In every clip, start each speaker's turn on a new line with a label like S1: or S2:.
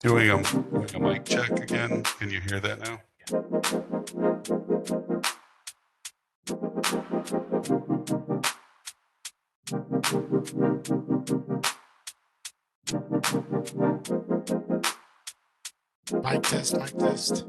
S1: Doing a mic check again. Can you hear that now?
S2: Mic test, mic test.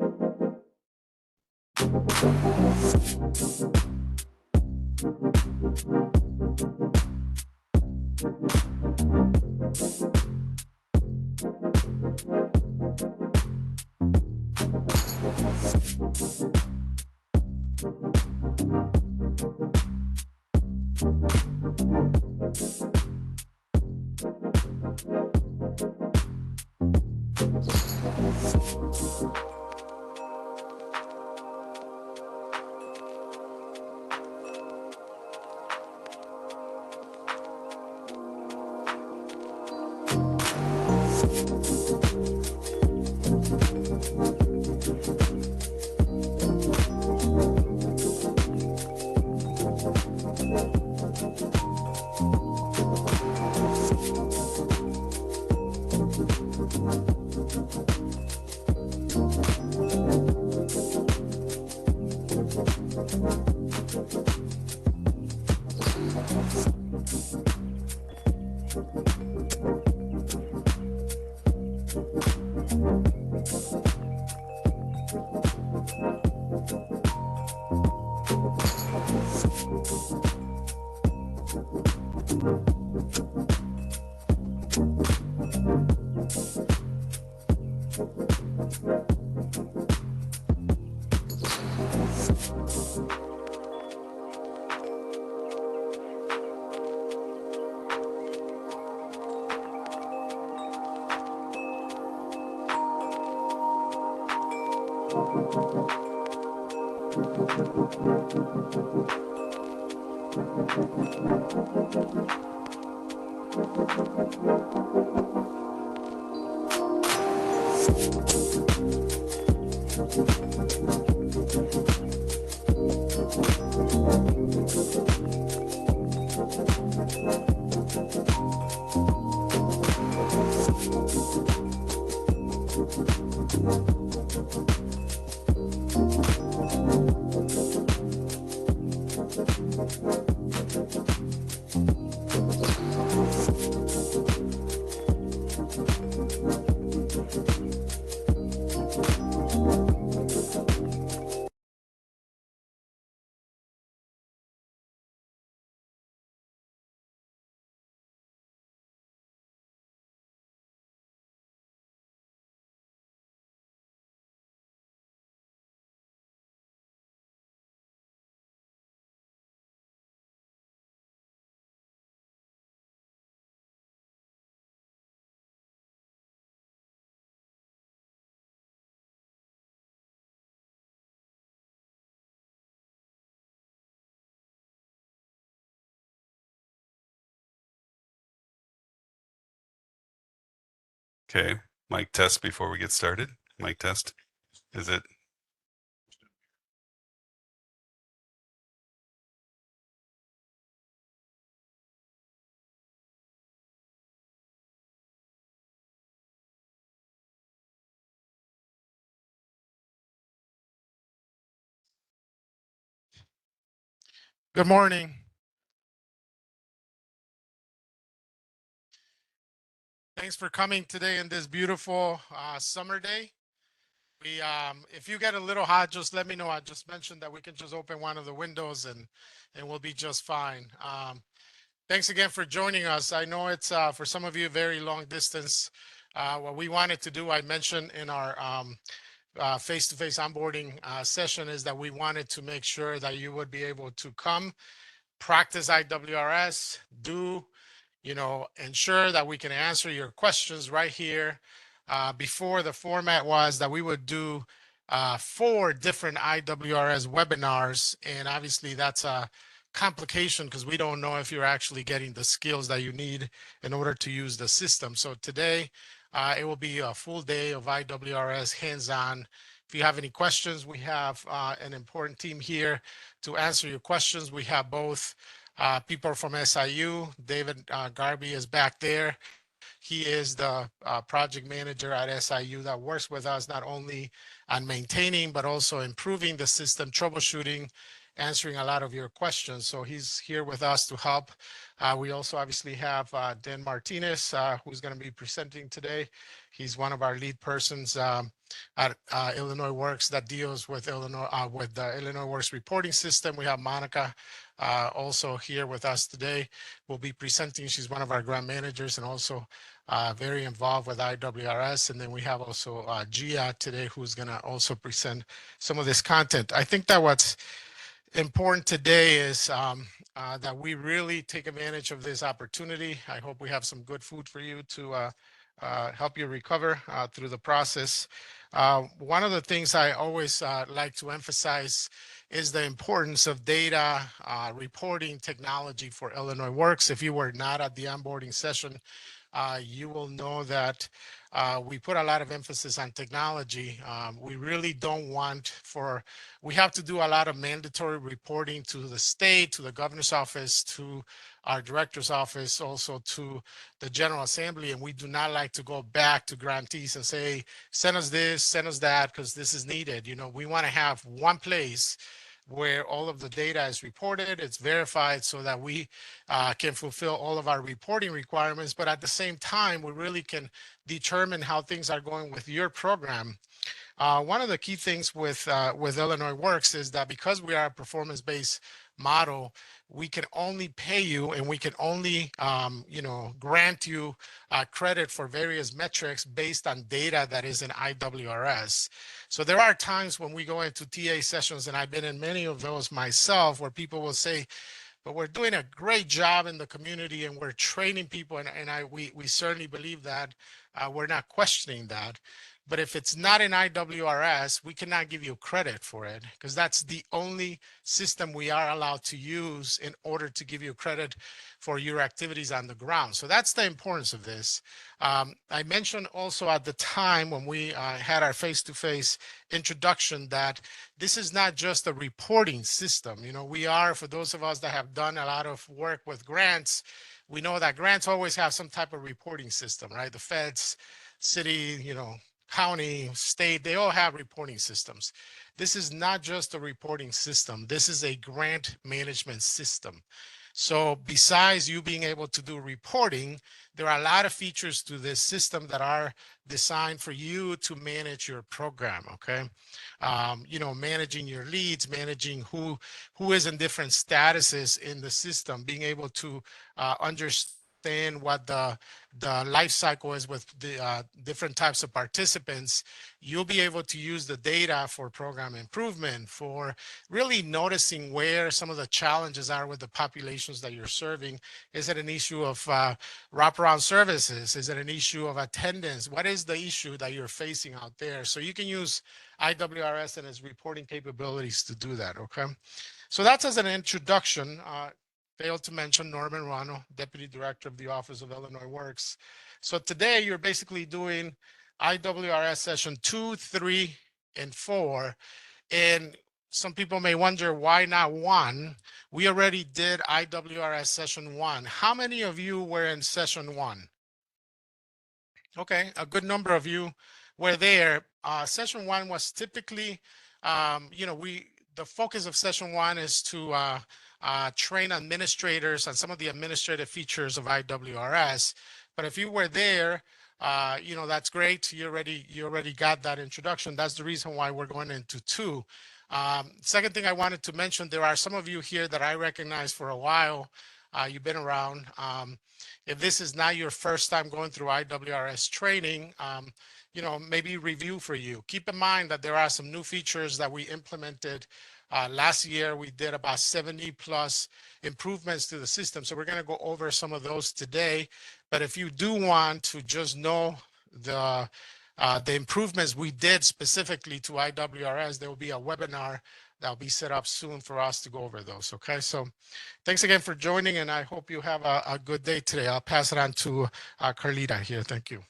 S1: Okay, mic test before we get started. Mic test. Is it?
S2: Good morning. Thanks for coming today in this beautiful summer day. If you get a little hot, just let me know. I just mentioned that we can just open one of the windows and we'll be just fine. Thanks again for joining us. I know it's for some of you very long distance. What we wanted to do, I mentioned in our face-to-face onboarding session, is that we wanted to make sure that you would be able to come, practice IWRS, ensure that we can answer your questions right here. Before, the format was that we would do 4 different IWRS webinars, and obviously that's a complication because we don't know if you're actually getting the skills that you need in order to use the system. So today, it will be a full day of IWRS hands-on. If you have any questions, we have an important team here to answer your questions. We have both people from SIU. David Garby is back there. He is the project manager at SIU that works with us not only on maintaining, but also improving the system, troubleshooting, answering a lot of your questions. So he's here with us to help. We also obviously have Dan Martinez, who's going to be presenting today. He's one of our lead persons at Illinois Works that deals with the Illinois Works reporting system. We have Monica also here with us today. Will be presenting. She's one of our grant managers and also very involved with IWRS. And then we have also Gia today, who's going to also present some of this content. I think that what's important today is that we really take advantage of this opportunity. I hope we have some good food for you to help you recover through the process. One of the things I always like to emphasize is the importance of data reporting technology for Illinois Works. If you were not at the onboarding session, you will know that we put a lot of emphasis on technology. We really don't we have to do a lot of mandatory reporting to the state, to the governor's office, to our director's office, also to the General Assembly. And we do not like to go back to grantees and say, send us this, send us that, because this is needed. We want to have one place where all of the data is reported, it's verified so that we can fulfill all of our reporting requirements. But at the same time, we really can determine how things are going with your program. One of the key things with Illinois Works is that because we are a performance-based model, we can only pay you and we can only grant you credit for various metrics based on data that is in IWRS. So there are times when we go into TA sessions, and I've been in many of those myself, where people will say, but we're doing a great job in the community and we're training people, and we certainly believe that. We're not questioning that. But if it's not in IWRS, we cannot give you credit for it, because that's the only system we are allowed to use in order to give you credit for your activities on the ground. So that's the importance of this. I mentioned also at the time when we had our face-to-face introduction that this is not just a reporting system. For those of us that have done a lot of work with grants, we know that grants always have some type of reporting system, right? The feds, city, county, state, they all have reporting systems. This is not just a reporting system. This is a grant management system. So besides you being able to do reporting, there are a lot of features to this system that are designed for you to manage your program, okay? Managing your leads, managing who is in different statuses in the system, being able to understand what the life cycle is with the different types of participants. You'll be able to use the data for program improvement, for really noticing where some of the challenges are with the populations that you're serving. Is it an issue of wraparound services? Is it an issue of attendance? What is the issue that you're facing out there? So you can use IWRS and its reporting capabilities to do that, okay? So that's as an introduction. failed to mention Norman Rano, Deputy Director of the Office of Illinois Works. So today you're basically doing IWRS session 2, 3, and 4. And some people may wonder why not 1? We already did IWRS session 1. How many of you were in session 1? Okay, a good number of you were there. Session 1 was typically, the focus of session 1 is to train administrators on some of the administrative features of IWRS. But if you were there, that's great. You already got that introduction. That's the reason why we're going into 2. Second thing I wanted to mention, there are some of you here that I recognize for a while. You've been around. If this is not your first time going through IWRS training, maybe review for you. Keep in mind that there are some new features that we implemented last year. We did about 70 plus improvements to the system. So we're going to go over some of those today. But if you do want to just know the improvements we did specifically to IWRS, there will be a webinar that will be set up soon for us to go over those. Okay, so thanks again for joining, and I hope you have a good day today. I'll pass it on to Carlita here. Thank you.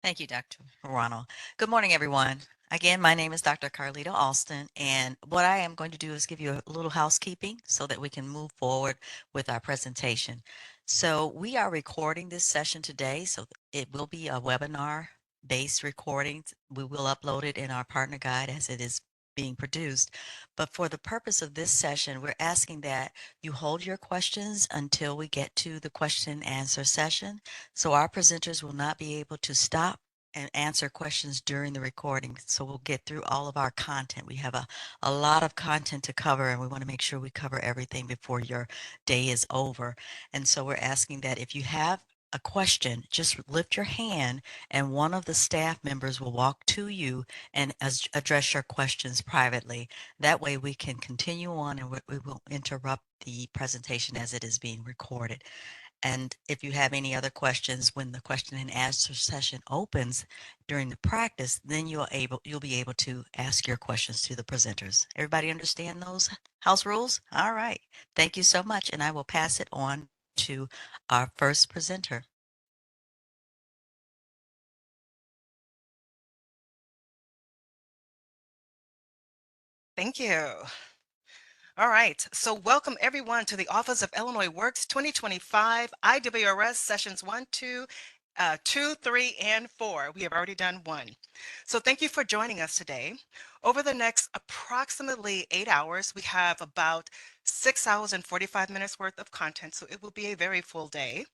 S3: Thank you, Dr. Morano. Good morning, everyone. Again, my name is Dr. Carlita Alston, and what I am going to do is give you a little housekeeping so that we can move forward with our presentation. So we are recording this session today, so it will be a webinar-based recording. We will upload it in our partner guide as it is being produced. But for the purpose of this session, we're asking that you hold your questions until we get to the question and answer session. So our presenters will not be able to stop and answer questions during the recording. So we'll get through all of our content. We have a lot of content to cover, and we want to make sure we cover everything before your day is over. And so we're asking that if you have a question, just lift your hand and one of the staff members will walk to you and address your questions privately. That way we can continue on and we will interrupt the presentation as it is being recorded. And if you have any other questions when the question and answer session opens during the practice, then you'll be able to ask your questions to the presenters. Everybody understand those house rules? All right. Thank you so much. And I will pass it on to our first presenter.
S4: Thank you. All right, so welcome everyone to the Office of Illinois Works 2025 IWRS sessions 1, 2, 2, 3, and 4. We have already done 1. So thank you for joining us today. Over the next approximately 8 hours, we have about 6 hours and 45 minutes worth of content, so it will be a very full day.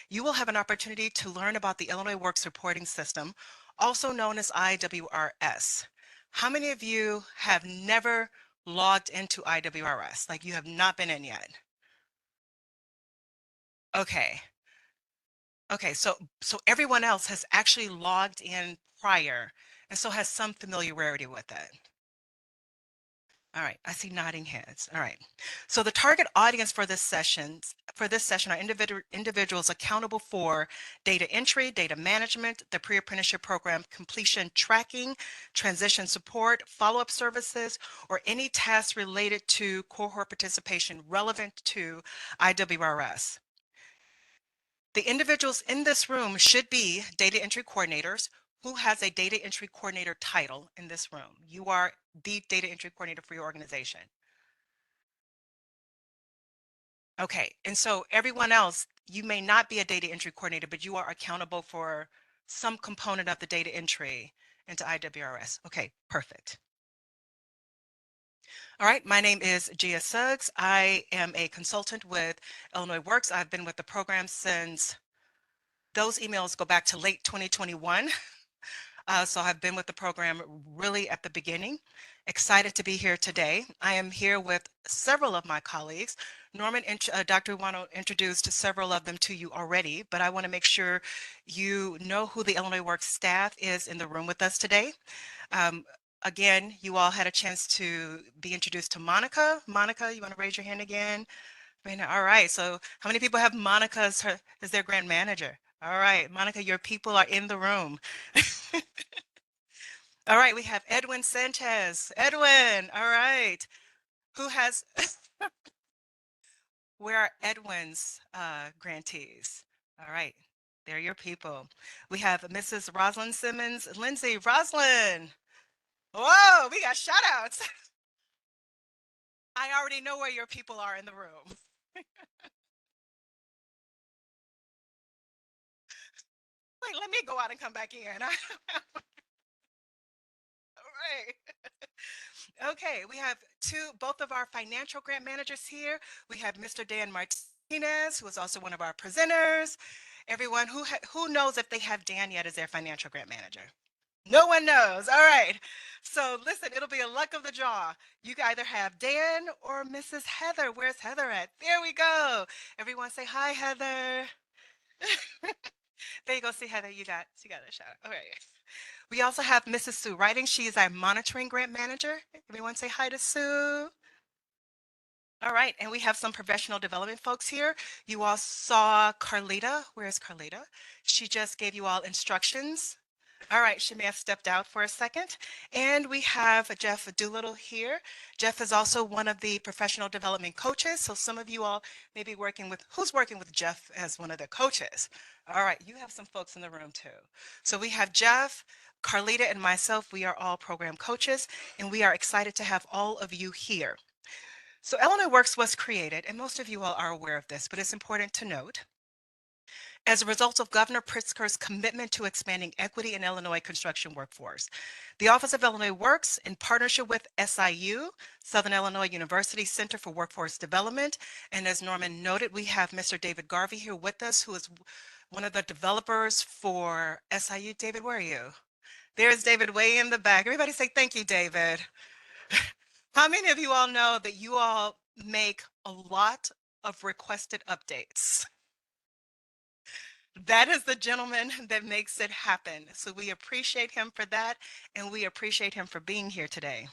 S4: You will have an opportunity to learn about the Illinois Works reporting system, also known as IWRS. How many of you have never logged into IWRS? Like you have not been in yet? Okay. Okay, so everyone else has actually logged in prior and so has some familiarity with it. All right, I see nodding heads. All right. So the target audience for this session are individuals accountable for data entry, data management, the pre-apprenticeship program completion tracking, transition support, follow-up services, or any tasks related to cohort participation relevant to IWRS. The individuals in this room should be data entry coordinators. Who has a data entry coordinator title in this room? You are the data entry coordinator for your organization. Okay, and so everyone else, you may not be a data entry coordinator, but you are accountable for some component of the data entry into IWRS. Okay, perfect. All right, my name is Gia Suggs. I am a consultant with Illinois Works. I've been with the program since, those emails go back to late 2021. So I've been with the program really at the beginning. Excited to be here today. I am here with several of my colleagues. Dr. Iwano introduced several of them to you already, but I want to make sure you know who the Illinois Works staff is in the room with us today. Again, you all had a chance to be introduced to Monica. Monica, you want to raise your hand again? All right, so how many people have Monica as their grant manager? All right, Monica, your people are in the room. All right, we have Edwin Sanchez. Edwin, all right. Who has Where are Edwin's grantees? All right, they're your people. We have Mrs. Rosalind Simmons, Lindsay, Rosalind. Whoa, we got shout outs. I already know where your people are in the room. Wait, let me go out and come back in. All right. Okay, we have both of our financial grant managers here. We have Mr. Dan Martinez, who is also one of our presenters. Everyone who knows if they have Dan yet as their financial grant manager? No one knows. All right. So listen, it'll be a luck of the draw. You can either have Dan or Mrs. Heather. Where's Heather at? There we go. Everyone say hi, Heather. There you go. See Heather, you got a shout out. All right. We also have Mrs. Sue Writing. She is our monitoring grant manager. Everyone say hi to Sue. All right, and we have some professional development folks here. You all saw Carlita. Where is Carlita? She just gave you all instructions. All right, she may have stepped out for a second. And we have Jeff Doolittle here. Jeff is also one of the professional development coaches. So some of you all may be working with, who's working with Jeff as one of the coaches? All right, you have some folks in the room too. So we have Jeff, Carlita, and myself. We are all program coaches, and we are excited to have all of you here. So Illinois Works was created, and most of you all are aware of this, but it's important to note, as a result of Governor Pritzker's commitment to expanding equity in Illinois construction workforce. The Office of Illinois Works, in partnership with SIU, Southern Illinois University Center for Workforce Development, and as Norman noted, we have Mr. David Garvey here with us, who is one of the developers for SIU. David, where are you? There's David way in the back. Everybody say thank you, David. How many of you all know that you all make a lot of requested updates? That is the gentleman that makes it happen. So we appreciate him for that, and we appreciate him for being here today.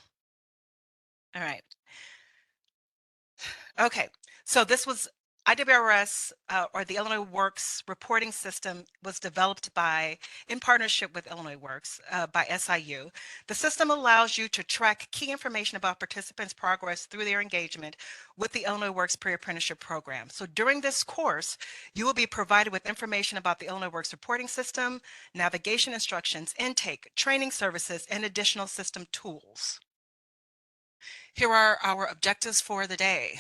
S4: All right. Okay, so this was IWRS, or the Illinois Works reporting system, was developed in partnership with Illinois Works by SIU. The system allows you to track key information about participants' progress through their engagement with the Illinois Works pre-apprenticeship program. So during this course, you will be provided with information about the Illinois Works reporting system, navigation instructions, intake, training services, and additional system tools. Here are our objectives for the day.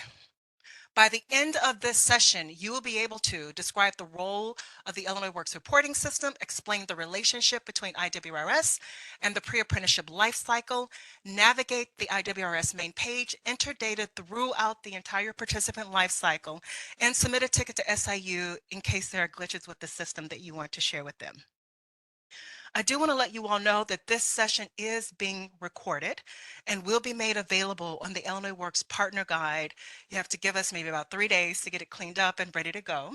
S4: By the end of this session, you will be able to describe the role of the Illinois Works reporting system, explain the relationship between IWRS and the pre-apprenticeship lifecycle, navigate the IWRS main page, enter data throughout the entire participant lifecycle, and submit a ticket to SIU in case there are glitches with the system that you want to share with them. I do want to let you all know that this session is being recorded and will be made available on the Illinois Works Partner Guide. You have to give us maybe about 3 days to get it cleaned up and ready to go.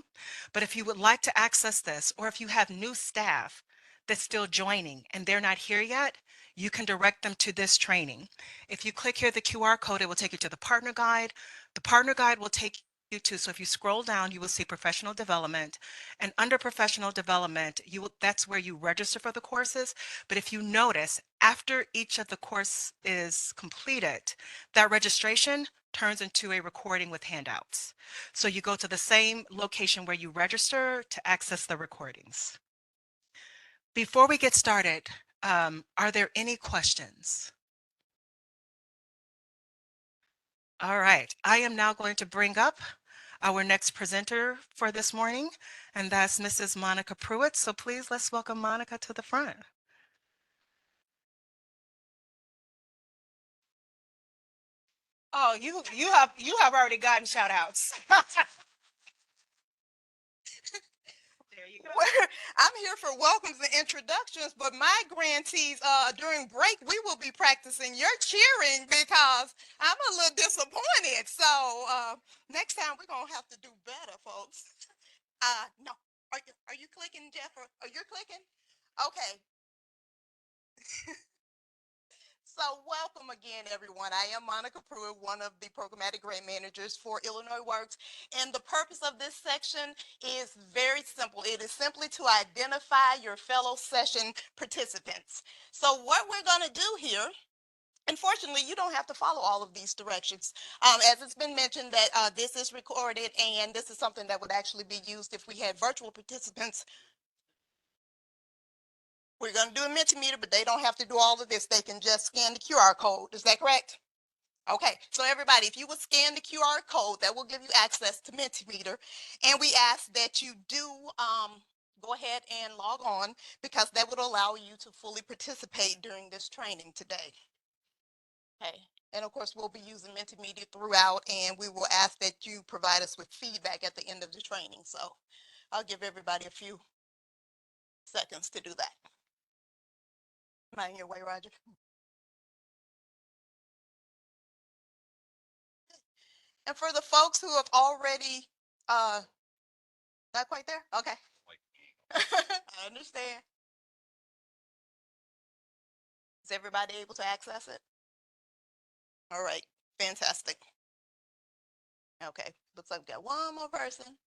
S4: But if you would like to access this, or if you have new staff that's still joining and they're not here yet, you can direct them to this training. If you click here the QR code, it will take you to the Partner Guide. The Partner Guide will take you to, so if you scroll down, you will see professional development, and under professional development, that's where you register for the courses. But if you notice, after each of the course is completed, that registration turns into a recording with handouts. So you go to the same location where you register to access the recordings. Before we get started, are there any questions? All right, I am now going to bring up our next presenter for this morning, and that's Mrs. Monica Pruitt. So please, let's welcome Monica to the front. Oh, you have already gotten shout outs. There you go.
S5: I'm here for welcomes and introductions, but my grantees, during break, we will be practicing your cheering because I'm a little disappointed. So next time we're gonna have to do better, folks. No, are you clicking, Jeff? Or you're clicking? Okay. So welcome again, everyone. I am Monica Pruitt, one of the programmatic grant managers for Illinois Works. And the purpose of this section is very simple. It is simply to identify your fellow session participants. So what we're going to do here Unfortunately, you don't have to follow all of these directions. As it's been mentioned that this is recorded and this is something that would actually be used if we had virtual participants. We're going to do a Mentimeter, but they don't have to do all of this. They can just scan the QR code. Is that correct? Okay, so everybody, if you would scan the QR code, that will give you access to Mentimeter. And we ask that you do go ahead and log on because that would allow you to fully participate during this training today. Okay, and of course, we'll be using Mentimeter throughout, and we will ask that you provide us with feedback at the end of the training. So I'll give everybody a few seconds to do that. Mind your way, Roger. And for the folks who have already, not quite there? Okay. I understand. Is everybody able to access it? All right, fantastic. Okay, looks like we got one more person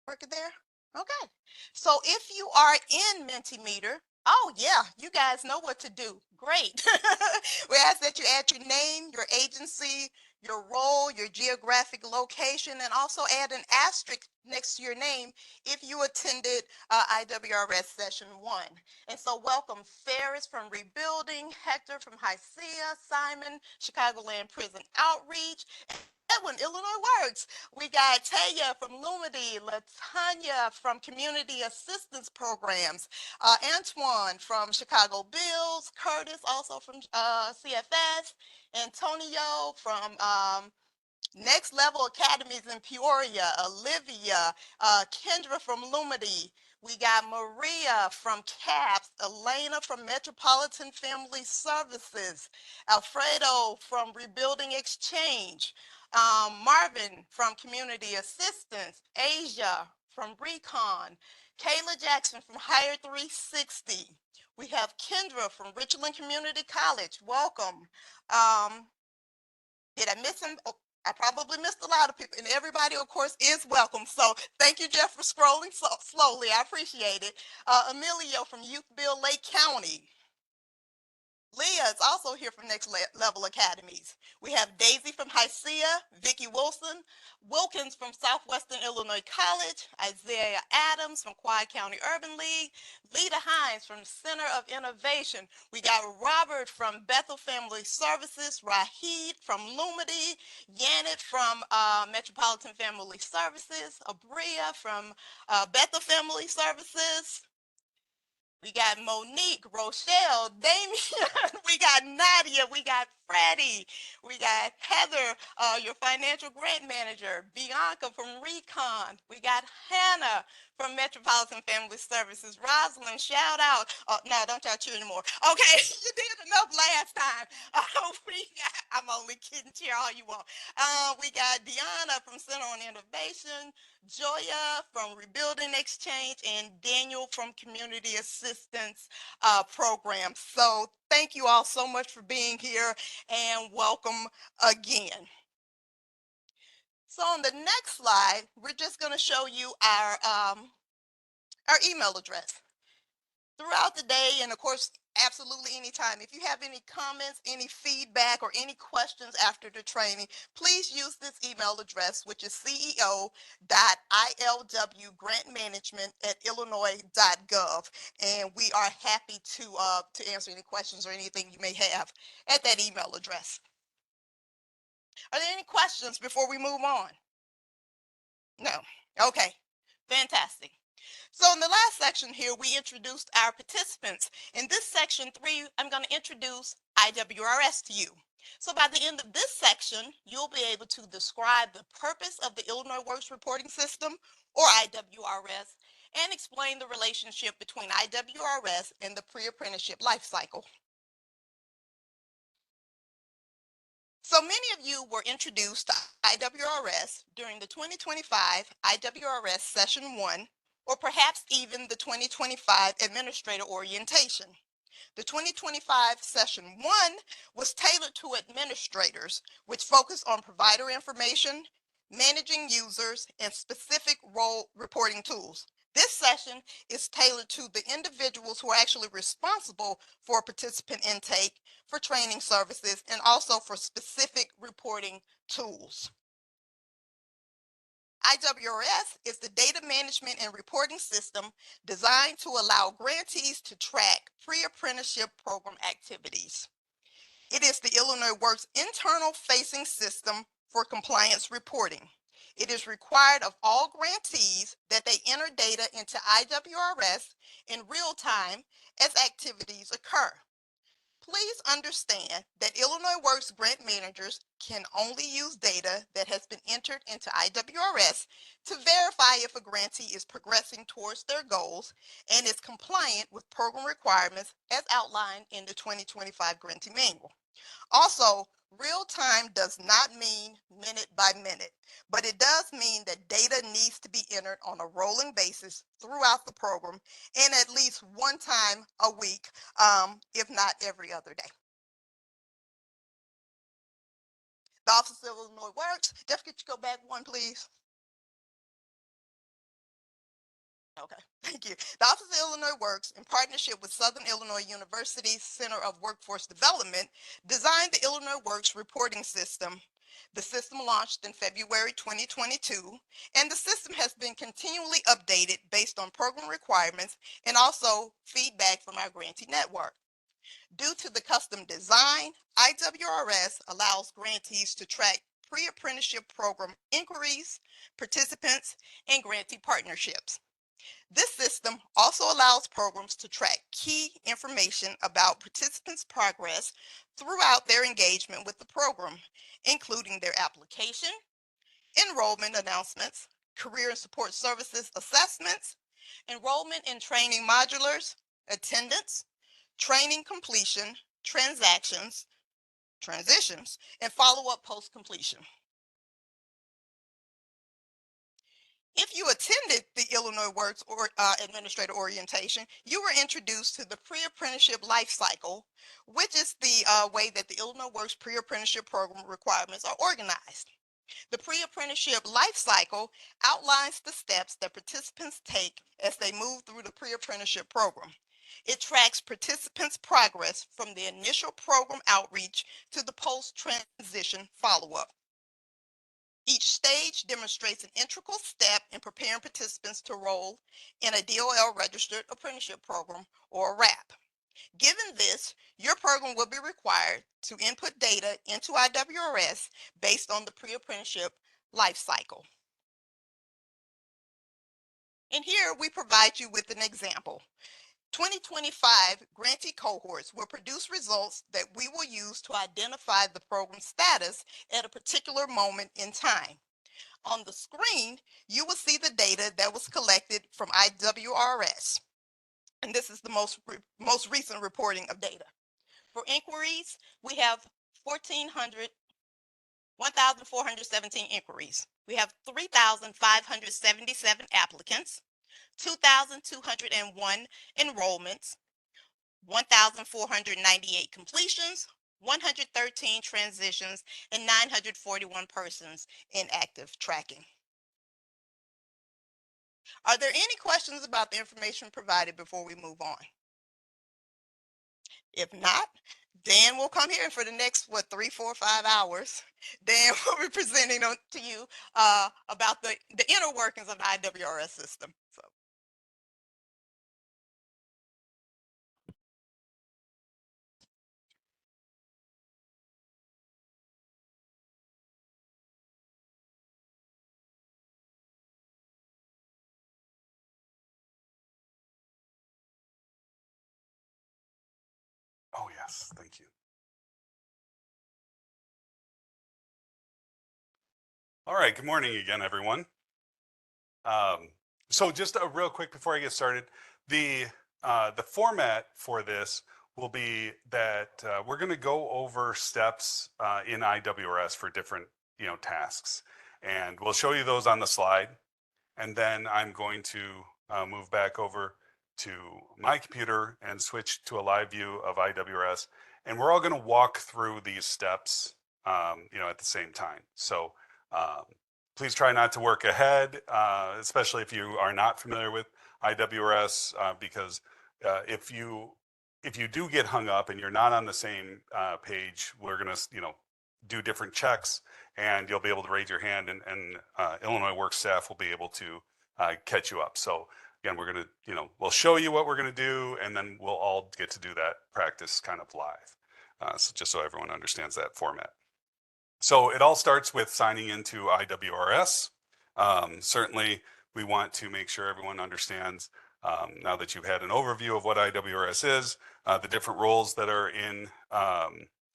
S5: working there. Okay, so if you are in Mentimeter, oh yeah, you guys know what to do. Great. We ask that you add your name, your agency, your role, your geographic location, and also add an asterisk next to your name if you attended IWRS session 1. And so welcome Ferris from Rebuilding, Hector from Hycia, Simon, Chicagoland Prison Outreach, Edwin, Illinois Works. We got Taya from Lumity, Latanya from Community Assistance Programs, Antoine from Chicago Bills, Curtis also from CFS, Antonio from Next Level Academies in Peoria, Olivia, Kendra from Lumity. We got Maria from CAPS, Elena from Metropolitan Family Services, Alfredo from Rebuilding Exchange, Marvin from Community Assistance, Asia from Recon, Kayla Jackson from Hire 360. We have Kendra from Richland Community College. Welcome. Did I miss him? Oh, I probably missed a lot of people, and everybody, of course, is welcome. So thank you, Jeff, for scrolling so slowly. I appreciate it. Emilio from Youth Bill Lake County. Leah is also here from Next Level Academies. We have Daisy from Hycia, Vicki Wilkins from Southwestern Illinois College, Isaiah Adams from Quad County Urban League, Lita Hines from Center of Innovation. We got Robert from Bethel Family Services, Rahid from Lumity, Yanet from Metropolitan Family Services, Abria from Bethel Family Services. We got Monique, Rochelle, Damien, we got Nadia, we got Freddie, we got Heather, your financial grant manager, Bianca from Recon, we got Hannah from Metropolitan Family Services, Rosalind, shout out. No, don't y'all cheer anymore. Okay, you did enough last time. I'm only kidding, cheer all you want. We got Deanna from Center on Innovation, Joya from Rebuilding Exchange, and Daniel from Community Assistance Program. So thank you all so much for being here and welcome again. So on the next slide, we're just going to show you our email address. Throughout the day, and of course, absolutely anytime, if you have any comments, any feedback, or any questions after the training, please use this email address, which is ceo.ilwgrantmanagement@illinois.gov, and we are happy to answer any questions or anything you may have at that email address. Are there any questions before we move on? No. Okay. Fantastic. So in the last section here, we introduced our participants. In this section 3, I'm going to introduce IWRS to you. So by the end of this section, you'll be able to describe the purpose of the Illinois Works Reporting System, or IWRS, and explain the relationship between IWRS and the pre-apprenticeship life cycle. So many of you were introduced to IWRS during the 2025 IWRS Session 1, or perhaps even the 2025 Administrator Orientation. The 2025 Session 1 was tailored to administrators, which focused on provider information, managing users, and specific role reporting tools. This session is tailored to the individuals who are actually responsible for participant intake, for training services, and also for specific reporting tools. IWRS is the data management and reporting system designed to allow grantees to track pre-apprenticeship program activities. It is the Illinois Works internal facing system for compliance reporting. It is required of all grantees that they enter data into IWRS in real time as activities occur. Please understand that Illinois Works grant managers can only use data that has been entered into IWRS to verify if a grantee is progressing towards their goals and is compliant with program requirements as outlined in the 2025 Grantee Manual. Also, real time does not mean minute by minute, but it does mean that data needs to be entered on a rolling basis throughout the program and at least one time a week, if not every other day. The Office of Illinois Works, Jeff, could you go back one, please? Okay, thank you. The Office of Illinois Works, in partnership with Southern Illinois University's Center of Workforce Development, designed the Illinois Works reporting system. The system launched in February 2022, and the system has been continually updated based on program requirements and also feedback from our grantee network. Due to the custom design, IWRS allows grantees to track pre-apprenticeship program inquiries, participants, and grantee partnerships. This system also allows programs to track key information about participants' progress throughout their engagement with the program, including their application, enrollment announcements, career and support services assessments, enrollment in training modulars, attendance, training completion, transitions, and follow-up post-completion. If you attended the Illinois Works Administrator Orientation, you were introduced to the pre-apprenticeship life cycle, which is the way that the Illinois Works pre-apprenticeship program requirements are organized. The pre-apprenticeship life cycle outlines the steps that participants take as they move through the pre-apprenticeship program. It tracks participants' progress from the initial program outreach to the post-transition follow-up. Each stage demonstrates an integral step in preparing participants to enroll in a DOL registered apprenticeship program, or RAP. Given this, your program will be required to input data into IWRS based on the pre-apprenticeship life cycle. And here we provide you with an example. 2025 grantee cohorts will produce results that we will use to identify the program status at a particular moment in time. On the screen, you will see the data that was collected from IWRS. And this is the most recent reporting of data. For inquiries, we have 1,417 inquiries. We have 3,577 applicants, 2,201 enrollments, 1,498 completions, 113 transitions, and 941 persons in active tracking. Are there any questions about the information provided before we move on? If not, Dan will come here for the next, 3, 4, 5 hours. Dan will be presenting to you about the inner workings of the IWRS system. So.
S1: Oh, yes. Thank you. All right. Good morning again, everyone. So just a real quick before I get started, the format for this will be that we're going to go over steps in IWRS for different tasks, and we'll show you those on the slide. And then I'm going to move back over to my computer and switch to a live view of IWRS. And we're all going to walk through these steps, at the same time. So please try not to work ahead, especially if you are not familiar with IWRS because if you do get hung up and you're not on the same page, we're going to, do different checks, and you'll be able to raise your hand, and Illinois Works staff will be able to catch you up. So again, we're going to, we'll show you what we're going to do, and then we'll all get to do that practice kind of live. So just so everyone understands that format. So it all starts with signing into IWRS. Certainly, we want to make sure everyone understands, now that you've had an overview of what IWRS is, the different roles that are in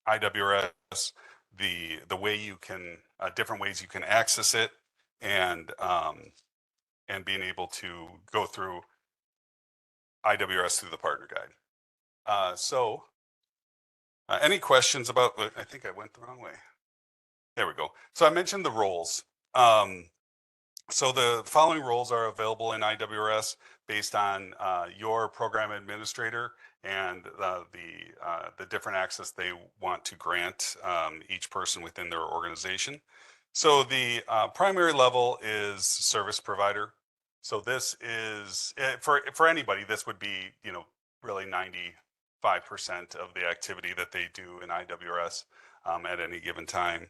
S1: IWRS, the way you can, different ways you can access it, and being able to go through IWRS through the partner guide. Any questions about, I think I went the wrong way. There we go. So I mentioned the roles. So the following roles are available in IWRS based on your program administrator and the different access they want to grant each person within their organization. So the primary level is service provider. So this is for anybody, this would be, really 95% of the activity that they do in IWRS at any given time.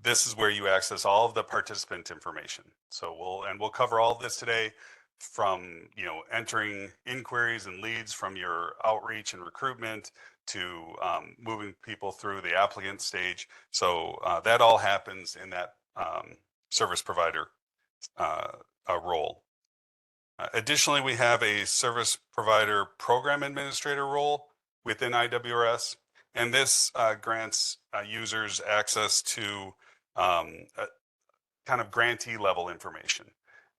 S1: This is where you access all of the participant information. So we'll cover all of this today, from entering inquiries and leads from your outreach and recruitment to moving people through the applicant stage. So that all happens in that service provider role. Additionally, we have a service provider program administrator role within IWRS, and this grants users access to kind of grantee level information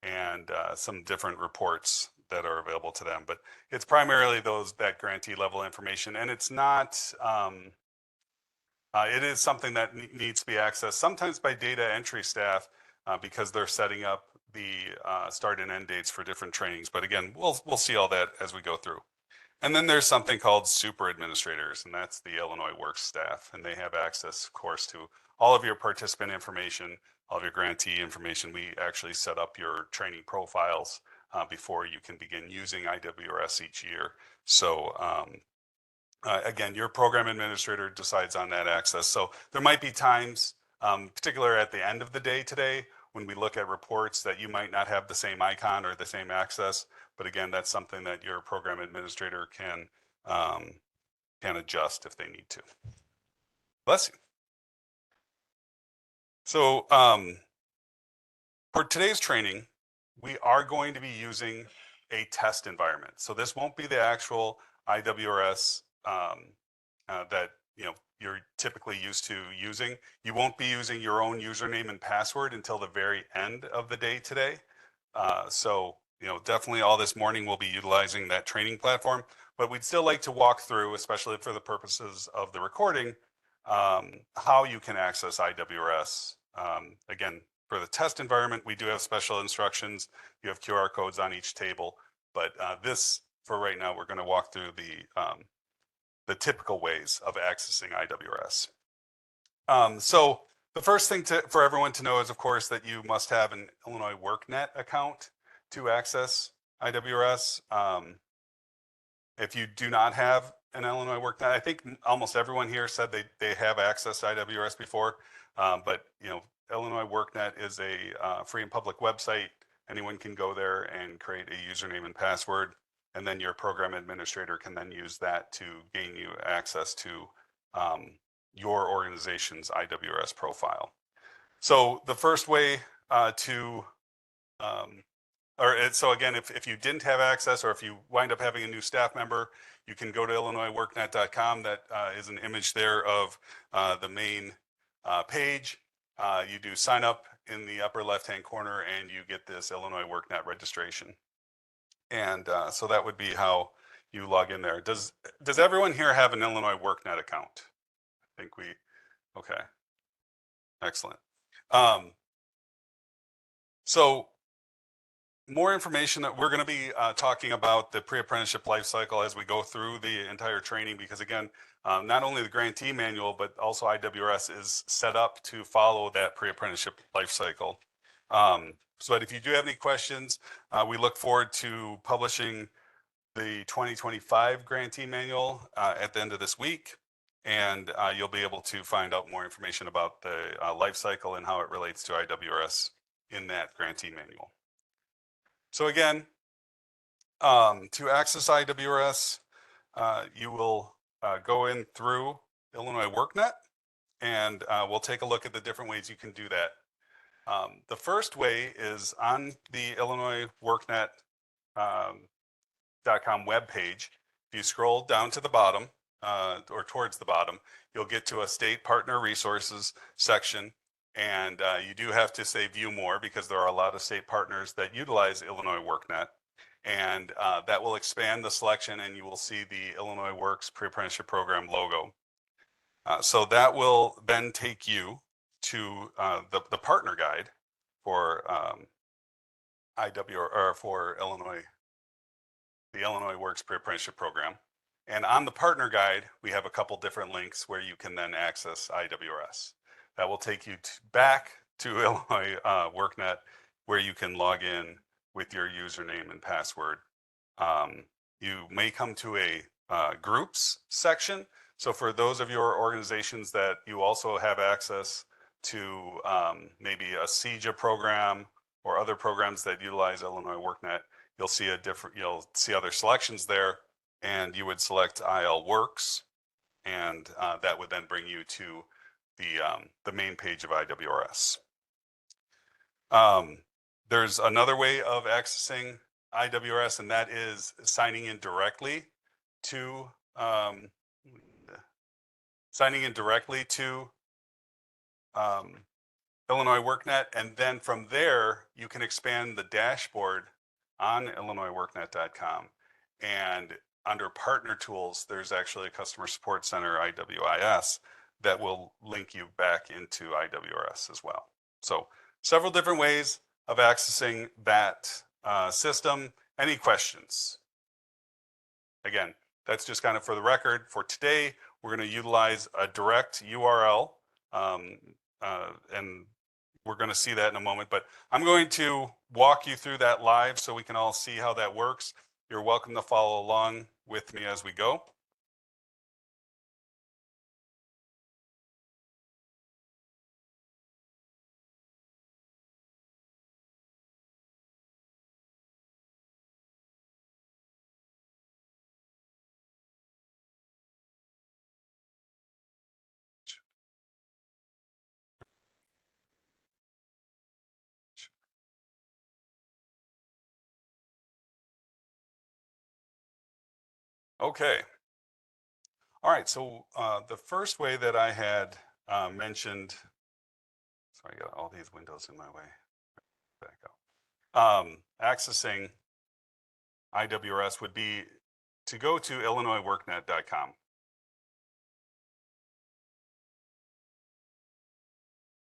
S1: and some different reports that are available to them. But it's primarily that grantee level information, and it's not, it is something that needs to be accessed sometimes by data entry staff because they're setting up the start and end dates for different trainings. But again, we'll see all that as we go through. And then there's something called super administrators, and that's the Illinois Works staff, and they have access, of course, to all of your participant information, all of your grantee information. We actually set up your training profiles before you can begin using IWRS each year. So again, your program administrator decides on that access. So there might be times, particularly at the end of the day today, when we look at reports, that you might not have the same icon or the same access. But again, that's something that your program administrator can adjust if they need to. Bless you. So for today's training, we are going to be using a test environment. So this won't be the actual IWRS that you're typically used to using. You won't be using your own username and password until the very end of the day today. So definitely all this morning we'll be utilizing that training platform, but we'd still like to walk through, especially for the purposes of the recording, how you can access IWRS. Again, for the test environment, we do have special instructions. You have QR codes on each table, but this, for right now, we're going to walk through the typical ways of accessing IWRS. So the first thing for everyone to know is, of course, that you must have an Illinois workNet account to access IWRS. If you do not have an Illinois workNet, I think almost everyone here said they have access to IWRS before, but Illinois workNet is a free and public website. Anyone can go there and create a username and password, and then your program administrator can then use that to gain you access to your organization's IWRS profile. So the first way so again, if you didn't have access, or if you wind up having a new staff member, you can go to illinoisworknet.com. That is an image there of the main page. You do sign up in the upper left-hand corner, and you get this Illinois WorkNet registration. And so that would be how you log in there. Does everyone here have an Illinois WorkNet account? I think okay. Excellent. So more information that we're going to be talking about the pre-apprenticeship life cycle as we go through the entire training, because again, not only the grantee manual, but also IWRS is set up to follow that pre-apprenticeship life cycle. So but if you do have any questions, we look forward to publishing the 2025 grantee manual at the end of this week. And you'll be able to find out more information about the life cycle and how it relates to IWRS in that grantee manual. So again, to access IWRS, you will go in through Illinois WorkNet, and we'll take a look at the different ways you can do that. The first way is on the Illinois WorkNet .com webpage. If you scroll down to the bottom or towards the bottom, you'll get to a state partner resources section. And you do have to say view more because there are a lot of state partners that utilize Illinois WorkNet. And that will expand the selection, and you will see the Illinois Works Pre-Apprenticeship Program logo. So that will then take you to the partner guide for for Illinois, the Illinois Works Pre-Apprenticeship Program. And on the partner guide, we have a couple different links where you can then access IWRS. That will take you back to Illinois WorkNet, where you can log in with your username and password. You may come to a groups section. So for those of your organizations that you also have access to maybe a CJA program or other programs that utilize Illinois WorkNet, you'll see other selections there, and you would select IL Works, and that would then bring you to the main page of IWRS. There's another way of accessing IWRS, and that is signing in directly to Illinois WorkNet, and then from there you can expand the dashboard on IllinoisWorkNet.com, and under partner tools there's actually a customer support center, IWIS, that will link you back into IWRS as well. So several different ways of accessing that system. Any questions? Again, that's just kind of for the record. For today, we're going to utilize a direct URL, and we're going to see that in a moment, but I'm going to walk you through that live so we can all see how that works. You're welcome to follow along with me as we go. Okay. All right, so the first way that I had mentioned, sorry, I got all these windows in my way. Back up. Accessing IWRS would be to go to IllinoisWorkNet.com.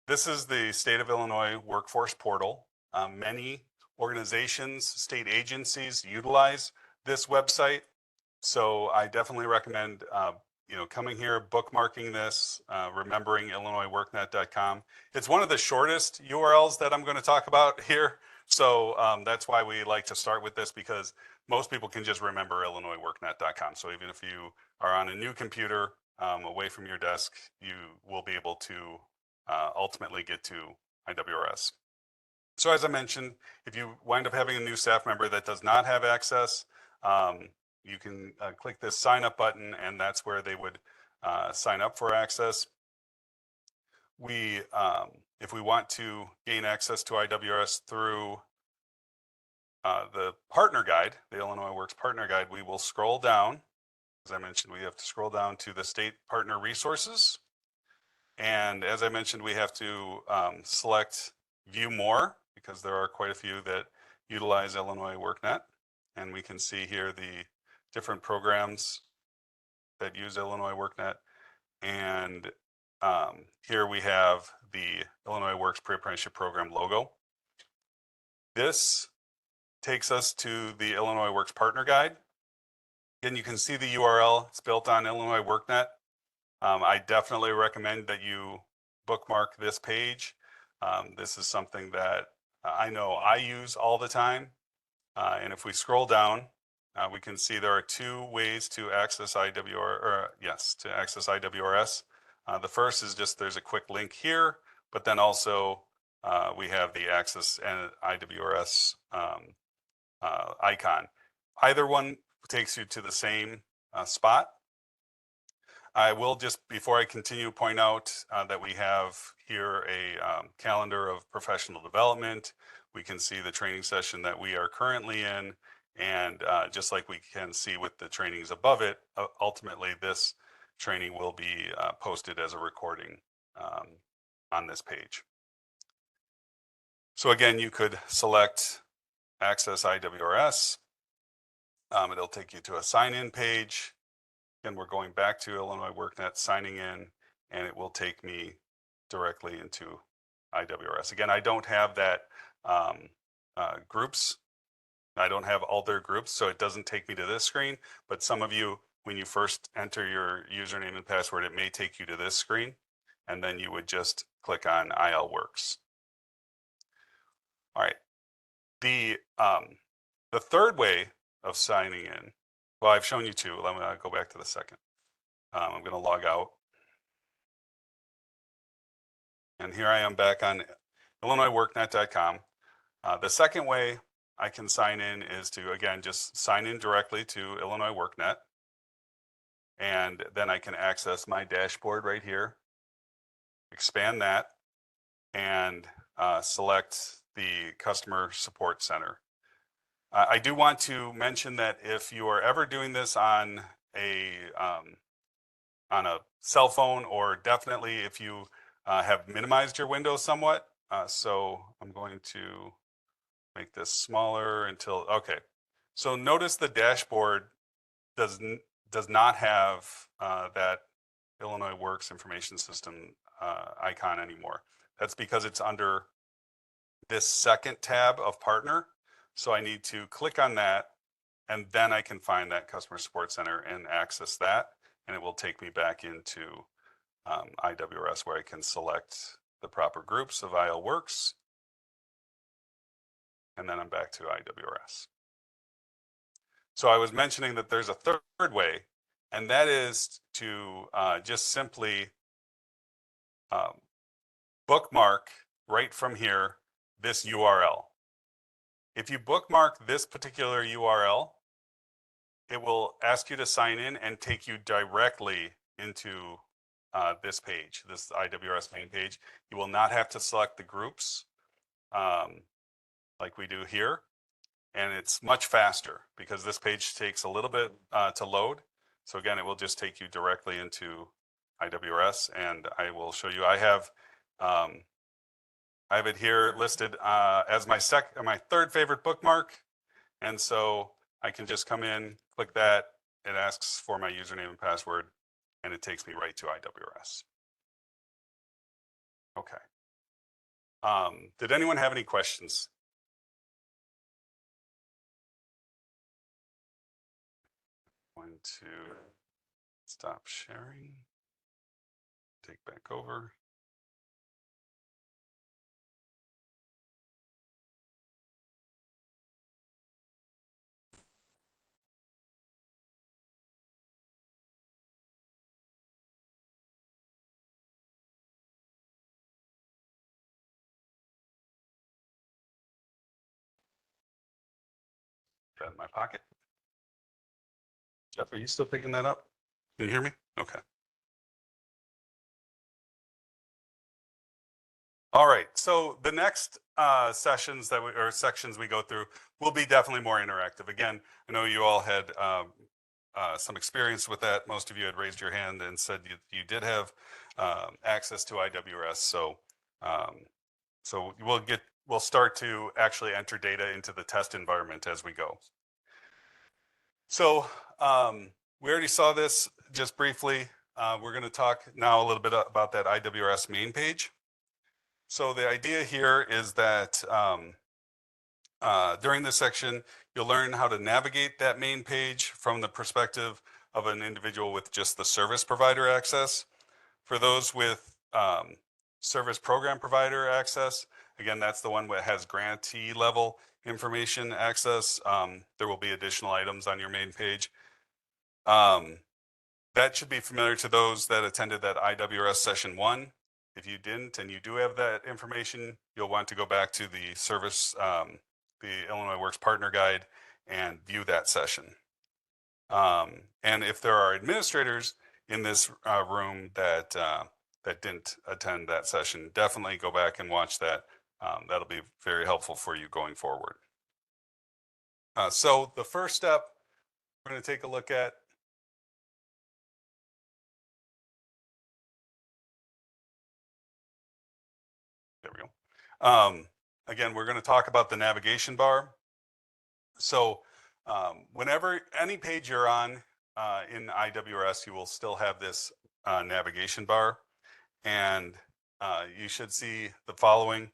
S1: This is the state of Illinois workforce portal. Many organizations, state agencies utilize this website. So I definitely recommend coming here, bookmarking this, remembering IllinoisWorkNet.com. It's one of the shortest URLs that I'm going to talk about here. So that's why we like to start with this, because most people can just remember IllinoisWorkNet.com. So even if you are on a new computer away from your desk, you will be able to ultimately get to IWRS. So as I mentioned, if you wind up having a new staff member that does not have access, you can click this sign up button, and that's where they would sign up for access. If we want to gain access to IWRS through the partner guide, the Illinois Works Partner Guide, we will scroll down. As I mentioned, we have to scroll down to the state partner resources. And as I mentioned, we have to select view more, because there are quite a few that utilize Illinois WorkNet. And we can see here the different programs that use Illinois WorkNet. And here we have the Illinois Works Pre-Apprenticeship Program logo. This takes us to the Illinois Works Partner Guide. Again, you can see the URL. It's built on Illinois WorkNet. I definitely recommend that you bookmark this page. This is something that I know I use all the time. And if we scroll down, we can see there are two ways to access to access IWRS. The first is just there's a quick link here, but then also we have the access and IWRS icon. Either one takes you to the same spot. I will just, before I continue, point out that we have here a calendar of professional development. We can see the training session that we are currently in. And just like we can see with the trainings above it, ultimately this training will be posted as a recording on this page. So again, you could select Access IWRS. It'll take you to a sign-in page. Again, we're going back to Illinois WorkNet, signing in, and it will take me directly into IWRS. Again, I don't have that groups. I don't have all their groups, so it doesn't take me to this screen. But some of you, when you first enter your username and password, it may take you to this screen, and then you would just click on IL Works. All right. The third way of signing in, well, I've shown you two. Let me go back to the second. I'm going to log out. And here I am back on IllinoisWorkNet.com. The second way I can sign in is to, again, just sign in directly to Illinois WorkNet. And then I can access my dashboard right here, expand that, and select the Customer Support Center. I do want to mention that if you are ever doing this on a cell phone, or definitely if you have minimized your window somewhat, so I'm going to make this smaller until, okay. So notice the dashboard does not have that Illinois Works Information System icon anymore. That's because it's under this second tab of Partner. So I need to click on that, and then I can find that Customer Support Center and access that, and it will take me back into IWRS, where I can select the proper groups of IL Works, and then I'm back to IWRS. So I was mentioning that there's a third way, and that is to just simply bookmark right from here this URL. If you bookmark this particular URL, it will ask you to sign in and take you directly into this page, this IWRS main page. You will not have to select the groups like we do here. And it's much faster because this page takes a little bit to load. So again, it will just take you directly into IWRS, and I will show you. I have it here listed as my third favorite bookmark. And so I can just come in, click that. It asks for my username and password, and it takes me right to IWRS. Okay. Did anyone have any questions? Going to stop sharing, take back over. Got it in my pocket. Jeff, are you still picking that up? Can you hear me? Okay. All right. So the next sections we go through will be definitely more interactive. Again, I know you all had some experience with that. Most of you had raised your hand and said you did have access to IWRS. So we'll start to actually enter data into the test environment as we go. So we already saw this just briefly. We're going to talk now a little bit about that IWRS main page. So the idea here is that during this section, you'll learn how to navigate that main page from the perspective of an individual with just the service provider access. For those with service program provider access. Again, that's the one that has grantee level information access. There will be additional items on your main page. That should be familiar to those that attended that IWRS session 1. If you didn't and you do have that information, you'll want to go back to the service, the Illinois Works Partner Guide, and view that session. And if there are administrators in this room that that didn't attend that session, definitely go back and watch that. That'll be very helpful for you going forward. So the first step we're going to take a look at. There we go. Again, we're going to talk about the navigation bar. So whenever any page you're on in IWRS, you will still have this navigation bar, and you should see the following.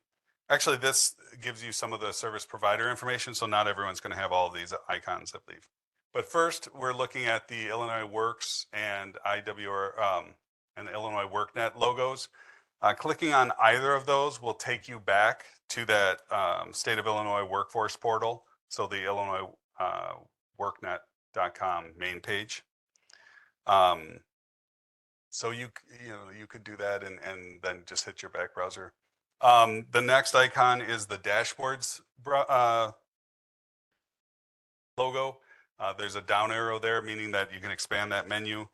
S1: Actually, this gives you some of the service provider information, so not everyone's going to have all of these icons, I believe. But first, we're looking at the Illinois Works and and Illinois WorkNet logos. Clicking on either of those will take you back to that State of Illinois Workforce portal, so the Illinois worknet.com main page. So you could do that and then just hit your back browser. The next icon is the dashboards logo. There's a down arrow there, meaning that you can expand that menu.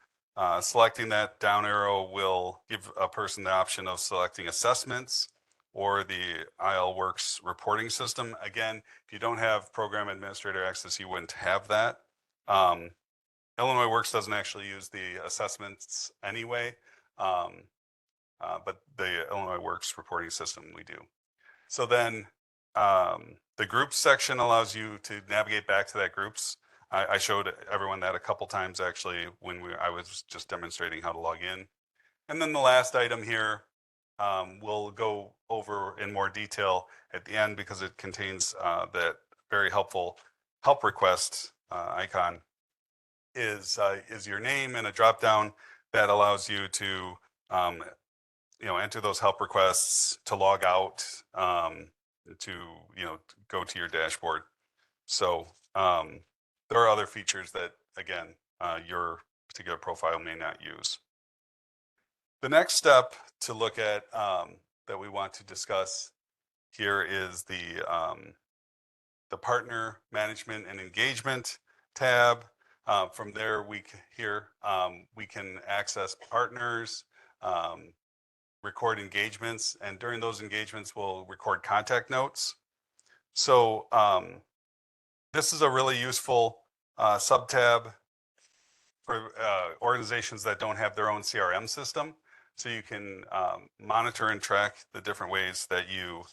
S1: Selecting that down arrow will give a person the option of selecting assessments or the IL Works reporting system. Again, if you don't have program administrator access, you wouldn't have that. Illinois Works doesn't actually use the assessments anyway, but the Illinois Works reporting system we do. So then the groups section allows you to navigate back to that groups. I showed everyone that a couple times actually when I was just demonstrating how to log in. And then the last item here, we'll go over in more detail at the end because it contains that very helpful help request icon is your name and a drop down that allows you to enter those help requests, to log out, to go to your dashboard. So there are other features that, again, your particular profile may not use. The next step to look at that we want to discuss here is the partner management and engagement tab. From there, we can access partners, record engagements, and during those engagements, we'll record contact notes. So this is a really useful sub-tab for organizations that don't have their own CRM system. So you can monitor and track the different ways that you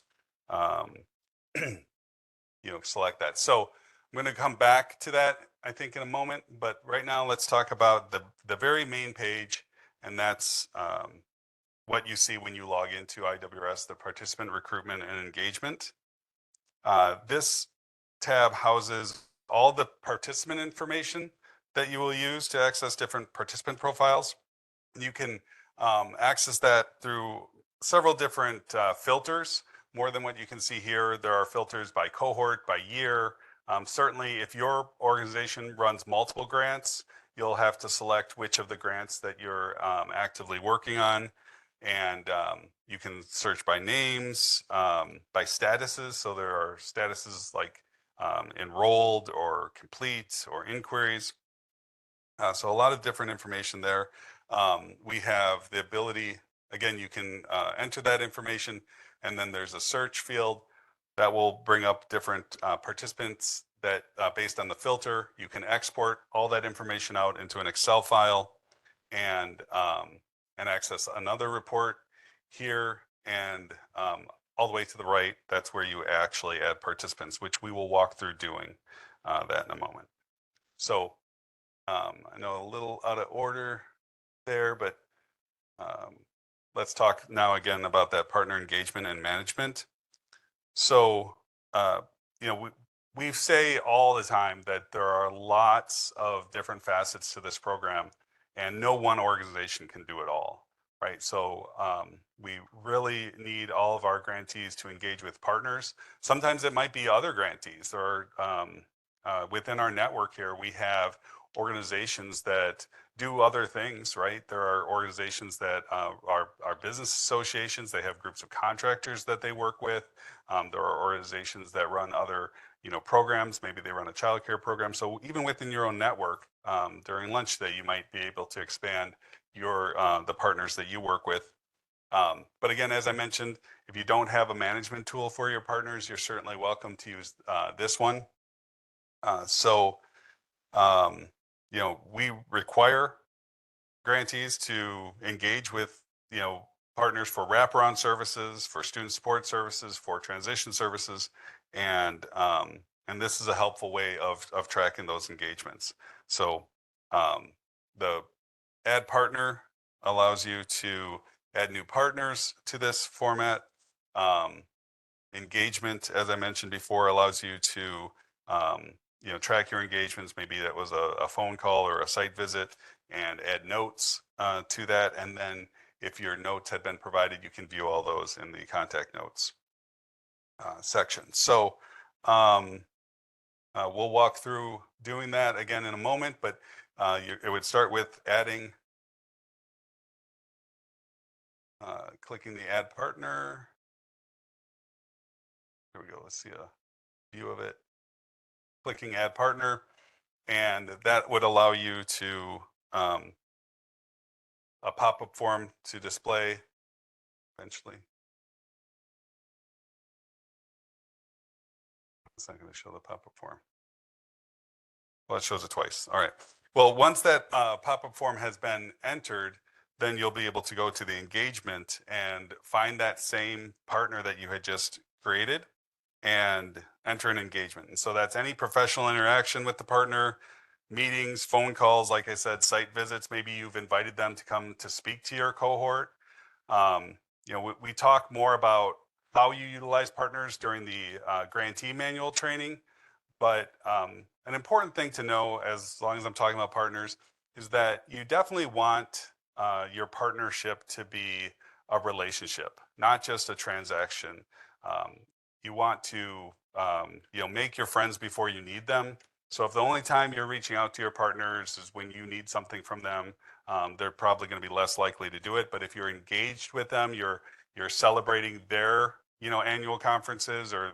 S1: select that. So I'm going to come back to that, I think, in a moment. But right now, let's talk about the very main page, and that's what you see when you log into IWRS, the participant recruitment and engagement. This tab houses all the participant information that you will use to access different participant profiles. You can access that through several different filters, more than what you can see here. There are filters by cohort, by year. Certainly, if your organization runs multiple grants, you'll have to select which of the grants that you're actively working on. And you can search by names, by statuses. So there are statuses like enrolled or complete or inquiries. So a lot of different information there. We have the ability, again, you can enter that information, and then there's a search field that will bring up different participants that based on the filter, you can export all that information out into an Excel file and access another report here, and all the way to the right, that's where you actually add participants, which we will walk through doing that in a moment. So I know a little out of order there, but let's talk now again about that partner engagement and management. So, we say all the time that there are lots of different facets to this program, and no one organization can do it all. right? So we really need all of our grantees to engage with partners. Sometimes it might be other grantees, or within our network here, we have organizations that do other things, right? There are organizations that are business associations. They have groups of contractors that they work with. There are organizations that run other, programs. Maybe they run a childcare program. So even within your own network, during lunch day, you might be able to expand your the partners that you work with. But again, as I mentioned, if you don't have a management tool for your partners, you're certainly welcome to use this one. We require grantees to engage with, partners for wraparound services, for student support services, for transition services, and this is a helpful way of tracking those engagements. So the add partner allows you to add new partners to this format. Engagement, as I mentioned before, allows you to track your engagements. Maybe that was a phone call or a site visit, and add notes to that. And then if your notes had been provided, you can view all those in the contact notes section. So we'll walk through doing that again in a moment, but it would start with adding, clicking the add partner. Here we go. Let's see a view of it. Clicking add partner, and that would allow you to a pop-up form to display eventually. It's not going to show the pop-up form. Well, it shows it twice. All right. Well, once that pop-up form has been entered, then you'll be able to go to the engagement and find that same partner that you had just created and enter an engagement. And so that's any professional interaction with the partner, meetings, phone calls, like I said, site visits. Maybe you've invited them to come to speak to your cohort. We talk more about how you utilize partners during the grantee manual training. But an important thing to know, as long as I'm talking about partners, is that you definitely want your partnership to be a relationship, not just a transaction. You want to, make your friends before you need them. So if the only time you're reaching out to your partners is when you need something from them, they're probably going to be less likely to do it. But if you're engaged with them, you're celebrating their, annual conferences or,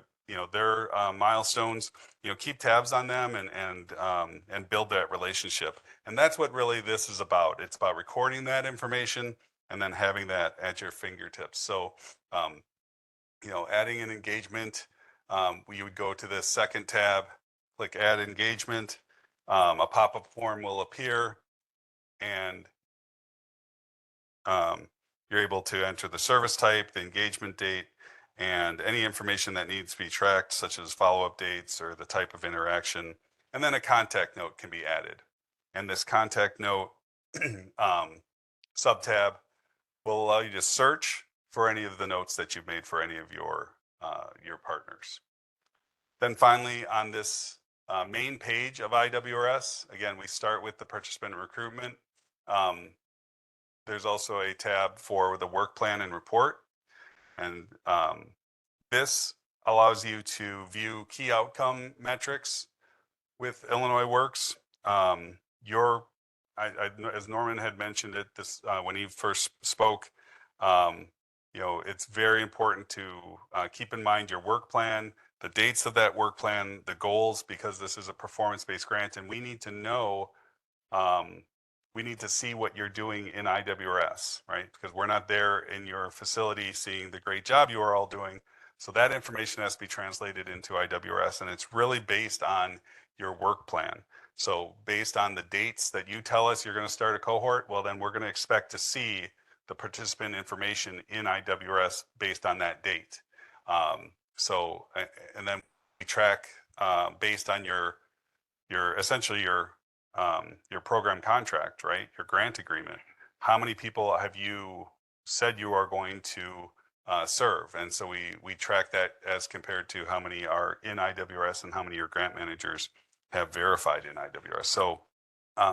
S1: their milestones, keep tabs on them and build that relationship. And that's what really this is about. It's about recording that information and then having that at your fingertips. So, adding an engagement, you would go to the second tab, click add engagement. A pop-up form will appear, and you're able to enter the service type, the engagement date, and any information that needs to be tracked, such as follow-up dates or the type of interaction. And then a contact note can be added. And this contact note sub-tab will allow you to search for any of the notes that you've made for any of your partners. Then finally, on this main page of IWRS, again, we start with the participant recruitment. There's also a tab for the work plan and report. And this allows you to view key outcome metrics with Illinois Works. As Norman had mentioned it when he first spoke, it's very important to keep in mind your work plan, the dates of that work plan, the goals, because this is a performance-based grant, and we need to know, we need to see what you're doing in IWRS, right? Because we're not there in your facility seeing the great job you are all doing. So that information has to be translated into IWRS, and it's really based on your work plan. So based on the dates that you tell us you're going to start a cohort, well, then we're going to expect to see the participant information in IWRS based on that date. And then we track based on your essentially your program contract, right? Your grant agreement. How many people have you said you are going to serve? And so we track that as compared to how many are in IWRS and how many your grant managers have verified in IWRS. So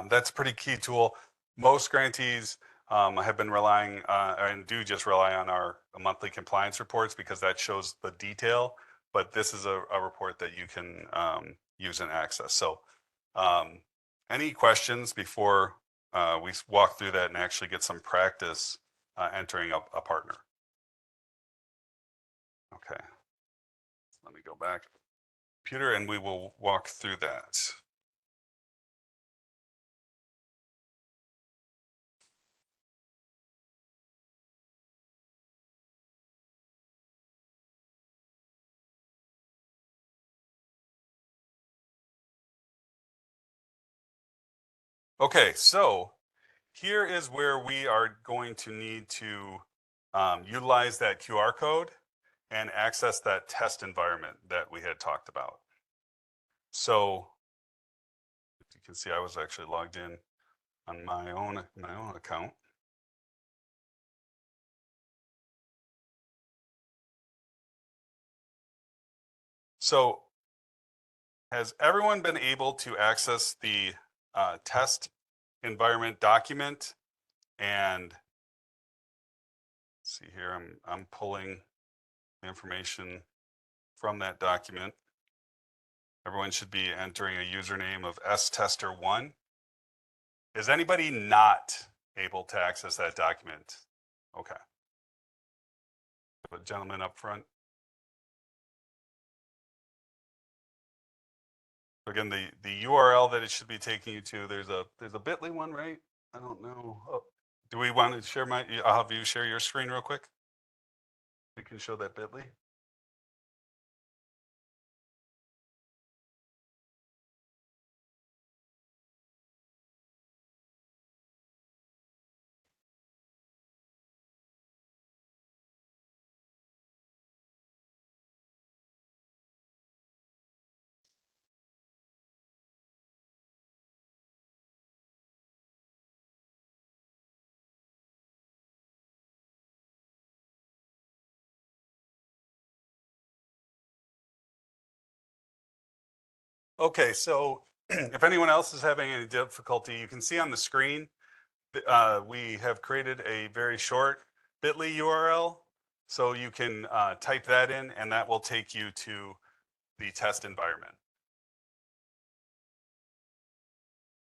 S1: that's a pretty key tool. Most grantees I have been relying, and do just rely on our monthly compliance reports because that shows the detail. But this is a report that you can use and access. So any questions before we walk through that and actually get some practice entering a partner? Okay. Let me go back, computer, and we will walk through that. Okay, so here is where we are going to need to utilize that QR code and access that test environment that we had talked about. So you can see I was actually logged in on my own account. So has everyone been able to access the test environment document? And see here, I'm pulling the information from that document. Everyone should be entering a username of stester1. Is anybody not able to access that document? Okay. The gentleman up front. Again, the URL that it should be taking you to, there's a bit.ly one, right? I don't know. Oh, do we want to share I'll have you share your screen real quick. We can show that bit.ly. Okay, so if anyone else is having any difficulty, you can see on the screen, we have created a very short bit.ly URL. So you can type that in and that will take you to the test environment.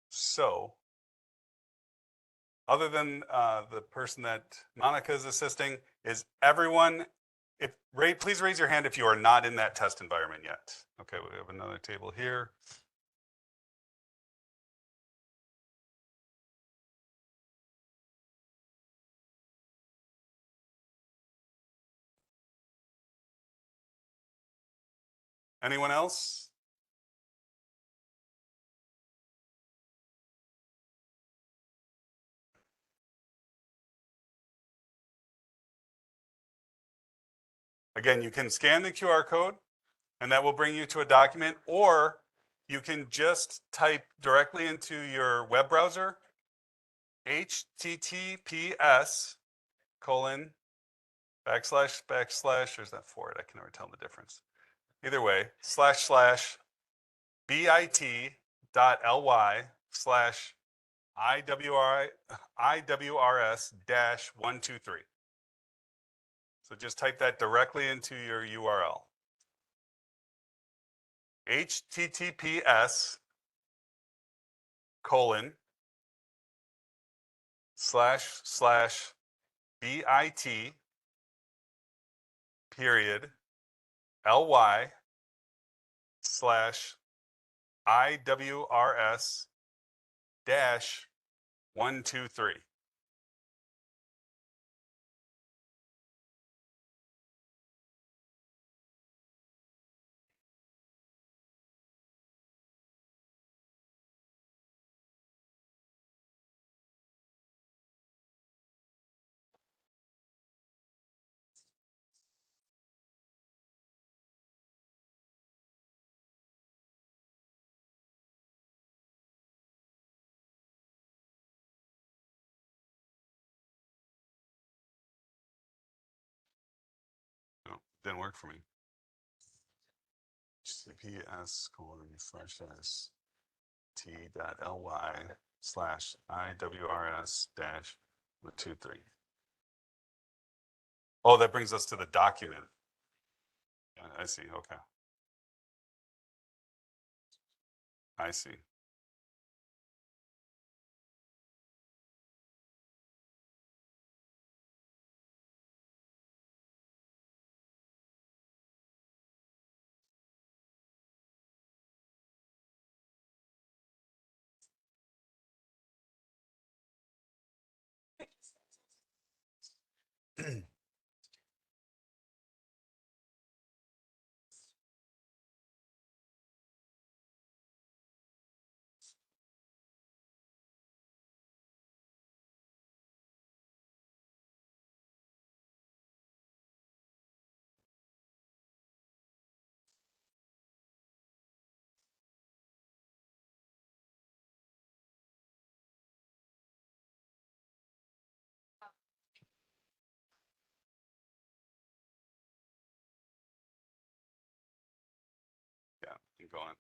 S1: So other than the person that Monica is assisting, is everyone, please raise your hand if you are not in that test environment yet. Okay, we have another table here. Anyone else? Again, you can scan the QR code and that will bring you to a document, or you can just type directly into your web browser, https:// there's that for it, I can never tell the difference. Either way, bit.ly/bit.ly/IWRS-123. So just type that directly into your URL. https:// bit.ly/IWRS-123. No, didn't work for me. https://t.ly/IWRS- 1, 2, 3. Oh, that brings us to the document. Yeah, I see. Okay. I see. Yeah, keep going.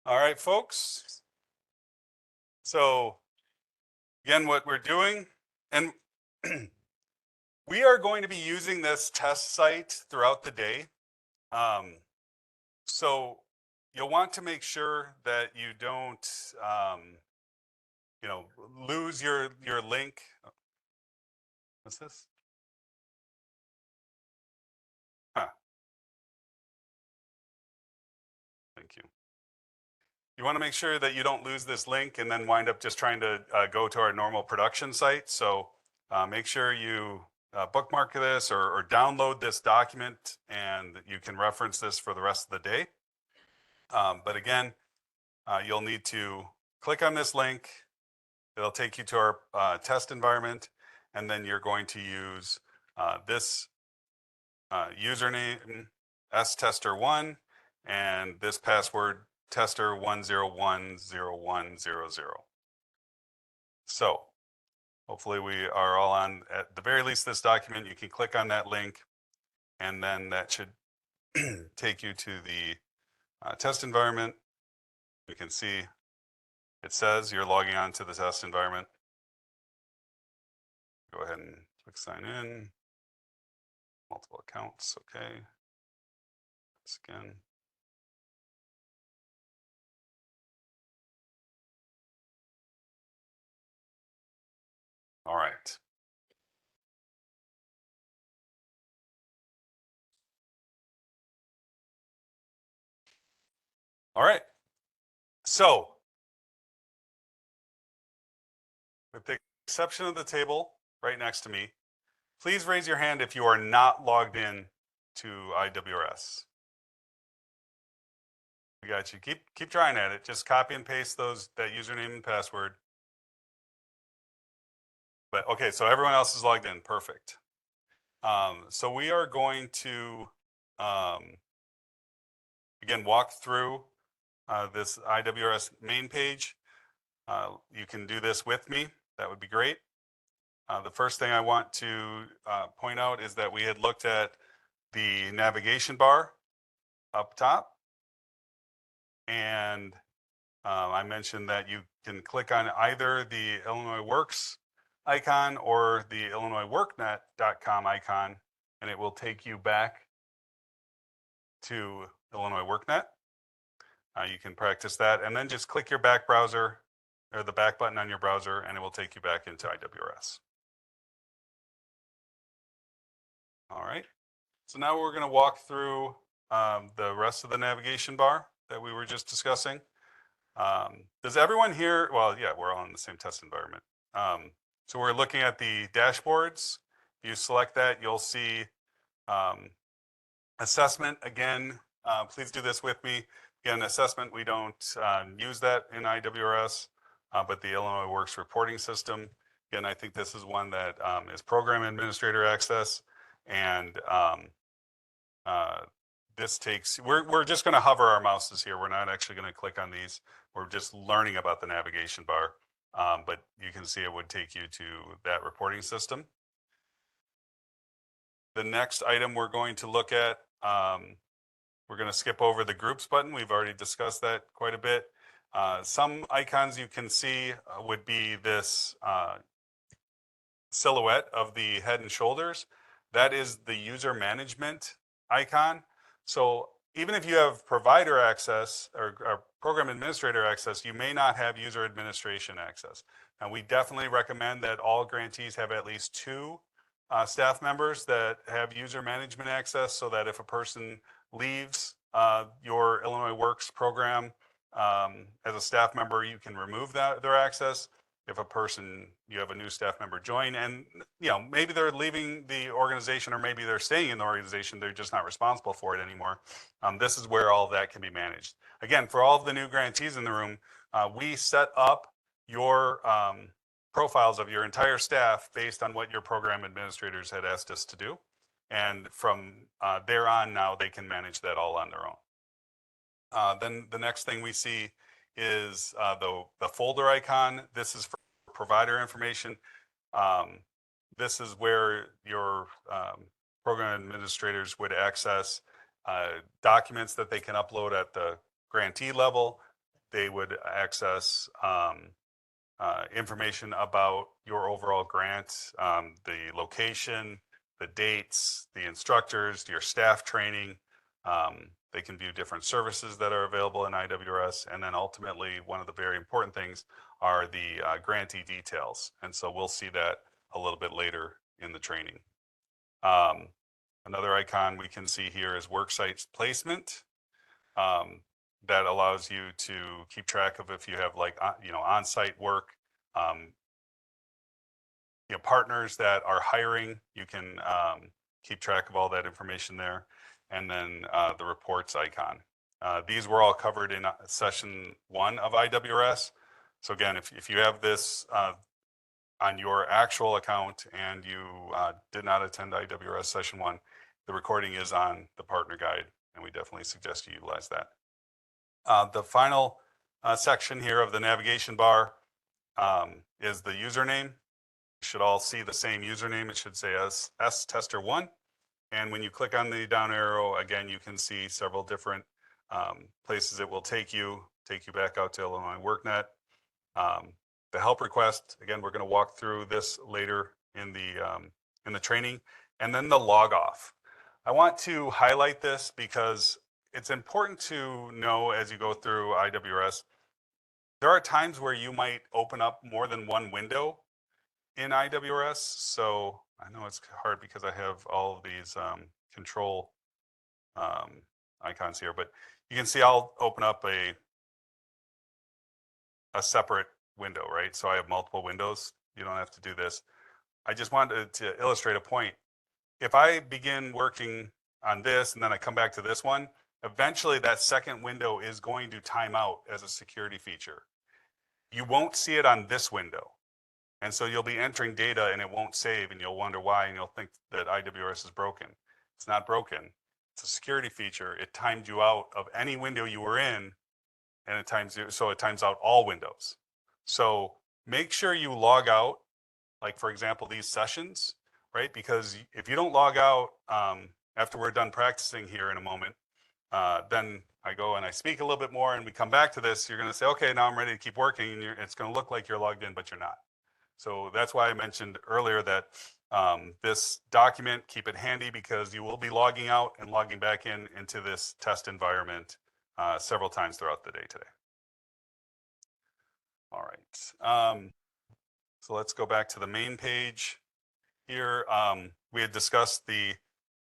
S1: All right, folks. So again, what we're doing, and we are going to be using this test site throughout the day. So you'll want to make sure that you don't, lose your link. What's this? Huh. Thank you. You want to make sure that you don't lose this link and then wind up just trying to go to our normal production site. So make sure you bookmark this or download this document, and you can reference this for the rest of the day. But again, you'll need to click on this link. It'll take you to our test environment, and then you're going to use this username stester1 and this password tester1010100. So hopefully we are all on, at the very least, this document. You can click on that link, and then that should take you to the test environment. You can see it says you're logging on to the test environment. Go ahead and click sign in. Multiple accounts, okay. This again. All right. All right. So, with the exception of the table right next to me, please raise your hand if you are not logged in to IWRS. We got you. Keep trying at it. Just copy and paste that username and password. But okay, so everyone else is logged in. Perfect. So we are going to again walk through this IWRS main page. You can do this with me. That would be great. The first thing I want to point out is that we had looked at the navigation bar up top. And I mentioned that you can click on either the Illinois Works icon or the Illinois worknet.com icon, and it will take you back to Illinois WorkNet. You can practice that, and then just click your back browser or the back button on your browser, and it will take you back into IWRS. All right. So now we're going to walk through the rest of the navigation bar that we were just discussing. Does everyone here? Well, yeah, we're all in the same test environment. So we're looking at the dashboards. You select that, you'll see assessment. Again, please do this with me. Again, assessment, we don't use that in IWRS, but the Illinois Works reporting system. Again, I think this is one that is program administrator access, and this takes, we're just going to hover our mouses here. We're not actually going to click on these. We're just learning about the navigation bar, but you can see it would take you to that reporting system. The next item we're going to look at, we're going to skip over the groups button. We've already discussed that quite a bit. Some icons you can see would be this silhouette of the head and shoulders. That is the user management icon. So even if you have provider access or program administrator access, you may not have user administration access. And we definitely recommend that all grantees have at least 2 staff members that have user management access, so that if a person leaves your Illinois Works program as a staff member, you can remove their access. If you have a new staff member join, and maybe they're leaving the organization, or maybe they're staying in the organization, they're just not responsible for it anymore. This is where all of that can be managed. Again, for all of the new grantees in the room, we set up your profiles of your entire staff based on what your program administrators had asked us to do. And from there on, now they can manage that all on their own. Then the next thing we see is the folder icon. This is for provider information. This is where your program administrators would access documents that they can upload at the grantee level. They would access information about your overall grant, the location, the dates, the instructors, your staff training, They can view different services that are available in IWRS. And then ultimately, one of the very important things are the grantee details. And so we'll see that a little bit later in the training. Another icon we can see here is worksite placement. That allows you to keep track of if you have like, on-site work, partners that are hiring, you can keep track of all that information there. And then the reports icon. These were all covered in session 1 of IWRS. So again, if you have this on your actual account and you did not attend IWRS session 1, the recording is on the partner guide, and we definitely suggest you utilize that. The final section here of the navigation bar is the username. You should all see the same username. It should say stester1. And when you click on the down arrow, again, you can see several different places it will take you back out to Illinois WorkNet. The help request, again, we're going to walk through this later in the training, and then the log off. I want to highlight this because it's important to know as you go through IWRS, there are times where you might open up more than one window in IWRS. So I know it's hard because I have all of these control icons here, but you can see I'll open up a separate window, right? So I have multiple windows. You don't have to do this. I just wanted to illustrate a point. If I begin working on this and then I come back to this one, eventually that second window is going to time out as a security feature. You won't see it on this window. And so you'll be entering data and it won't save, and you'll wonder why, and you'll think that IWRS is broken. It's not broken. It's a security feature. It timed you out of any window you were in, and it times out all windows. So make sure you log out, like for example, these sessions, right? Because if you don't log out after we're done practicing here in a moment, then I go and I speak a little bit more and we come back to this, you're going to say, okay, now I'm ready to keep working. And it's going to look like you're logged in, but you're not. So that's why I mentioned earlier that this document, keep it handy because you will be logging out and logging back into this test environment several times throughout the day today. All right. So let's go back to the main page here. We had discussed the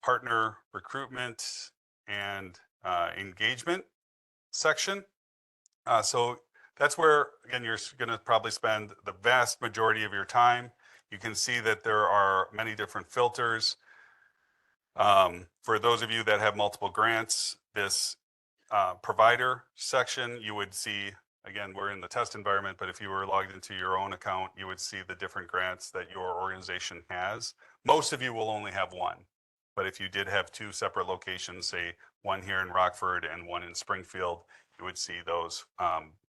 S1: partner recruitment and engagement section. So that's where, again, you're going to probably spend the vast majority of your time. You can see that there are many different filters. For those of you that have multiple grants, this provider section, you would see, again, we're in the test environment, but if you were logged into your own account, you would see the different grants that your organization has. Most of you will only have one, but if you did have 2 separate locations, say one here in Rockford and one in Springfield, you would see those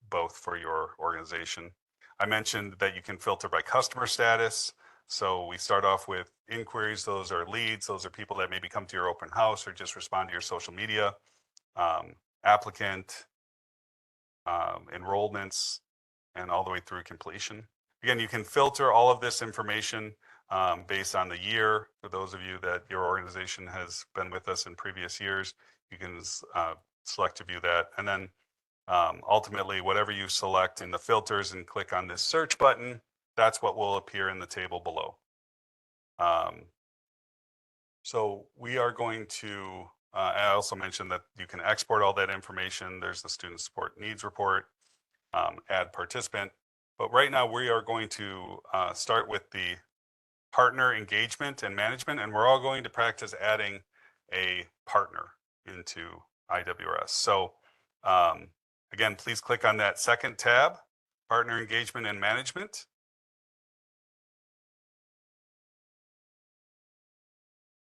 S1: both for your organization. I mentioned that you can filter by customer status. So we start off with inquiries. Those are leads. Those are people that maybe come to your open house or just respond to your social media. Applicant, enrollments, and all the way through completion. Again, you can filter all of this information based on the year. For those of you that your organization has been with us in previous years, you can select to view that. And then ultimately, whatever you select in the filters and click on this search button, that's what will appear in the table below. So we are going to, I also mentioned that you can export all that information. There's the student support needs report, add participant. But right now we are going to start with the partner engagement and management, and we're all going to practice adding a partner into IWRS. So again, please click on that second tab, partner engagement and management.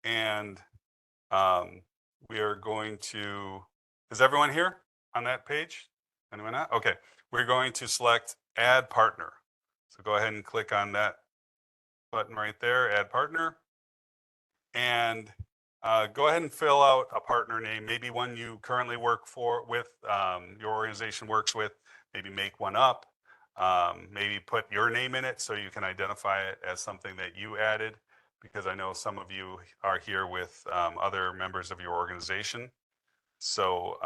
S1: And we are going to, is everyone here on that page? Anyone not? Okay, we're going to select add partner. So go ahead and click on that button right there, add partner. And go ahead and fill out a partner name, maybe one you currently work with, your organization works with, maybe make one up, maybe put your name in it so you can identify it as something that you added, because I know some of you are here with other members of your organization. So,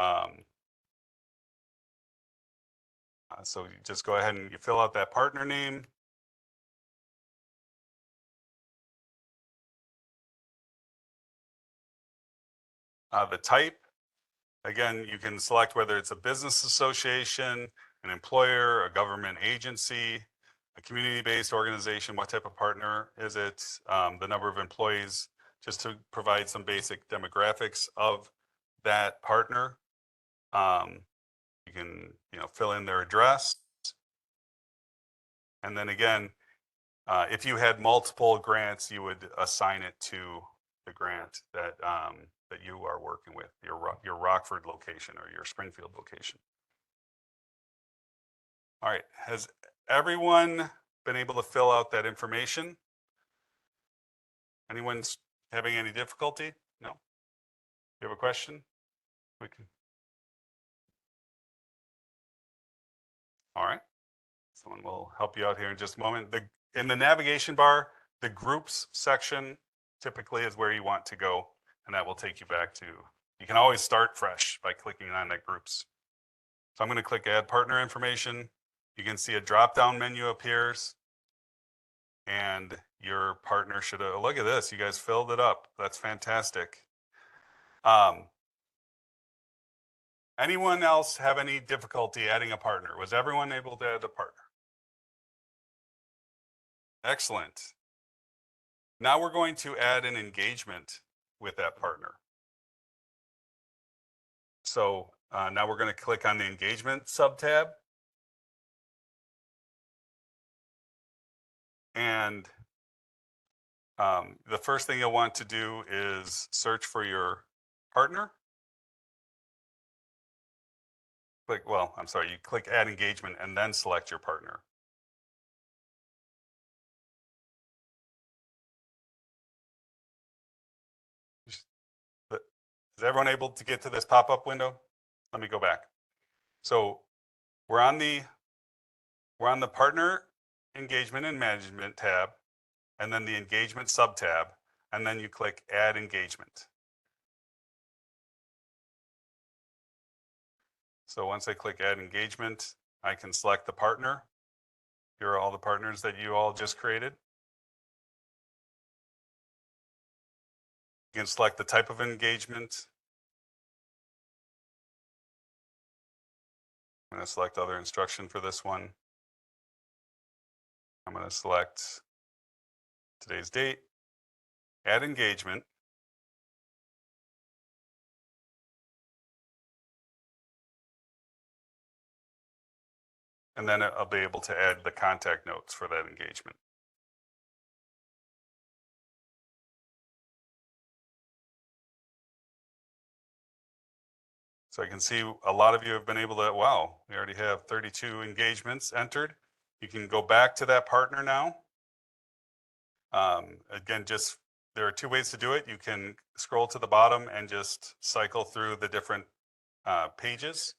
S1: so you just go ahead and you fill out that partner name. The type, again, you can select whether it's a business association, an employer, a government agency, a community-based organization, what type of partner is it, the number of employees, just to provide some basic demographics of that partner. You can, fill in their address. And then again, if you had multiple grants, you would assign it to the grant that that you are working with, your Rockford location or your Springfield location. All right, has everyone been able to fill out that information? Anyone's having any difficulty? No? You have a question? We can. All right. Someone will help you out here in just a moment. In the navigation bar, the groups section typically is where you want to go, and that will take you back to, you can always start fresh by clicking on that groups. So I'm going to click add partner information. You can see a drop-down menu appears, and your partner should, look at this, you guys filled it up. That's fantastic. Anyone else have any difficulty adding a partner? Was everyone able to add a partner? Excellent. Now we're going to add an engagement with that partner. So now we're going to click on the engagement subtab. And the first thing you'll want to do is search for your partner. You click add engagement and then select your partner. Is everyone able to get to this pop-up window? Let me go back. So we're on the partner engagement and management tab, and then the engagement subtab, and then you click add engagement. So once I click add engagement, I can select the partner. Here are all the partners that you all just created. You can select the type of engagement. I'm going to select other instruction for this one. I'm going to select today's date, add engagement. And then I'll be able to add the contact notes for that engagement. So I can see a lot of you have been able to, wow, we already have 32 engagements entered. You can go back to that partner now. Again, there are two ways to do it. You can scroll to the bottom and just cycle through the different pages.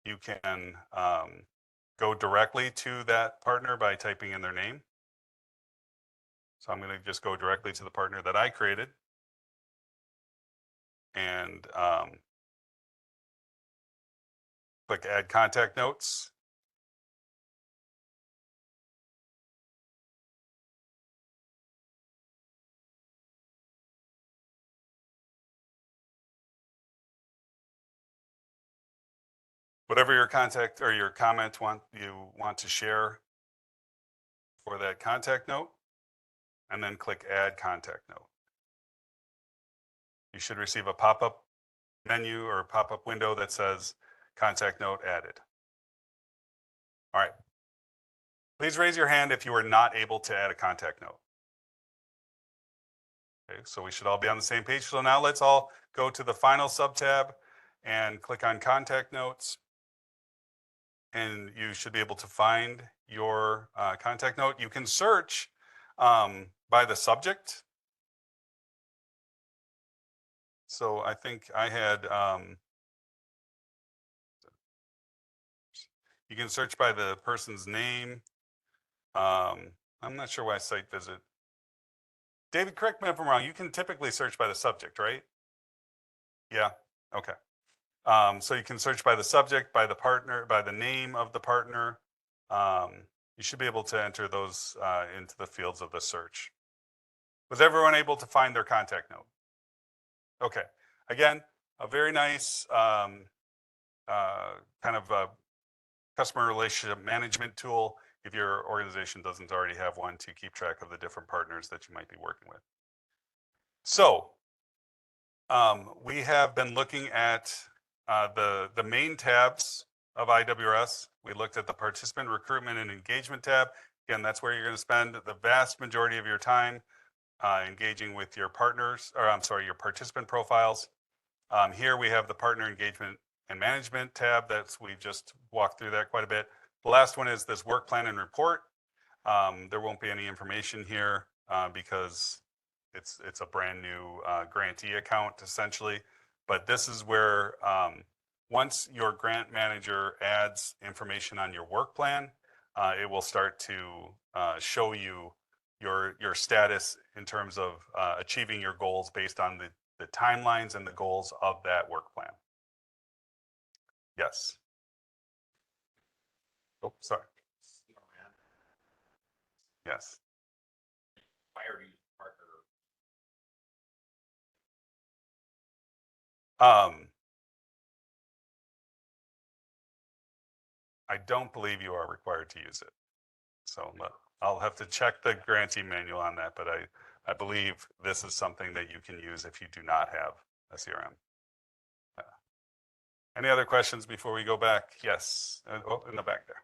S1: You can go directly to that partner by typing in their name. So I'm going to just go directly to the partner that I created. And click add contact notes. Whatever your contact or your comment you want to share for that contact note, and then click add contact note. You should receive a pop-up menu or pop-up window that says contact note added. All right. Please raise your hand if you are not able to add a contact note. Okay, so we should all be on the same page. So now let's all go to the final sub-tab and click on contact notes. And you should be able to find your contact note. You can search by the subject. So I think I had, you can search by the person's name. I'm not sure why site visit. David, correct me if I'm wrong. You can typically search by the subject, right? Yeah, Okay. So you can search by the subject, by the partner, by the name of the partner. You should be able to enter those into the fields of the search. Was everyone able to find their contact note? Okay. Again, a very nice kind of customer relationship management tool if your organization doesn't already have one to keep track of the different partners that you might be working with. So we have been looking at the main tabs of IWRS. We looked at the participant recruitment and engagement tab. Again, that's where you're going to spend the vast majority of your time engaging with your partners, or I'm sorry, your participant profiles. Here we have the partner engagement and management tab. We just walked through that quite a bit. The last one is this work plan and report. There won't be any information here because it's a brand new grantee account essentially. But this is where once your grant manager adds information on your work plan, it will start to show you your status in terms of achieving your goals based on the timelines and the goals of that work plan. Yes. Oh, sorry. Yes. I don't believe you are required to use it. So I'll have to check the grantee manual on that, but I believe this is something that you can use if you do not have a CRM. Any other questions before we go back? Yes. Oh, in the back there.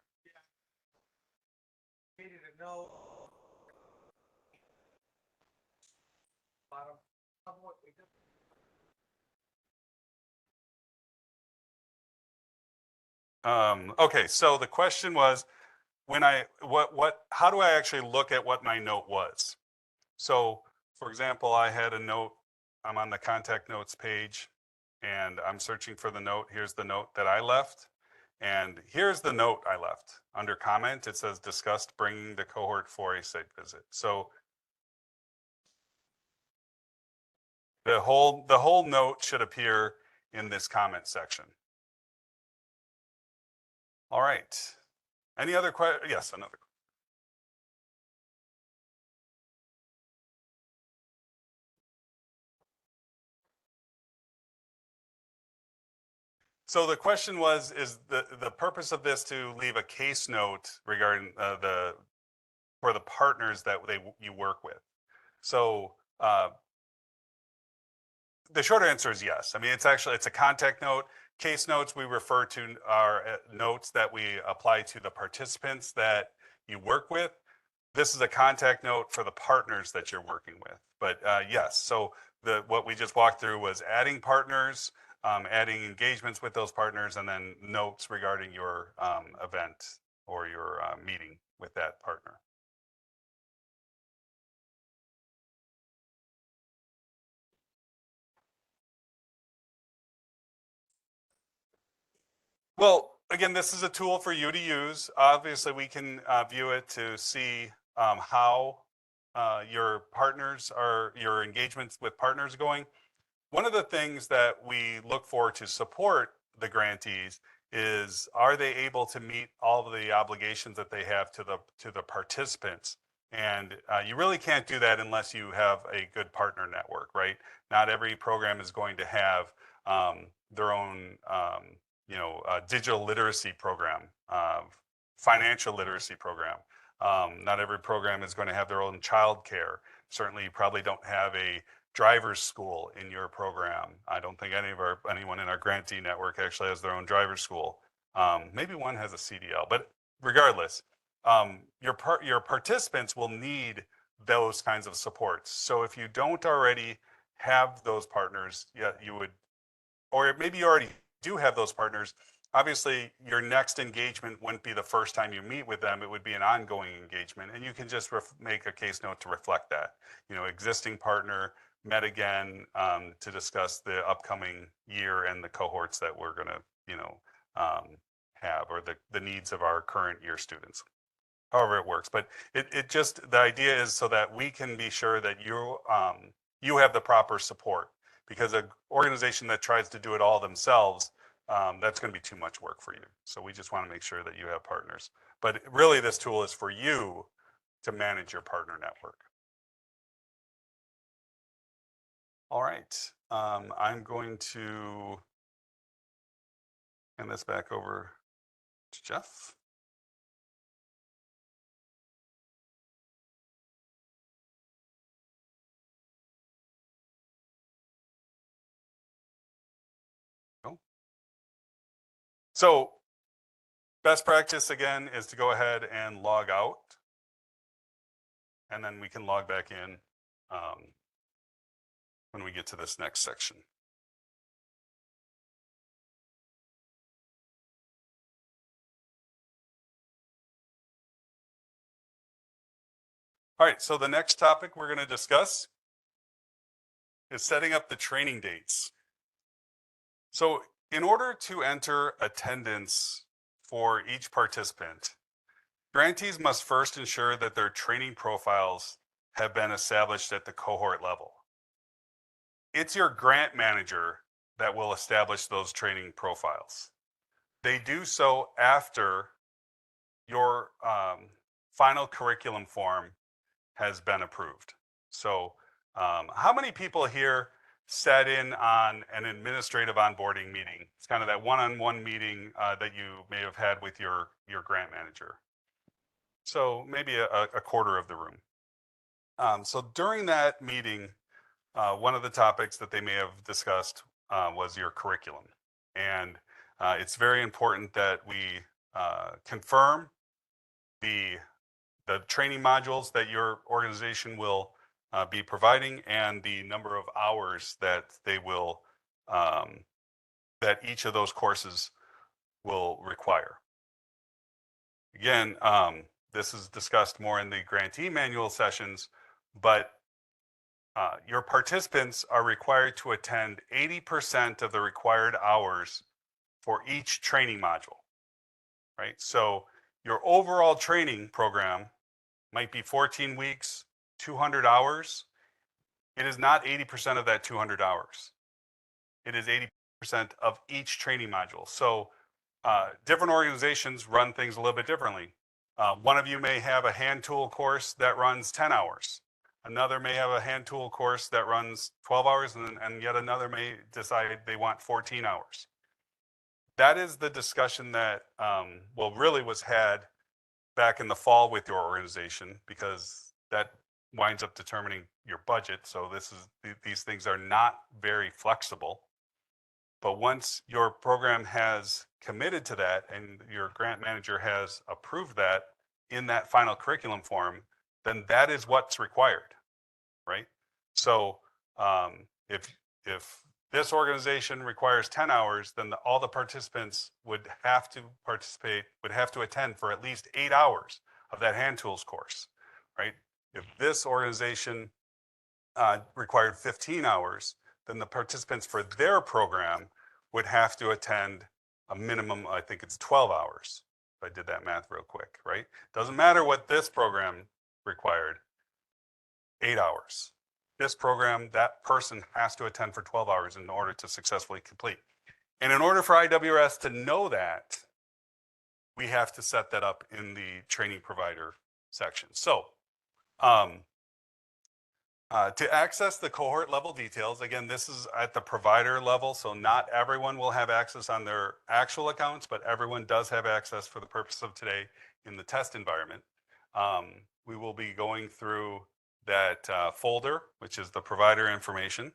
S1: Okay, so the question was, how do I actually look at what my note was? So, for example, I had a note, I'm on the contact notes page, and I'm searching for the note. Here's the note that I left, and here's the note I left. Under comment, it says discussed bringing the cohort for a site visit. So the whole note should appear in this comment section. All right. Any other questions? Yes, another. So the question was, is the purpose of this to leave a case note regarding for the partners that you work with? So the short answer is yes. I mean, it's a contact note. Case notes we refer to are notes that we apply to the participants that you work with. This is a contact note for the partners that you're working with. But yes, so what we just walked through was adding partners, adding engagements with those partners, and then notes regarding your event or your meeting with that partner. Well, again, this is a tool for you to use. Obviously, we can view it to see how your engagements with partners are going. One of the things that we look for to support the grantees is, are they able to meet all of the obligations that they have to the participants? And you really can't do that unless you have a good partner network, right? Not every program is going to have their own digital literacy program, financial literacy program. Not every program is going to have their own childcare. Certainly, you probably don't have a driver's school in your program. I don't think anyone in our grantee network actually has their own driver's school. Maybe one has a CDL, but regardless, your participants will need those kinds of supports. So if you don't already have those partners, you would, or maybe you already do have those partners. Obviously, your next engagement wouldn't be the first time you meet with them. It would be an ongoing engagement, and you can just make a case note to reflect that. Existing partner met again to discuss the upcoming year and the cohorts that we're going to have, or the needs of our current year students. However it works, but the idea is so that we can be sure that you have the proper support. because an organization that tries to do it all themselves, that's going to be too much work for you. So we just want to make sure that you have partners. But really, this tool is for you to manage your partner network. All right, I'm going to hand this back over to Jeff. So best practice again is to go ahead and log out, and then we can log back in when we get to this next section. All right, so the next topic we're going to discuss is setting up the training dates. So in order to enter attendance for each participant, grantees must first ensure that their training profiles have been established at the cohort level. It's your grant manager that will establish those training profiles. They do so after your final curriculum form has been approved. So how many people here sat in on an administrative onboarding meeting? It's kind of that one-on-one meeting that you may have had with your grant manager. So maybe a quarter of the room. So during that meeting, one of the topics that they may have discussed was your curriculum. And it's very important that we confirm the training modules that your organization will be providing and the number of hours that they will, that each of those courses will require. Again, this is discussed more in the grantee manual sessions, but your participants are required to attend 80% of the required hours for each training module, right? So your overall training program might be 14 weeks, 200 hours. It is not 80% of that 200 hours. It is 80% of each training module. So different organizations run things a little bit differently. One of you may have a hand tool course that runs 10 hours. Another may have a hand tool course that runs 12 hours, and yet another may decide they want 14 hours. That is the discussion that, really was had back in the fall with your organization, because that winds up determining your budget. So these things are not very flexible. But once your program has committed to that and your grant manager has approved that in that final curriculum form, then that is what's required, right? So if this organization requires 10 hours, then all the participants would have to attend for at least 8 hours of that hand tools course, right? If this organization required 15 hours, then the participants for their program would have to attend a minimum, I think it's 12 hours. If I did that math real quick, right? Doesn't matter what this program required, 8 hours. This program, that person has to attend for 12 hours in order to successfully complete. And in order for IWRS to know that, we have to set that up in the training provider section. So to access the cohort level details, again, this is at the provider level, so not everyone will have access on their actual accounts, but everyone does have access for the purpose of today in the test environment. We will be going through that folder, which is the provider information,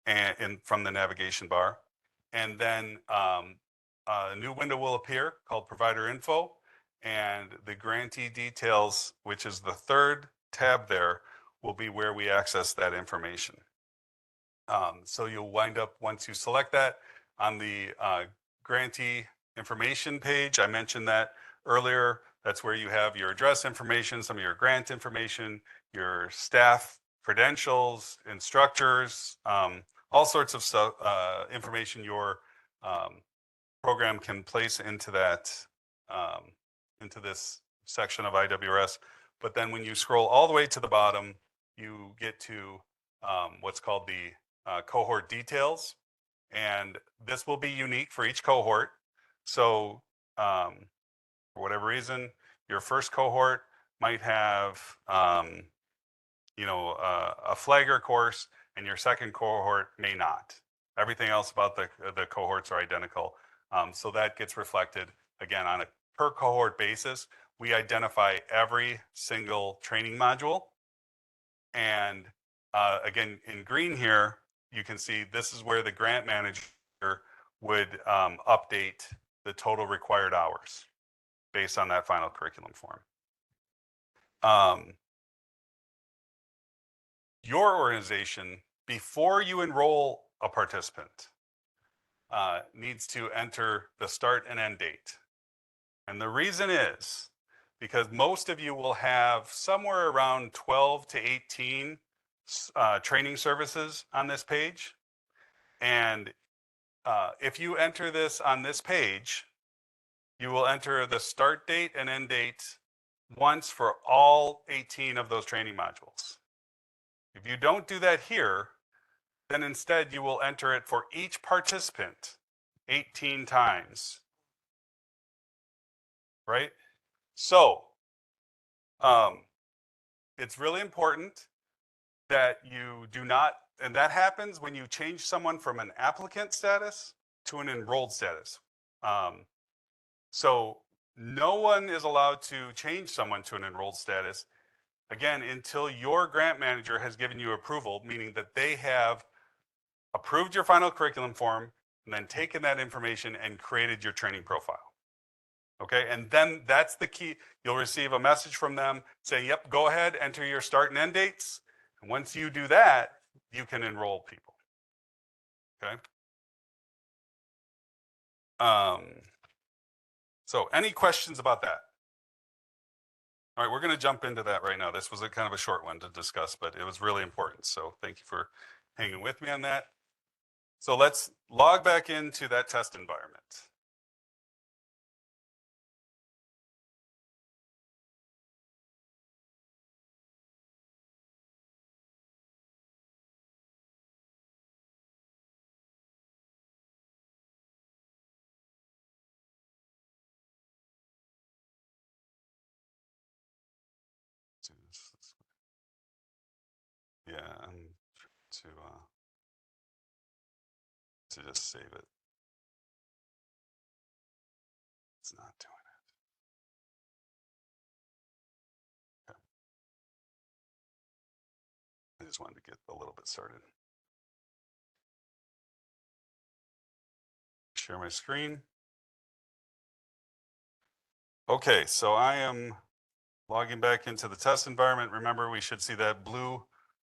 S1: and from the navigation bar. And then a new window will appear called Provider Info, and the grantee details, which is the third tab there, will be where we access that information. So you'll wind up, once you select that, on the grantee information page. I mentioned that earlier. That's where you have your address information, some of your grant information, your staff credentials, instructors, all sorts of stuff, information your program can place into that, into this section of IWRS. But then when you scroll all the way to the bottom, you get to what's called the cohort details, and this will be unique for each cohort. So for whatever reason, your first cohort might have, a flagger course, and your second cohort may not. Everything else about the cohorts are identical. So that gets reflected again on a per cohort basis. We identify every single training module. And again, in green here, you can see this is where the grant manager would update the total required hours based on that final curriculum form. Your organization, before you enroll a participant, needs to enter the start and end date. And the reason is because most of you will have somewhere around 12 to 18 training services on this page. And if you enter this on this page, you will enter the start date and end date once for all 18 of those training modules. If you don't do that here, then instead you will enter it for each participant 18 times. Right? So it's really important that you do not, and that happens when you change someone from an applicant status to an enrolled status. So no one is allowed to change someone to an enrolled status, again, until your grant manager has given you approval, meaning that they have approved your final curriculum form and then taken that information and created your training profile. Okay, and then that's the key. You'll receive a message from them saying, yep, go ahead, enter your start and end dates. And once you do that, you can enroll people. Okay. So any questions about that? All right, we're going to jump into that right now. This was a kind of a short one to discuss, but it was really important. So thank you for hanging with me on that. So let's log back into that test environment. Yeah, I'm to just save it. It's not doing it. Okay. I just wanted to get a little bit started. Share my screen. Okay, so I am logging back into the test environment. Remember, we should see that blue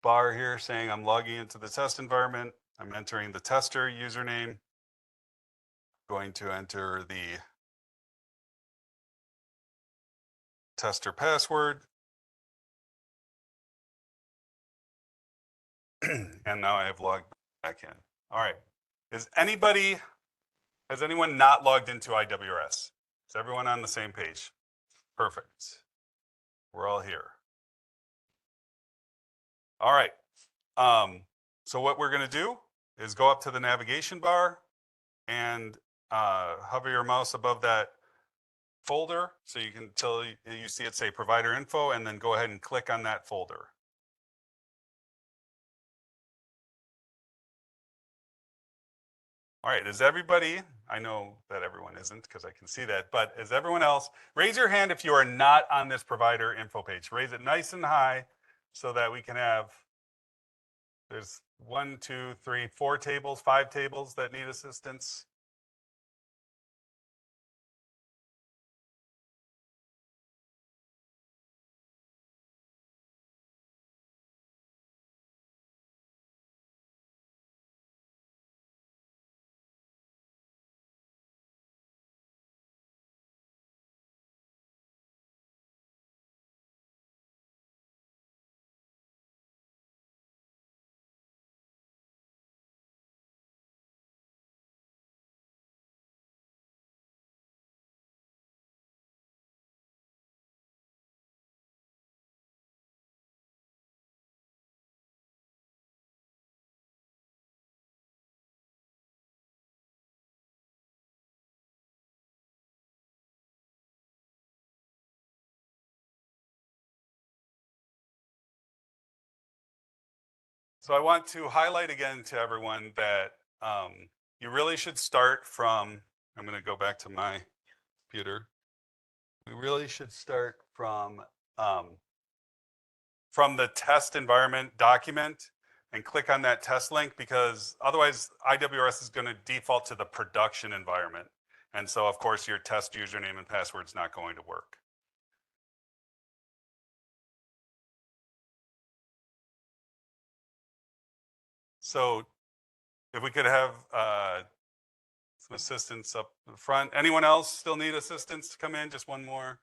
S1: bar here saying I'm logging into the test environment. I'm entering the tester username. Going to enter the tester password. And now I have logged back in. All right. Has anyone not logged into IWRS? Is everyone on the same page? Perfect. We're all here. All right. So what we're going to do is go up to the navigation bar and hover your mouse above that folder so you can tell you see it say provider info, and then go ahead and click on that folder. All right, is everybody, I know that everyone isn't because I can see that, but is everyone else, raise your hand if you are not on this provider info page. Raise it nice and high so that we can have, there's 1, 2, 3, 4 tables, 5 tables that need assistance. So I want to highlight again to everyone that you really should start from, I'm going to go back to my computer. We really should start from the test environment document and click on that test link, because otherwise IWRS is going to default to the production environment. And so of course your test username and password is not going to work. So if we could have some assistance up front. Anyone else still need assistance to come in? Just one more.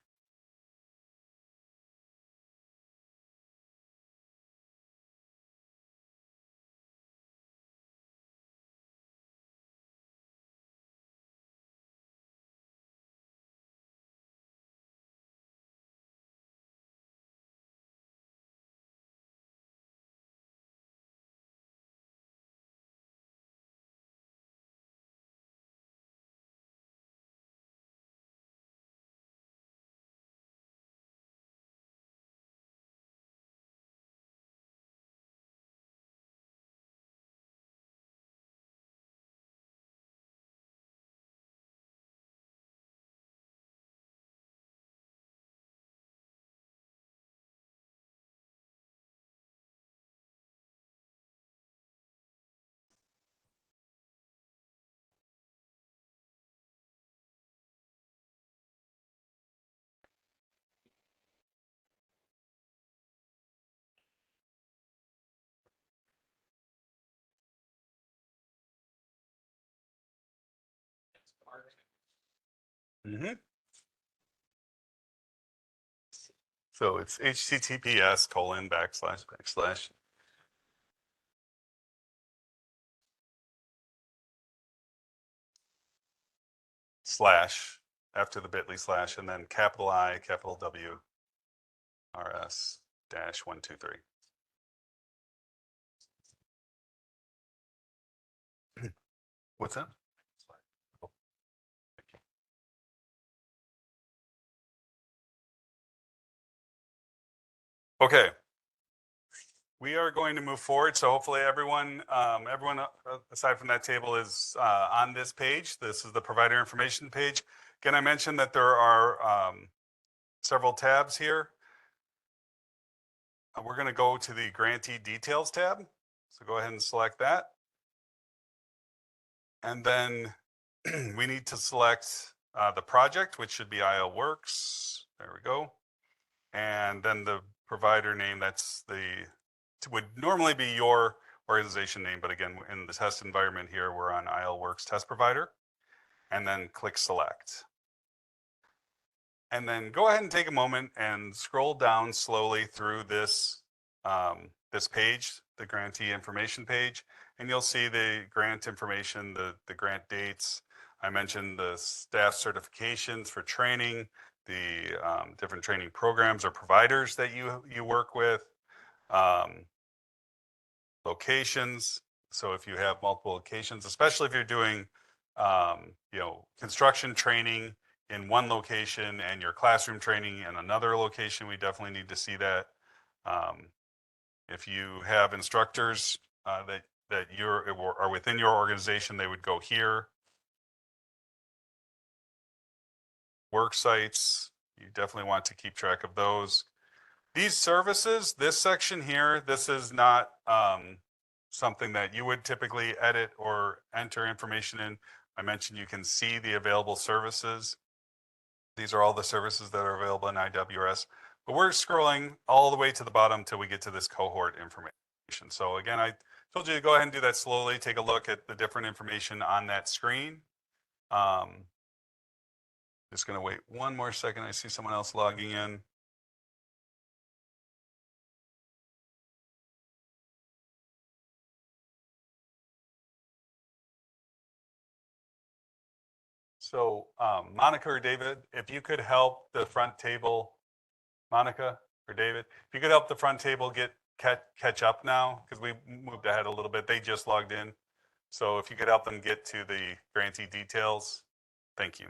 S1: So it's https:// slash after the bit.ly slash and then capital I, capital W, RS dash 123. What's that? Oh, thank you. Okay. We are going to move forward. So hopefully everyone aside from that table is on this page. This is the provider information page. Again, I mentioned that there are several tabs here. We're going to go to the grantee details tab. So go ahead and select that. And then we need to select the project, which should be Iwrs. There we go. And then the provider name, that's would normally be your organization name. But again, in the test environment here, we're on Iwrs test provider. And then click select. And then go ahead and take a moment and scroll down slowly through this, this page, the grantee information page, and you'll see the grant information, the grant dates. I mentioned the staff certifications for training, the different training programs or providers that you work with, locations. So if you have multiple locations, especially if you're doing, construction training in one location and your classroom training in another location, we definitely need to see that. If you have instructors that are within your organization, they would go here. Work sites, you definitely want to keep track of those. These services, this section here, this is not something that you would typically edit or enter information in. I mentioned you can see the available services. These are all the services that are available in IWRS, but we're scrolling all the way to the bottom till we get to this cohort information. So again, I told you to go ahead and do that slowly. Take a look at the different information on that screen. Just going to wait one more second. I see someone else logging in. So Monica or David, if you could help the front table, Monica or David, if you could help the front table catch up now, because we moved ahead a little bit. They just logged in. So if you could help them get to the grantee details, thank you.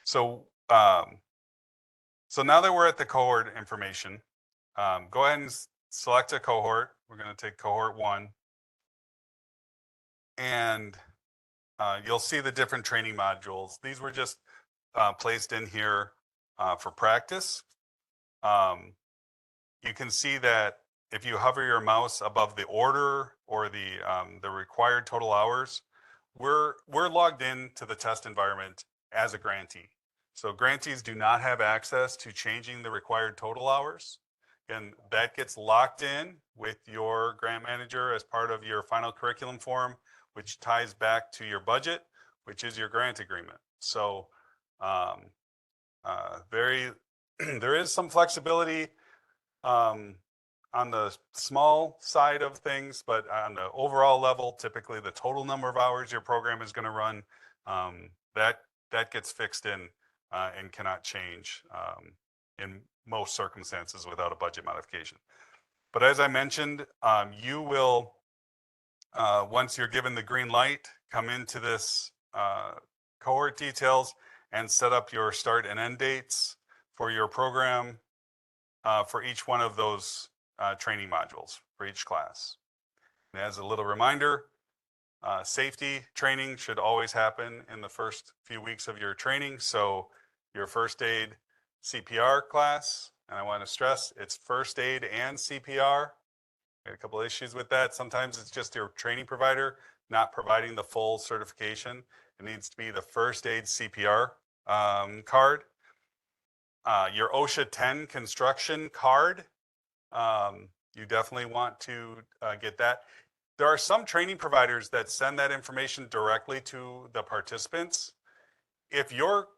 S1: So, so now that we're at the cohort information, go ahead and select a cohort. We're going to take cohort 1. And you'll see the different training modules. These were just placed in here for practice. You can see that if you hover your mouse above the order or the required total hours, we're logged into the test environment as a grantee. So grantees do not have access to changing the required total hours. And that gets locked in with your grant manager as part of your final curriculum form, which ties back to your budget, which is your grant agreement. So there is some flexibility on the small side of things, but on the overall level, typically the total number of hours your program is going to run, that gets fixed in and cannot change in most circumstances without a budget modification. But as I mentioned, you will, once you're given the green light, come into this cohort details and set up your start and end dates for your program for each one of those training modules for each class. And as a little reminder, safety training should always happen in the first few weeks of your training. So your first aid CPR class, and I want to stress it's first aid and CPR. I had a couple of issues with that. Sometimes it's just your training provider not providing the full certification. It needs to be the first aid CPR card. Your OSHA 10 construction card. You definitely want to get that. There are some training providers that send that information directly to the participants. If your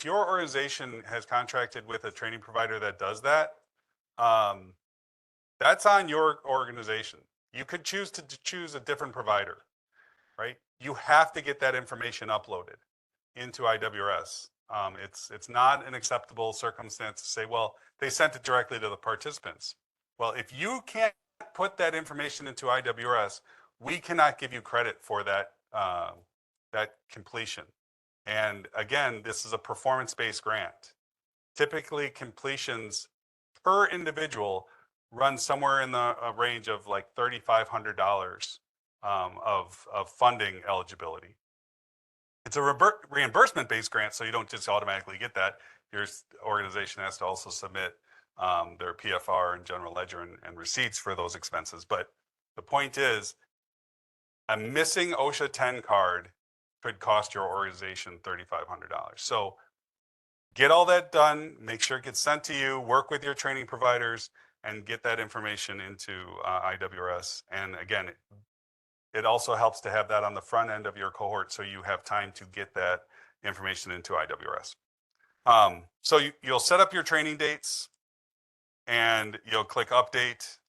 S1: organization has contracted with a training provider that does that, that's on your organization. You could choose to choose a different provider, right? You have to get that information uploaded into IWRS. It's not an acceptable circumstance to say, well, they sent it directly to the participants. Well, if you can't put that information into IWRS, we cannot give you credit for that, that completion. And again, this is a performance-based grant. Typically, completions per individual run somewhere in the range of like $3,500 of funding eligibility. It's a reimbursement-based grant, so you don't just automatically get that. Your organization has to also submit their PFR and general ledger and receipts for those expenses. But the point is, a missing OSHA 10 card could cost your organization $3,500. So get all that done, make sure it gets sent to you, work with your training providers, and get that information into IWRS. And again, it also helps to have that on the front end of your cohort so you have time to get that information into IWRS. So you'll set up your training dates and you'll click update.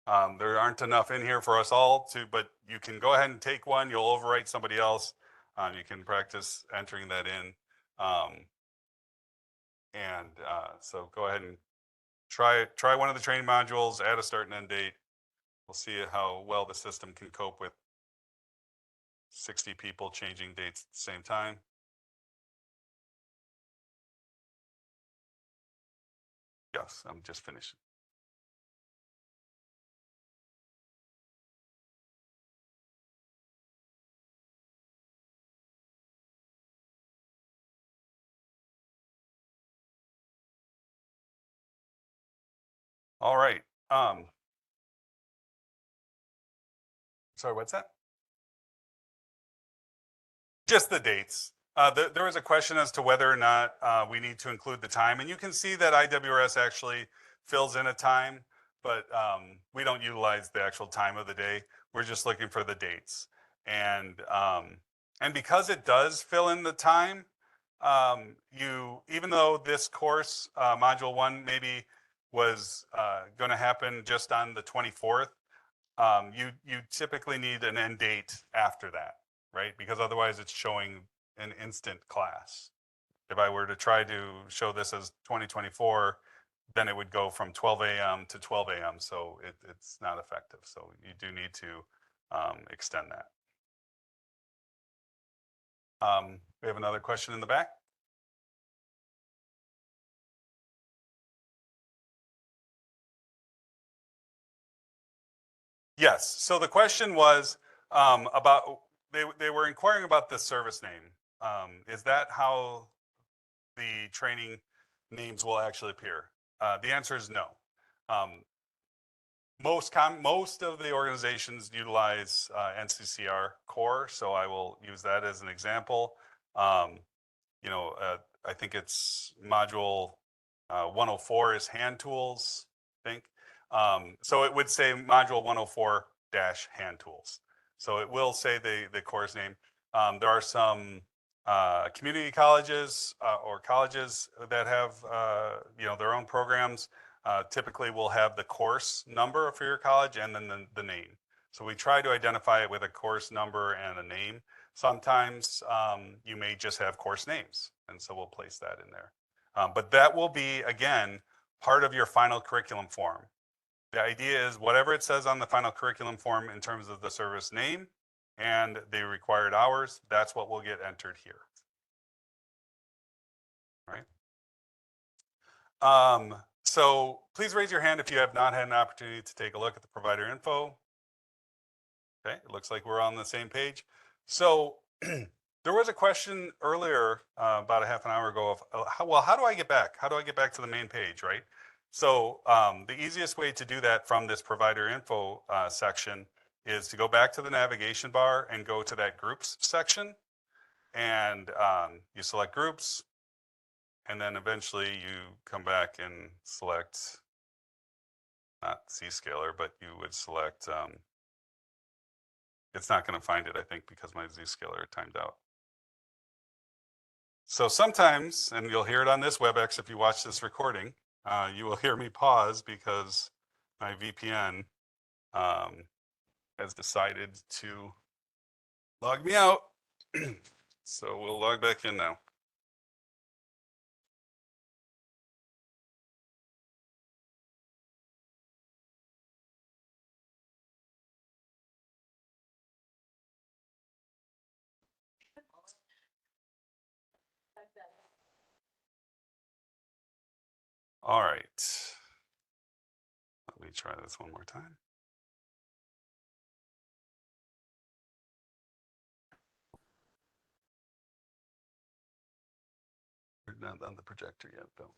S1: There aren't enough in here for us all to, but you can go ahead and take one. You'll overwrite somebody else. You can practice entering that in. So go ahead and try one of the training modules, add a start and end date. We'll see how well the system can cope with 60 people changing dates at the same time. Yes, I'm just finishing. All right. Sorry, what's that? Just the dates. There was a question as to whether or not we need to include the time, and you can see that IWRS actually fills in a time, but we don't utilize the actual time of the day. We're just looking for the dates, and because it does fill in the time, even though this course module 1 maybe was going to happen just on the 24th, you typically need an end date after that, right? Because otherwise it's showing an instant class. If I were to try to show this as 2024, then it would go from 12 a.m. to 12 a.m. So it's not effective. So you do need to extend that. We have another question in the back. Yes. So the question was about they were inquiring about the service name. Is that how the training names will actually appear? The answer is no. Most of the organizations utilize NCCR core, so I will use that as an example. You know, I think it's module 104 is hand tools, I think. So it would say module 104 dash hand tools. So it will say the course name. There are some community colleges or colleges that have you know, their own programs. Typically will have the course number for your college and then the name. So we try to identify it with a course number and a name. Sometimes you may just have course names, and so we'll place that in there. But that will be, again, part of your final curriculum form. The idea is whatever it says on the final curriculum form in terms of the service name and the required hours, that's what will get entered here. Right? So please raise your hand if you have not had an opportunity to take a look at the provider info. Okay, it looks like we're on the same page. So there was a question earlier about a half an hour ago of, how do I get back? How do I get back to the main page, right? So the easiest way to do that from this provider info section is to go back to the navigation bar and go to that groups section. And you select groups. And then eventually you come back and select, not Zscaler, but you would select, it's not going to find it, I think, because my Zscaler timed out. So sometimes, and you'll hear it on this WebEx if you watch this recording, you will hear me pause because my VPN has decided to log me out. So we'll log back in now. All right. Let me try this one more time. We're not on the projector yet, though.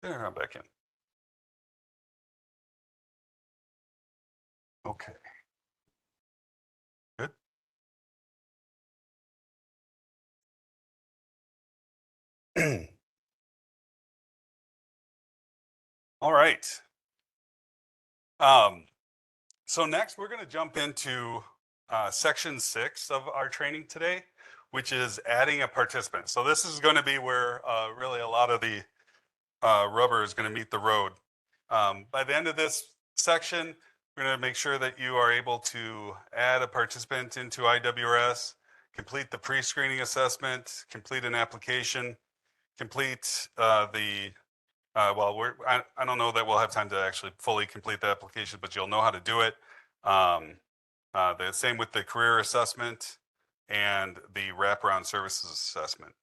S1: There, I'm back in. Okay. Good. All right. So next we're going to jump into section 6 of our training today, which is adding a participant. So this is going to be where really a lot of the rubber is going to meet the road. By the end of this section, we're going to make sure that you are able to add a participant into IWRS, complete the pre-screening assessment, complete an application, complete well, I don't know that we'll have time to actually fully complete the application, but you'll know how to do it. The same with the career assessment and the wraparound services assessment.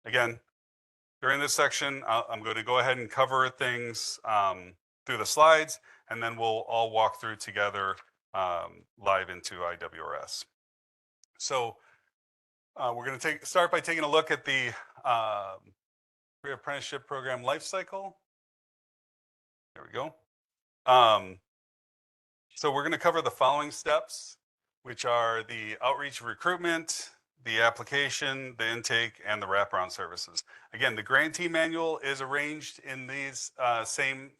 S1: Again, during this section, I'm going to go ahead and cover things through the slides, and then we'll all walk through together live into IWRS. So we're going to start by taking a look at the pre-apprenticeship program life cycle. There we go. So we're going to cover the following steps, which are the outreach recruitment, the application, the intake, and the wraparound services. Again, the grantee manual is arranged in these same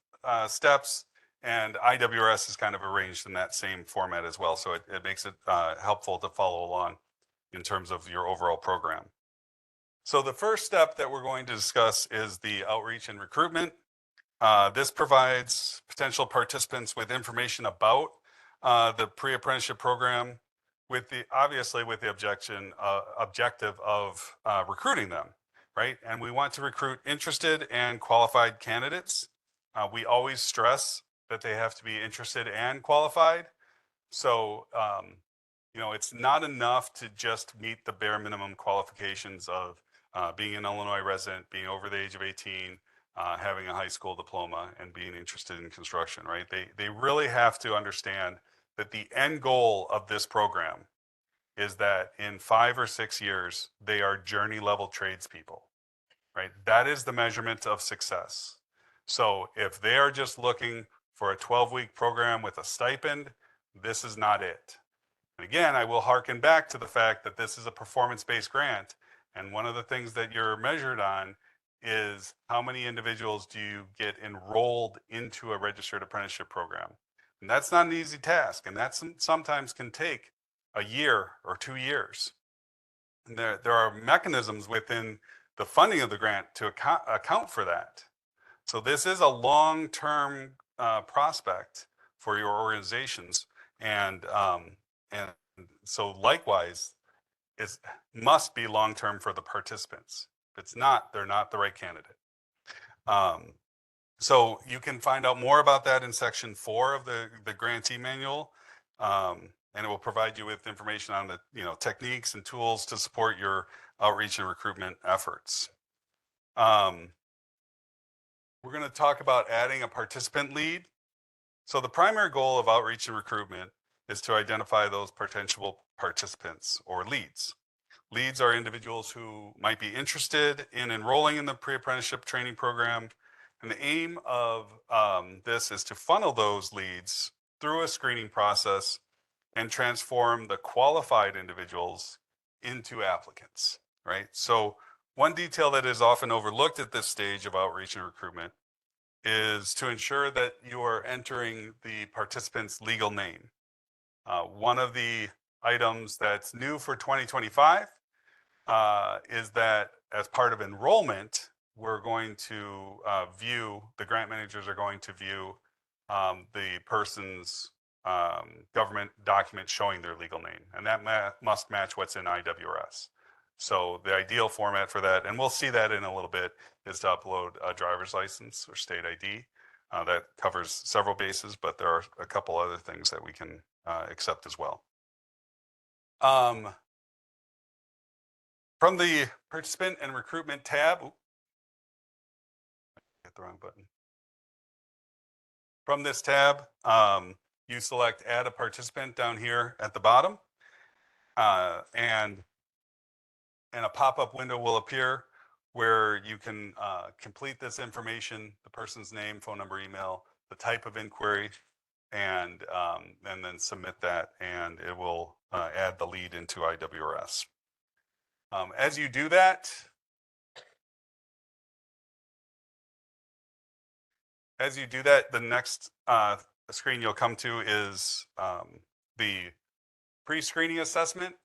S1: steps, and IWRS is kind of arranged in that same format as well. So it makes it helpful to follow along in terms of your overall program. So the first step that we're going to discuss is the outreach and recruitment. This provides potential participants with information about the pre-apprenticeship program, obviously with the objective of recruiting them. right? And we want to recruit interested and qualified candidates. We always stress that they have to be interested and qualified. So, it's not enough to just meet the bare minimum qualifications of being an Illinois resident, being over the age of 18, having a high school diploma, and being interested in construction, right? They really have to understand that the end goal of this program is that in 5 or 6 years, they are journey level tradespeople, right? That is the measurement of success. So if they are just looking for a 12-week program with a stipend, this is not it. And again, I will hearken back to the fact that this is a performance-based grant. And one of the things that you're measured on is how many individuals do you get enrolled into a registered apprenticeship program. And that's not an easy task. And that sometimes can take a year or 2 years. And there are mechanisms within the funding of the grant to account for that. So this is a long-term prospect for your organizations. And so likewise, it must be long-term for the participants. If it's not, they're not the right candidate. So you can find out more about that in section 4 of the grantee manual. And it will provide you with information on the techniques and tools to support your outreach and recruitment efforts. We're going to talk about adding a participant lead. So the primary goal of outreach and recruitment is to identify those potential participants or leads. Leads are individuals who might be interested in enrolling in the pre-apprenticeship training program. And the aim of this is to funnel those leads through a screening process and transform the qualified individuals into applicants, right? So one detail that is often overlooked at this stage of outreach and recruitment is to ensure that you are entering the participant's legal name. One of the items that's new for 2025 is that as part of enrollment, we're going to the grant managers are going to view the person's government document showing their legal name, and that must match what's in IWRS. So the ideal format for that, and we'll see that in a little bit, is to upload a driver's license or state ID. That covers several bases, but there are a couple other things that we can accept as well. From the participant and recruitment tab, hit the wrong button. From this tab, you select add a participant down here at the bottom, and a pop-up window will appear where you can complete this information, the person's name, phone number, email, the type of inquiry, and then submit that, and it will add the lead into IWRS. As you do that, the next screen you'll come to is the pre-screening assessment.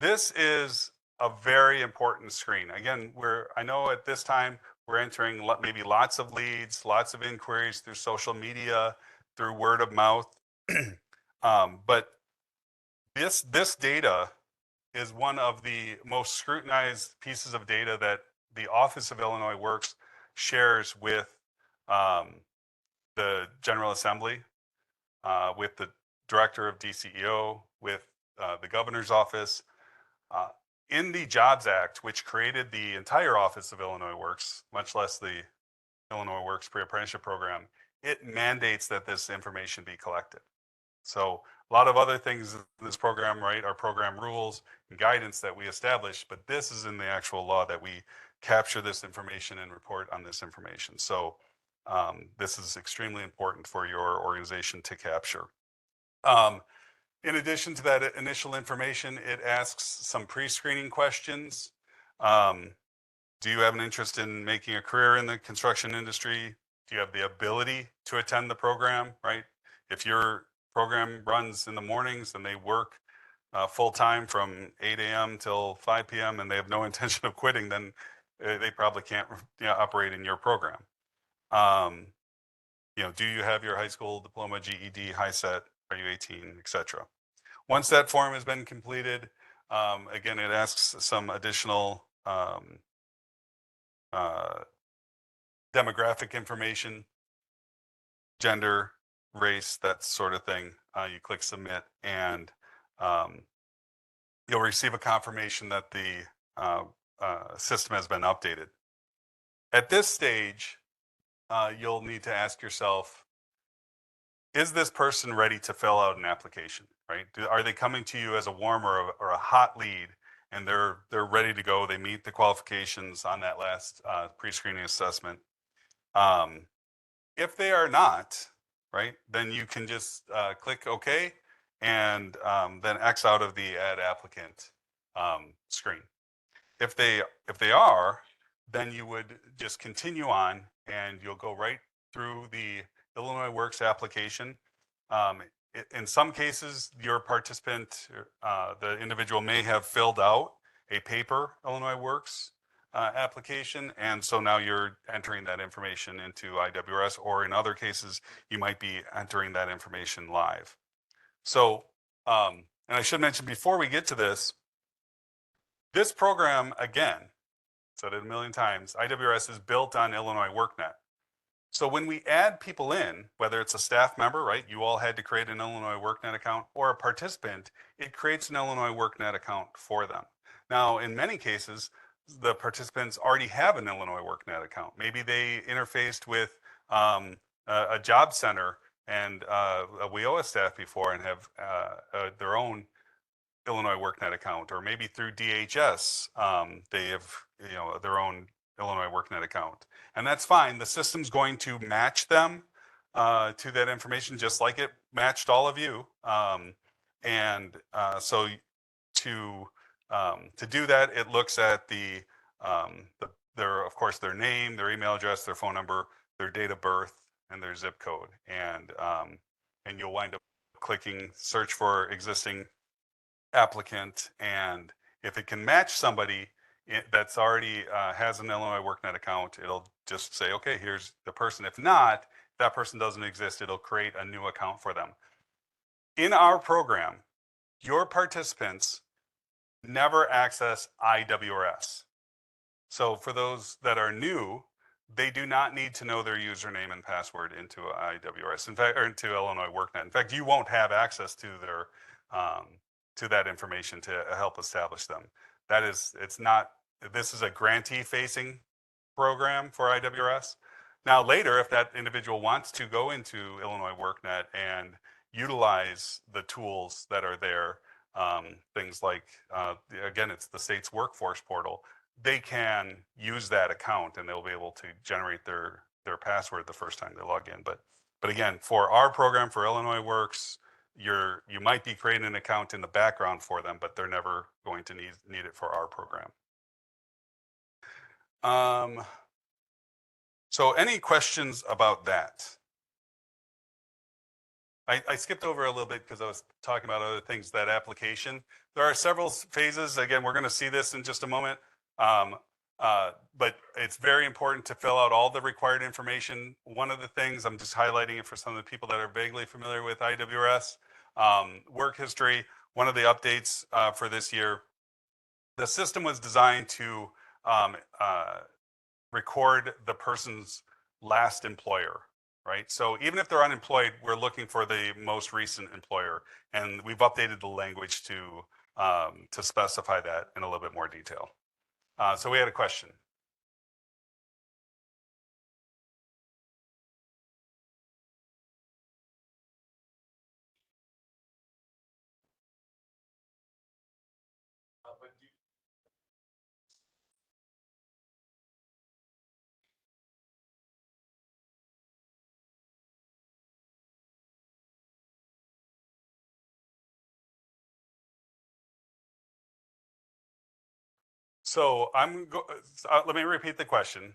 S1: This is a very important screen. Again, I know at this time we're entering maybe lots of leads, lots of inquiries through social media, through word of mouth. But this data is one of the most scrutinized pieces of data that the Office of Illinois Works shares with the General Assembly, with the Director of DCEO, with the Governor's Office. In the Jobs Act, which created the entire Office of Illinois Works, much less the Illinois Works pre-apprenticeship program, it mandates that this information be collected. So a lot of other things in this program, right, are program rules and guidance that we establish, but this is in the actual law that we capture this information and report on this information. So this is extremely important for your organization to capture. In addition to that initial information, it asks some pre-screening questions. Do you have an interest in making a career in the construction industry? Do you have the ability to attend the program, right? If your program runs in the mornings and they work full-time from 8 a.m. till 5 p.m. and they have no intention of quitting, then they probably can't operate in your program. Do you have your high school diploma, GED, high set? Are you 18, etc.? Once that form has been completed, again, it asks some additional demographic information, gender, race, that sort of thing. You click submit, and you'll receive a confirmation that the system has been updated. At this stage, you'll need to ask yourself, is this person ready to fill out an application, right? Are they coming to you as a warm or a hot lead, and they're ready to go? They meet the qualifications on that last pre-screening assessment. If they are not, right, then you can just click OK, and then X out of the add applicant screen. If they are, then you would just continue on, and you'll go right through the Illinois Works application. In some cases, your participant, the individual, may have filled out a paper Illinois Works application, and so now you're entering that information into IWRS, or in other cases, you might be entering that information live. So, and I should mention before we get to this program, again, said it a million times, IWRS is built on Illinois WorkNet. So when we add people in, whether it's a staff member, right, you all had to create an Illinois WorkNet account, or a participant, it creates an Illinois WorkNet account for them. Now, in many cases, the participants already have an Illinois WorkNet account. Maybe they interfaced with a job center and a WIOA staff before and have their own Illinois WorkNet account, or maybe through DHS, they have their own Illinois WorkNet account, and that's fine. The system's going to match them to that information, just like it matched all of you. So to do that, it looks at their, of course, their name, their email address, their phone number, their date of birth, and their zip code, and you'll wind up clicking search for existing applicant, and if it can match somebody that's already has an Illinois WorkNet account, it'll just say, okay, here's the person. If not, if that person doesn't exist, it'll create a new account for them. In our program, your participants never access IWRS. So for those that are new, they do not need to know their username and password into IWRS, in fact, or into Illinois WorkNet. In fact, you won't have access to their to that information to help establish them. This is a grantee facing program for IWRS. Now later, if that individual wants to go into Illinois WorkNet and utilize the tools that are there, things like, again, it's the state's workforce portal, they can use that account and they'll be able to generate their password the first time they log in. But again, for our program, for Illinois Works, you might be creating an account in the background for them, but they're never going to need it for our program. So any questions about that? I skipped over a little bit because I was talking about other things, that application. There are several phases. Again, we're going to see this in just a moment. But it's very important to fill out all the required information. One of the things, I'm just highlighting it for some of the people that are vaguely familiar with IWRS, work history. One of the updates for this year, the system was designed to record the person's last employer, right? So even if they're unemployed, we're looking for the most recent employer, and we've updated the language to specify that in a little bit more detail. So we had a question. So let me repeat the question.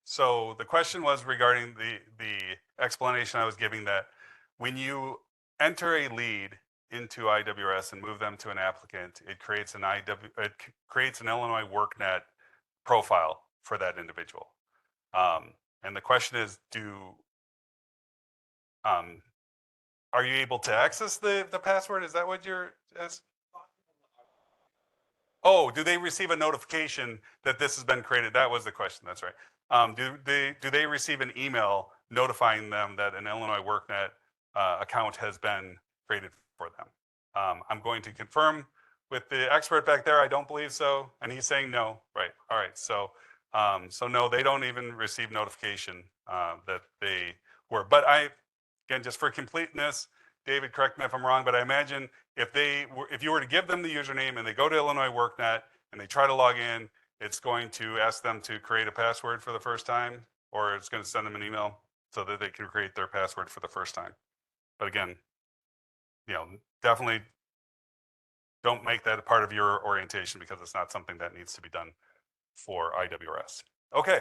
S1: So the question was regarding the explanation I was giving, that when you enter a lead into IWRS and move them to an applicant, it creates an Illinois WorkNet profile for that individual. And the question is, are you able to access the password? Is that what you're asking? Oh, do they receive a notification that this has been created? That was the question. That's right. Do they receive an email notifying them that an Illinois WorkNet account has been created for them? I'm going to confirm with the expert back there. I don't believe so, and he's saying no. Right. All right. So no, they don't even receive notification that they were. But again, just for completeness, David, correct me if I'm wrong, but I imagine if you were to give them the username and they go to Illinois WorkNet and they try to log in, it's going to ask them to create a password for the first time, or it's going to send them an email so that they can create their password for the first time. But again, definitely don't make that a part of your orientation because it's not something that needs to be done for IWRS. Okay.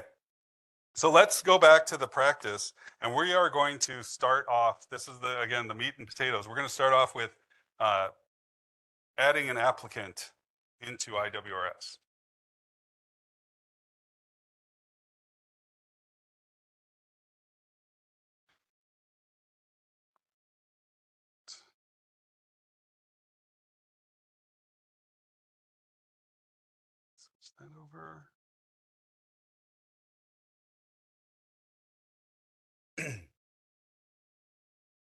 S1: So let's go back to the practice, and we are going to start off. This is again, the meat and potatoes. We're going to start off with adding an applicant into IWRS. Switch that over.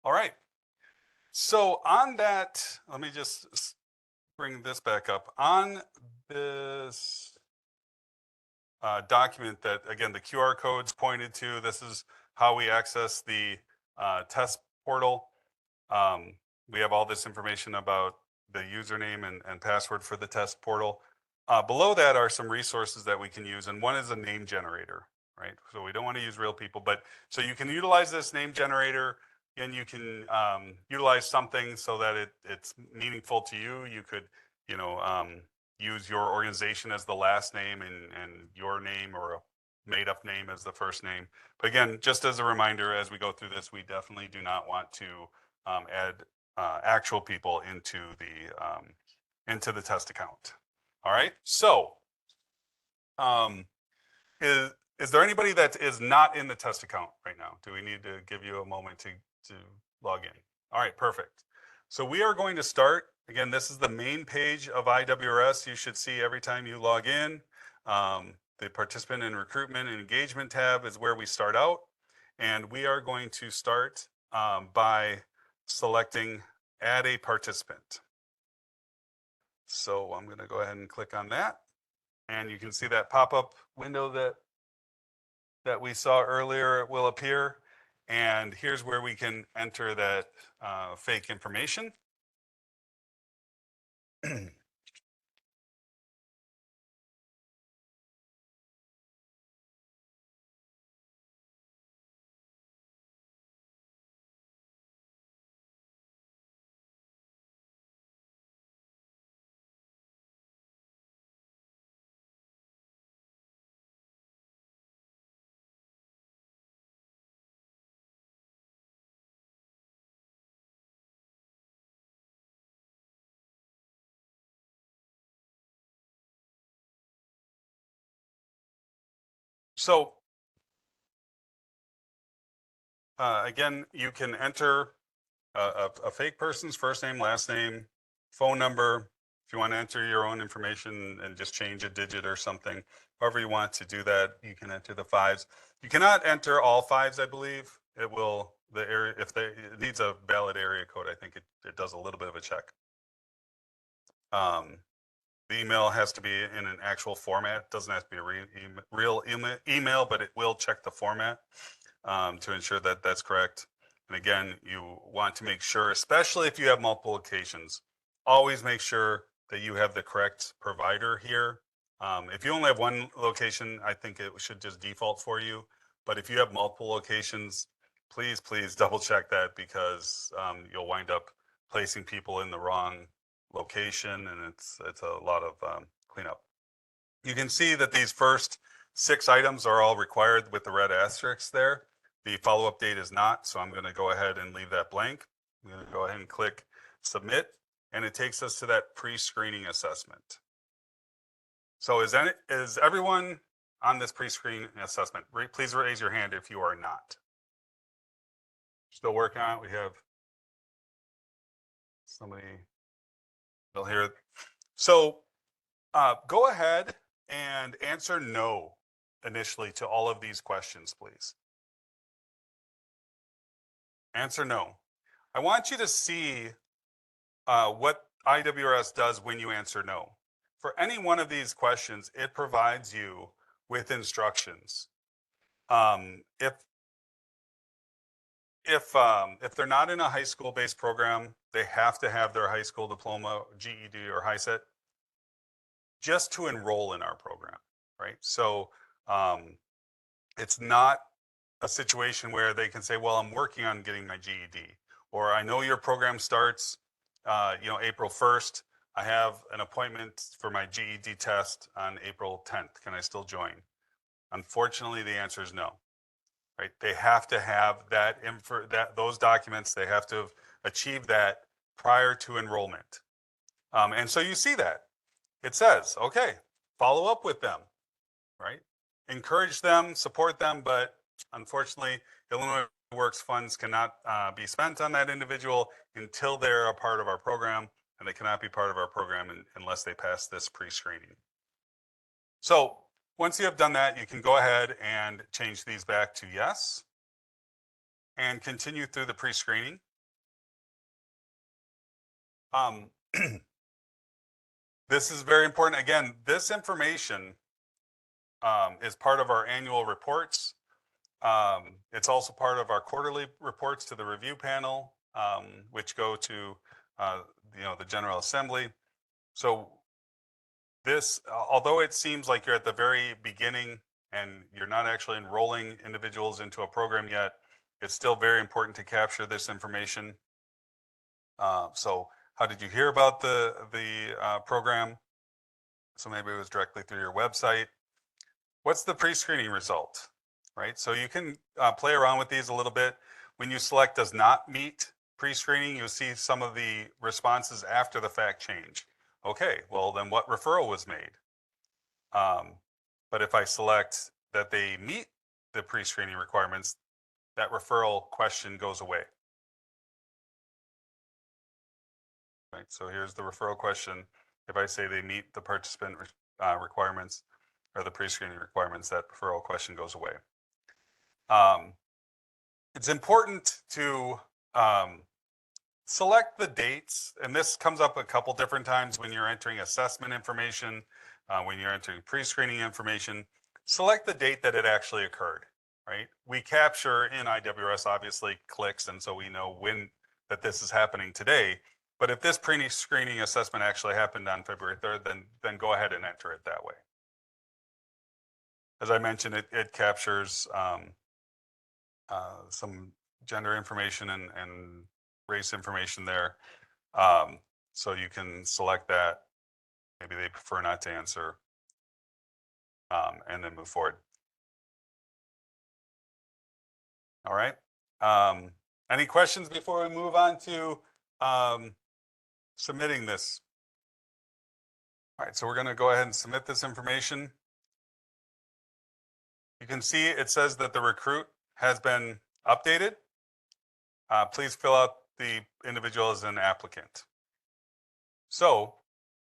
S1: All right. So on that, let me just bring this back up. On this document that, again, the QR codes pointed to, this is how we access the test portal. We have all this information about the username and password for the test portal. Below that are some resources that we can use, and one is a name generator, right? So we don't want to use real people, but so you can utilize this name generator, and you can utilize something so that it's meaningful to you. You could, use your organization as the last name and your name or a made up name as the first name. But again, just as a reminder, as we go through this, we definitely do not want to add actual people into the test account. All right. So, is there anybody that is not in the test account right now? Do we need to give you a moment to log in? All right. Perfect. So we are going to start. Again, this is the main page of IWRS. You should see every time you log in. The participant and recruitment and engagement tab is where we start out. And we are going to start by selecting add a participant. So I'm going to go ahead and click on that. And you can see that pop-up window that we saw earlier will appear. And here's where we can enter that fake information. So again, you can enter a fake person's first name, last name, phone number. If you want to enter your own information and just change a digit or something, however you want to do that, you can enter the fives. You cannot enter all fives, I believe. It will, it needs a valid area code. I think it does a little bit of a check. The email has to be in an actual format. It doesn't have to be a real email, but it will check the format to ensure that that's correct. And again, you want to make sure, especially if you have multiple locations, always make sure that you have the correct provider here. If you only have one location, I think it should just default for you. But if you have multiple locations, please double check that because you'll wind up placing people in the wrong location, and it's a lot of cleanup. You can see that these first 6 items are all required with the red asterisks there. The follow-up date is not, so I'm going to go ahead and leave that blank. I'm going to go ahead and click submit, and it takes us to that pre-screening assessment. So is everyone on this pre-screening assessment? Please raise your hand if you are not. Still working on it. We have somebody. They'll hear it. So go ahead and answer no initially to all of these questions, please. Answer no. I want you to see what IWRS does when you answer no. For any one of these questions, it provides you with instructions. If they're not in a high school based program, they have to have their high school diploma, GED, or HiSET just to enroll in our program, right? So it's not a situation where they can say, well, I'm working on getting my GED, or I know your program starts, April 1st. I have an appointment for my GED test on April 10th. Can I still join? Unfortunately, the answer is no, right? They have to have those documents. They have to have achieved that prior to enrollment. And so you see that. It says, okay, follow up with them, right? Encourage them, support them, but unfortunately, Illinois Works funds cannot be spent on that individual until they're a part of our program, and they cannot be part of our program unless they pass this pre-screening. So once you have done that, you can go ahead and change these back to yes, and continue through the pre-screening. This is very important. Again, this information is part of our annual reports. It's also part of our quarterly reports to the review panel, which go to the General Assembly. So this, although it seems like you're at the very beginning and you're not actually enrolling individuals into a program yet, it's still very important to capture this information. So how did you hear about the program? So maybe it was directly through your website. What's the pre-screening result, right? So you can play around with these a little bit. When you select does not meet pre-screening, you'll see some of the responses after the fact change. Okay, well then what referral was made? But if I select that they meet the pre-screening requirements, that referral question goes away. Right, so here's the referral question. If I say they meet the participant requirements or the pre-screening requirements, that referral question goes away. It's important to select the dates, and this comes up a couple different times when you're entering assessment information, when you're entering pre-screening information. Select the date that it actually occurred, right? We capture in IWRS obviously clicks, and so we know when that this is happening today. But if this pre-screening assessment actually happened on February 3rd, then go ahead and enter it that way. As I mentioned, it captures some gender information and race information there. So you can select that. Maybe they prefer not to answer, and then move forward. All right. Any questions before we move on to submitting this? All right, so we're going to go ahead and submit this information. You can see it says that the recruit has been updated. Please fill out the individual as an applicant. So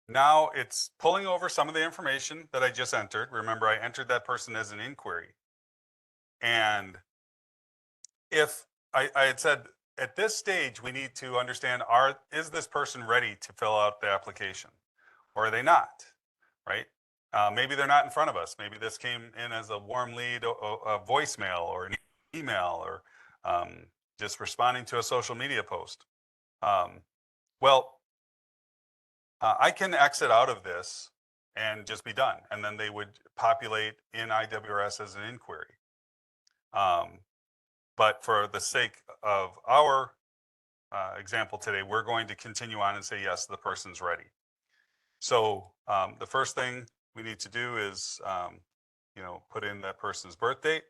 S1: now it's pulling over some of the information that I just entered. Remember, I entered that person as an inquiry. And if I had said at this stage, we need to understand, is this person ready to fill out the application, or are they not, right? Maybe they're not in front of us. Maybe this came in as a warm lead, a voicemail or an email, or just responding to a social media post. I can exit out of this and just be done. And then they would populate in IWRS as an inquiry. But for the sake of our example today, we're going to continue on and say, yes, the person's ready. So the first thing we need to do is, put in that person's birth date.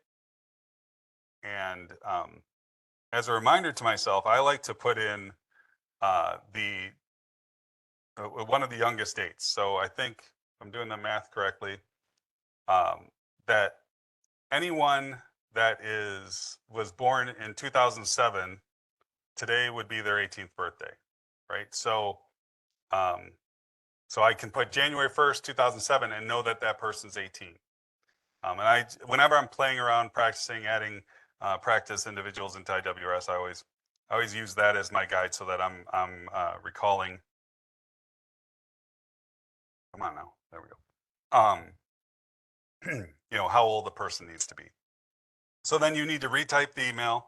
S1: And as a reminder to myself, I like to put in one of the youngest dates. So I think if I'm doing the math correctly, that anyone that was born in 2007, today would be their 18th birthday, right? So So I can put January 1st, 2007 and know that that person's 18. Whenever I'm playing around, practicing, adding practice individuals into IWRS, I always use that as my guide so that I'm recalling. Come on now, there we go. You know, how old the person needs to be. So then you need to retype the email.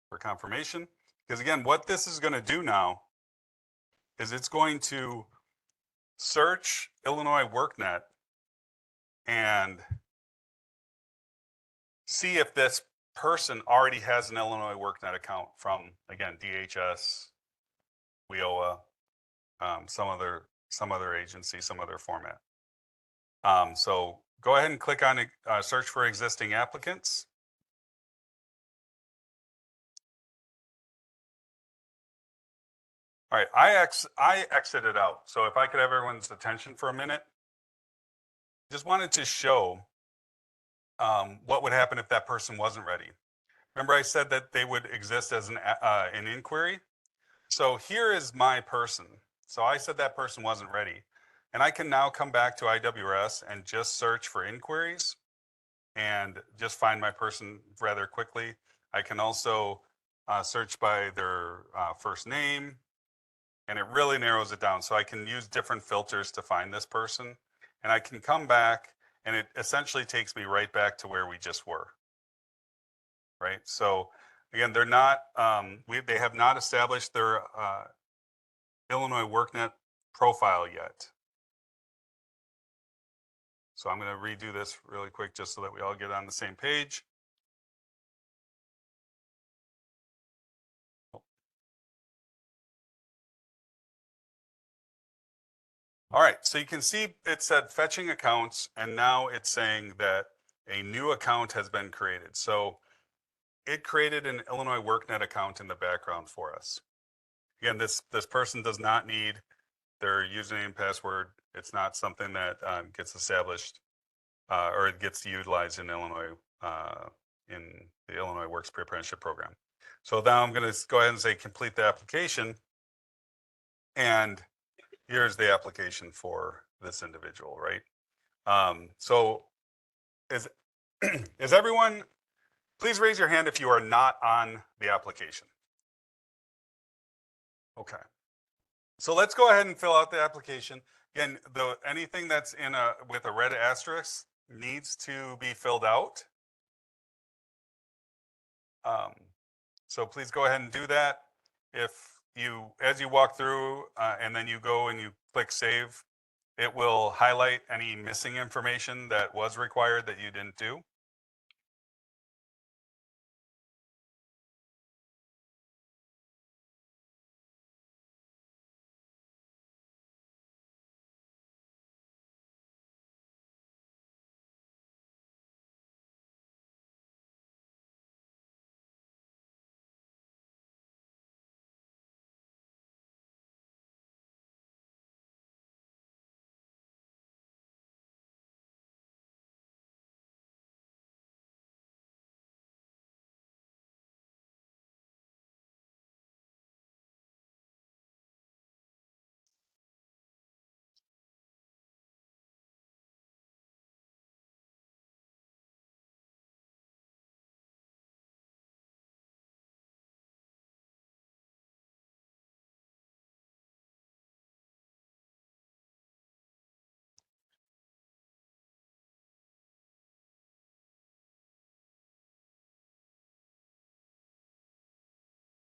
S1: For confirmation, because again, what this is going to do now is it's going to search Illinois WorkNet and see if this person already has an Illinois WorkNet account from, again, DHS, WIOA, some other agency, some other format. So go ahead and click on search for existing applicants. All right, I exited out. So if I could have everyone's attention for a minute, just wanted to show what would happen if that person wasn't ready. Remember I said that they would exist as an inquiry? So here is my person. So I said that person wasn't ready. And I can now come back to IWRS and just search for inquiries and just find my person rather quickly. I can also search by their first name, and it really narrows it down. So I can use different filters to find this person, and I can come back and it essentially takes me right back to where we just were. Right. So again, they're not, they have not established their Illinois WorkNet profile yet. So I'm going to redo this really quick just so that we all get on the same page. All right, so you can see it said fetching accounts, and now it's saying that a new account has been created. So it created an Illinois WorkNet account in the background for us. Again, this person does not need their username and password. It's not something that gets established or it gets utilized in Illinois in the Illinois Works Pre-Apprenticeship Program. So now I'm going to go ahead and say complete the application, and here's the application for this individual, right? So is everyone, please raise your hand if you are not on the application. Okay. So let's go ahead and fill out the application. Again, anything that's with a red asterisk needs to be filled out. So please go ahead and do that. As you walk through and then you go and you click save, it will highlight any missing information that was required that you didn't do.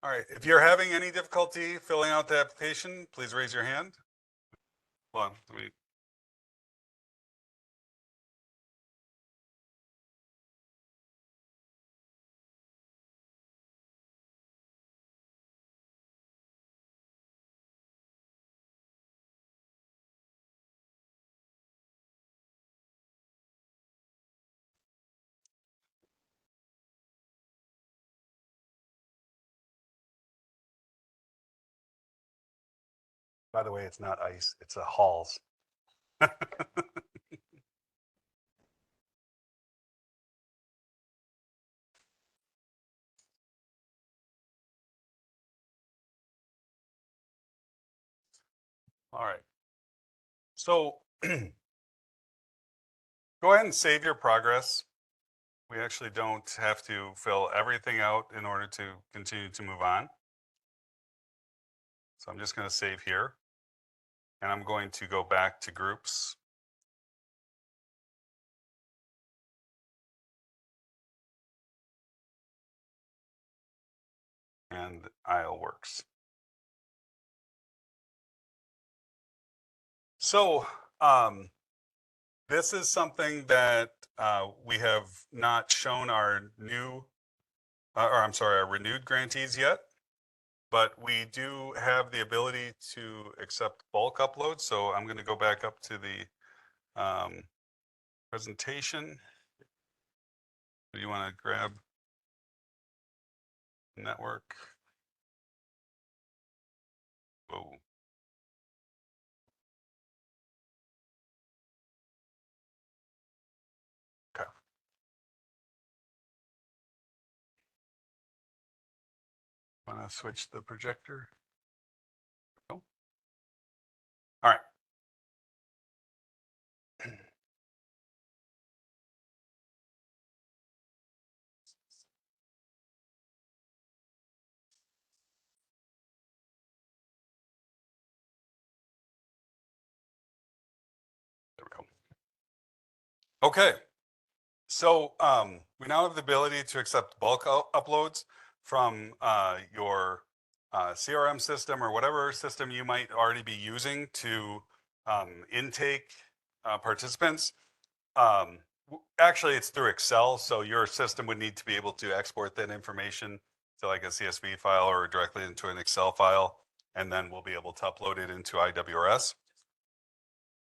S1: All right, if you're having any difficulty filling out the application, please raise your hand. Hold on, let me. By the way, it's not ice, it's a Halls. All right. So go ahead and save your progress. We actually don't have to fill everything out in order to continue to move on. So I'm just going to save here. And I'm going to go back to groups. And IL works. So this is something that we have not shown our new, or I'm sorry, our renewed grantees yet, but we do have the ability to accept bulk uploads. So I'm going to go back up to the presentation. Do you want to grab network? Whoa. Okay. Want to switch the projector? No. All right. There we go. Okay. So we now have the ability to accept bulk uploads from your CRM system or whatever system you might already be using to intake participants. Actually, it's through Excel, so your system would need to be able to export that information to like a CSV file or directly into an Excel file, and then we'll be able to upload it into IWRS.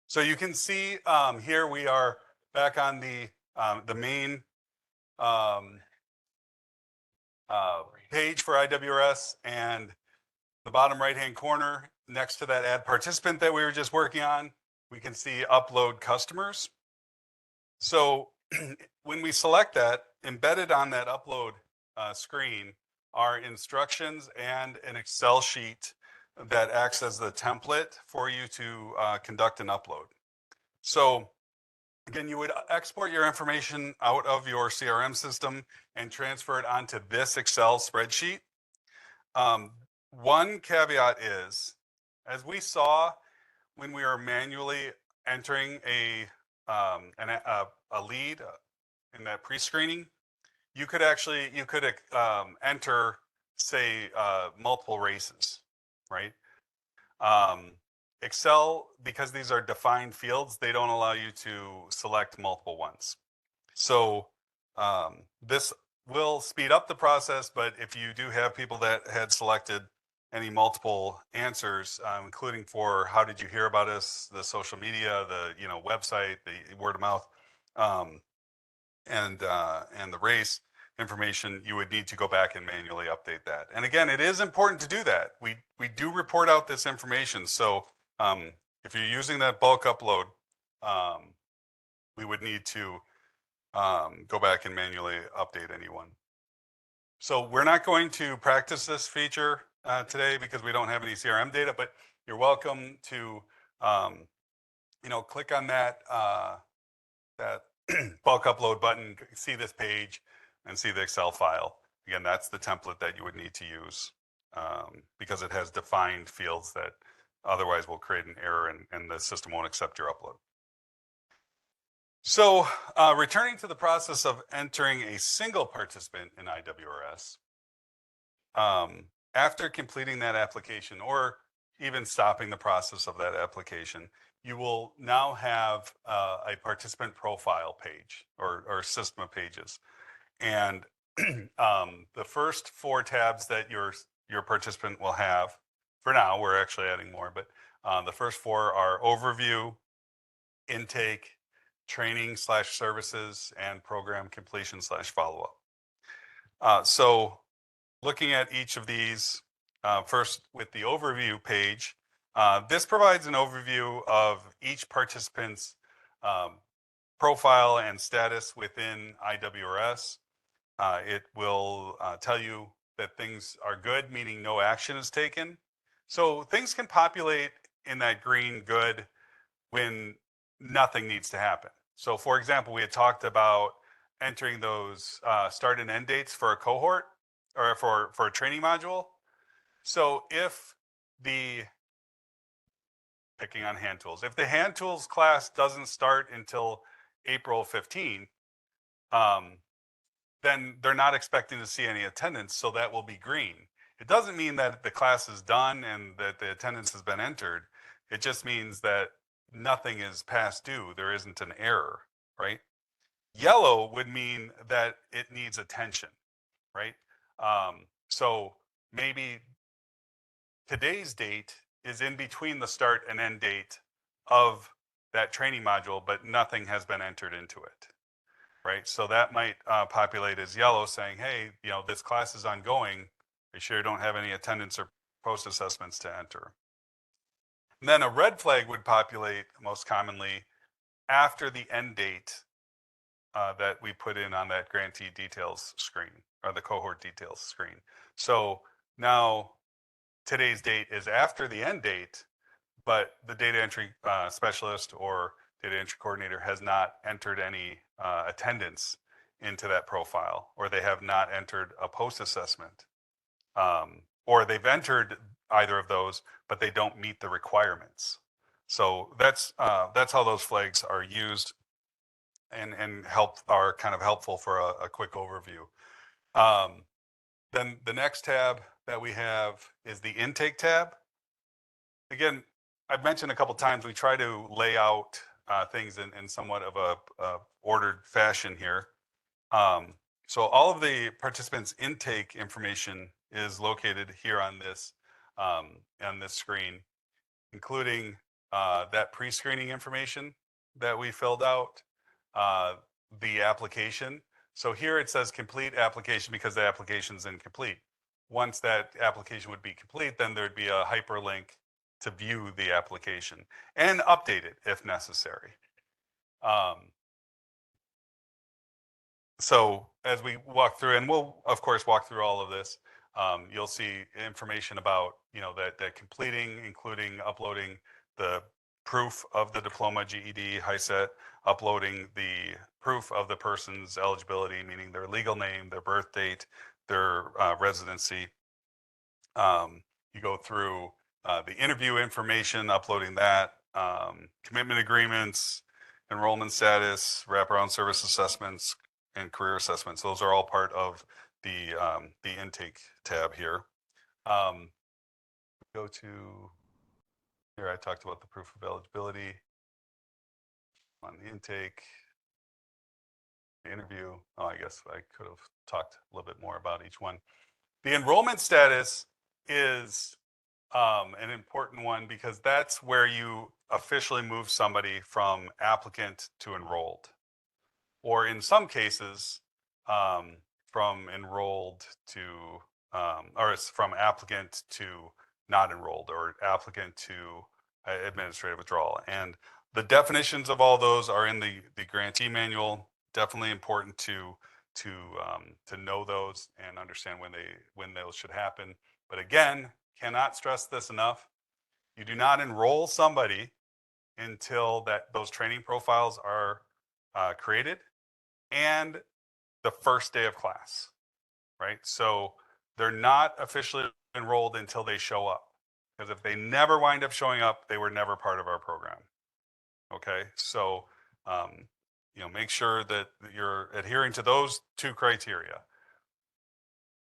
S1: So you can see here we are back on the main page for IWRS, and the bottom right-hand corner next to that add participant that we were just working on, we can see upload customers. So when we select that, embedded on that upload screen are instructions and an Excel sheet that acts as the template for you to conduct an upload. So again, you would export your information out of your CRM system and transfer it onto this Excel spreadsheet. One caveat is, as we saw when we were manually entering a lead in that pre-screening, you could enter, say, multiple races, right? Excel, because these are defined fields, they don't allow you to select multiple ones. So this will speed up the process, but if you do have people that had selected any multiple answers, including for how did you hear about us, the social media, the website, the word of mouth, and the race information, you would need to go back and manually update that. And again, it is important to do that. We do report out this information. So if you're using that bulk upload, we would need to go back and manually update anyone. So we're not going to practice this feature today because we don't have any CRM data, but you're welcome to click on that bulk upload button, see this page and see the Excel file. Again, that's the template that you would need to use because it has defined fields that otherwise will create an error and the system won't accept your upload. So returning to the process of entering a single participant in IWRS, after completing that application or even stopping the process of that application, you will now have a participant profile page or system of pages. And the first 4 tabs that your participant will have, for now, we're actually adding more, but the first 4 are overview, intake, training/services, and program completion/follow-up. So looking at each of these, first with the overview page, this provides an overview of each participant's profile and status within IWRS. It will tell you that things are good, meaning no action is taken. So things can populate in that green good when nothing needs to happen. So for example, we had talked about entering those start and end dates for a cohort or for a training module. So if picking on hand tools, if the hand tools class doesn't start until April 15, then they're not expecting to see any attendance, so that will be green. It doesn't mean that the class is done and that the attendance has been entered. It just means that nothing is past due. There isn't an error, right? Yellow would mean that it needs attention, right? So maybe today's date is in between the start and end date of that training module, but nothing has been entered into it, right? So that might populate as yellow saying, hey, this class is ongoing. Are you sure you don't have any attendance or post assessments to enter? And then a red flag would populate most commonly after the end date that we put in on that grantee details screen or the cohort details screen. So now today's date is after the end date, but the data entry specialist or data entry coordinator has not entered any attendance into that profile, or they have not entered a post assessment, or they've entered either of those, but they don't meet the requirements. So that's how those flags are used and are kind of helpful for a quick overview. Then the next tab that we have is the intake tab. Again, I've mentioned a couple times we try to lay out things in somewhat of a ordered fashion here. So all of the participants' intake information is located here on this screen, including that pre-screening information that we filled out, the application. So here it says complete application because the application's incomplete. Once that application would be complete, then there'd be a hyperlink to view the application and update it if necessary. So as we walk through, and we'll of course walk through all of this, you'll see information about that completing, including uploading the proof of the diploma, GED, HiSET, uploading the proof of the person's eligibility, meaning their legal name, their birth date, their residency. You go through the interview information, uploading that, commitment agreements, enrollment status, wraparound service assessments, and career assessments. Those are all part of the intake tab here. Go to here. I talked about the proof of eligibility on the intake, the interview. Oh, I guess I could have talked a little bit more about each one. The enrollment status is an important one because that's where you officially move somebody from applicant to enrolled, or in some cases, from enrolled to, or it's from applicant to not enrolled, or applicant to administrative withdrawal. And the definitions of all those are in the grantee manual. Definitely important to know those and understand when those should happen. But again, cannot stress this enough. You do not enroll somebody until those training profiles are created and the first day of class, right? So they're not officially enrolled until they show up, because if they never wind up showing up, they were never part of our program. Okay, so make sure that you're adhering to those two criteria.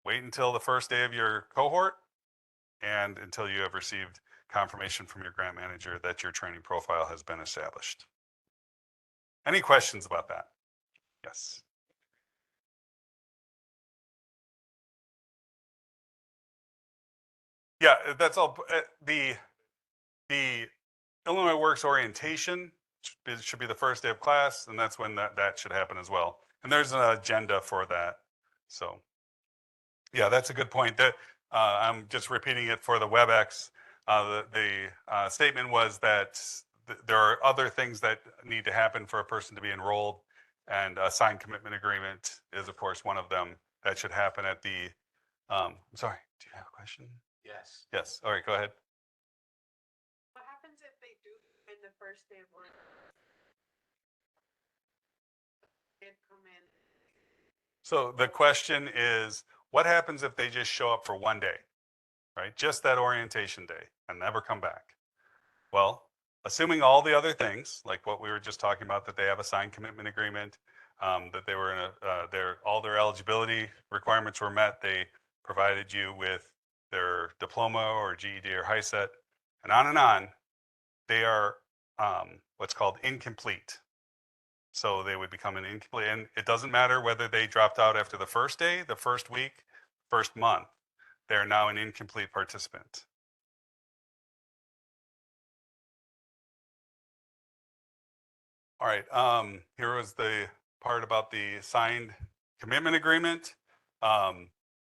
S1: Wait until the first day of your cohort and until you have received confirmation from your grant manager that your training profile has been established. Any questions about that? Yes. Yeah, that's all. The Illinois Works orientation should be the first day of class, and that's when that should happen as well. And there's an agenda for that. So yeah, that's a good point. That I'm just repeating it for the WebEx. The statement was that there are other things that need to happen for a person to be enrolled, and a signed commitment agreement is, of course, one of them that should happen at the. I'm sorry. Do you have a question?
S6: Yes.
S1: Yes. All right. Go ahead.
S6: What happens been the first day of work. Did come in.
S1: So the question is, what happens if they just show up for one day, right? Just that orientation day and never come back? Well, assuming all the other things, like what we were just talking about, that they have a signed commitment agreement, that they were in all their eligibility requirements were met, they provided you with their diploma or GED or HiSET, and on, they are what's called incomplete. So they would become an incomplete, and it doesn't matter whether they dropped out after the first day, the first week, first month, they're now an incomplete participant. All right, here was the part about the signed commitment agreement.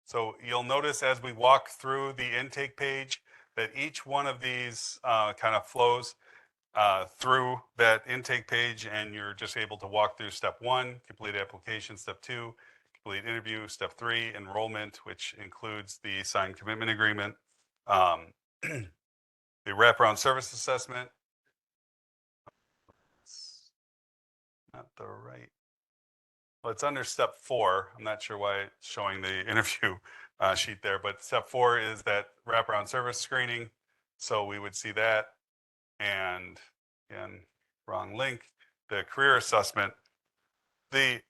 S1: So you'll notice as we walk through the intake page that each one of these kind of flows through that intake page, and you're just able to walk through step 1, complete application, step 2, complete interview, step 3, enrollment, which includes the signed commitment agreement, the wraparound service assessment. Not the right. Well, it's under step 4. I'm not sure why it's showing the interview sheet there, but step 4 is that wraparound service screening. So we would see that, and again, wrong link. The career assessment. The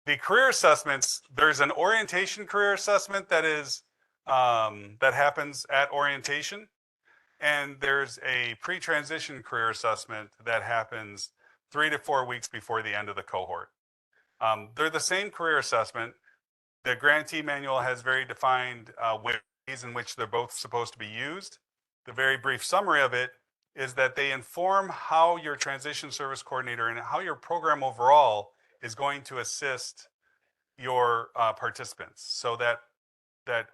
S1: career assessments. There's an orientation career assessment that is that happens at orientation, and there's a pre-transition career assessment that happens 3 to 4 weeks before the end of the cohort. They're the same career assessment. The grantee manual has very defined ways in which they're both supposed to be used. The very brief summary of it is that they inform how your transition service coordinator and how your program overall is going to assist your participants. So that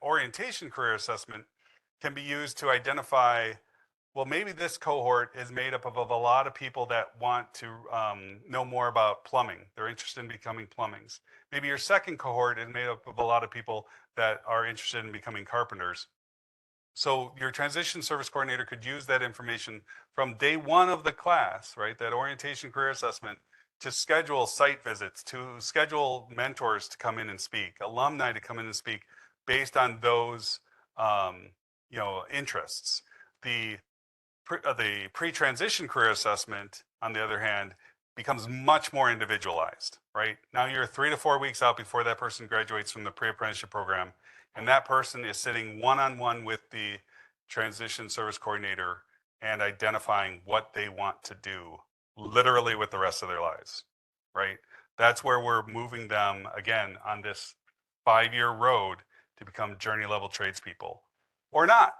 S1: orientation career assessment can be used to identify, well, maybe this cohort is made up of a lot of people that want to know more about plumbing. They're interested in becoming plumbings. Maybe your second cohort is made up of a lot of people that are interested in becoming carpenters. So your transition service coordinator could use that information from day 1 of the class, right? That orientation career assessment, to schedule site visits, to schedule mentors to come in and speak, alumni to come in and speak based on those interests. The pre-transition career assessment, on the other hand, becomes much more individualized, right? Now you're 3 to 4 weeks out before that person graduates from the pre-apprenticeship program, and that person is sitting one-on-one with the transition service coordinator and identifying what they want to do literally with the rest of their lives, right? That's where we're moving them, again, on this 5-year road to become journey level tradespeople, or not,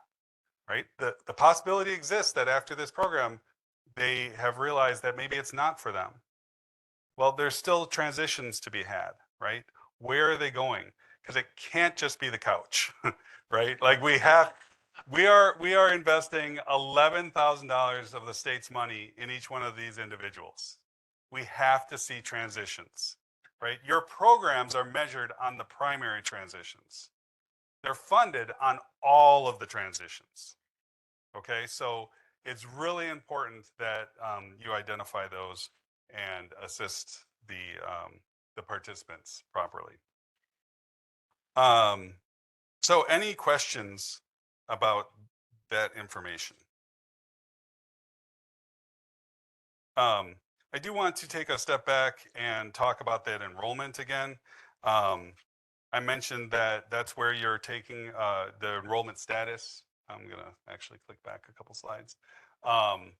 S1: right? The possibility exists that after this program, they have realized that maybe it's not for them. Well, there's still transitions to be had, right? Where are they going? Because it can't just be the couch, right? Like we are investing $11,000 of the state's money in each one of these individuals. We have to see transitions, right? Your programs are measured on the primary transitions. They're funded on all of the transitions. Okay, so it's really important that you identify those and assist the participants properly. So any questions about that information? I do want to take a step back and talk about that enrollment again. I mentioned that that's where you're taking the enrollment status. I'm gonna actually click back a couple slides. That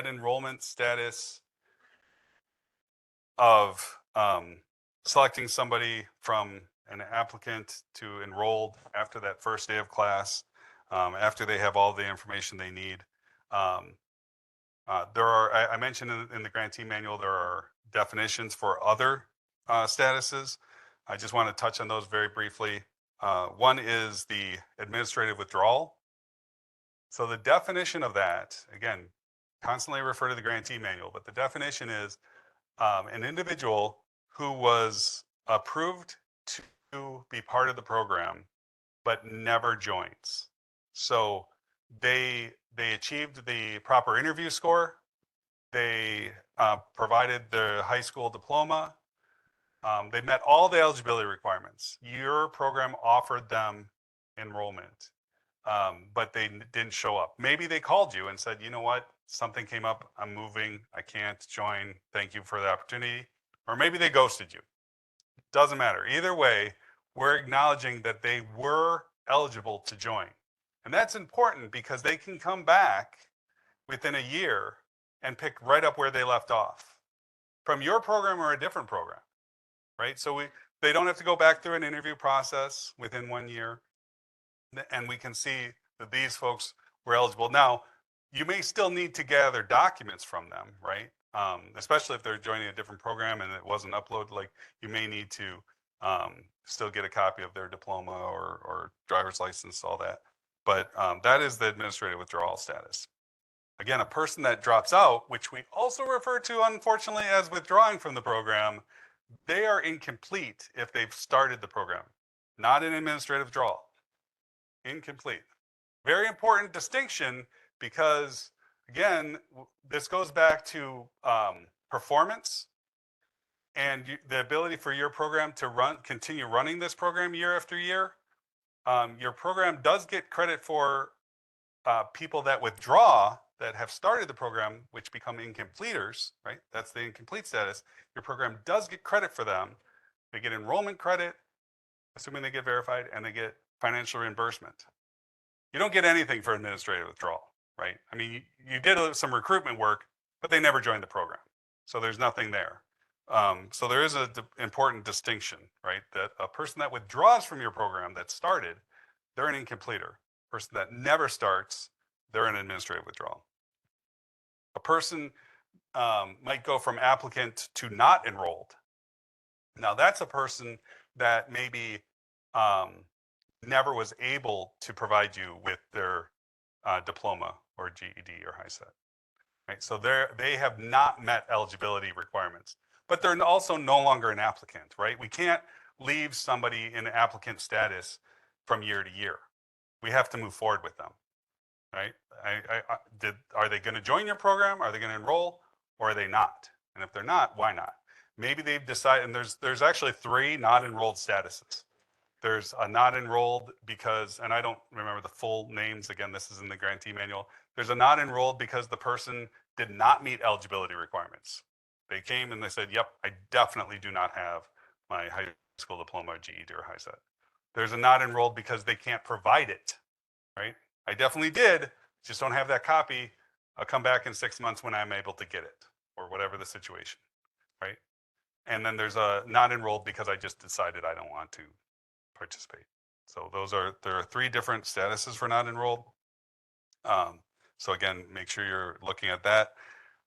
S1: enrollment status of selecting somebody from an applicant to enrolled after that first day of class, after they have all the information they need. I mentioned in the grantee manual, there are definitions for other statuses. I just want to touch on those very briefly. One is the administrative withdrawal. So the definition of that, again, constantly refer to the grantee manual, but the definition is an individual who was approved to be part of the program, but never joins. So they they achieved the proper interview score. They provided the high school diploma. They met all the eligibility requirements. Your program offered them enrollment, but they didn't show up. Maybe they called you and said, you know what, something came up, I'm moving, I can't join, thank you for the opportunity. Or maybe they ghosted you. Doesn't matter. Either way, we're acknowledging that they were eligible to join. And that's important because they can come back within a year and pick right up where they left off from your program or a different program, right? So they don't have to go back through an interview process within 1 year. And we can see that these folks were eligible. Now, you may still need to gather documents from them, right? Especially if they're joining a different program and it wasn't uploaded, like you may need to still get a copy of their diploma or driver's license, all that. But that is the administrative withdrawal status. Again, a person that drops out, which we also refer to unfortunately as withdrawing from the program, they are incomplete if they've started the program, not an administrative withdrawal. Incomplete. Very important distinction because, again, this goes back to performance and the ability for your program to continue running this program year after year. Your program does get credit for people that withdraw that have started the program, which become incompleters, right? That's the incomplete status. Your program does get credit for them. They get enrollment credit, assuming they get verified, and they get financial reimbursement. You don't get anything for administrative withdrawal, right? I mean, you did some recruitment work, but they never joined the program. So there's nothing there. So there is an important distinction, right? That a person that withdraws from your program that started, they're an incompleter. A person that never starts, they're an administrative withdrawal. A person might go from applicant to not enrolled. Now that's a person that maybe never was able to provide you with their diploma or GED or HiSET, right? So they have not met eligibility requirements, but they're also no longer an applicant, right? We can't leave somebody in applicant status from year to year. We have to move forward with them, right? Are they going to join your program? Are they going to enroll, or are they not? And if they're not, why not? Maybe they've decided, and there's actually 3 not enrolled statuses. There's a not enrolled because, and I don't remember the full names, again, this is in the grantee manual. There's a not enrolled because the person did not meet eligibility requirements. They came and they said, yep, I definitely do not have my high school diploma, GED, or HiSET. There's a not enrolled because they can't provide it, right? I definitely did, just don't have that copy. I'll come back in 6 months when I'm able to get it, or whatever the situation, right? And then there's a not enrolled because I just decided I don't want to participate. So there are 3 different statuses for not enrolled. So again, make sure you're looking at that.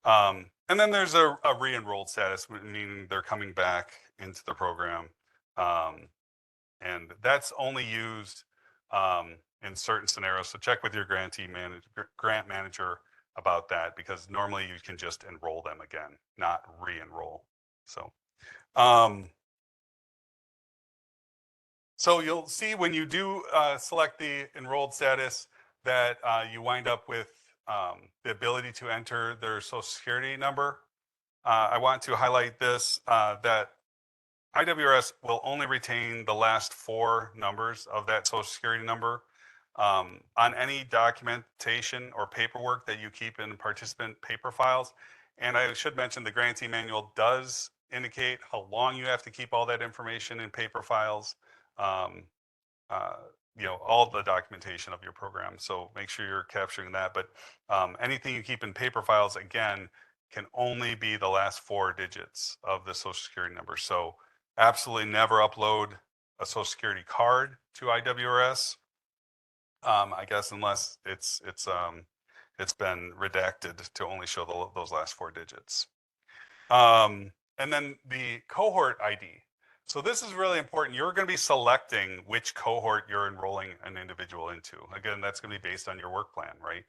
S1: And then there's a re-enrolled status, meaning they're coming back into the program. And that's only used in certain scenarios. So check with your grant manager about that, because normally you can just enroll them again, not re-enroll. So you'll see when you do select the enrolled status that you wind up with the ability to enter their social security number. I want to highlight this, that IWRS will only retain the last 4 numbers of that social security number on any documentation or paperwork that you keep in participant paper files. And I should mention the grantee manual does indicate how long you have to keep all that information in paper files. All the documentation of your program. So make sure you're capturing that. But anything you keep in paper files, again, can only be the last 4 digits of the social security number. So absolutely never upload a social security card to IWRS. I guess unless it's been redacted to only show those last 4 digits. And then the cohort ID. So this is really important. You're going to be selecting which cohort you're enrolling an individual into. Again, that's going to be based on your work plan, right?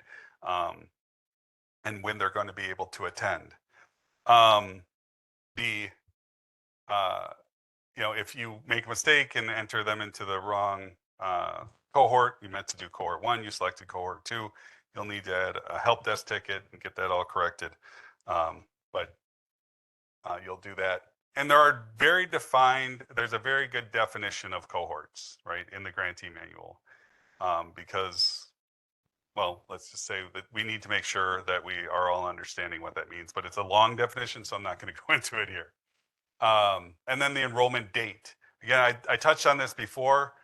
S1: And when they're going to be able to attend. If you make a mistake and enter them into the wrong cohort, you meant to do cohort 1, you selected cohort 2, you'll need to add a help desk ticket and get that all corrected. But you'll do that. And there are there's a very good definition of cohorts, right, in the grantee manual. Because, well, let's just say that we need to make sure that we are all understanding what that means, but it's a long definition, so I'm not going to go into it here. And then the enrollment date. Again, I touched on this before.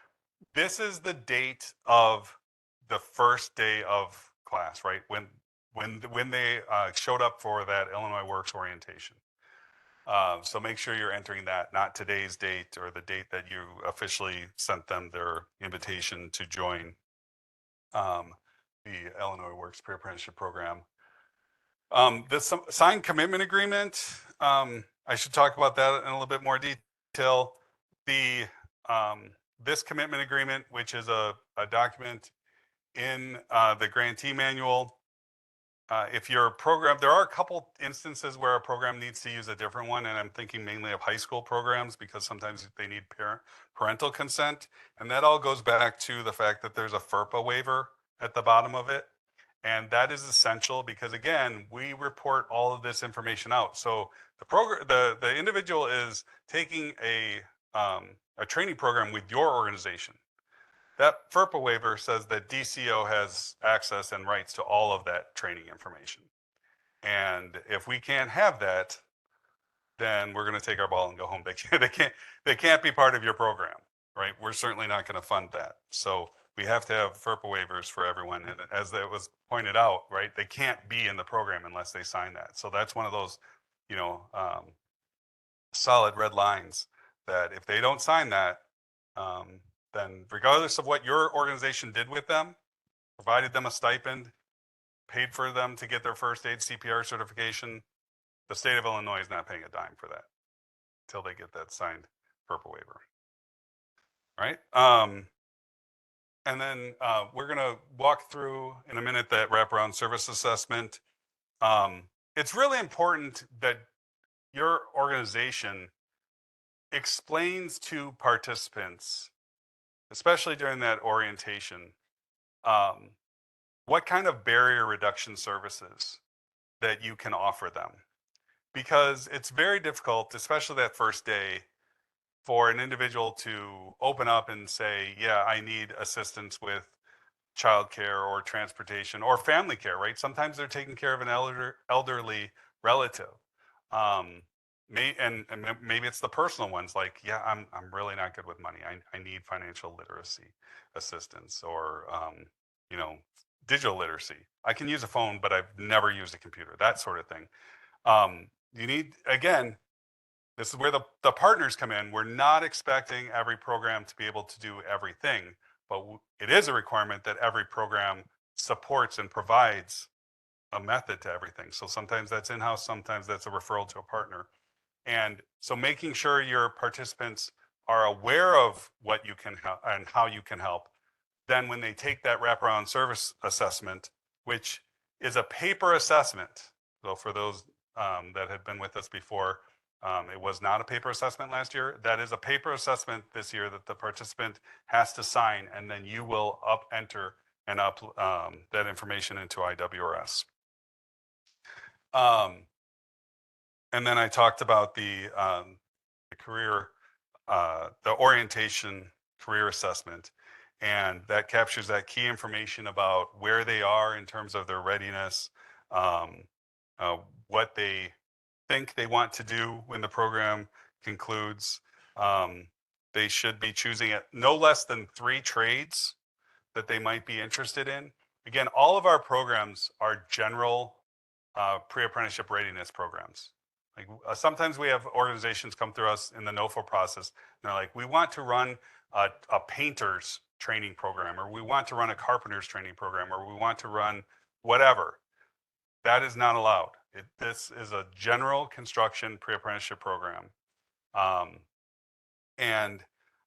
S1: This is the date of the first day of class, right? When they showed up for that Illinois Works orientation. So make sure you're entering that, not today's date or the date that you officially sent them their invitation to join the Illinois Works Pre-Apprenticeship Program. This signed commitment agreement, I should talk about that in a little bit more detail. This commitment agreement, which is a document in the grantee manual, if your program, there are a couple instances where a program needs to use a different one, and I'm thinking mainly of high school programs because sometimes they need parental consent, and that all goes back to the fact that there's a FERPA waiver at the bottom of it, and that is essential because again, we report all of this information out. So the individual is taking a training program with your organization. That FERPA waiver says that DCO has access and rights to all of that training information. And if we can't have that, then we're going to take our ball and go home. They can't be part of your program, right? We're certainly not going to fund that. So we have to have FERPA waivers for everyone. And as it was pointed out, right, they can't be in the program unless they sign that. So that's one of those, solid red lines that if they don't sign that, then regardless of what your organization did with them, provided them a stipend, paid for them to get their first aid CPR certification, the state of Illinois is not paying a dime for that until they get that signed FERPA waiver. Right? And then we're going to walk through in a minute that wraparound service assessment. It's really important that your organization explains to participants, especially during that orientation, what kind of barrier reduction services that you can offer them. Because it's very difficult, especially that first day, for an individual to open up and say, yeah, I need assistance with childcare or transportation or family care, right? Sometimes they're taking care of an elderly relative. Maybe it's the personal ones like, yeah, I'm really not good with money. I need financial literacy assistance or, digital literacy. I can use a phone, but I've never used a computer, that sort of thing. You need, again, this is where the partners come in. We're not expecting every program to be able to do everything, but it is a requirement that every program supports and provides a method to everything. So sometimes that's in-house, sometimes that's a referral to a partner. And so making sure your participants are aware of what you can help and how you can help. Then when they take that wraparound service assessment, which is a paper assessment. So for those that had been with us before, it was not a paper assessment last year. That is a paper assessment this year that the participant has to sign, and then you will enter and that information into IWRS. And then I talked about the career, the orientation career assessment, and that captures that key information about where they are in terms of their readiness, what they think they want to do when the program concludes. They should be choosing no less than 3 trades that they might be interested in. Again, all of our programs are general pre-apprenticeship readiness programs. Like sometimes we have organizations come through us in the NOFO process, and they're like, we want to run a painter's training program, or we want to run a carpenter's training program, or we want to run whatever. That is not allowed. This is a general construction pre-apprenticeship program. And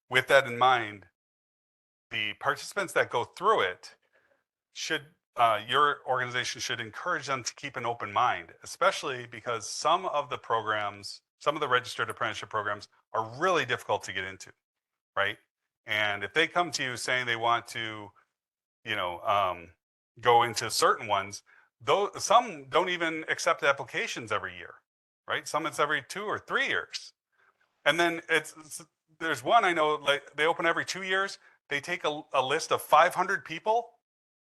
S1: with that in mind, the participants that go through it should, your organization should encourage them to keep an open mind, especially because some of the programs, some of the registered apprenticeship programs are really difficult to get into, right? And if they come to you saying they want to, go into certain ones, though some don't even accept applications every year, right? Some it's every 2 or 3 years. And then there's one I know, like they open every 2 years. They take a list of 500 people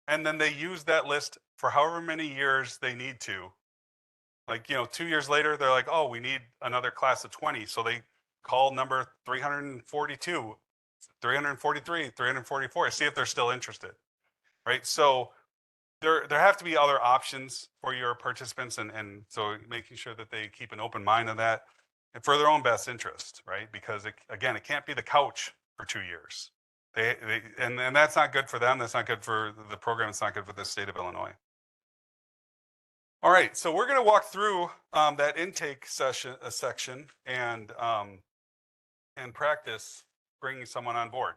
S1: and then they use that list for however many years they need to. Like, 2 years later, they're like, oh, we need another class of 20. So they call number 342, 343, 344, see if they're still interested, right? So there have to be other options for your participants, and so making sure that they keep an open mind on that and for their own best interest, right? Because again, it can't be the couch for 2 years. And that's not good for them. That's not good for the program. It's not good for the state of Illinois. All right, so we're going to walk through that intake section and practice bringing someone on board.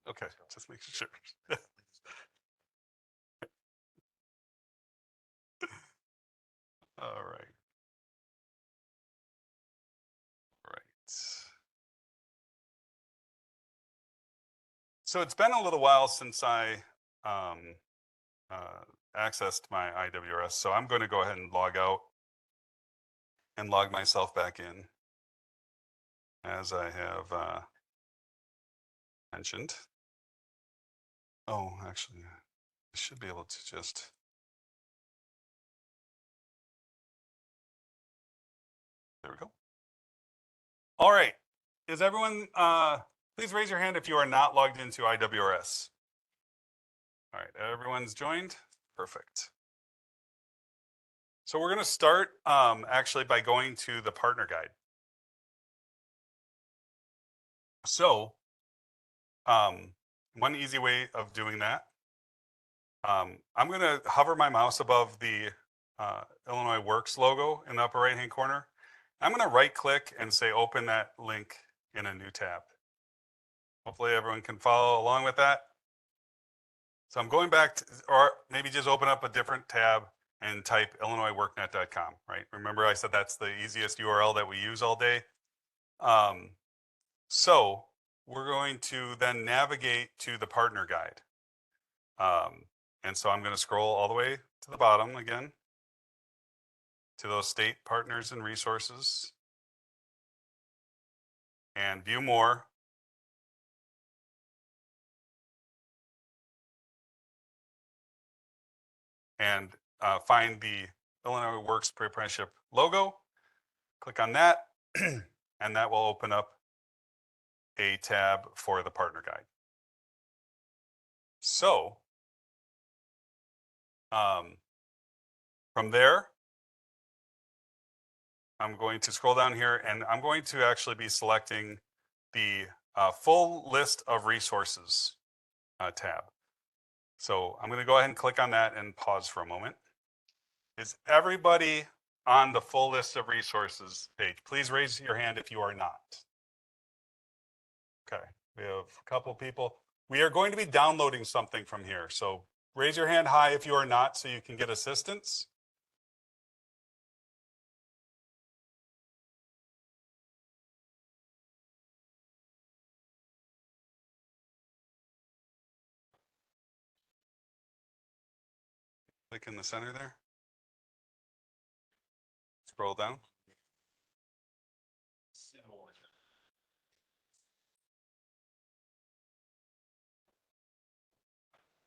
S1: Okay, just making sure. All right. Right. So it's been a little while since I accessed my IWRS, so I'm going to go ahead and log out and log myself back in, as I have mentioned. Oh, actually, I should be able to just. There we go. All right. Is everyone, please raise your hand if you are not logged into IWRS. All right, everyone's joined? Perfect. So we're going to start actually by going to the partner guide. So one easy way of doing that, I'm going to hover my mouse above the Illinois Works logo in the upper right hand corner. I'm going to right click and say open that link in a new tab. Hopefully everyone can follow along with that. So I'm going back to, or maybe just open up a different tab and type illinoisworknet.com, right? Remember I said that's the easiest URL that we use all day. So we're going to then navigate to the partner guide. And so I'm going to scroll all the way to the bottom again to those state partners and resources and view more. And find the Illinois Works Pre-Apprenticeship logo, click on that, and that will open up a tab for the partner guide. So from there, I'm going to scroll down here and I'm going to actually be selecting the full list of resources tab. So I'm going to go ahead and click on that and pause for a moment. Is everybody on the full list of resources page? Please raise your hand if you are not. Okay, we have a couple people. We are going to be downloading something from here. So raise your hand high if you are not so you can get assistance. Click in the center there. Scroll down.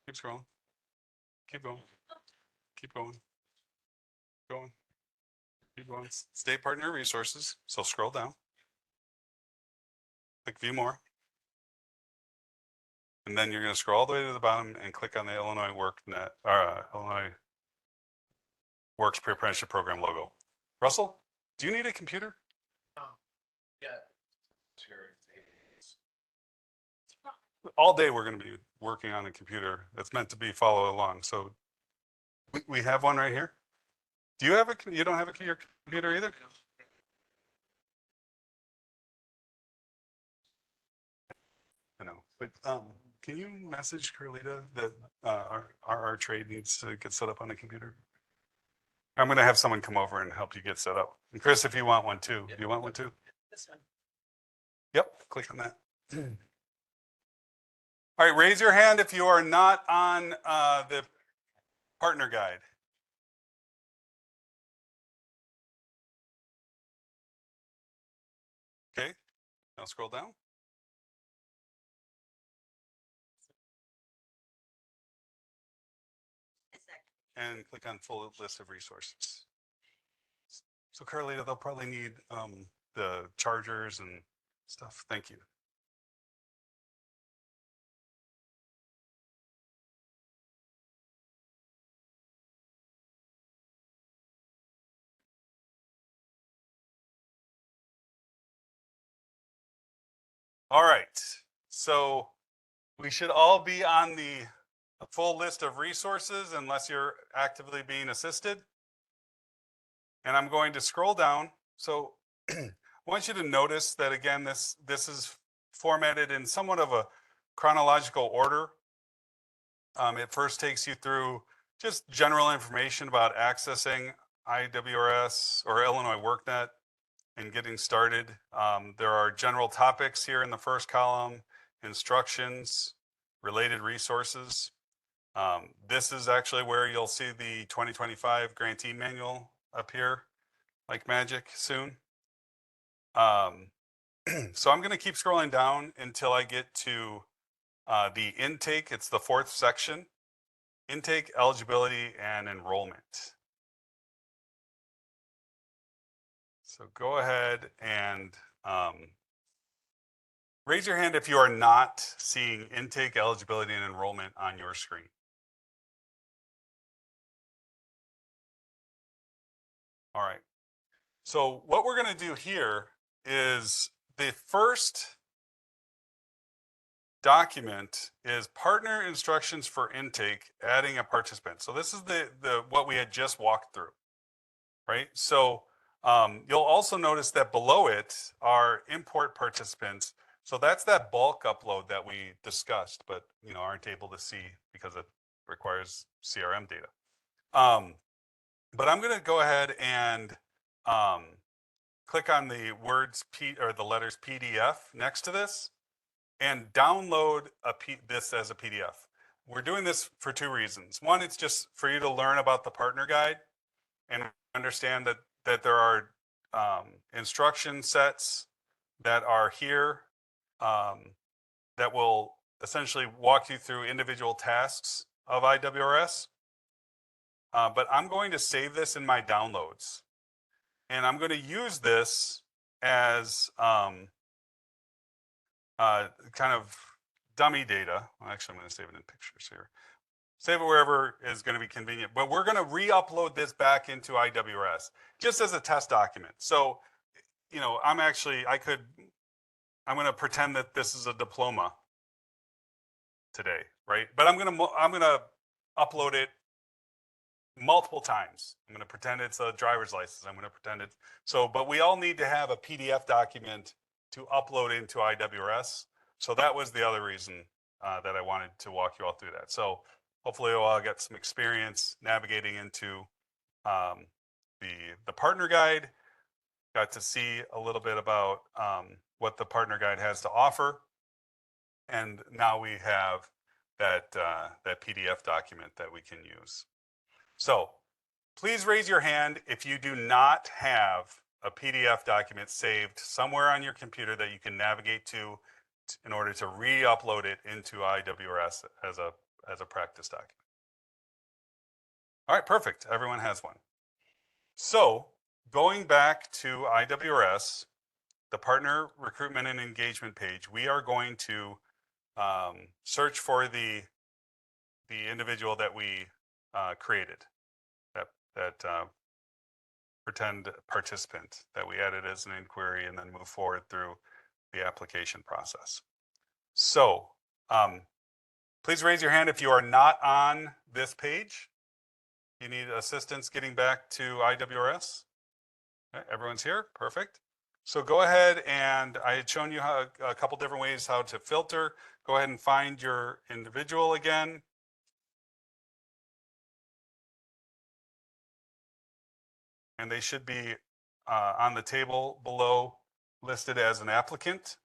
S1: Keep scrolling. Keep going. Keep going. Going. Keep going. State partner resources. So scroll down. Click view more. And then you're going to scroll all the way to the bottom and click on the Illinois WorkNet, Illinois Works Pre-Apprenticeship Program logo. Russell, do you need a computer?
S7: Yeah.
S1: All day we're going to be working on a computer that's meant to be follow along. So we have one right here. Do you have a, you don't have a your computer either? I know, but can you message Carlita that our trade needs to get set up on the computer? I'm going to have someone come over and help you get set up. And Chris, if you want one too, do you want one too?
S7: This one.
S1: Yep, click on that. All right, raise your hand if you are not on the partner guide. Okay, now scroll down. And click on full list of resources. So Carlita, they'll probably need the chargers and stuff. Thank you. All right, so we should all be on the full list of resources unless you're actively being assisted. And I'm going to scroll down. So I want you to notice that again, this is formatted in somewhat of a chronological order. It first takes you through just general information about accessing IWRS or Illinois WorkNet and getting started. There are general topics here in the first column, instructions, related resources. This is actually where you'll see the 2025 grantee manual appear like magic soon. So I'm going to keep scrolling down until I get to the intake. It's the 4th section, intake, eligibility, and enrollment. So go ahead and raise your hand if you are not seeing intake, eligibility, and enrollment on your screen. All right. So what we're going to do here is the first document is partner instructions for intake, adding a participant. So this is the what we had just walked through, right? So you'll also notice that below it are import participants. So that's that bulk upload that we discussed, but aren't able to see because it requires CRM data. But I'm going to go ahead and click on the words or the letters PDF next to this and download this as a PDF. We're doing this for 2 reasons. One, it's just for you to learn about the partner guide and understand that there are instruction sets that are here that will essentially walk you through individual tasks of IWRS. But I'm going to save this in my downloads. And I'm going to use this as kind of dummy data. Well, actually, I'm going to save it in pictures here. Save it wherever is going to be convenient. But we're going to re-upload this back into IWRS just as a test document. So, I'm going to pretend that this is a diploma today, right? But I'm going to upload it multiple times. I'm going to pretend it's a driver's license. I'm going to pretend it's but we all need to have a PDF document to upload into IWRS. So that was the other reason that I wanted to walk you all through that. So hopefully you'll all get some experience navigating into the partner guide. Got to see a little bit about what the partner guide has to offer. And now we have that PDF document that we can use. So please raise your hand if you do not have a PDF document saved somewhere on your computer that you can navigate to in order to re-upload it into IWRS as a practice document. All right, perfect. Everyone has one. So going back to IWRS, the partner recruitment and engagement page, we are going to search for the individual that we created, that pretend participant that we added as an inquiry and then move forward through the application process. So please raise your hand if you are not on this page. You need assistance getting back to IWRS. Okay, everyone's here, perfect. So go ahead, and I had shown you a couple different ways how to filter. go ahead and find your individual again. And they should be on the table below listed as an applicant.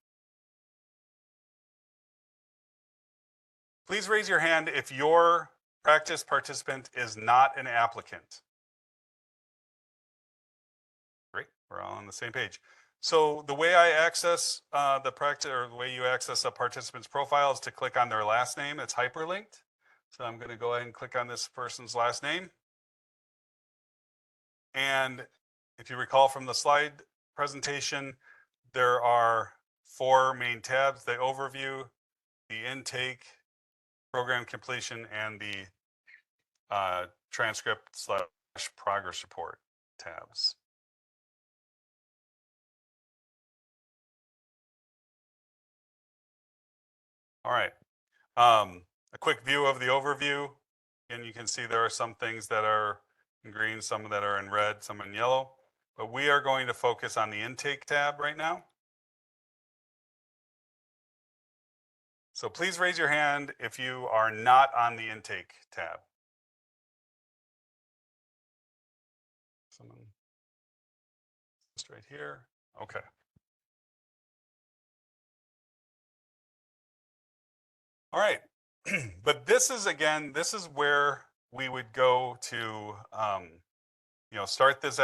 S1: Please raise your hand if your practice participant is not an applicant. Great, we're all on the same page. So the way I access the practice, or the way you access a participant's profile, is to click on their last name. It's hyperlinked. So I'm going to go ahead and click on this person's last name. And if you recall from the slide presentation, there are 4 main tabs: the overview, the intake, program completion, and the transcript/progress report tabs. All right. A quick view of the overview. And you can see there are some things that are in green, some that are in red, some in yellow. But we are going to focus on the intake tab right now. So please raise your hand if you are not on the intake tab. Someone just right here. Okay. All right. But this is, again, this is where we would go to, start this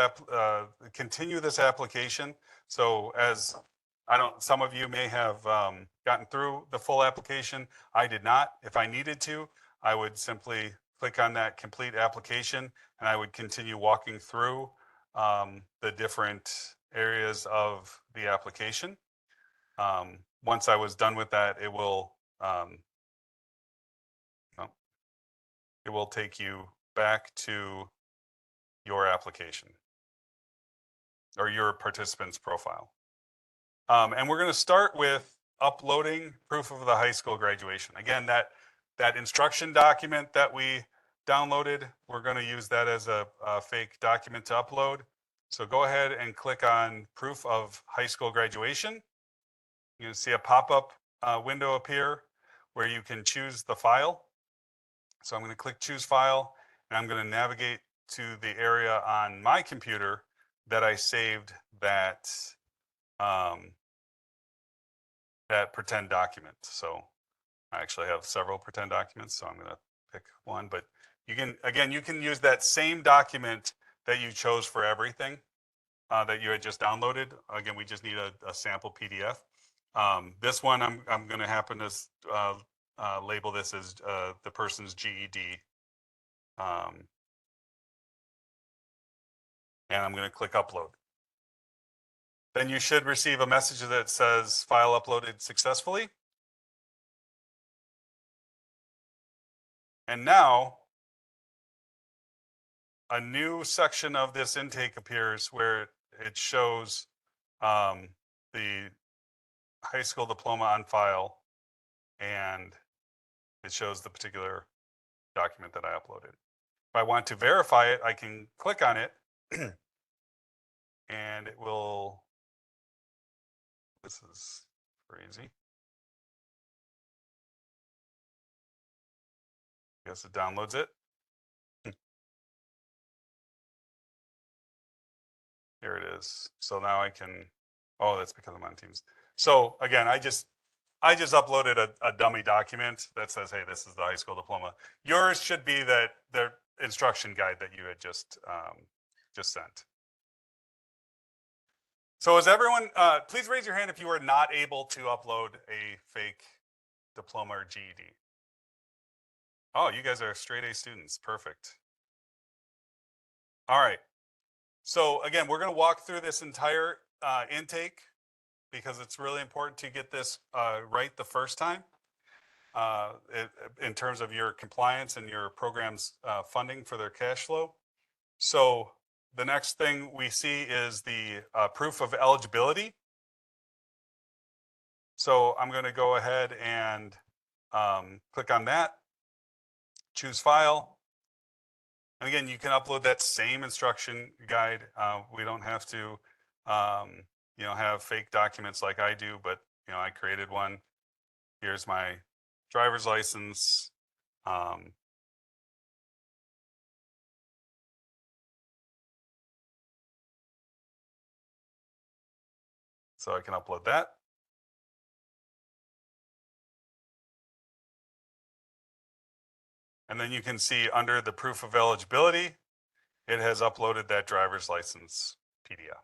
S1: continue this application. So as some of you may have gotten through the full application. I did not. If I needed to, I would simply click on that complete application and I would continue walking through the different areas of the application. Once I was done with that, it will take you back to your application or your participant's profile. And we're going to start with uploading proof of the high school graduation. Again, that instruction document that we downloaded, we're going to use that as a fake document to upload. So go ahead and click on proof of high school graduation. You can see a pop-up window appear where you can choose the file. So I'm going to click choose file, and I'm going to navigate to the area on my computer that I saved that pretend document. So I actually have several pretend documents, so I'm going to pick one. But you can use that same document that you chose for everything that you had just downloaded. Again, we just need a sample PDF. This one, I'm going to happen to label this as the person's GED. And I'm going to click upload. Then you should receive a message that says file uploaded successfully. And now a new section of this intake appears where it shows the high school diploma on file, and it shows the particular document that I uploaded. If I want to verify it, I can click on it and it will, this is crazy. Guess it downloads it. Here it is. So now I can, oh, that's because I'm on Teams. So again, I just uploaded a dummy document that says, hey, this is the high school diploma. Yours should be the instruction guide that you had just sent. So is everyone, please raise your hand if you are not able to upload a fake diploma or GED. Oh, you guys are straight A students. Perfect. All right. So again, we're going to walk through this entire intake because it's really important to get this right the first time in terms of your compliance and your program's funding for their cash flow. So the next thing we see is the proof of eligibility. So I'm going to go ahead and click on that, choose file. And again, you can upload that same instruction guide. We don't have to, have fake documents like I do, but I created one. Here's my driver's license. So I can upload that. And then you can see under the proof of eligibility, it has uploaded that driver's license PDF.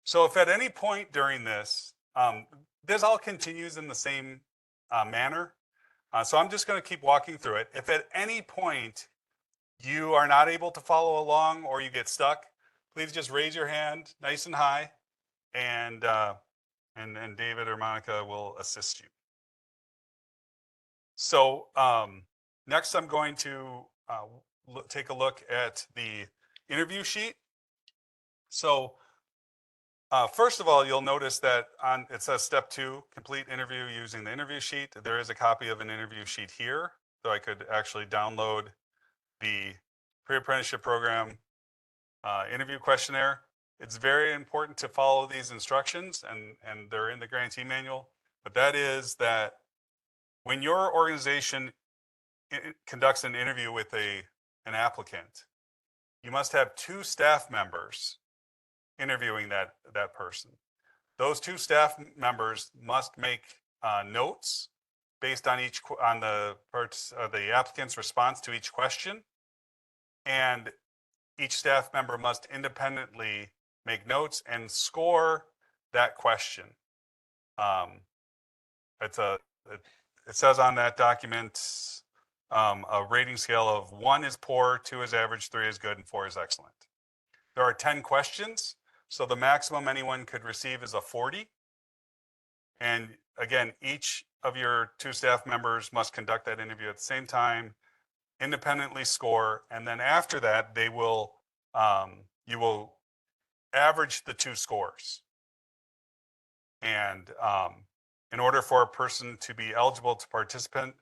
S1: So if at any point during this, this all continues in the same manner. So I'm just going to keep walking through it. If at any point you are not able to follow along or you get stuck, please just raise your hand nice and high, and David or Monica will assist you. So next I'm going to take a look at the interview sheet. So first of all, you'll notice that it says step 2, complete interview using the interview sheet. There is a copy of an interview sheet here, so I could actually download the pre-apprenticeship program interview questionnaire. It's very important to follow these instructions, and they're in the grantee manual. But that is that when your organization conducts an interview with an applicant, you must have 2 staff members interviewing that person. Those 2 staff members must make notes based on the applicant's response to each question, and each staff member must independently make notes and score that question. It says on that document a rating scale of 1 is poor, 2 is average, 3 is good, and 4 is excellent. There are 10 questions, so the maximum anyone could receive is a 40. And again, each of your 2 staff members must conduct that interview at the same time, independently score, and then after that, they will you will average the 2 scores. And in order for a person to be eligible to participate,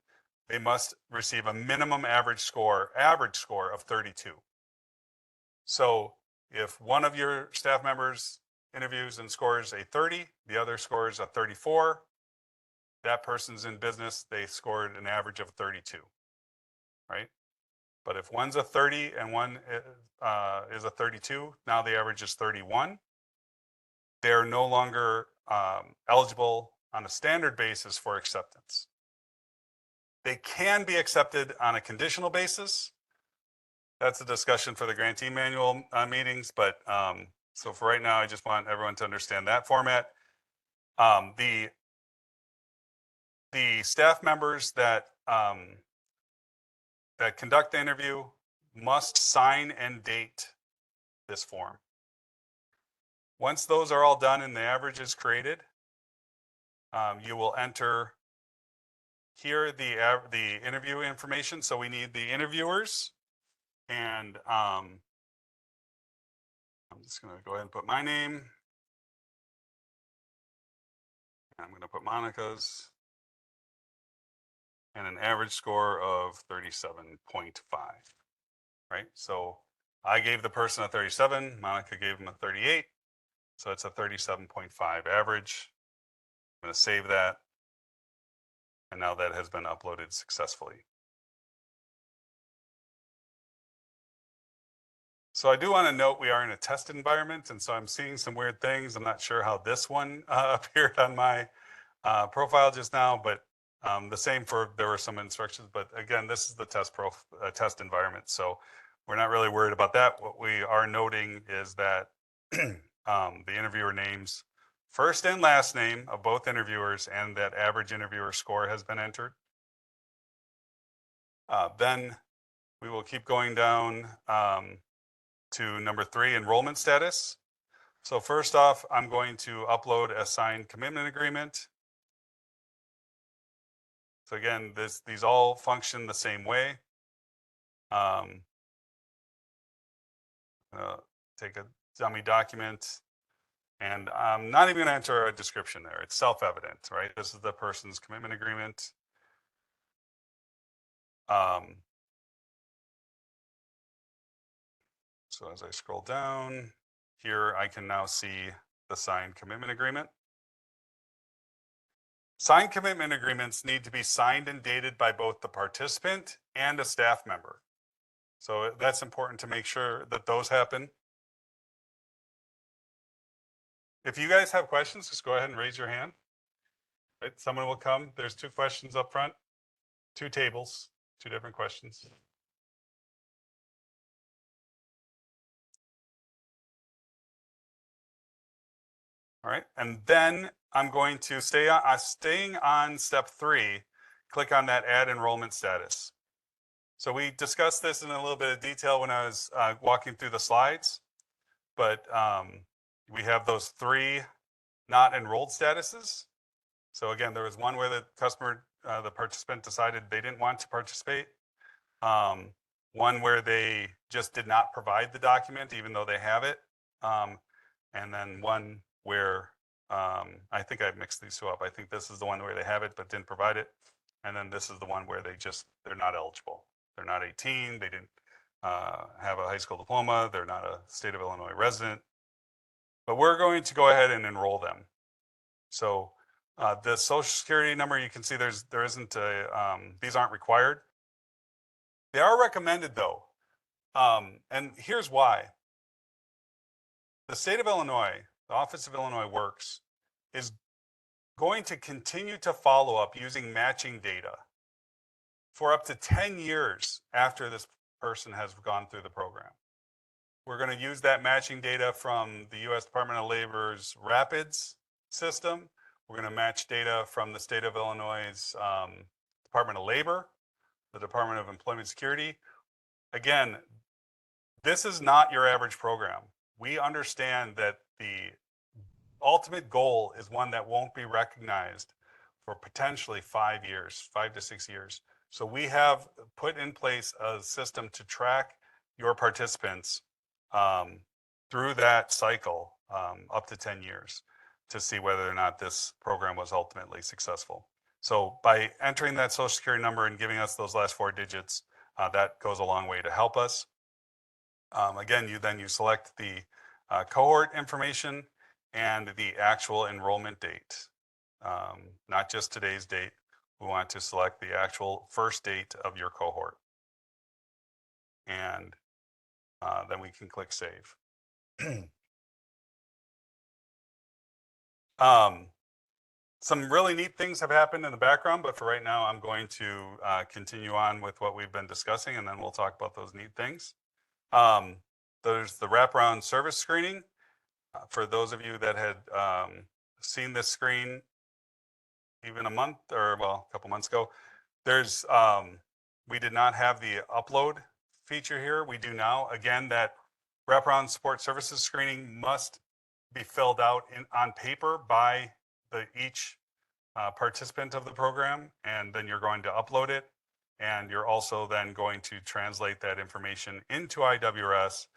S1: they must receive a minimum average score of 32. So if one of your staff members interviews and scores a 30, the other scores a 34, that person's in business, they scored an average of 32, right? But if one's a 30 and one is a 32, now the average is 31. They're no longer eligible on a standard basis for acceptance. They can be accepted on a conditional basis. That's a discussion for the grantee manual meetings, but so for right now, I just want everyone to understand that format. The staff members that conduct the interview must sign and date this form. Once those are all done and the average is created, you will enter here the interview information. So we need the interviewers, and I'm just going to go ahead and put my name. I'm going to put Monica's, and an average score of 37.5, right? So I gave the person a 37, Monica gave him a 38. So it's a 37.5 average. I'm going to save that. And now that has been uploaded successfully. So I do want to note we are in a test environment, and so I'm seeing some weird things. I'm not sure how this one appeared on my profile just now, but the same there were some instructions. But again, this is the test environment, so we're not really worried about that. What we are noting is that the interviewer names, first and last name of both interviewers, and that average interviewer score has been entered. Then we will keep going down to number 3, enrollment status. So first off, I'm going to upload a signed commitment agreement. So again, these all function the same way. Take a dummy document, and I'm not even going to enter a description there. It's self-evident, right? This is the person's commitment agreement. So as I scroll down here, I can now see the signed commitment agreement. Signed commitment agreements need to be signed and dated by both the participant and a staff member. So that's important to make sure that those happen. If you guys have questions, just go ahead and raise your hand. Right, someone will come. There's 2 questions up front, 2 tables, 2 different questions. All right, and then I'm going to staying on step 3, click on that add enrollment status. So we discussed this in a little bit of detail when I was walking through the slides, but we have those 3 not enrolled statuses. So again, there was one where the customer, the participant decided they didn't want to participate. One where they just did not provide the document even though they have it. And then one where I think I mixed these 2 up. I think this is the one where they have it but didn't provide it. And then this is the one where they're not eligible. They're not 18. They didn't have a high school diploma. They're not a state of Illinois resident. But we're going to go ahead and enroll them. So the social security number, you can see there isn't a, these aren't required. They are recommended though. And here's why. The state of Illinois, the Office of Illinois Works, is going to continue to follow up using matching data for up to 10 years after this person has gone through the program. We're going to use that matching data from the U.S. Department of Labor's RAPIDS system. We're going to match data from the state of Illinois' Department of Labor, the Department of Employment Security. Again, this is not your average program. We understand that the ultimate goal is one that won't be recognized for potentially 5 years, 5 to 6 years. So we have put in place a system to track your participants through that cycle up to 10 years to see whether or not this program was ultimately successful. So by entering that social security number and giving us those last 4 digits, that goes a long way to help us. Again, you select the cohort information and the actual enrollment date, not just today's date. We want to select the actual first date of your cohort. And then we can click save. Some really neat things have happened in the background, but for right now, I'm going to continue on with what we've been discussing, and then we'll talk about those neat things. There's the wraparound service screening. For those of you that had seen this screen even a month or a couple months ago, there's we did not have the upload feature here. We do now. Again, that wraparound support services screening must be filled out on paper by each participant of the program, and then you're going to upload it, and you're also then going to translate that information into IWRS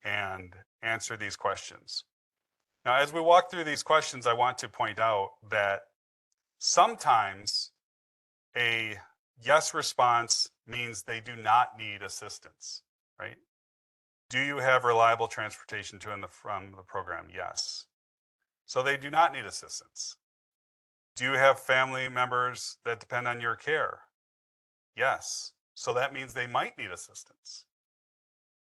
S1: and answer these questions. Now, as we walk through these questions, I want to point out that sometimes a yes response means they do not need assistance, right? Do you have reliable transportation to and from the program? Yes. So they do not need assistance. Do you have family members that depend on your care? Yes. So that means they might need assistance,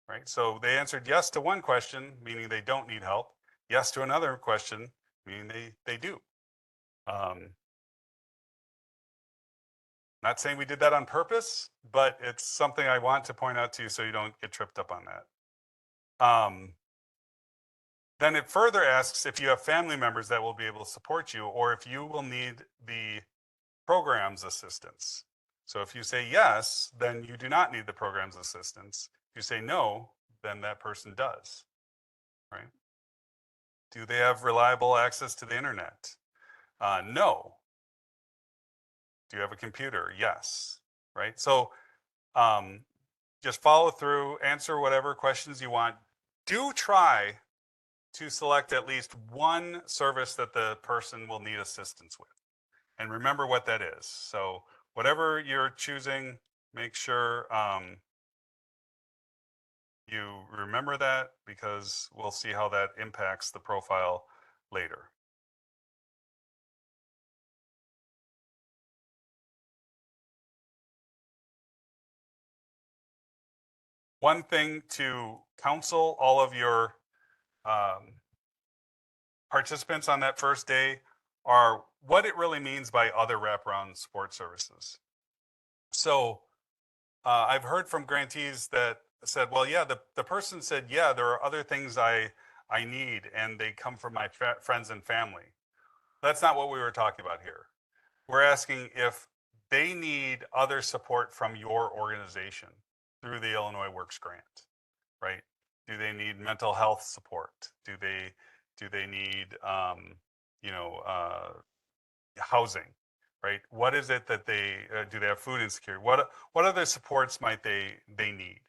S1: right? So they answered yes to one question, meaning they don't need help. Yes to another question, meaning they do. Not saying we did that on purpose, but it's something I want to point out to you so you don't get tripped up on that. Then it further asks if you have family members that will be able to support you, or if you will need the program's assistance. So if you say yes, then you do not need the program's assistance. If you say no, then that person does, right? Do they have reliable access to the internet? No. Do you have a computer? Yes, right? So just follow through, answer whatever questions you want. Do try to select at least one service that the person will need assistance with. And remember what that is. So whatever you're choosing, make sure you remember that, because we'll see how that impacts the profile later. One thing to counsel all of your participants on that first day are what it really means by other wraparound support services. So I've heard from grantees that said, well, yeah, the person said, yeah, there are other things I need, and they come from my friends and family. That's not what we were talking about here. We're asking if they need other support from your organization through the Illinois Works grant, right? Do they need mental health support? Do they need housing, right? What is it that they do? They have food insecurity? What other supports might they need?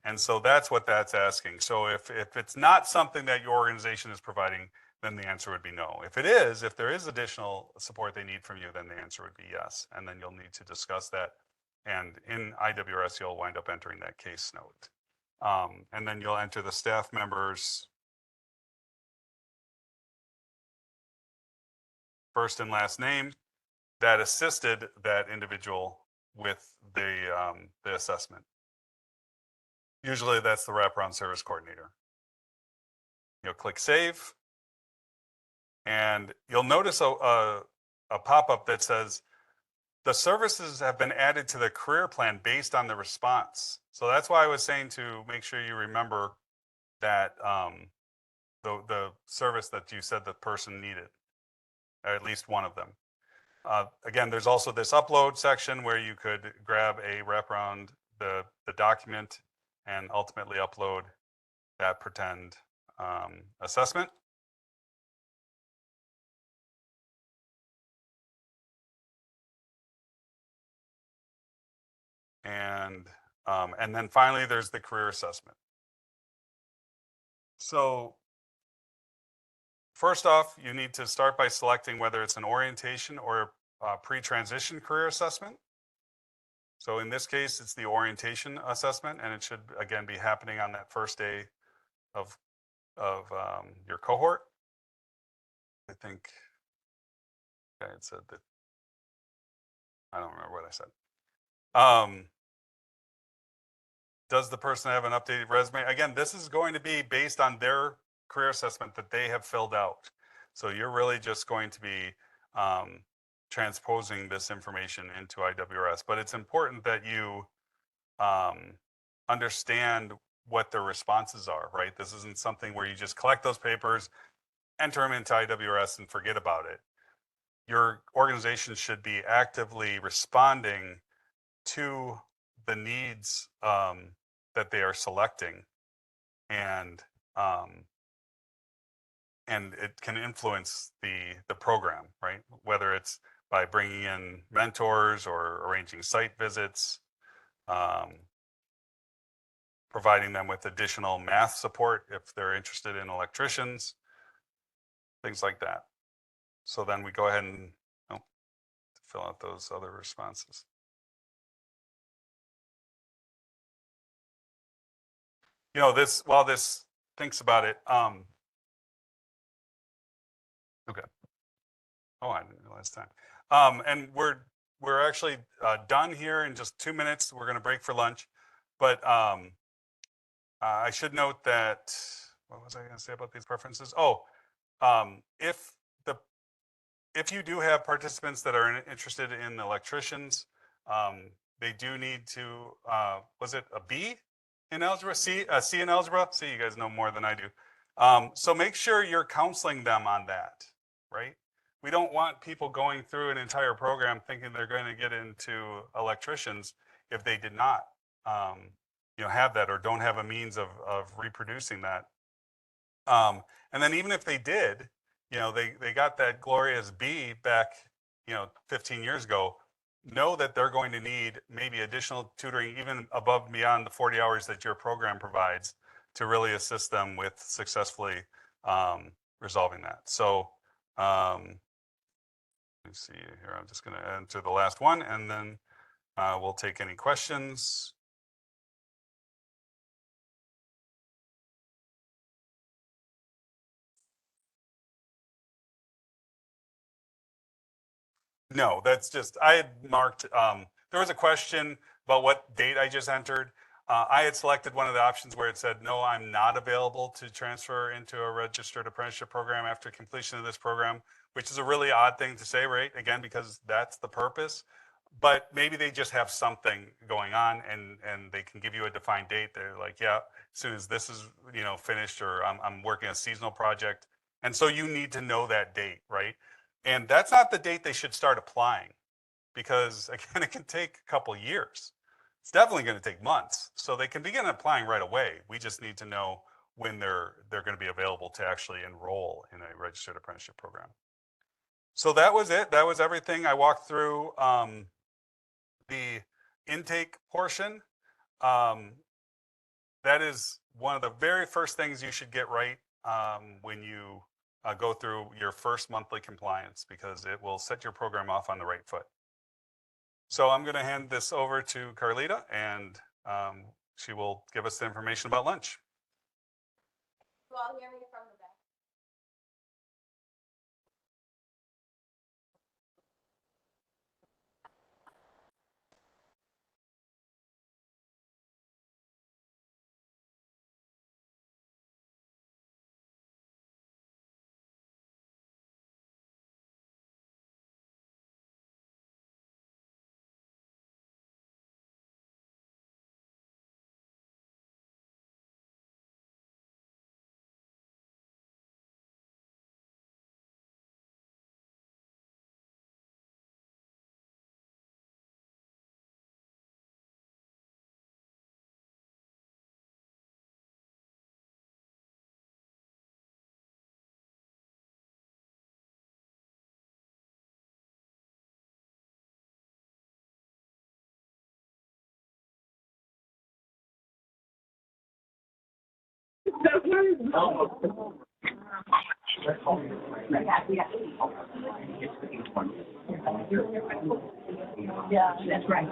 S1: And so that's what that's asking. So if it's not something that your organization is providing, then the answer would be no. If it is, if there is additional support they need from you, then the answer would be yes. And then you'll need to discuss that. And in IWRS, you'll wind up entering that case note. And then you'll enter the staff members' first and last name that assisted that individual with the assessment. Usually that's the wraparound service coordinator. You'll click save, and you'll notice a pop-up that says the services have been added to the career plan based on the response. So that's why I was saying to make sure you remember that the service that you said the person needed, or at least one of them. Again, there's also this upload section where you could grab a wraparound, the document, and ultimately upload that pretend assessment. And then finally, there's the career assessment. So first off, you need to start by selecting whether it's an orientation or a pre-transition career assessment. So in this case, it's the orientation assessment, and it should, again, be happening on that first day of your cohort. I think I had said that. I don't remember what I said. Does the person have an updated resume? Again, this is going to be based on their career assessment that they have filled out. So you're really just going to be transposing this information into IWRS. But it's important that you understand what their responses are, right? This isn't something where you just collect those papers, enter them into IWRS, and forget about it. Your organization should be actively responding to the needs that they are selecting, and it can influence the program, right? Whether it's by bringing in mentors or arranging site visits, providing them with additional math support if they're interested in electricians, things like that. So then we go ahead and fill out those other responses. While this thinks about it, okay. Oh, I didn't realize time. And we're actually done here in just 2 minutes. We're going to break for lunch, but I should note that, what was I going to say about these preferences? Oh, if you do have participants that are interested in electricians, they do need to, was it a B in algebra, C in algebra? See, you guys know more than I do. So make sure you're counseling them on that, right? We don't want people going through an entire program thinking they're going to get into electricians if they did not, have that or don't have a means of reproducing that. And then even if they did, they got that glorious B back, 15 years ago, know that they're going to need maybe additional tutoring even above and beyond the 40 hours that your program provides to really assist them with successfully resolving that. So let me see here. I'm just going to enter the last one, and then we'll take any questions. No, that's just, I had marked, there was a question about what date I just entered. I had selected one of the options where it said, no, I'm not available to transfer into a registered apprenticeship program after completion of this program, which is a really odd thing to say, right? Again, because that's the purpose. But maybe they just have something going on and they can give you a defined date. They're like, yeah, as soon as this is, finished, or I'm working a seasonal project. And so you need to know that date, right? And that's not the date they should start applying, because again, it can take a couple years. It's definitely going to take months. So they can begin applying right away. We just need to know when they're going to be available to actually enroll in a registered apprenticeship program. So that was it. That was everything. I walked through the intake portion. That is one of the very first things you should get right when you go through your first monthly compliance, because it will set your program off on the right foot. So I'm going to hand this over to Carlita, and she will give us the information about lunch.
S5: You all hear me from the back?
S6: Yeah, that's right.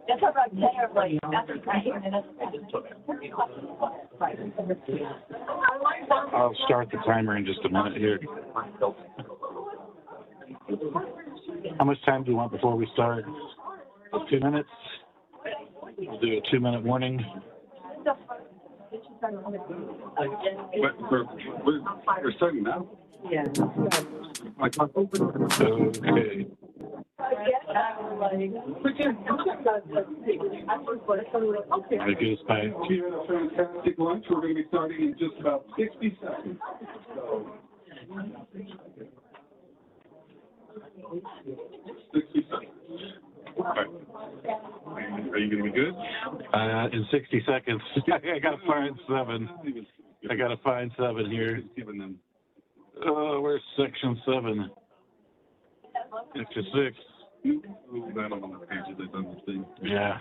S6: That's about there, but that's
S8: I'll start the timer in just a minute here. How much time do you want before we start? 2 minutes? We'll do a 2-minute warning.
S1: We're starting now.
S6: Yeah.
S8: Okay. I guess by
S9: You had a fantastic lunch. We're going to be starting in just about 60 seconds. So, 60 seconds. All right. Are you going to be good?
S8: in 60 seconds. I got to find 7. I got to find 7 here. Where's section 7? Extra 6.
S9: That on the pages they've done this thing.
S8: Yeah.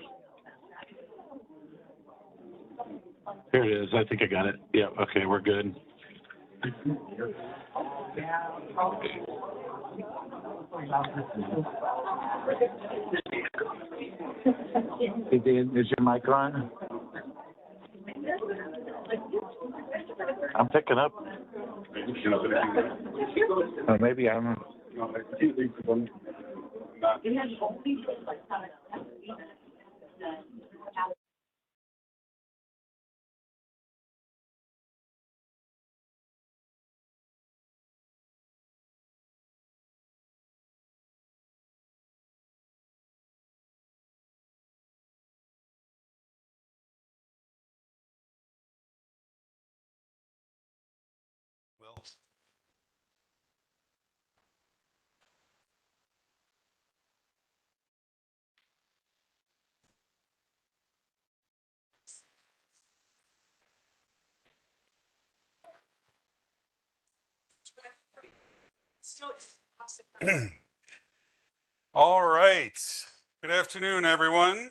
S8: Here it is. I think I got it. Yeah. Okay, we're good. Hey, Dan, is your mic on? I'm picking up. Maybe I'm.
S1: Will. All right. Good afternoon, everyone.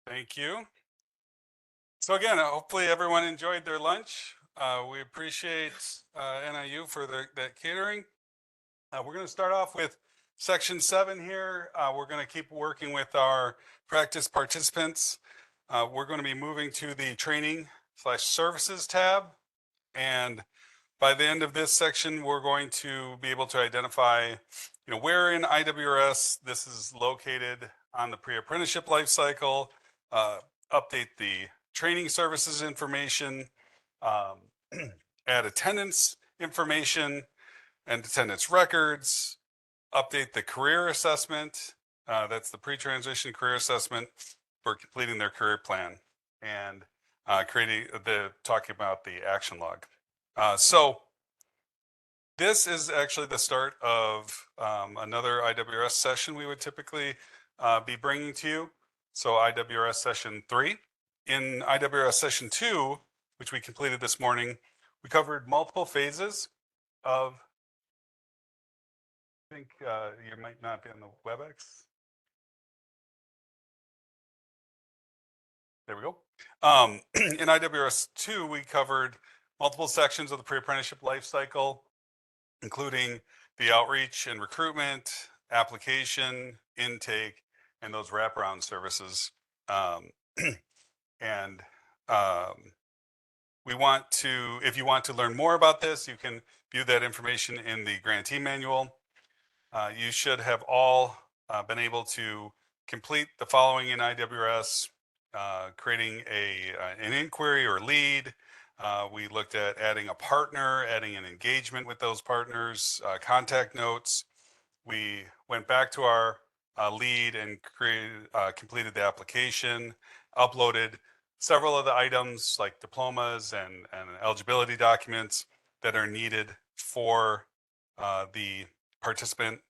S1: Thank you. So again, hopefully everyone enjoyed their lunch. We appreciate NIU for that catering. We're going to start off with section 7 here. We're going to keep working with our practice participants. we're going to be moving to the training/services tab. And by the end of this section, we're going to be able to identify, where in IWRS this is located on the pre-apprenticeship life cycle, update the training services information, add attendance information and attendance records, update the career assessment. That's the pre-transition career assessment for completing their career plan, and talking about the action log. So this is actually the start of another IWRS session we would typically be bringing to you. So IWRS session 3. In IWRS session 2, which we completed this morning, we covered multiple phases of, I think you might not be on the WebEx. There we go. In IWRS 2, we covered multiple sections of the pre-apprenticeship life cycle, including the outreach and recruitment, application, intake, and those wraparound services. If you want to learn more about this, you can view that information in the grantee manual. You should have all been able to complete the following in IWRS, creating an inquiry or lead. We looked at adding a partner, adding an engagement with those partners, contact notes. We went back to our lead and completed the application, uploaded several of the items like diplomas and eligibility documents that are needed for the participant,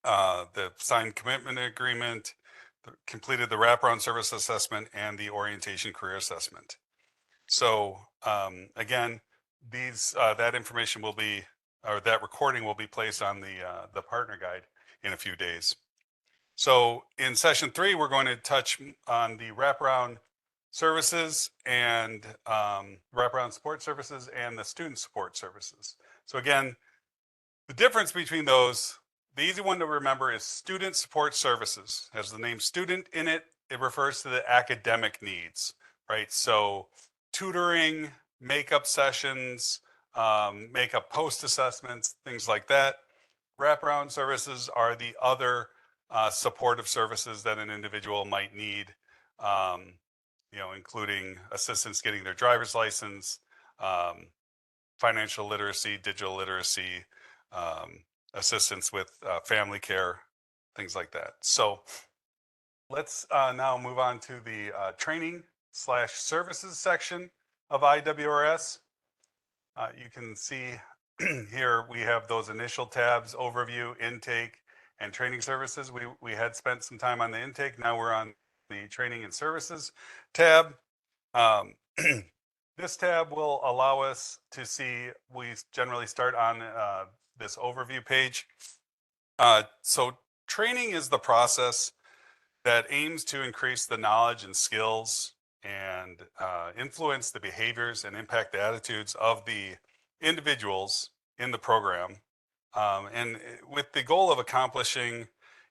S1: the signed commitment agreement, completed the wraparound service assessment, and the orientation career assessment. So again, that information will be, or that recording will be placed on the partner guide in a few days. So in session 3, we're going to touch on the wraparound services and wraparound support services and the student support services. So again, the difference between those, the easy one to remember is student support services. Has the name student in it, it refers to the academic needs, right? So tutoring, makeup sessions, makeup post assessments, things like that. Wraparound services are the other supportive services that an individual might need, including assistance getting their driver's license, financial literacy, digital literacy, assistance with family care, things like that. So let's now move on to the training/services section of IWRS. You can see here we have those initial tabs: overview, intake, and training services. We had spent some time on the intake. Now we're on the training and services tab. This tab will allow us to see, we generally start on this overview page. So training is the process that aims to increase the knowledge and skills and influence the behaviors and impact the attitudes of the individuals in the program, and with the goal of accomplishing,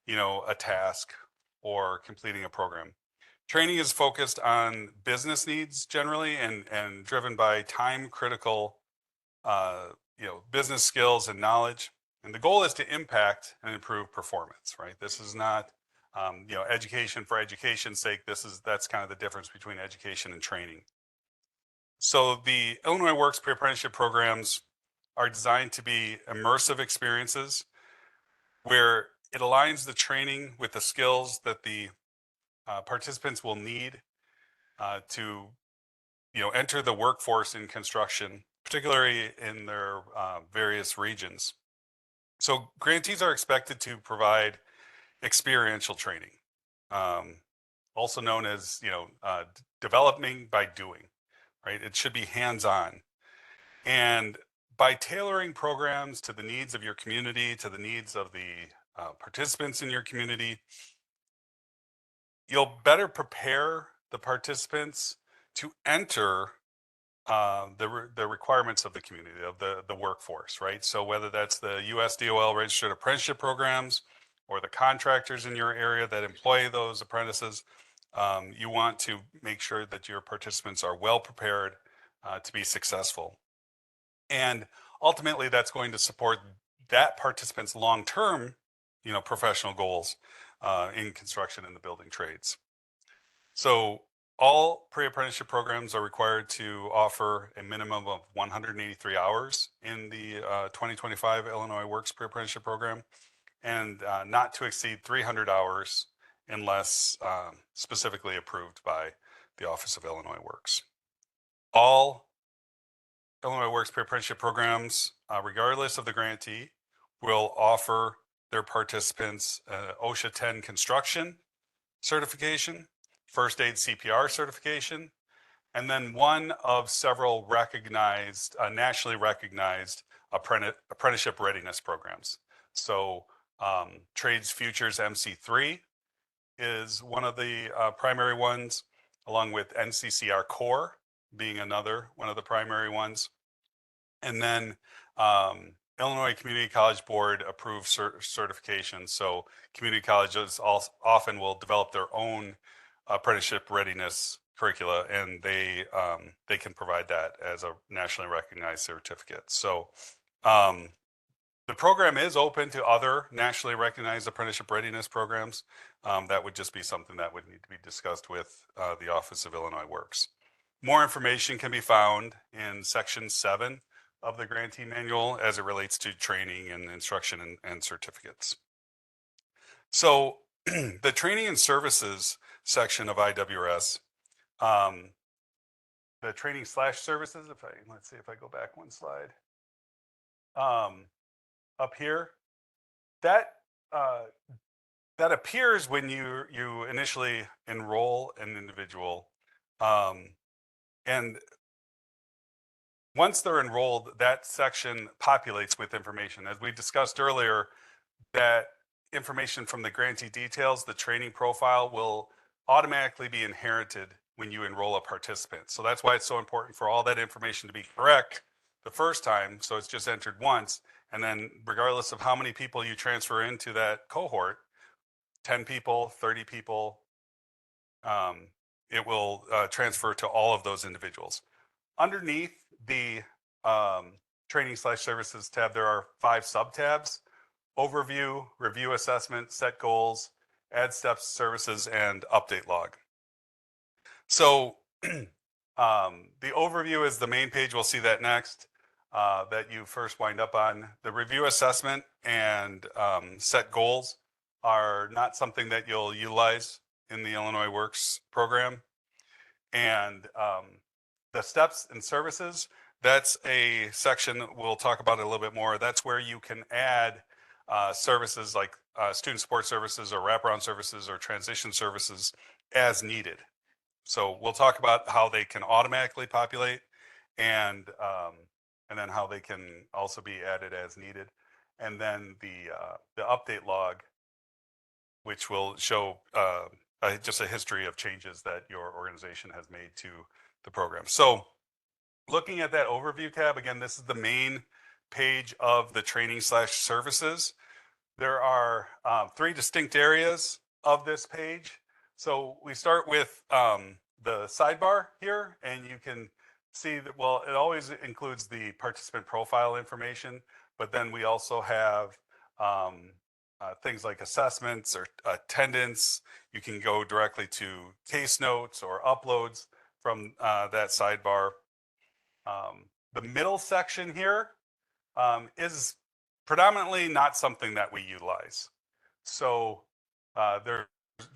S1: a task or completing a program. Training is focused on business needs generally and driven by time critical, business skills and knowledge. And the goal is to impact and improve performance, right? This is not, education for education's sake. That's kind of the difference between education and training. So the Illinois Works pre-apprenticeship programs are designed to be immersive experiences where it aligns the training with the skills that the participants will need to, enter the workforce in construction, particularly in their various regions. So grantees are expected to provide experiential training, also known as, developing by doing, right? It should be hands-on. And by tailoring programs to the needs of your community, to the needs of the participants in your community, you'll better prepare the participants to enter the requirements of the community, of the workforce, right? So whether that's the USDOL registered apprenticeship programs or the contractors in your area that employ those apprentices, You want to make sure that your participants are well prepared to be successful. And ultimately, that's going to support that participant's long-term, professional goals in construction and the building trades. So all pre-apprenticeship programs are required to offer a minimum of 183 hours in the 2025 Illinois Works pre-apprenticeship program, and not to exceed 300 hours unless specifically approved by the Office of Illinois Works. All Illinois Works pre-apprenticeship programs, regardless of the grantee, will offer their participants OSHA 10 construction certification, first aid CPR certification, and then one of several recognized, nationally recognized apprenticeship readiness programs. So Trades Futures MC3 is one of the primary ones, along with NCCR Core being another one of the primary ones. And then Illinois Community College Board approved certification. So community colleges often will develop their own apprenticeship readiness curricula, and they can provide that as a nationally recognized certificate. So the program is open to other nationally recognized apprenticeship readiness programs. That would just be something that would need to be discussed with the Office of Illinois Works. More information can be found in Section 7 of the grantee manual as it relates to training and instruction and certificates. So the training and services section of IWRS, the training / services, let's see if I go back one slide. Up here, that appears when you initially enroll an individual, and once they're enrolled, that section populates with information. As we discussed earlier, that information from the grantee details, the training profile, will automatically be inherited when you enroll a participant. So that's why it's so important for all that information to be correct the first time. So it's just entered once. And then regardless of how many people you transfer into that cohort, 10 people, 30 people, it will transfer to all of those individuals. Underneath the training / services tab, there are 5 sub-tabs: overview, review assessment, set goals, add steps, services, and update log. So the overview is the main page. We'll see that next, that you first wind up on. The review assessment and set goals are not something that you'll utilize in the Illinois Works program. And the steps and services, that's a section we'll talk about it a little bit more. That's where you can add services like student support services or wraparound services or transition services as needed. So we'll talk about how they can automatically populate and then how they can also be added as needed. And then the update log, which will show just a history of changes that your organization has made to the program. So looking at that overview tab, again, this is the main page of the training / services. There are 3 distinct areas of this page. So we start with the sidebar here, and you can see that, well, it always includes the participant profile information, but then we also have things like assessments or attendance. You can go directly to case notes or uploads from that sidebar. The middle section here is predominantly not something that we utilize. So there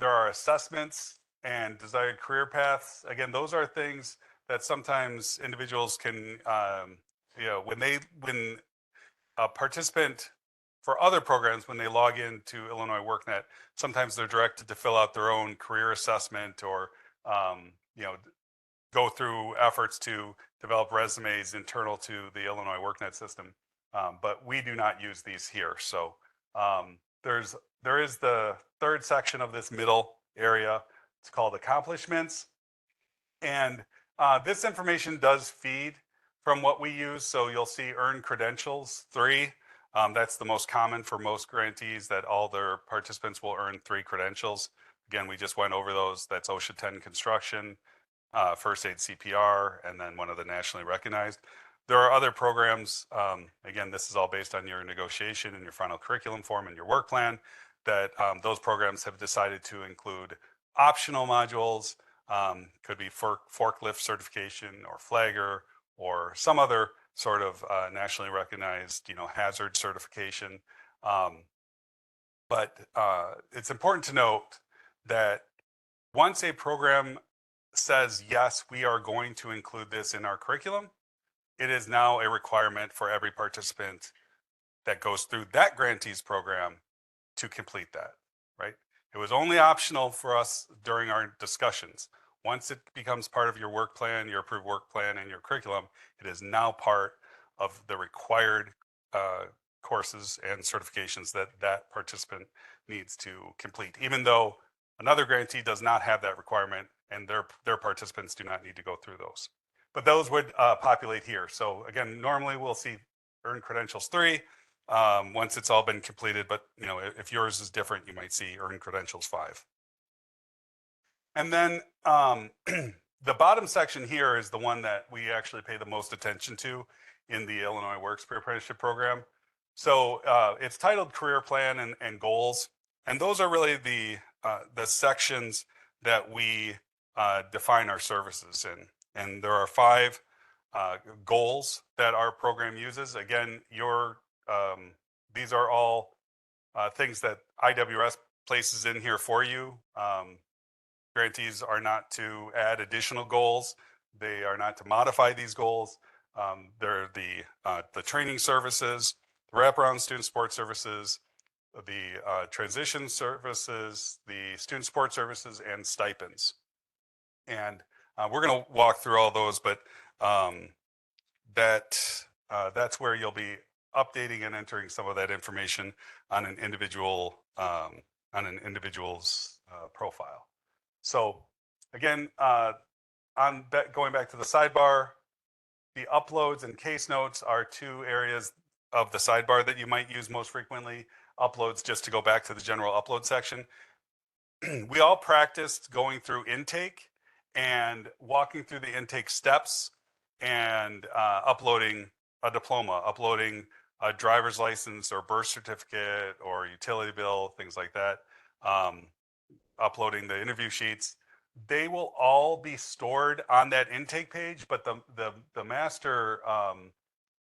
S1: are assessments and desired career paths. Again, those are things that sometimes individuals can, when a participant for other programs, when they log into Illinois WorkNet, sometimes they're directed to fill out their own career assessment or, go through efforts to develop resumes internal to the Illinois WorkNet system. But we do not use these here. So there is the third section of this middle area. It's called accomplishments. And this information does feed from what we use. So you'll see earned credentials 3. That's the most common for most grantees, that all their participants will earn 3 credentials. Again, we just went over those. That's OSHA 10 construction, first aid CPR, and then one of the nationally recognized. There are other programs. Again, this is all based on your negotiation and your final curriculum form and your work plan, that those programs have decided to include optional modules. Could be forklift certification or flagger or some other sort of nationally recognized, hazard certification. But it's important to note that once a program says, yes, we are going to include this in our curriculum, it is now a requirement for every participant that goes through that grantees program to complete that, right? It was only optional for us during our discussions. Once it becomes part of your work plan, your approved work plan, and your curriculum, it is now part of the required courses and certifications that that participant needs to complete, even though another grantee does not have that requirement and their participants do not need to go through those. But those would populate here. So again, normally we'll see earned credentials 3 once it's all been completed, but if yours is different, you might see earned credentials 5. And then the bottom section here is the one that we actually pay the most attention to in the Illinois Works Pre-Apprenticeship Program. So it's titled Career Plan and Goals. And those are really the sections that we define our services in. And there are 5 goals that our program uses. Again, these are all things that IWRS places in here for you. Grantees are not to add additional goals. They are not to modify these goals. They're the training services, the wraparound student support services, the transition services, the student support services, and stipends. And we're going to walk through all those, but that's where you'll be updating and entering some of that information on an individual's profile. So again, going back to the sidebar, the uploads and case notes are 2 areas of the sidebar that you might use most frequently. Uploads, just to go back to the general upload section. We all practiced going through intake and walking through the intake steps and uploading a diploma, uploading a driver's license or birth certificate or utility bill, things like that, uploading the interview sheets. They will all be stored on that intake page, but the master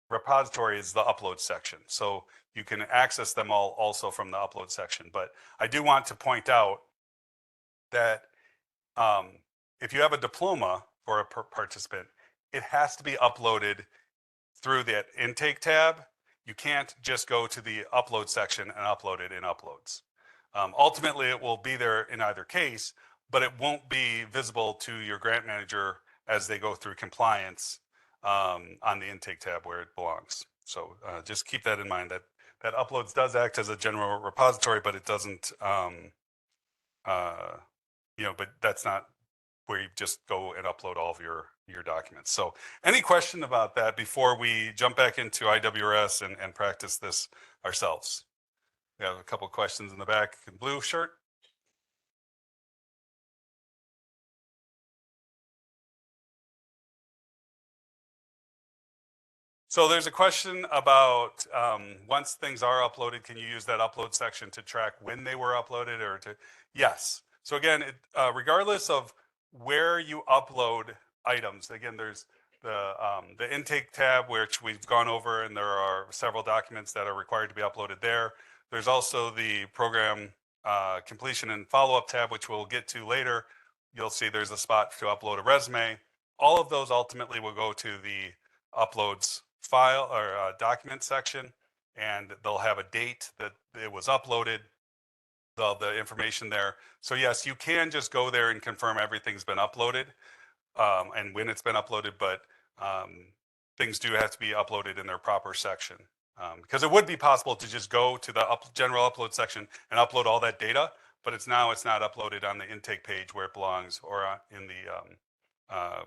S1: repository is the upload section. So you can access them all also from the upload section. But I do want to point out that if you have a diploma for a participant, it has to be uploaded through that intake tab. You can't just go to the upload section and upload it in uploads. Ultimately, it will be there in either case, but it won't be visible to your grant manager as they go through compliance on the intake tab where it belongs. So just keep that in mind, that uploads does act as a general repository, but it doesn't, but that's not where you just go and upload all of your documents. So any question about that before we jump back into IWRS and practice this ourselves? We have a couple of questions in the back. Blue shirt. So there's a question about once things are uploaded, can you use that upload section to track when they were uploaded or to? Yes. So again, regardless of where you upload items, again, there's the intake tab, which we've gone over, and there are several documents that are required to be uploaded there. There's also the program completion and follow-up tab, which we'll get to later. You'll see there's a spot to upload a resume. All of those ultimately will go to the uploads file or document section, and they'll have a date that it was uploaded, the information there. So yes, you can just go there and confirm everything's been uploaded and when it's been uploaded, but things do have to be uploaded in their proper section. Because it would be possible to just go to the general upload section and upload all that data, but it's not uploaded on the intake page where it belongs or in the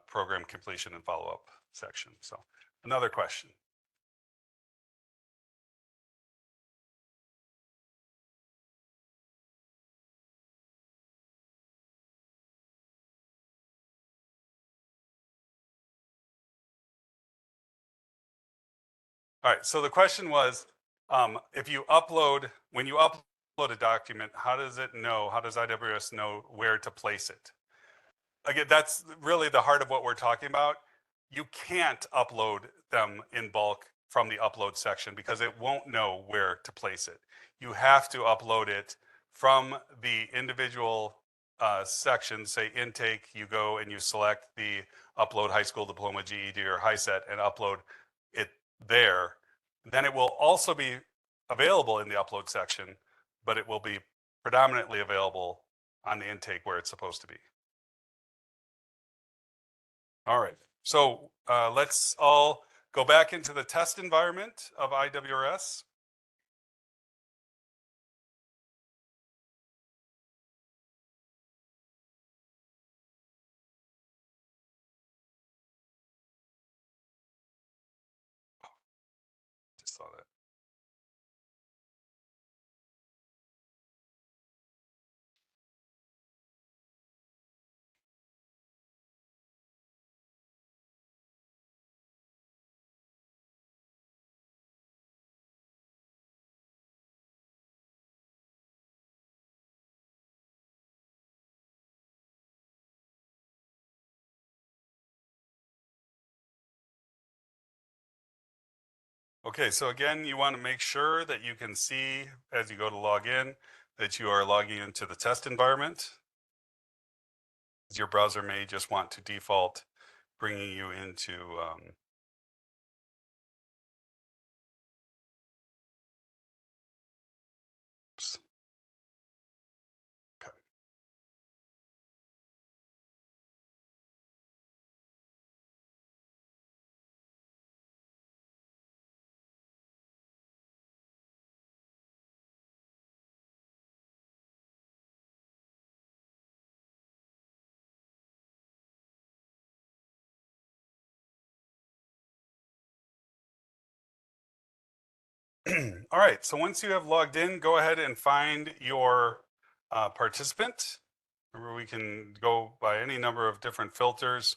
S1: program completion and follow-up section. So another question. All right, so the question was, if you upload, when you upload a document, how does IWS know where to place it? Again, that's really the heart of what we're talking about. You can't upload them in bulk from the upload section because it won't know where to place it. You have to upload it from the individual sections, say intake, you go and you select the upload high school diploma, GED, or HiSET and upload it there. Then it will also be available in the upload section, but it will be predominantly available on the intake where it's supposed to be. All right, so let's all go back into the test environment of IWRS. Just saw that. Okay, so again, you want to make sure that you can see as you go to log in that you are logging into the test environment. Your browser may just want to default bringing you into oops. Okay. All right, so once you have logged in, go ahead and find your participant. Remember, we can go by any number of different filters.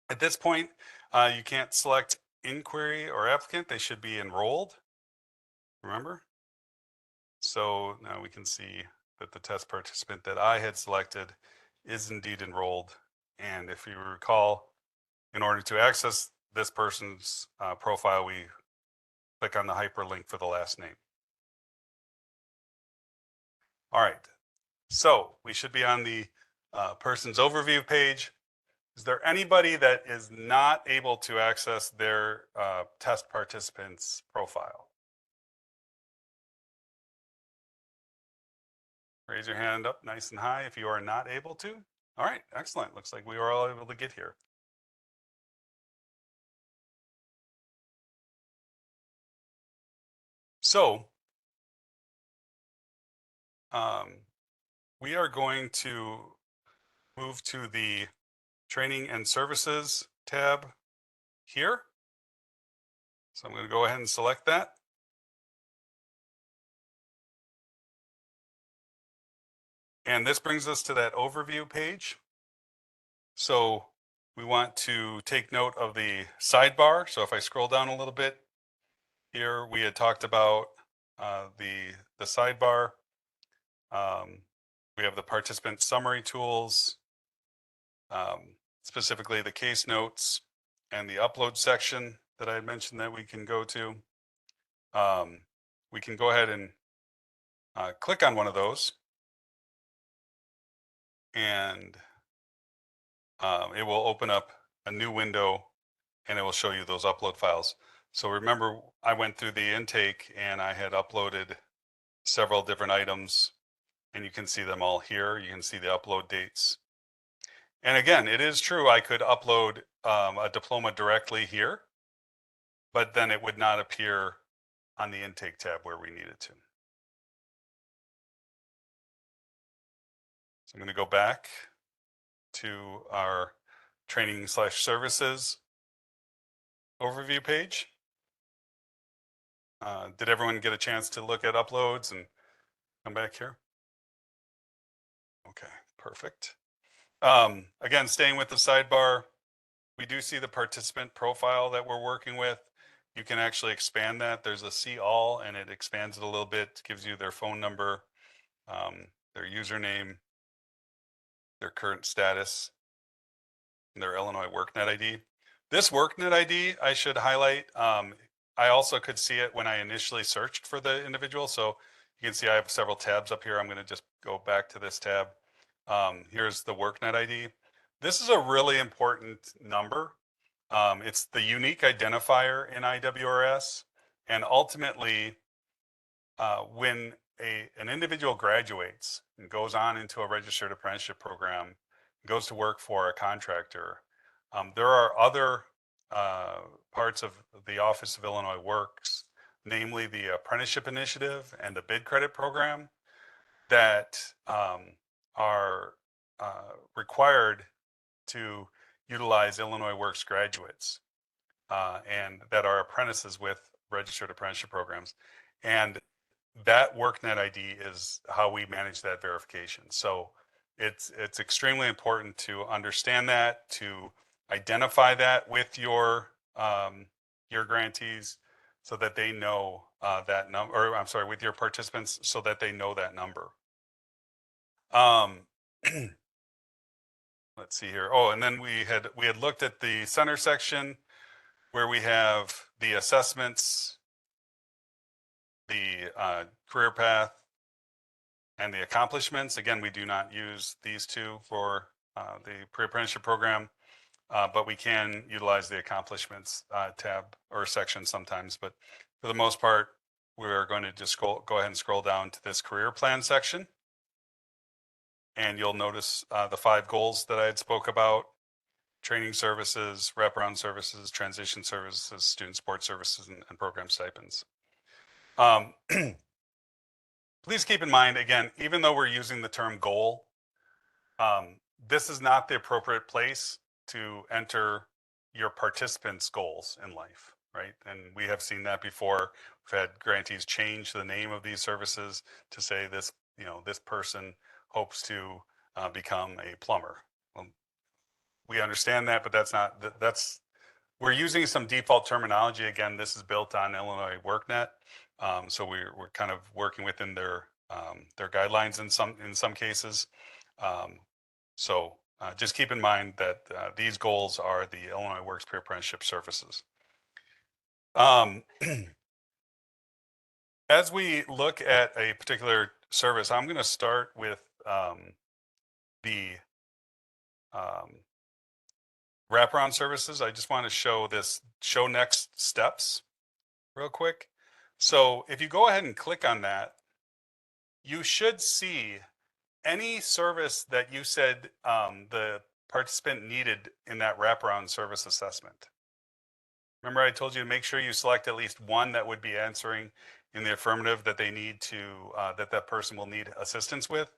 S1: At this point, you can't select inquiry or applicant. They should be enrolled, remember? So now we can see that the test participant that I had selected is indeed enrolled. And if you recall, in order to access this person's profile, we click on the hyperlink for the last name. All right, so we should be on the person's overview page. Is there anybody that is not able to access their test participant's profile? Raise your hand up nice and high if you are not able to. All right, excellent. Looks like we were all able to get here. So we are going to move to the training and services tab here. So I'm going to go ahead and select that. And this brings us to that overview page. So we want to take note of the sidebar. So if I scroll down a little bit here, we had talked about the sidebar. We have the participant summary tools, specifically the case notes and the upload section that I had mentioned that we can go to. We can go ahead and click on one of those, and it will open up a new window and it will show you those upload files. So remember, I went through the intake and I had uploaded several different items, and you can see them all here. You can see the upload dates. And again, it is true, I could upload a diploma directly here, but then it would not appear on the intake tab where we need it to. So I'm going to go back to our training/services overview page. Did everyone get a chance to look at uploads and come back here? Okay, perfect. Again, staying with the sidebar, we do see the participant profile that we're working with. you can actually expand that. There's a see all, and it expands it a little bit, gives you their phone number, their username, their current status, and their Illinois workNet ID. This workNet ID, I should highlight, I also could see it when I initially searched for the individual. So you can see I have several tabs up here. I'm going to just go back to this tab. Here's the workNet ID. This is a really important number. It's the unique identifier in IWRS. And ultimately, when an individual graduates and goes on into a registered apprenticeship program, goes to work for a contractor, there are other parts of the Office of Illinois Works, namely the Apprenticeship Initiative and the Bid Credit Program, that are required to utilize Illinois Works graduates and that are apprentices with registered apprenticeship programs. And that workNet ID is how we manage that verification. So it's extremely important to understand that, to identify that with your grantees so that they know that number, or I'm sorry, with your participants so that they know that number. Let's see here. Oh, and then we had looked at the center section where we have the assessments, the career path, and the accomplishments. Again, we do not use these two for the pre-apprenticeship program, but we can utilize the accomplishments tab or section sometimes. But for the most part, we're going to just go ahead and scroll down to this career plan section. And you'll notice the 5 goals that I had spoke about: training services, wraparound services, transition services, student support services, and program stipends. Please keep in mind, again, even though we're using the term goal, this is not the appropriate place to enter your participants' goals in life, right? And we have seen that before. We've had grantees change the name of these services to say this, this person hopes to become a plumber. Well, we understand that, but we're using some default terminology. Again, this is built on Illinois workNet. So we're kind of working within their guidelines in some cases. So just keep in mind that these goals are the Illinois Works Pre-Apprenticeship Services. As we look at a particular service, I'm going to start with the wraparound services. I just want to show next steps real quick. So if you go ahead and click on that, you should see any service that you said the participant needed in that wraparound service assessment. Remember, I told you to make sure you select at least one that would be answering in the affirmative that they need to, that person will need assistance with.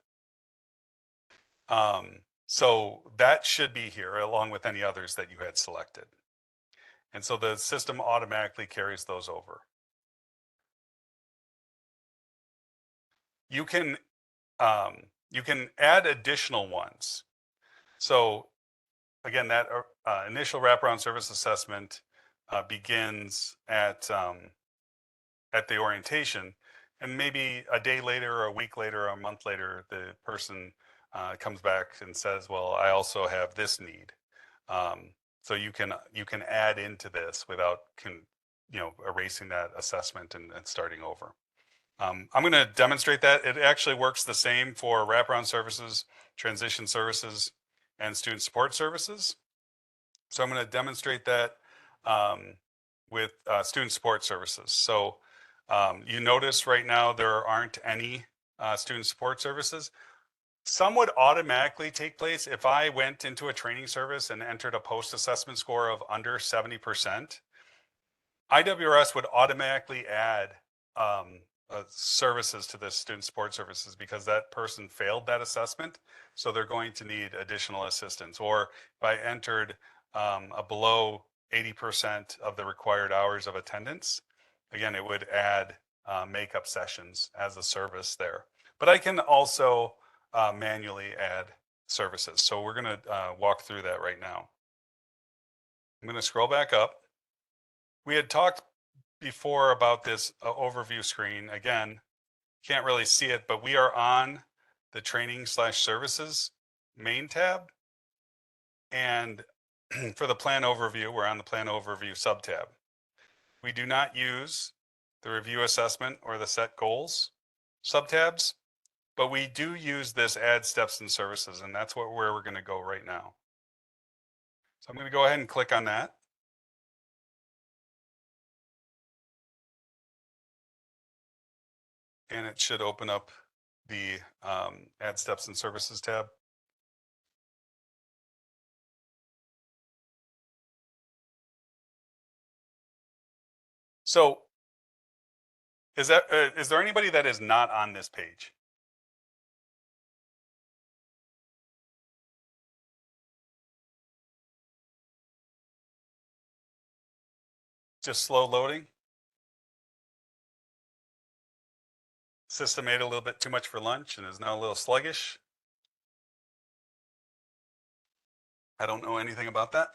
S1: So that should be here along with any others that you had selected. And so the system automatically carries those over. You can add additional ones. So again, that initial wraparound service assessment begins at the orientation, and maybe a day later or a week later or a month later, the person comes back and says, well, I also have this need. So you can add into this without erasing that assessment and starting over. I'm going to demonstrate that. It actually works the same for wraparound services, transition services, and student support services. So I'm going to demonstrate that with student support services. So you notice right now there aren't any student support services. Some would automatically take place if I went into a training service and entered a post-assessment score of under 70%. IWRS would automatically add services to the student support services because that person failed that assessment. So they're going to need additional assistance. Or if I entered a below 80% of the required hours of attendance, again, it would add makeup sessions as a service there. But I can also manually add services. So we're going to walk through that right now. I'm going to scroll back up. We had talked before about this overview screen. Again, can't really see it, but we are on the training/services main tab. And for the plan overview, we're on the plan overview sub-tab. We do not use the review assessment or the set goals sub-tabs, but we do use this add steps and services, and that's where we're going to go right now. So I'm going to go ahead and click on that. And it should open up the add steps and services tab. So is there anybody that is not on this page? Just slow loading? System ate a little bit too much for lunch and is now a little sluggish. I don't know anything about that.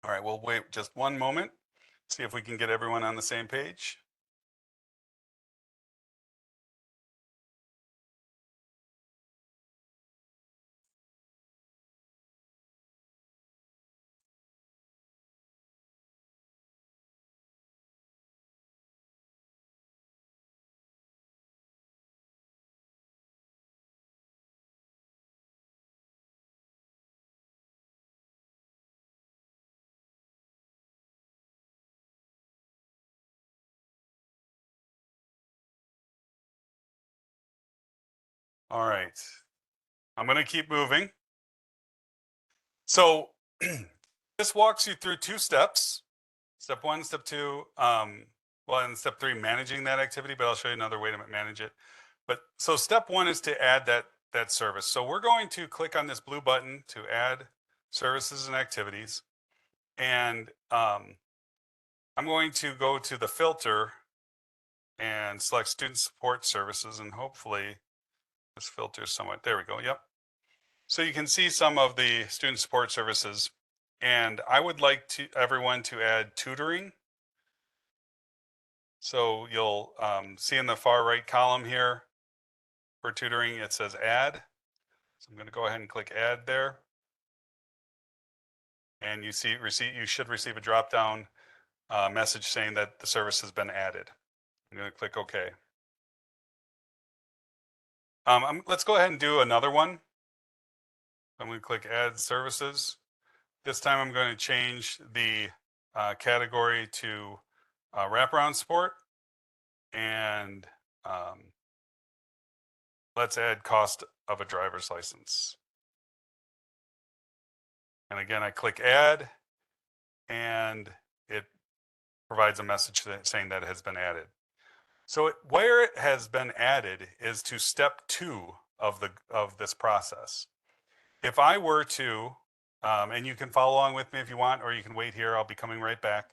S1: All right, we'll wait just one moment, see if we can get everyone on the same page. All right, I'm going to keep moving. So this walks you through 2 steps. Step 1, step 2, well, and step 3, managing that activity, but I'll show you another way to manage it. But so step 1 is to add that service. So we're going to click on this blue button to add services and activities. And I'm going to go to the filter and select student support services, and hopefully this filter is somewhat, there we go, yep. So you can see some of the student support services, and I would like everyone to add tutoring. So you'll see in the far right column here for tutoring, it says add. So I'm going to go ahead and click add there. And you should receive a drop-down message saying that the service has been added. I'm going to click OK. Let's go ahead and do another one. I'm going to click add services. This time I'm going to change the category to wraparound support. And let's add cost of a driver's license. And again, I click add, and it provides a message saying that it has been added. So where it has been added is to step 2 of this process. If I were to, and you can follow along with me if you want, or you can wait here, I'll be coming right back.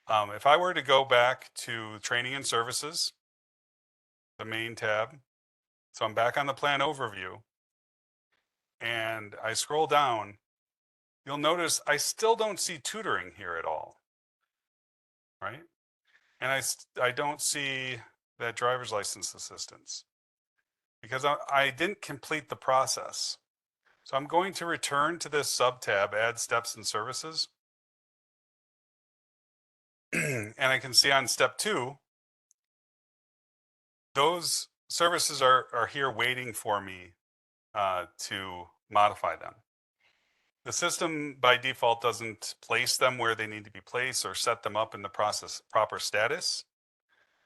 S1: If I were to go back to training and services, the main tab, so I'm back on the plan overview, and I scroll down, you'll notice I still don't see tutoring here at all, right? And I don't see that driver's license assistance because I didn't complete the process. So I'm going to return to this sub-tab, add steps and services. And I can see on step 2, those services are here waiting for me to modify them. The system by default doesn't place them where they need to be placed or set them up in the process proper status.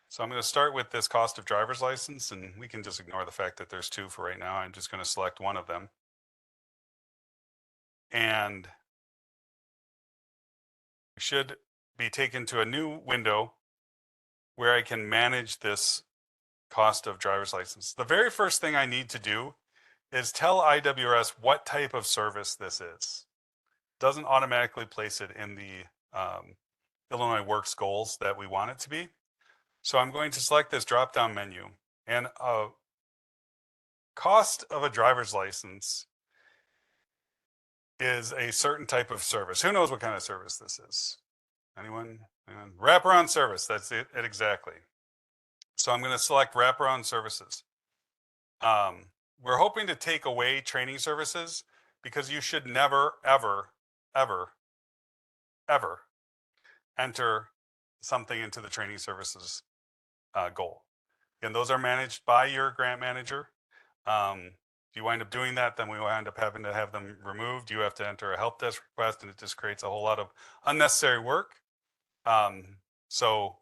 S1: So I'm going to start with this cost of driver's license, and we can just ignore the fact that there's 2 for right now. I'm just going to select one of them. And we should be taken to a new window where I can manage this cost of driver's license. The very first thing I need to do is tell IWRS what type of service this is. It doesn't automatically place it in the Illinois Works goals that we want it to be. So I'm going to select this drop-down menu, and cost of a driver's license is a certain type of service. Who knows what kind of service this is? Anyone? Wraparound service, that's it exactly. So I'm going to select wraparound services. We're hoping to take away training services because you should never, ever, ever, ever enter something into the training services goal. And those are managed by your grant manager. If you wind up doing that, then we wind up having to have them removed. You have to enter a help desk request, and it just creates a whole lot of unnecessary work. So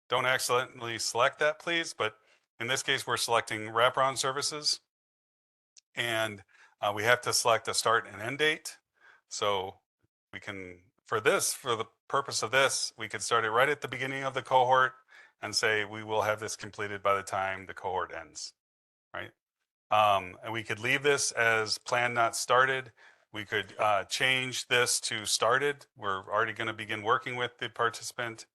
S1: don't accidentally select that, please. But in this case, we're selecting wraparound services, and we have to select a start and end date. So we can, for the purpose of this, we could start it right at the beginning of the cohort and say we will have this completed by the time the cohort ends, right? And we could leave this as plan not started. We could change this to started. We're already going to begin working with the participant.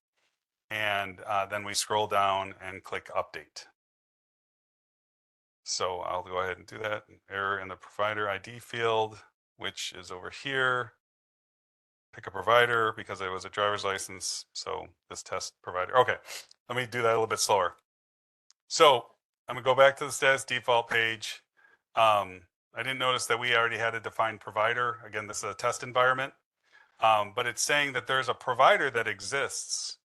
S1: And then we scroll down and click update. So I'll go ahead and do that. Error in the provider ID field, which is over here. Pick a provider because it was a driver's license. So this test provider. Okay, let me do that a little bit slower. So I'm gonna go back to the status default page. I didn't notice that we already had a defined provider. Again, this is a test environment, but it's saying that there's a provider that exists.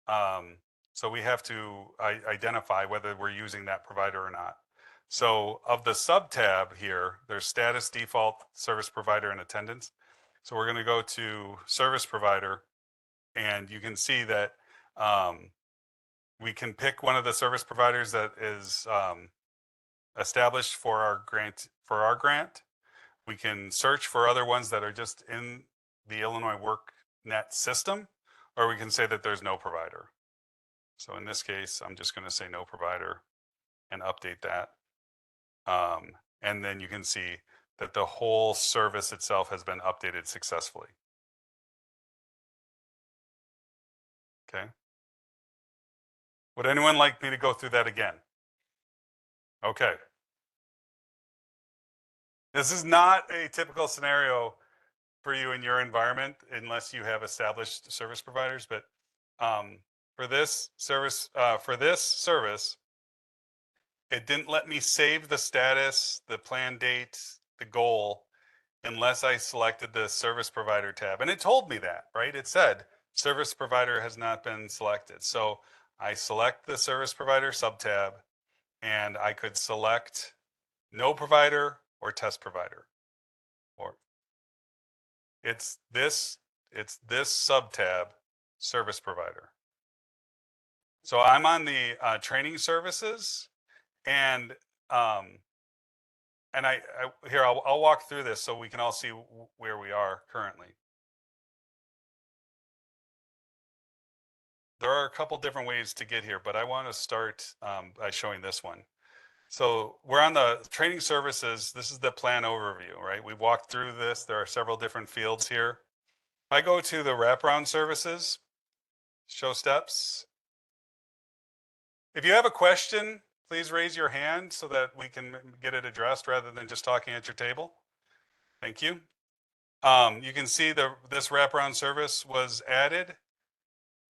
S1: So we have to identify whether we're using that provider or not. So of the sub tab here, there's status, default, service provider, and attendance. So we're going to go to service provider, and you can see that we can pick one of the service providers that is established for our grant. We can search for other ones that are just in the Illinois workNet system, or we can say that there's no provider. So in this case, I'm just going to say no provider and update that. And then you can see that the whole service itself has been updated successfully. Okay. Would anyone like me to go through that again? Okay. This is not a typical scenario for you in your environment unless you have established service providers, but for this service, it didn't let me save the status, the plan date, the goal, unless I selected the service provider tab. And it told me that, right? It said service provider has not been selected. So I select the service provider sub-tab, and I could select no provider or test provider. Or it's this sub-tab, service provider. So I'm on the training services, and here I'll walk through this so we can all see where we are currently. There are a couple different ways to get here, but I want to start by showing this one. So we're on the training services. This is the plan overview, right? We walked through this. There are several different fields here. If I go to the wraparound services, show steps. If you have a question, please raise your hand so that we can get it addressed rather than just talking at your table. Thank you. You can see this wraparound service was added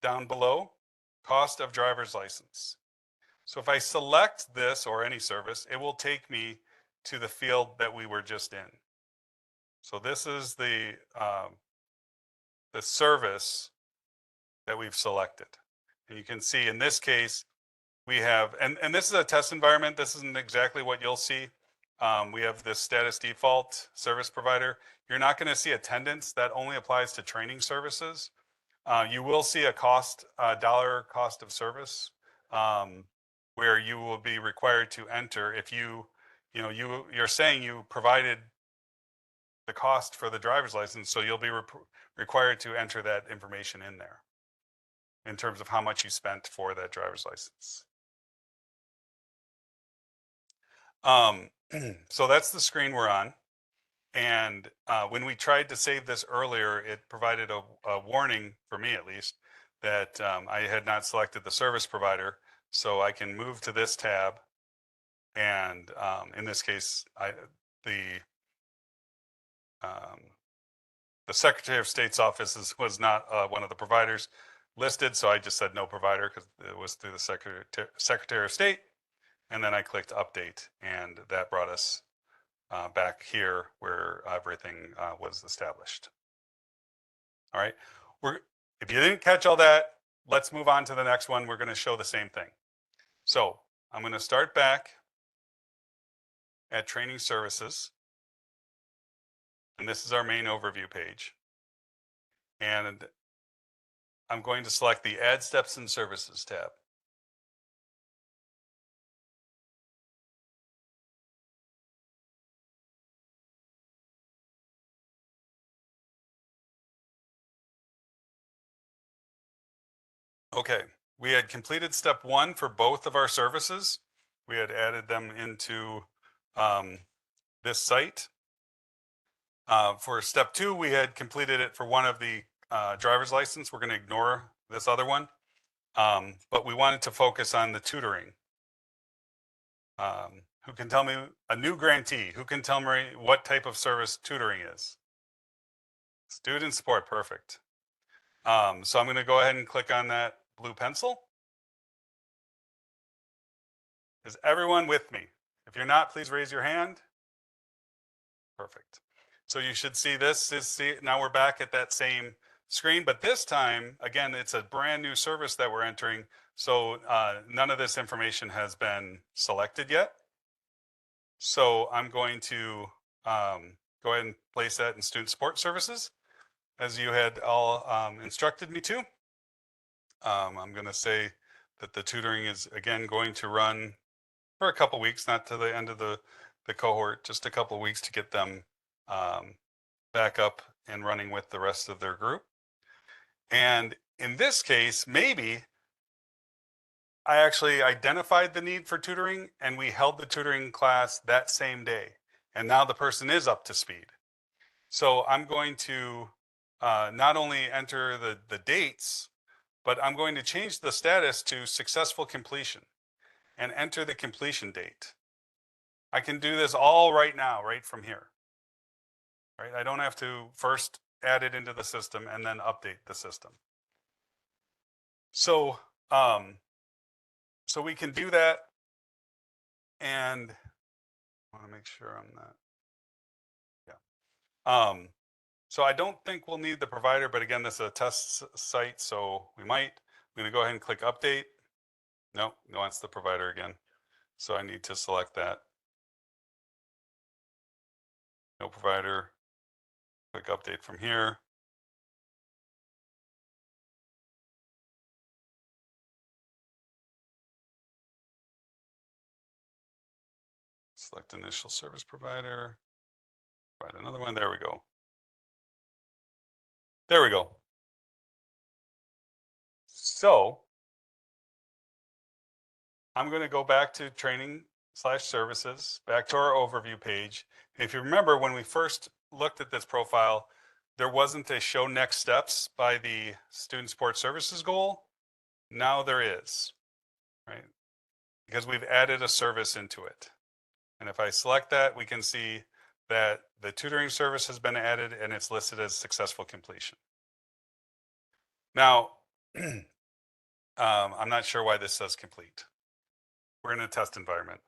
S1: down below, cost of driver's license. So if I select this or any service, it will take me to the field that we were just in. So this is the service that we've selected. And you can see in this case, we have, and this is a test environment. This isn't exactly what you'll see. We have this status default service provider. You're not going to see attendance. That only applies to training services. You will see a cost, dollar cost of service, where you will be required to enter if you're saying you provided the cost for the driver's license, so you'll be required to enter that information in there in terms of how much you spent for that driver's license. So that's the screen we're on. And when we tried to save this earlier, it provided a warning, for me at least, that I had not selected the service provider. So I can move to this tab. And in this case, the Secretary of State's office was not one of the providers listed, so I just said no provider because it was through the Secretary of State. And then I clicked update, and that brought us back here where everything was established. All right, if you didn't catch all that, let's move on to the next one. We're going to show the same thing. So I'm going to start back at training services. And this is our main overview page. And I'm going to select the Add Steps and Services tab. Okay, we had completed step 1 for both of our services. We had added them into this site. For step 2, we had completed it for one of the driver's license. We're going to ignore this other one, but we wanted to focus on the tutoring. Who can tell me, a new grantee, who can tell me what type of service tutoring is? Student support, perfect. So I'm going to go ahead and click on that blue pencil. Is everyone with me? If you're not, please raise your hand. Perfect. So you should see this. Now we're back at that same screen, but this time, again, it's a brand new service that we're entering. So none of this information has been selected yet. So I'm going to go ahead and place that in student support services, as you had all instructed me to. I'm going to say that the tutoring is, again, going to run for a couple weeks, not to the end of the cohort, just a couple weeks to get them back up and running with the rest of their group. And in this case, maybe I actually identified the need for tutoring and we held the tutoring class that same day. And now the person is up to speed. So I'm going to not only enter the dates, but I'm going to change the status to successful completion and enter the completion date. I can do this all right now, right from here. Right? I don't have to first add it into the system and then update the system. So, so we can do that, and I want to make sure I'm not. Yeah. So I don't think we'll need the provider, but again, this is a test site, so we might. I'm going to go ahead and click update. No, it's the provider again. So I need to select that. No provider. Click update from here. Select initial service provider. Provide another one. There we go. There we go. So I'm going to go back to training/services, back to our overview page. If you remember, when we first looked at this profile, there wasn't a show next steps by the student support services goal. Now there is, right? Because we've added a service into it. And if I select that, we can see that the tutoring service has been added and it's listed as successful completion. Now, I'm not sure why this says complete. We're in a test environment.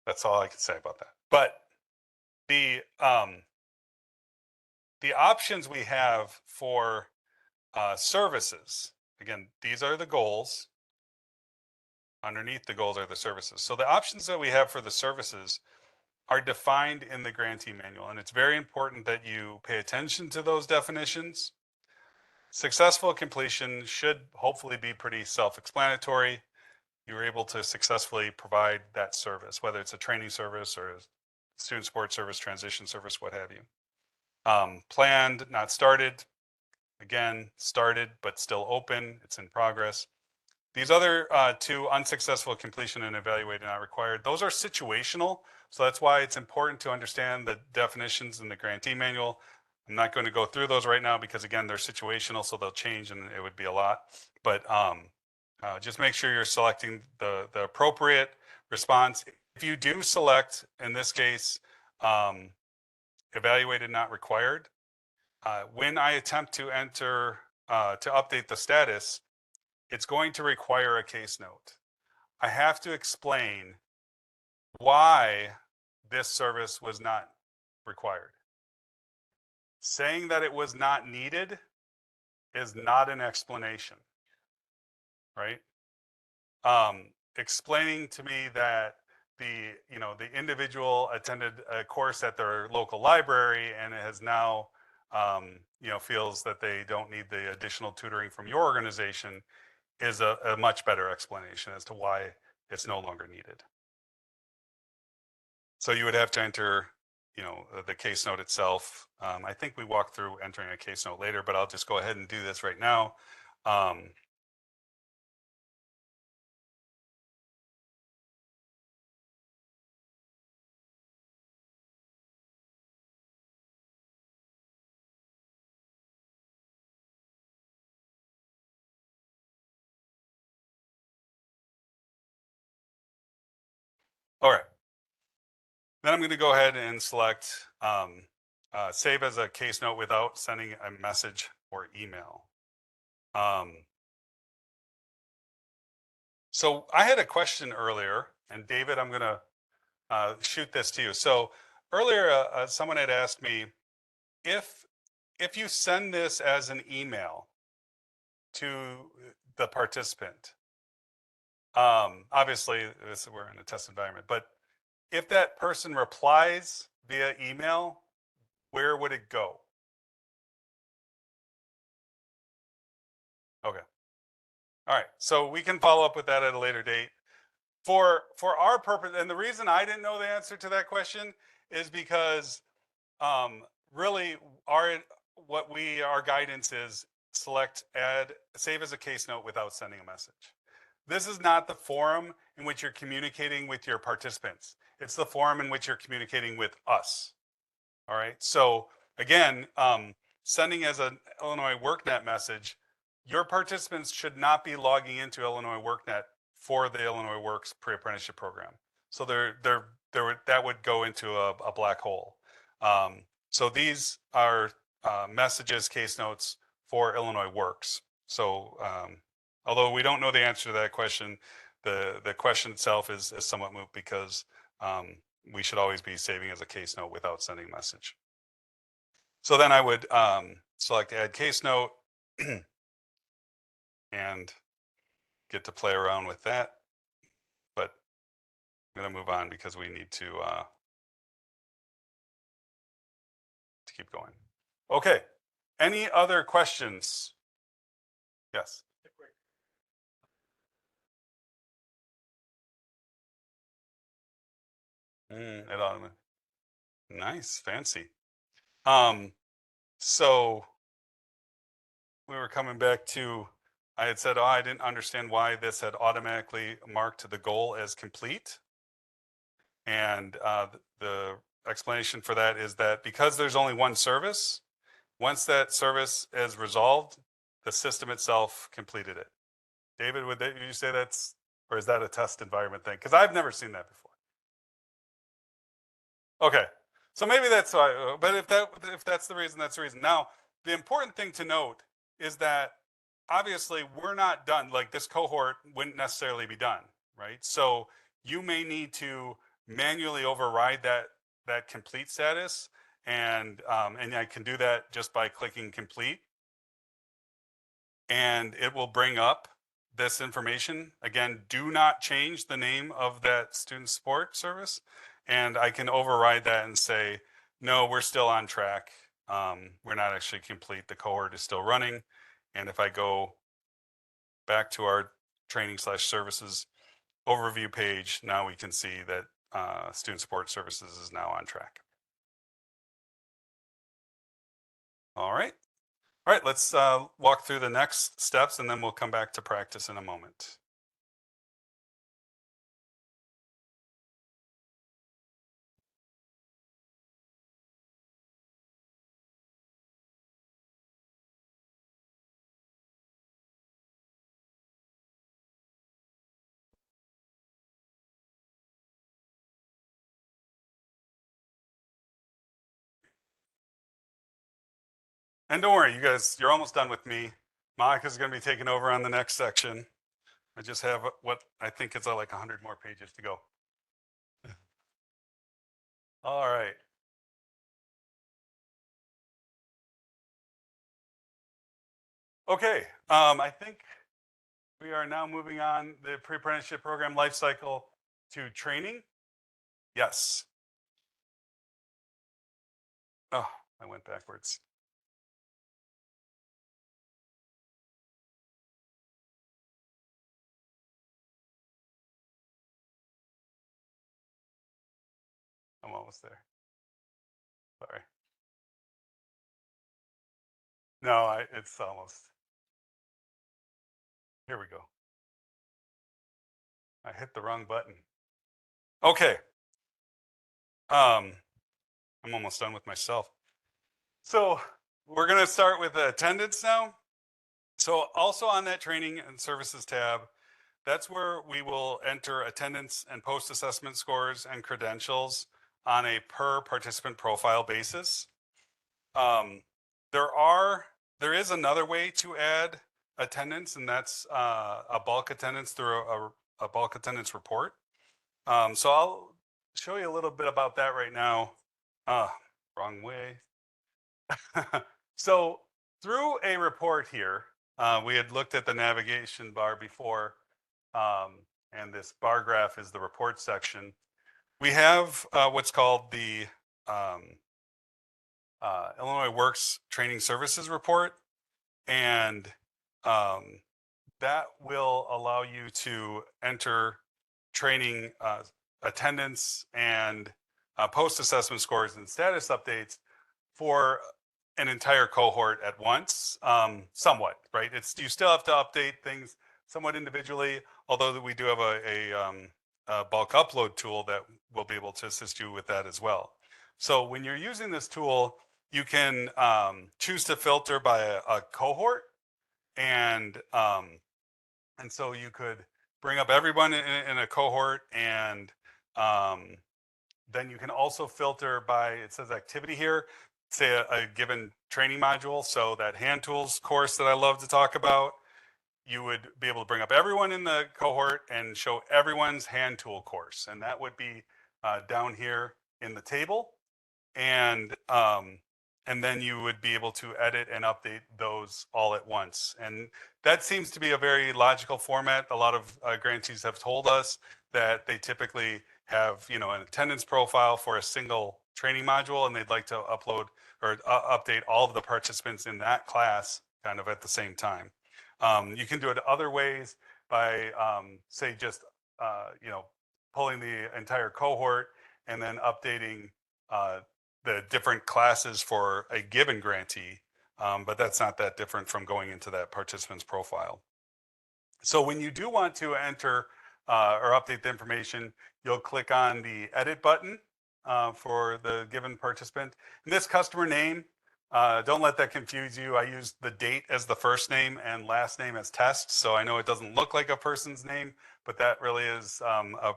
S1: That's all I can say about that. But the options we have for services, again, these are the goals. Underneath the goals are the services. So the options that we have for the services are defined in the grantee manual, and it's very important that you pay attention to those definitions. Successful completion should hopefully be pretty self-explanatory. You're able to successfully provide that service, whether it's a training service or a student support service, transition service, what have you. Planned, not started. Again, started, but still open. It's in progress. These other two, unsuccessful completion and evaluated not required, those are situational. So that's why it's important to understand the definitions in the grantee manual. I'm not going to go through those right now because, again, they're situational, so they'll change and it would be a lot. But just make sure you're selecting the appropriate response. If you do select, in this case, evaluated, not required. When I attempt to enter, to update the status, it's going to require a case note. I have to explain why this service was not required. Saying that it was not needed is not an explanation, right? Explaining to me that the individual attended a course at their local library and has now feels that they don't need the additional tutoring from your organization is a much better explanation as to why it's no longer needed. So you would have to enter, the case note itself. I think we walked through entering a case note later, but I'll just go ahead and do this right now. All right. Then I'm going to go ahead and select save as a case note without sending a message or email. So I had a question earlier, and David, I'm going to shoot this to you. So earlier, someone had asked me if you send this as an email to the participant, obviously we're in a test environment, but if that person replies via email, where would it go? Okay. All right. So we can follow up with that at a later date. For our purpose, and the reason I didn't know the answer to that question is because really our guidance is select save as a case note without sending a message. This is not the forum in which you're communicating with your participants. It's the forum in which you're communicating with us. All right. So again, sending as an Illinois WorkNet message, your participants should not be logging into Illinois WorkNet for the Illinois Works pre-apprenticeship program. So that would go into a black hole. So these are messages, case notes for Illinois Works. So although we don't know the answer to that question, the question itself is somewhat moot because we should always be saving as a case note without sending a message. So then I would select add case note and get to play around with that. But I'm going to move on because we need to keep going. Okay. Any other questions? Yes. Nice, fancy. So we were coming back to, I had said, I didn't understand why this had automatically marked the goal as complete. And the explanation for that is that because there's only one service, once that service is resolved, the system itself completed it. David, would you say that's, or is that a test environment thing? Because I've never seen that before. Okay, so maybe that's why, but if that's the reason, that's the reason. Now, the important thing to note is that obviously we're not done. Like this cohort wouldn't necessarily be done, right? So you may need to manually override that complete status, and I can do that just by clicking complete, and it will bring up this information. Again, do not change the name of that student support service. And I can override that and say, no, we're still on track. We're not actually complete. The cohort is still running. And if I go back to our training/services overview page, now we can see that student support services is now on track. All right. All right, let's walk through the next steps and then we'll come back to practice in a moment. And don't worry, you guys, you're almost done with me. Monica's going to be taking over on the next section. I just have what I think is like 100 more pages to go. All right. Okay, I think we are now moving on the pre-apprenticeship program life cycle to training. Yes. Oh, I went backwards. I'm almost there. Sorry. No, it's almost. Here we go. I hit the wrong button. Okay. I'm almost done with myself. So we're going to start with attendance now. So also on that training and services tab, that's where we will enter attendance and post-assessment scores and credentials on a per participant profile basis. There is another way to add attendance, and that's a bulk attendance through a bulk attendance report. So I'll show you a little bit about that right now. Wrong way. So through a report here, we had looked at the navigation bar before, and this bar graph is the report section. We have what's called the Illinois Works Training Services Report, and that will allow you to enter training attendance and post-assessment scores and status updates for an entire cohort at once, somewhat, right? You still have to update things somewhat individually, although we do have a bulk upload tool that will be able to assist you with that as well. So when you're using this tool, you can choose to filter by a cohort, and so you could bring up everyone in a cohort, and then you can also filter by, it says activity here, say a given training module. So that hand tools course that I love to talk about, you would be able to bring up everyone in the cohort and show everyone's hand tool course. And that would be down here in the table. And then you would be able to edit and update those all at once. And that seems to be a very logical format. A lot of grantees have told us that they typically have, an attendance profile for a single training module, and they'd like to upload or update all of the participants in that class kind of at the same time. You can do it other ways by, say, just, pulling the entire cohort and then updating the different classes for a given grantee, but that's not that different from going into that participant's profile. So when you do want to enter or update the information, you'll click on the edit button for the given participant. And this customer name, don't let that confuse you. I use the date as the first name and last name as test. So I know it doesn't look like a person's name, but that really is a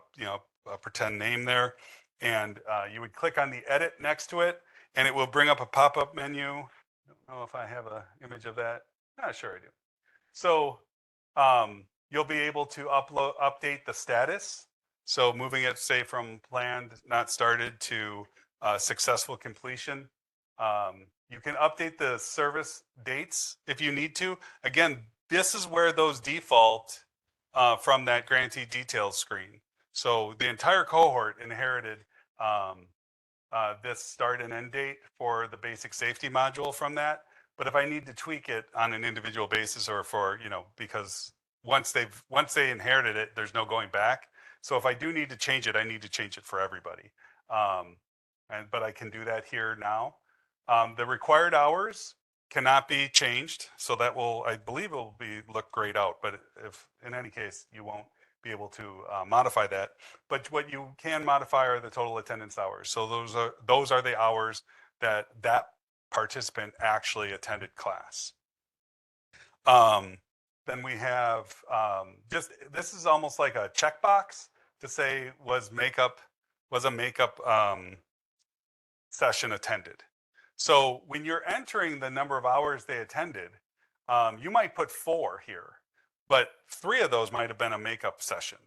S1: pretend name there. And you would click on the edit next to it, and it will bring up a pop-up menu. I don't know if I have an image of that. Sure I do. So you'll be able to update the status. So moving it, say, from planned, not started, to successful completion. You can update the service dates if you need to. Again, this is where those default from that grantee details screen. So the entire cohort inherited this start and end date for the basic safety module from that. But if I need to tweak it on an individual basis, or for, because once they inherited it, there's no going back. So if I do need to change it, I need to change it for everybody. But I can do that here now. The required hours cannot be changed. So that will, I believe, look grayed out. But if in any case, you won't be able to modify that. But what you can modify are the total attendance hours. So those are the hours that participant actually attended class. Then we have this is almost like a checkbox to say was a makeup session attended. So when you're entering the number of hours they attended, you might put 4 here, but 3 of those might have been a makeup session,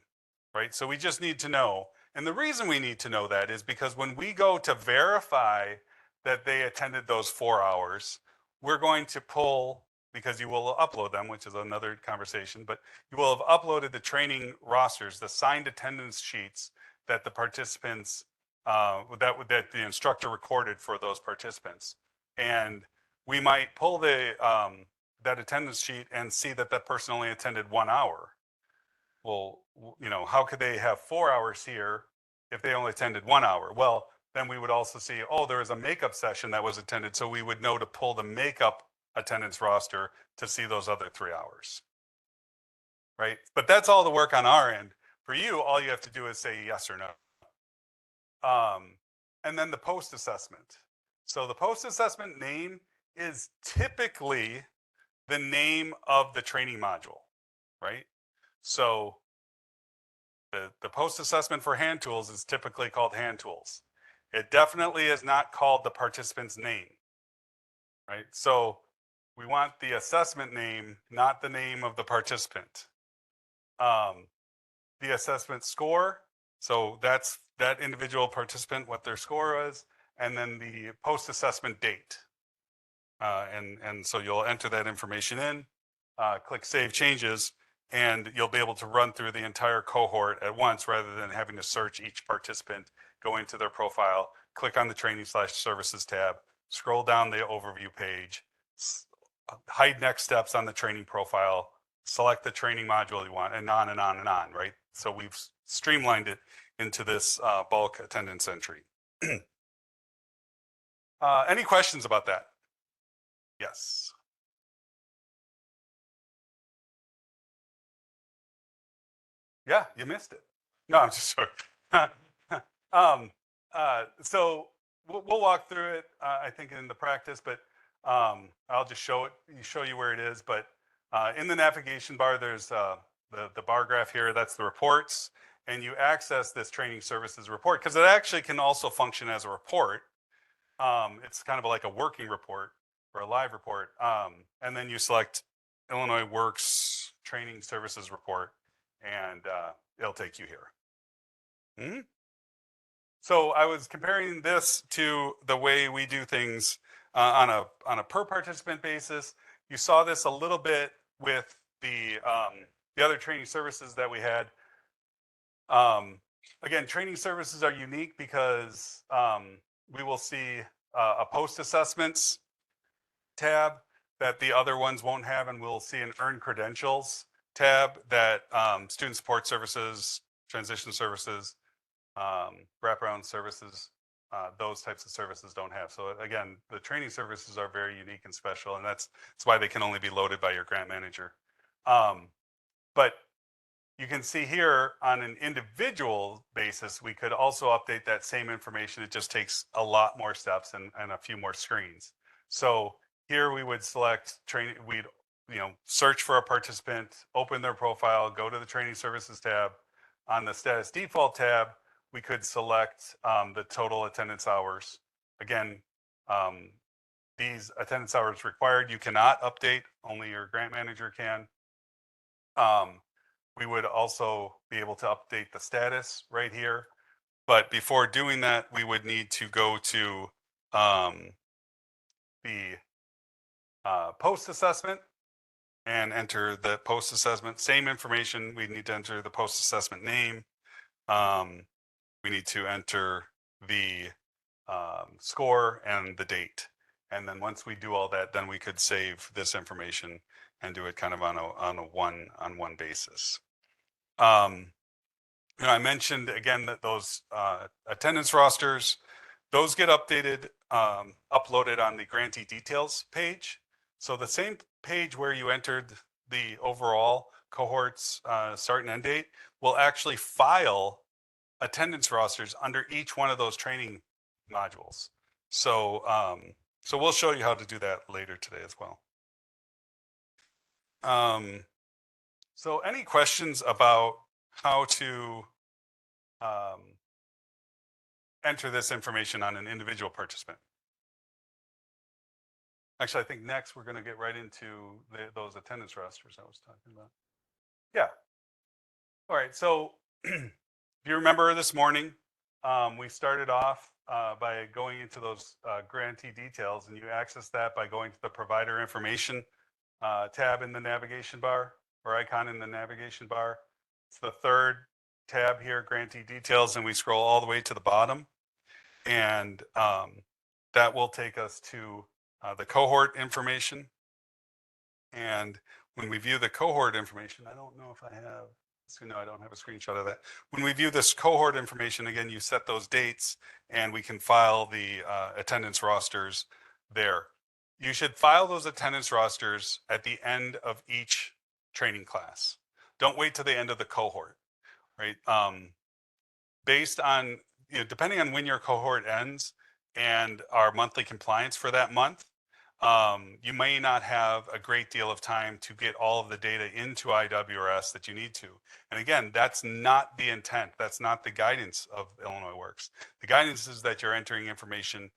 S1: right? So we just need to know. And the reason we need to know that is because when we go to verify that they attended those 4 hours, we're going to pull, because you will upload them, which is another conversation, but you will have uploaded the training rosters, the signed attendance sheets that the participants, that the instructor recorded for those participants. And we might pull the, that attendance sheet and see that that person only attended 1 hour. Well, you know, how could they have 4 hours here if they only attended 1 hour? Well, then we would also see, oh, there was a makeup session that was attended. So we would know to pull the makeup attendance roster to see those other 3 hours. Right? But that's all the work on our end. For you, all you have to do is say yes or no. And then the post assessment. So the post assessment name is typically the name of the training module, right? So the post assessment for hand tools is typically called hand tools. It definitely is not called the participant's name, right? So we want the assessment name, not the name of the participant. The assessment score, so that's that individual participant, what their score is, and then the post assessment date. And so you'll enter that information in, click Save Changes, and you'll be able to run through the entire cohort at once rather than having to search each participant, go into their profile, click on the Training/Services tab, scroll down the overview page, hide next steps on the training profile, select the training module you want, and on and on and on, right? So we've streamlined it into this bulk attendance entry. Any questions about that? Yes. Yeah, you missed it. No, I'm just sorry. So we'll walk through it, I think, in the practice, but I'll just show you where it is. But in the navigation bar, there's the bar graph here. That's the reports, and you access this training services report because it actually can also function as a report. It's kind of like a working report or a live report, and then you select Illinois Works Training Services Report, and it'll take you here. So I was comparing this to the way we do things on a per participant basis. You saw this a little bit with the other training services that we had. Again, training services are unique because we will see a post assessments tab that the other ones won't have, and we'll see an earn credentials tab that student support services, transition services, wraparound services, those types of services don't have. So again, the training services are very unique and special, and that's why they can only be loaded by your grant manager. But you can see here on an individual basis, we could also update that same information. It just takes a lot more steps and a few more screens. So here we would select training, we'd search for a participant, open their profile, go to the training services tab. On the status default tab, we could select the total attendance hours. Again, these attendance hours required, you cannot update, only your grant manager can. We would also be able to update the status right here. But before doing that, we would need to go to the post assessment and enter the post assessment. Same information, we need to enter the post assessment name. We need to enter the score and the date. And then once we do all that, then we could save this information and do it kind of on a one-on-one basis. I mentioned again that those attendance rosters, those get updated, uploaded on the grantee details page. So the same page where you entered the overall cohorts start and end date will actually file attendance rosters under each one of those training modules. So so we'll show you how to do that later today as well. So any questions about how to enter this information on an individual participant? Actually, I think next we're going to get right into those attendance rosters I was talking about. Yeah. All right. So if you remember this morning, we started off by going into those grantee details, and you access that by going to the provider information tab in the navigation bar or icon in the navigation bar. It's the third tab here, grantee details, and we scroll all the way to the bottom. And that will take us to the cohort information. And when we view the cohort information, I don't know if I have, so no, I don't have a screenshot of that. When we view this cohort information, again, you set those dates and we can file the attendance rosters there. You should file those attendance rosters at the end of each training class. Don't wait till the end of the cohort, right? Based on, depending on when your cohort ends and our monthly compliance for that month, you may not have a great deal of time to get all of the data into IWRS that you need to. And again, that's not the intent. That's not the guidance of Illinois Works. The guidance is that you're entering information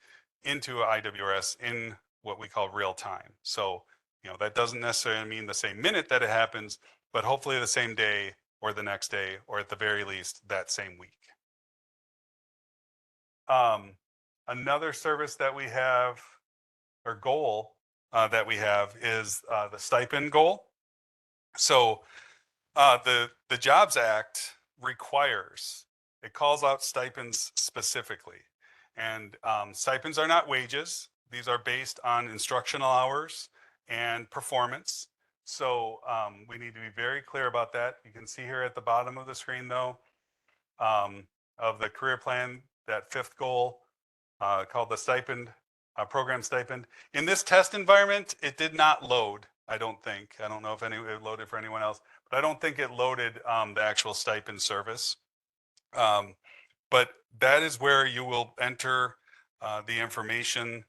S1: into IWRS in what we call real time. So, that doesn't necessarily mean the same minute that it happens, but hopefully the same day or the next day, or at the very least that same week. Another service that we have, or goal that we have, is the stipend goal. So the Jobs Act requires, it calls out stipends specifically. And stipends are not wages. These are based on instructional hours and performance. So we need to be very clear about that. You can see here at the bottom of the screen, though, of the career plan, that fifth goal called the stipend, program stipend. In this test environment, it did not load, I don't think. I don't know if it loaded for anyone else, but I don't think it loaded the actual stipend service. But that is where you will enter the information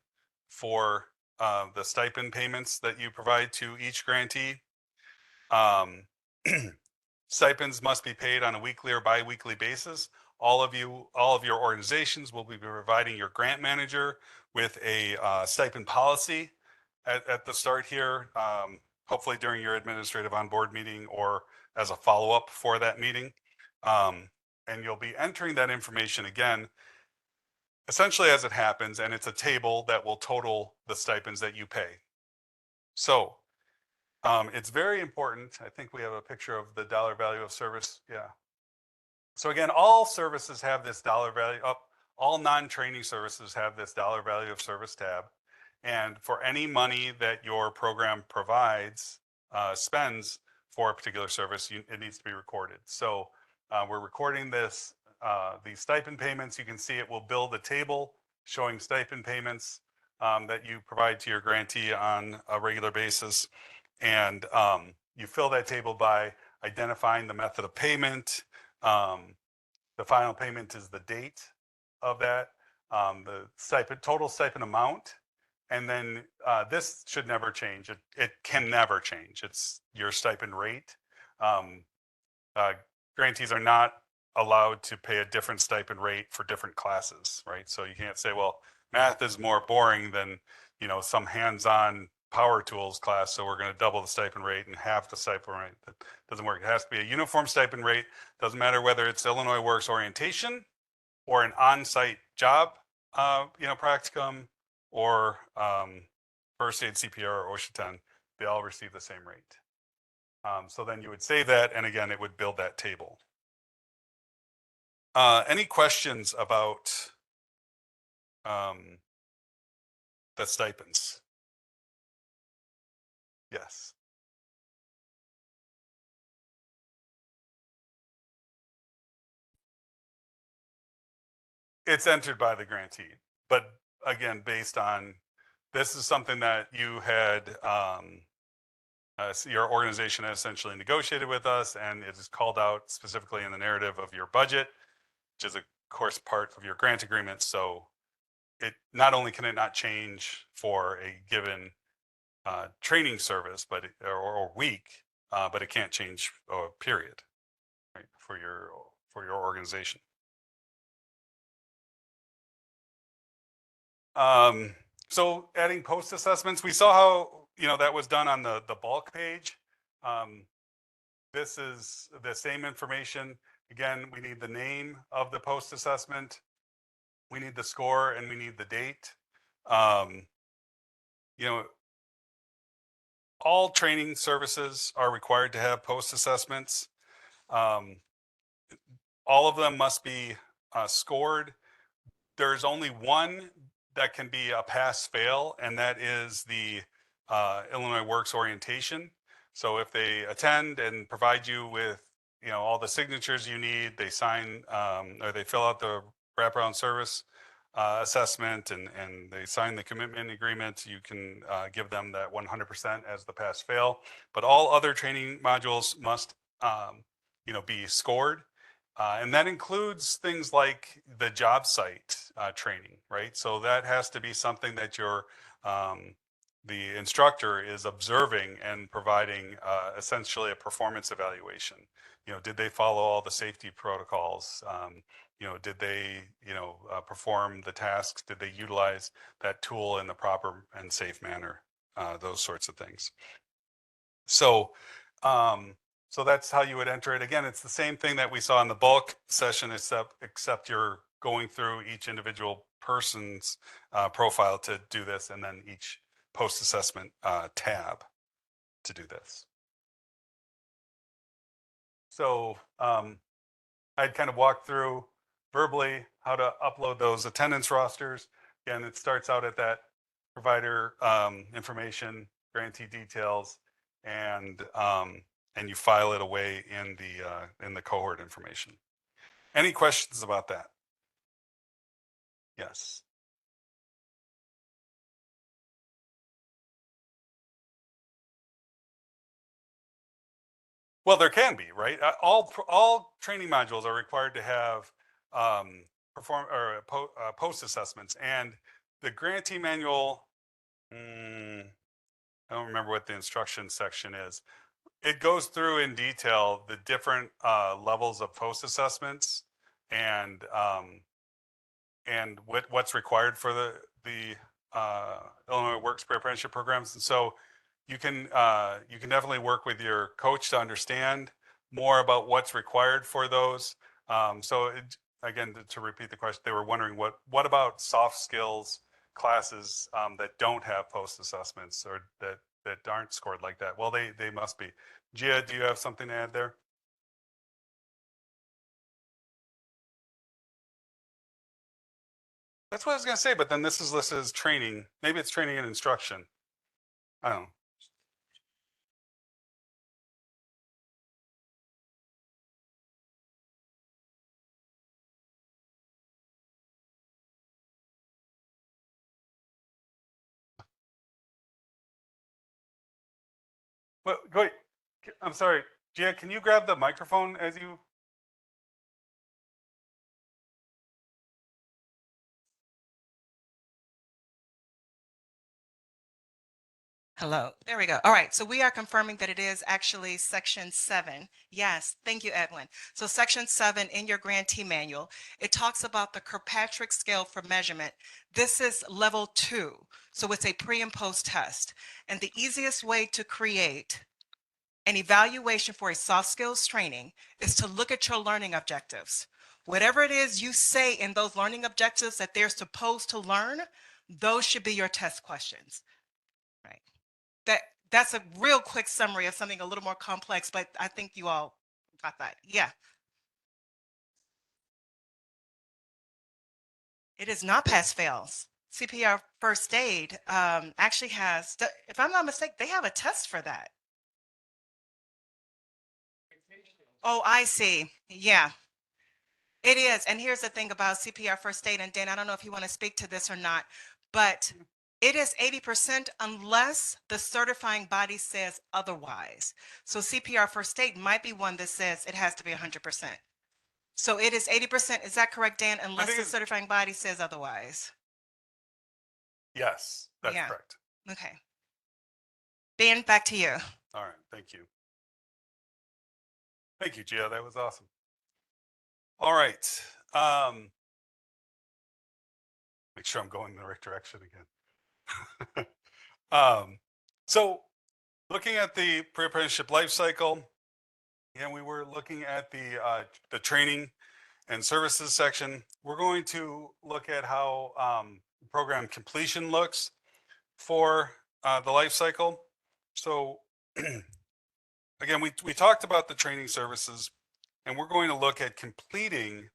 S1: for the stipend payments that you provide to each grantee. Stipends must be paid on a weekly or bi-weekly basis. All of your organizations will be providing your grant manager with a stipend policy at the start here, hopefully during your administrative on-board meeting or as a follow-up for that meeting. And you'll be entering that information again, essentially as it happens, and it's a table that will total the stipends that you pay. So it's very important. I think we have a picture of the dollar value of service. Yeah. So again, all services have this dollar value up. All non-training services have this dollar value of service tab. And for any money that your program provides, spends for a particular service, it needs to be recorded. So we're recording this, these stipend payments. You can see it will build a table showing stipend payments that you provide to your grantee on a regular basis. And you fill that table by identifying the method of payment. The final payment is the date of that, the stipend, total stipend amount. And then this should never change. It can never change. It's your stipend rate. Grantees are not allowed to pay a different stipend rate for different classes, right? So you can't say, well, math is more boring than, some hands-on power tools class, so we're going to double the stipend rate and half the stipend rate. That doesn't work. It has to be a uniform stipend rate. Doesn't matter whether it's Illinois Works orientation or an on-site job, practicum, or first aid, CPR, or OSHA 10. They all receive the same rate. So then you would save that, and again, it would build that table. Any questions about the stipends? Yes. It's entered by the grantee, but again, based on, this is something that you had, your organization has essentially negotiated with us, and it is called out specifically in the narrative of your budget, which is of course part of your grant agreement. So it not only can it not change for a given training service, but or week, but it can't change period, right, for your organization. So adding post assessments, we saw how, that was done on the bulk page. This is the same information. Again, we need the name of the post assessment. We need the score and we need the date. All training services are required to have post assessments. All of them must be scored. There's only one that can be a pass fail, and that is the Illinois Works orientation. So if they attend and provide you with all the signatures you need, they sign or they fill out the wraparound service assessment and they sign the commitment agreement, you can give them that 100% as the pass fail. But all other training modules must be scored. And that includes things like the job site training, right? So that has to be something that the instructor is observing and providing essentially a performance evaluation. Did they follow all the safety protocols? Did they, perform the tasks? Did they utilize that tool in the proper and safe manner? Those sorts of things. So, so that's how you would enter it. Again, it's the same thing that we saw in the bulk session, except you're going through each individual person's profile to do this, and then each post-assessment tab to do this. So I'd kind of walk through verbally how to upload those attendance rosters. Again, it starts out at that provider information, grantee details, and you file it away in the cohort information. Any questions about that? Yes. Well, there can be, right? All training modules are required to have post assessments, and the grantee manual. I don't remember what the instruction section is. It goes through in detail the different levels of post assessments and what's required for the Illinois Works Apprenticeship programs. And so you can definitely work with your coach to understand more about what's required for those. Again, to repeat the question, they were wondering what about soft skills classes that don't have post assessments or that aren't scored like that? Well, they must be. Gia, do you have something to add there? That's what I was going to say, but then this is listed as training. Maybe it's training and instruction. I don't know. Well, wait, I'm sorry. Gia, can you grab the microphone as you?
S4: Hello, there we go. All right, so we are confirming that it is actually section 7. Yes, thank you, Edwin. So section 7 in your grantee manual, it talks about the Kirkpatrick scale for measurement. This is level 2, so it's a pre and post test. And the easiest way to create an evaluation for a soft skills training is to look at your learning objectives. Whatever it is you say in those learning objectives that they're supposed to learn, those should be your test questions, right? That's a real quick summary of something a little more complex, but I think you all got that. Yeah. It is not pass fails. CPR first aid actually has, if I'm not mistaken, they have a test for that. Oh, I see. Yeah, it is. And here's the thing about CPR first aid, and Dan, I don't know if you want to speak to this or not, but it is 80% unless the certifying body says otherwise. So CPR first aid might be one that says it has to be 100%. So it is 80%. Is that correct, Dan? Unless the certifying body says otherwise.
S1: Yes, that's correct.
S4: Okay. Dan, back to you.
S1: All right, thank you. Thank you, Gia. That was awesome. All right. Make sure I'm going in the right direction again. So looking at the pre-apprenticeship life cycle, and we were looking at the training and services section. We're going to look at how program completion looks for the life cycle. So again, we talked about the training services, and we're going to look at completing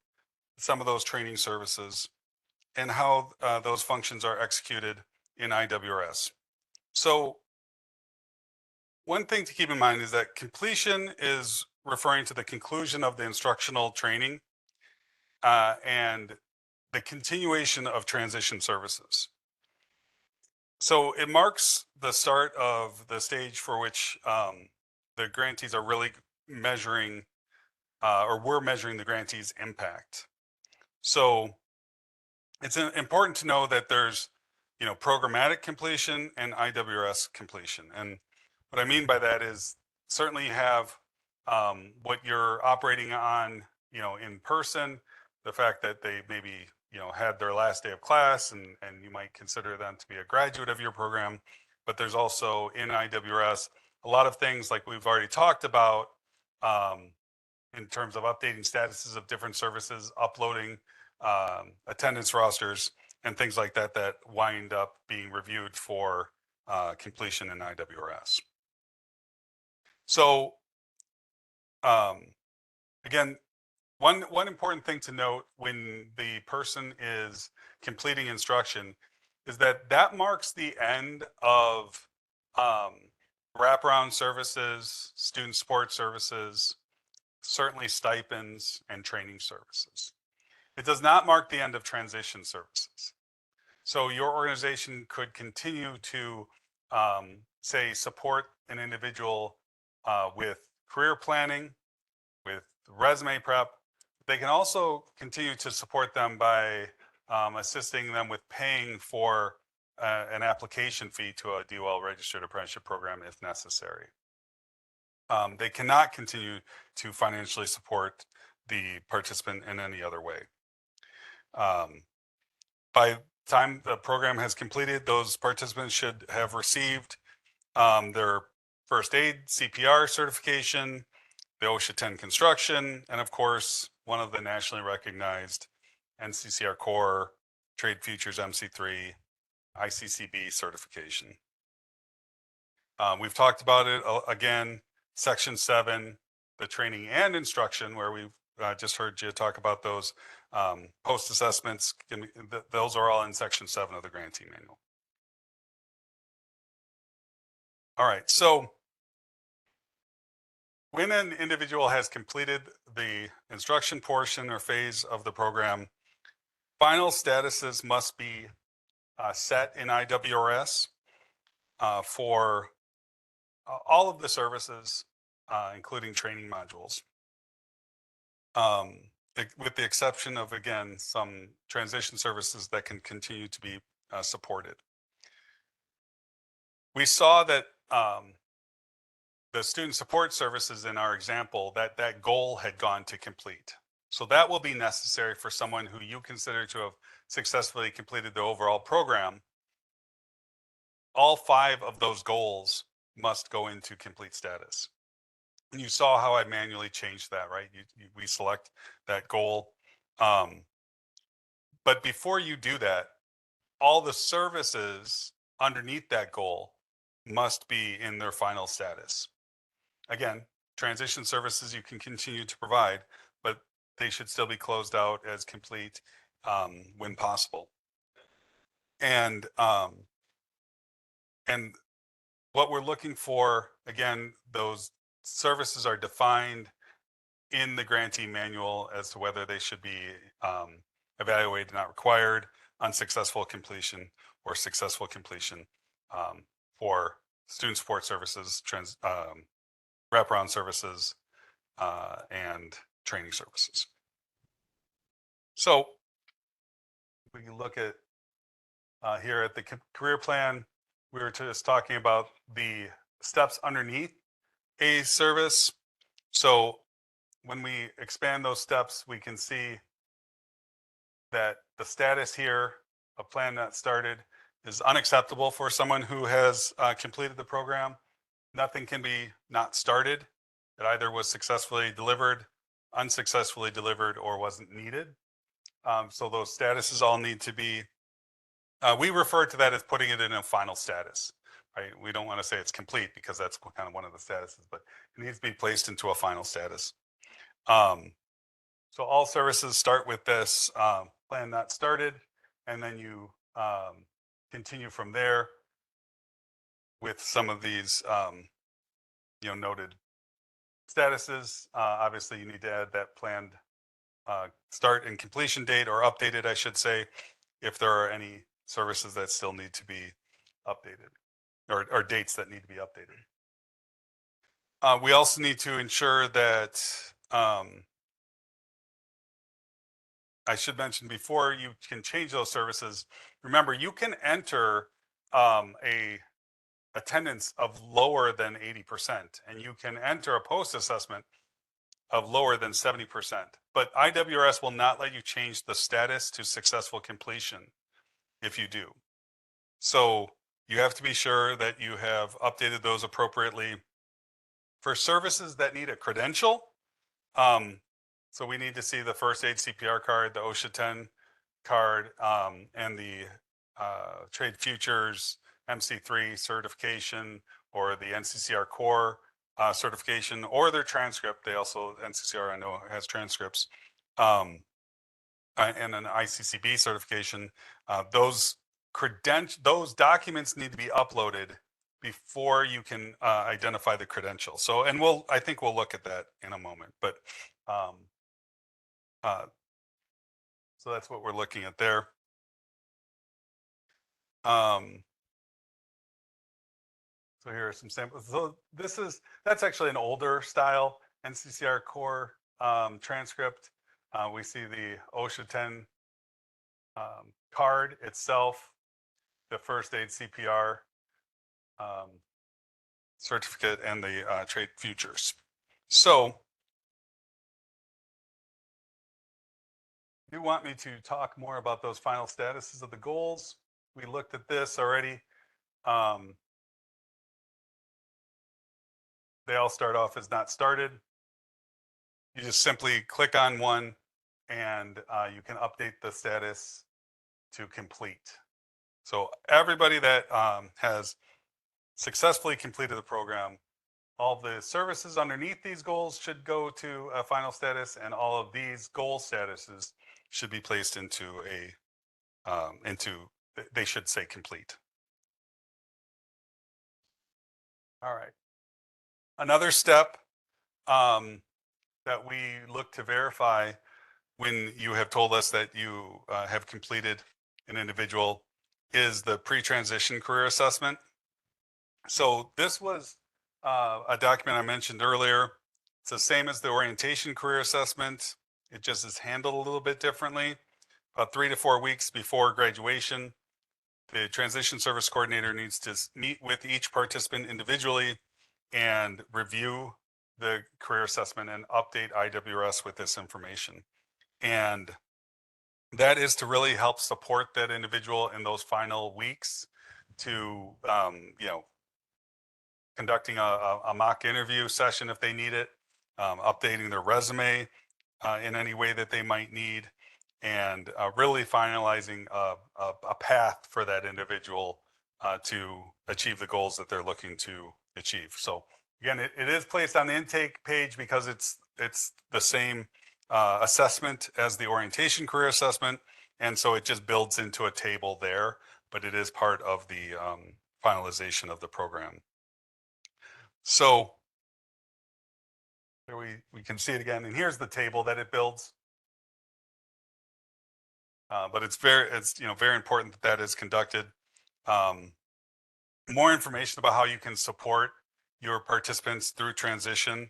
S1: some of those training services and how those functions are executed in IWRS. So one thing to keep in mind is that completion is referring to the conclusion of the instructional training and the continuation of transition services. So it marks the start of the stage for which the grantees are really measuring or we're measuring the grantees' impact. So it's important to know that there's, programmatic completion and IWRS completion. And what I mean by that is certainly you have what you're operating on, in person, the fact that they maybe, had their last day of class and you might consider them to be a graduate of your program. But there's also in IWRS, a lot of things like we've already talked about in terms of updating statuses of different services, uploading attendance rosters, and things like that that wind up being reviewed for completion in IWRS. So again, one important thing to note when the person is completing instruction is that marks the end of wraparound services, student support services, certainly stipends and training services. It does not mark the end of transition services. So your organization could continue to, say, support an individual with career planning, with resume prep. They can also continue to support them by assisting them with paying for an application fee to a DOL registered apprenticeship program if necessary. They cannot continue to financially support the participant in any other way. By the time the program has completed, those participants should have received their first aid, CPR certification, the OSHA 10 construction, and of course, one of the nationally recognized NCCR Core, Trade Futures MC3, ICCB certification. We've talked about it again, Section 7, the training and instruction, where we've just heard you talk about those post assessments. Those are all in Section 7 of the grantee manual. All right, so when an individual has completed the instruction portion or phase of the program, final statuses must be set in IWRS for all of the services, including training modules, with the exception of, again, some transition services that can continue to be supported. We saw that the student support services in our example, that goal had gone to complete. So that will be necessary for someone who you consider to have successfully completed the overall program. All 5 of those goals must go into complete status. And you saw how I manually changed that, right? We select that goal. But before you do that, all the services underneath that goal must be in their final status. Again, transition services you can continue to provide, but they should still be closed out as complete when possible. And what we're looking for, again, those services are defined in the grantee manual as to whether they should be evaluated, not required, unsuccessful completion, or successful completion for student support services, wraparound services, and training services. So we can look at here at the career plan, we were just talking about the steps underneath a service. So when we expand those steps, we can see that the status here, a plan that started, is unacceptable for someone who has completed the program. Nothing can be not started. It either was successfully delivered, unsuccessfully delivered, or wasn't needed. So those statuses all need to be, we refer to that as putting it in a final status, right? We don't want to say it's complete because that's kind of one of the statuses, but it needs to be placed into a final status. So all services start with this plan not started, and then you continue from there with some of these, noted statuses. Obviously, you need to add that planned start and completion date, or updated, I should say, if there are any services that still need to be updated, or dates that need to be updated. We also need to ensure that, I should mention before you can change those services, remember you can enter a attendance of lower than 80%, and you can enter a post assessment of lower than 70%, but IWRS will not let you change the status to successful completion if you do. So you have to be sure that you have updated those appropriately. For services that need a credential, so we need to see the first aid CPR card, the OSHA 10 card, and the Trade Futures MC3 certification, or the NCCR core certification, or their transcript. They also, NCCR I know has transcripts, and an ICCB certification. Those documents need to be uploaded before you can identify the credential. So, and I think we'll look at that in a moment, but so that's what we're looking at there. So here are some samples. So that's actually an older style NCCR core transcript. We see the OSHA 10 card itself, the first aid CPR certificate, and the trade futures. So you want me to talk more about those final statuses of the goals? We looked at this already. They all start off as not started. You just simply click on one, and you can update the status to complete. So everybody that has successfully completed the program, all the services underneath these goals should go to a final status, and all of these goal statuses should be placed into they should say complete. All right. Another step that we look to verify when you have told us that you have completed an individual is the pre-transition career assessment. So this was a document I mentioned earlier. It's the same as the orientation career assessment. It just is handled a little bit differently. About 3 to 4 weeks before graduation, the transition service coordinator needs to meet with each participant individually and review the career assessment and update IWRS with this information. And that is to really help support that individual in those final weeks to, conducting a mock interview session if they need it, updating their resume in any way that they might need, and really finalizing a path for that individual to achieve the goals that they're looking to achieve. So again, it is placed on the intake page because it's the same assessment as the orientation career assessment, and so it just builds into a table there, but it is part of the finalization of the program. So here we can see it again, and here's the table that it builds. But it's very important that is conducted. More information about how you can support your participants through transition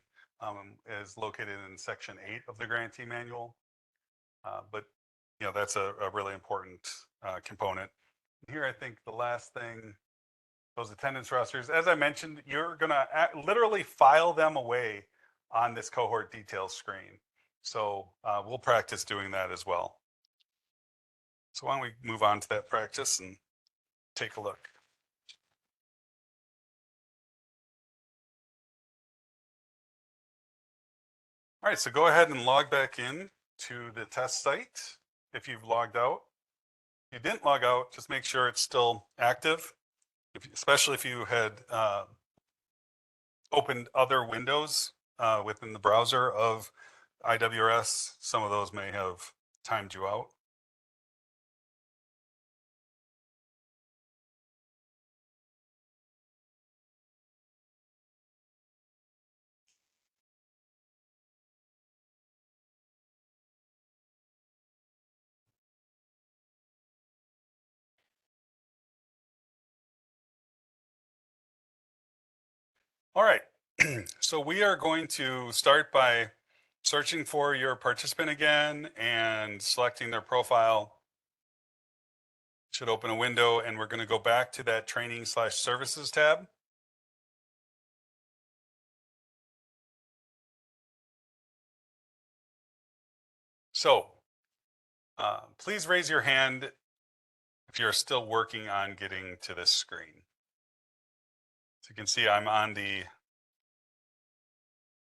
S1: is located in section 8 of the grantee manual. But that's a really important component. Here, I think the last thing, those attendance rosters, as I mentioned, you're gonna literally file them away on this cohort details screen. So we'll practice doing that as well. So why don't we move on to that practice, and take a look. All right, so go ahead and log back in to the test site if you've logged out. If you didn't log out, just make sure it's still active, especially if you had opened other windows within the browser of IWRS. Some of those may have timed you out. All right, so we are going to start by searching for your participant again and selecting their profile. Should open a window, and we're going to go back to that training/services tab. So please raise your hand if you're still working on getting to this screen. So you can see I'm on the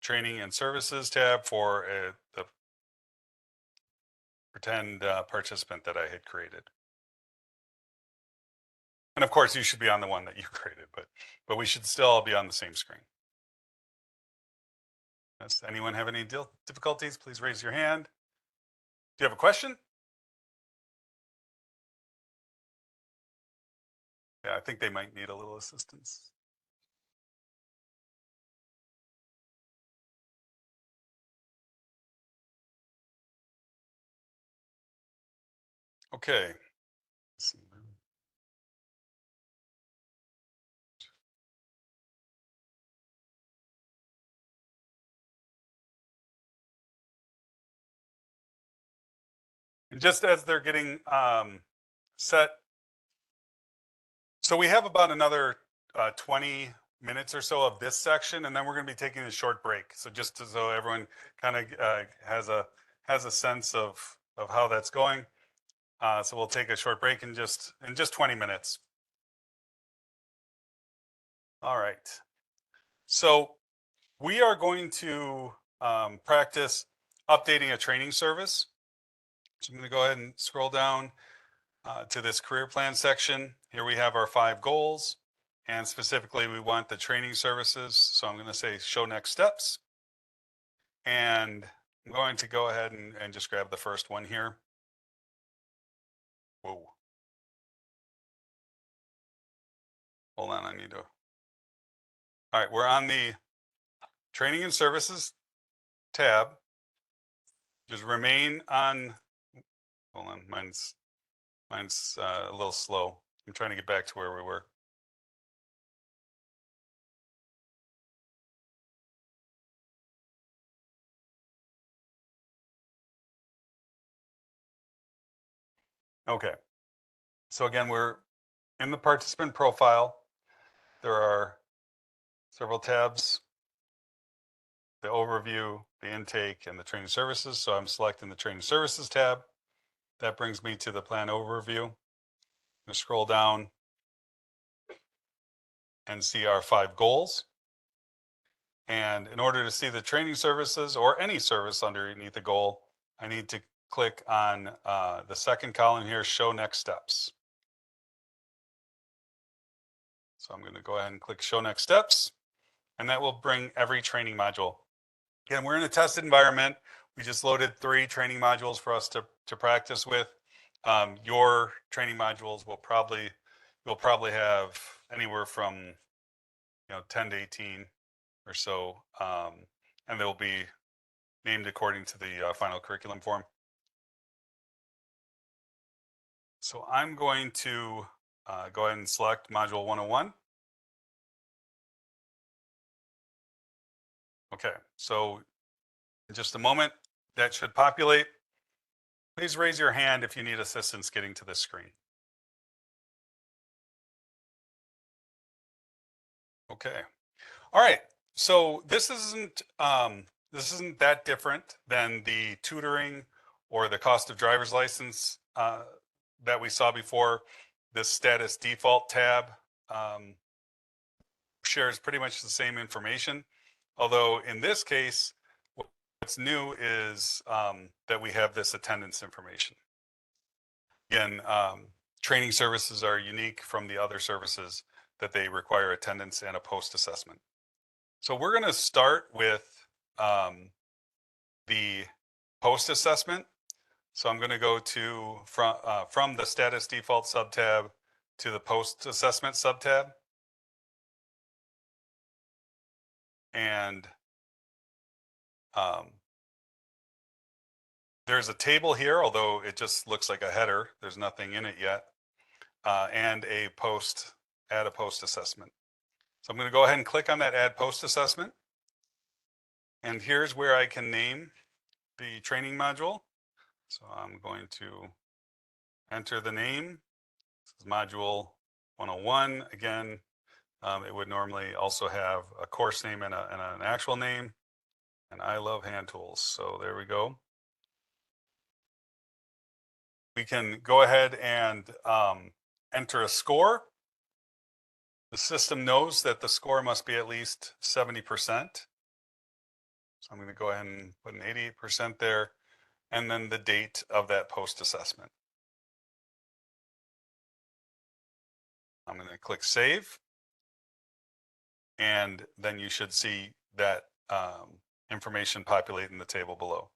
S1: training and services tab for the pretend participant that I had created. And of course, you should be on the one that you created, but we should still all be on the same screen. Does anyone have any difficulties? Please raise your hand. Do you have a question? Yeah, I think they might need a little assistance. Okay. Let's see. And just as they're getting set, so we have about another 20 minutes or so of this section, and then we're going to be taking a short break. So just so everyone kind of has a sense of how that's going. So we'll take a short break in just 20 minutes. All right. So we are going to practice updating a training service. So I'm going to go ahead and scroll down to this career plan section. Here we have our 5 goals, and specifically we want the training services. So I'm going to say show next steps. And I'm going to go ahead and just grab the first one here. Whoa. Hold on, I need to. All right, we're on the training and services tab. Just remain on, hold on, mine's a little slow. I'm trying to get back to where we were. Okay. So again, we're in the participant profile. There are several tabs, the overview, the intake, and the training services. So I'm selecting the training services tab. That brings me to the plan overview. I'm going to scroll down and see our 5 goals. And in order to see the training services or any service underneath the goal, I need to click on the second column here, show next steps. So I'm going to go ahead and click show next steps, and that will bring every training module. Again, we're in a test environment. We just loaded 3 training modules for us to practice with. Your training modules will you'll probably have anywhere from 10 to 18 or so, and they'll be named according to the final curriculum form. So I'm going to go ahead and select module 101. Okay, so in just a moment, that should populate. Please raise your hand if you need assistance getting to this screen. Okay, all right. So this isn't that different than the tutoring or the cost of driver's license that we saw before. this status default tab shares pretty much the same information. Although in this case, what's new is that we have this attendance information. Again, training services are unique from the other services that they require attendance and a post assessment. So we're going to start with the post assessment. So I'm going to go to from the status default subtab to the post assessment subtab. And there's a table here, although it just looks like a header. There's nothing in it yet. And a post, add a post assessment. So I'm going to go ahead and click on that add post assessment. And here's where I can name the training module. So I'm going to enter the name. This is module 101. Again, it would normally also have a course name and an actual name. And I love hand tools. So there we go. We can go ahead and enter a score. The system knows that the score must be at least 70%. So I'm going to go ahead and put an 88% there, and then the date of that post assessment. I'm going to click save, and then you should see that information populate in the table below.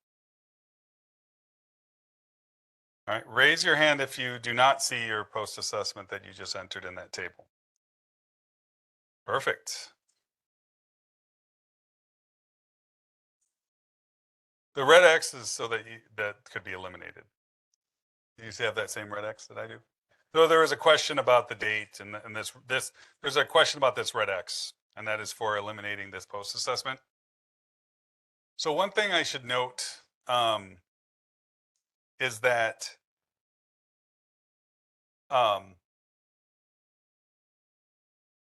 S1: All right, raise your hand if you do not see your post assessment that you just entered in that table. Perfect. The red X is so that that could be eliminated. Do you have that same red X that I do? So there was a question about the date, and there's a question about this red X, and that is for eliminating this post assessment. So one thing I should note is that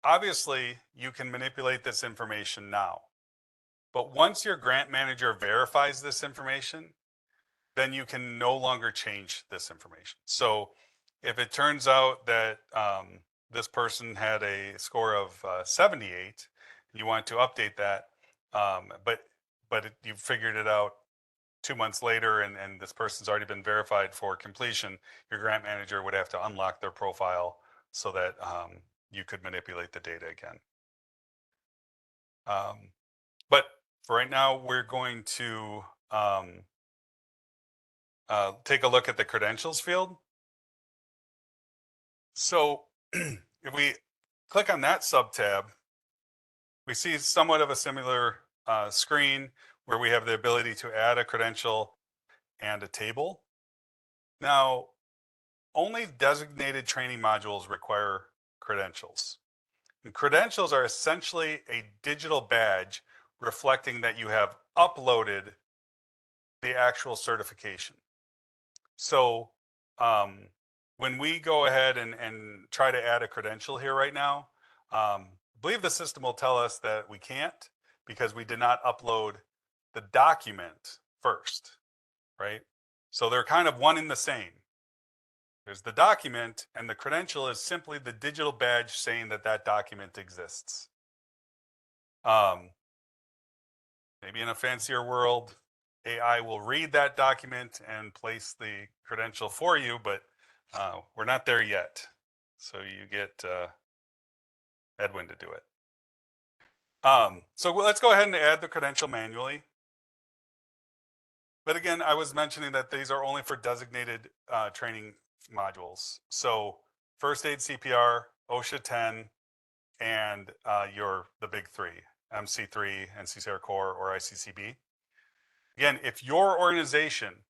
S1: obviously you can manipulate this information now, but once your grant manager verifies this information, then you can no longer change this information. So if it turns out that this person had a score of 78, you want to update that, but you figured it out 2 months later, and this person's already been verified for completion, your grant manager would have to unlock their profile so that you could manipulate the data again. But for right now, we're going to take a look at the credentials field. So if we click on that subtab, we see somewhat of a similar screen where we have the ability to add a credential and a table. Now, only designated training modules require credentials. And credentials are essentially a digital badge reflecting that you have uploaded the actual certification. So when we go ahead and try to add a credential here right now, I believe the system will tell us that we can't because we did not upload the document first, right? So they're kind of one and the same. There's the document, and the credential is simply the digital badge saying that that document exists. Maybe in a fancier world, AI will read that document and place the credential for you, but we're not there yet. So you get Edwin to do it. So let's go ahead and add the credential manually. But again, I was mentioning that these are only for designated training modules. So first aid CPR, OSHA 10, and the big three, MC3, NCCR Core, or ICCB. Again, if your organization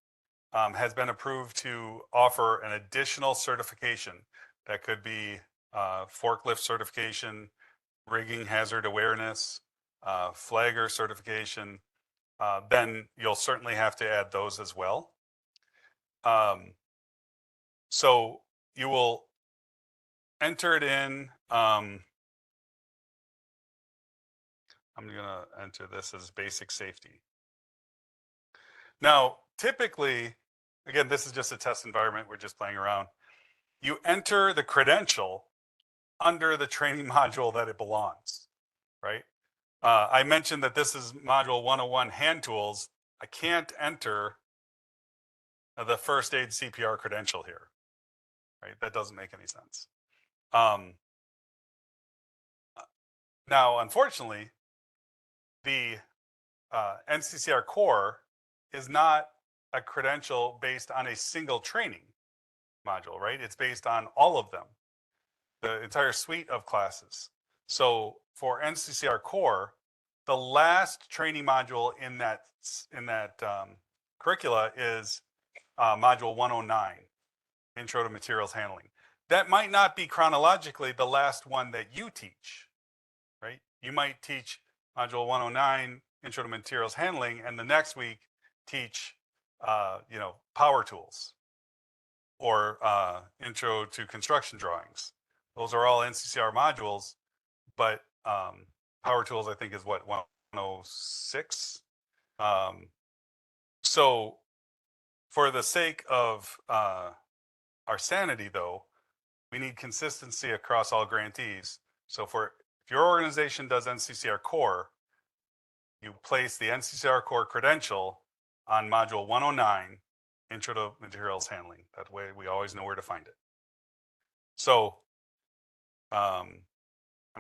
S1: has been approved to offer an additional certification, that could be forklift certification, rigging hazard awareness, flagger certification, then you'll certainly have to add those as well. So you will enter it in. I'm going to enter this as basic safety. Now, typically, again, this is just a test environment. We're just playing around. you enter the credential under the training module that it belongs, right? I mentioned that this is module 101 hand tools. I can't enter the first aid CPR credential here, right? That doesn't make any sense. Now, unfortunately, the NCCR core is not a credential based on a single training module, right? It's based on all of them, the entire suite of classes. So for NCCR core, the last training module in that curricula is module 109, Intro to Materials Handling. That might not be chronologically the last one that you teach, right? You might teach module 109, Intro to Materials Handling, and the next week teach, power tools or Intro to Construction Drawings. Those are all NCCR modules, but power tools, I think, is what, 106? So for the sake of our sanity, though, we need consistency across all grantees. So if your organization does NCCR core, you place the NCCR core credential on module 109, Intro to Materials Handling. That way we always know where to find it. So I'm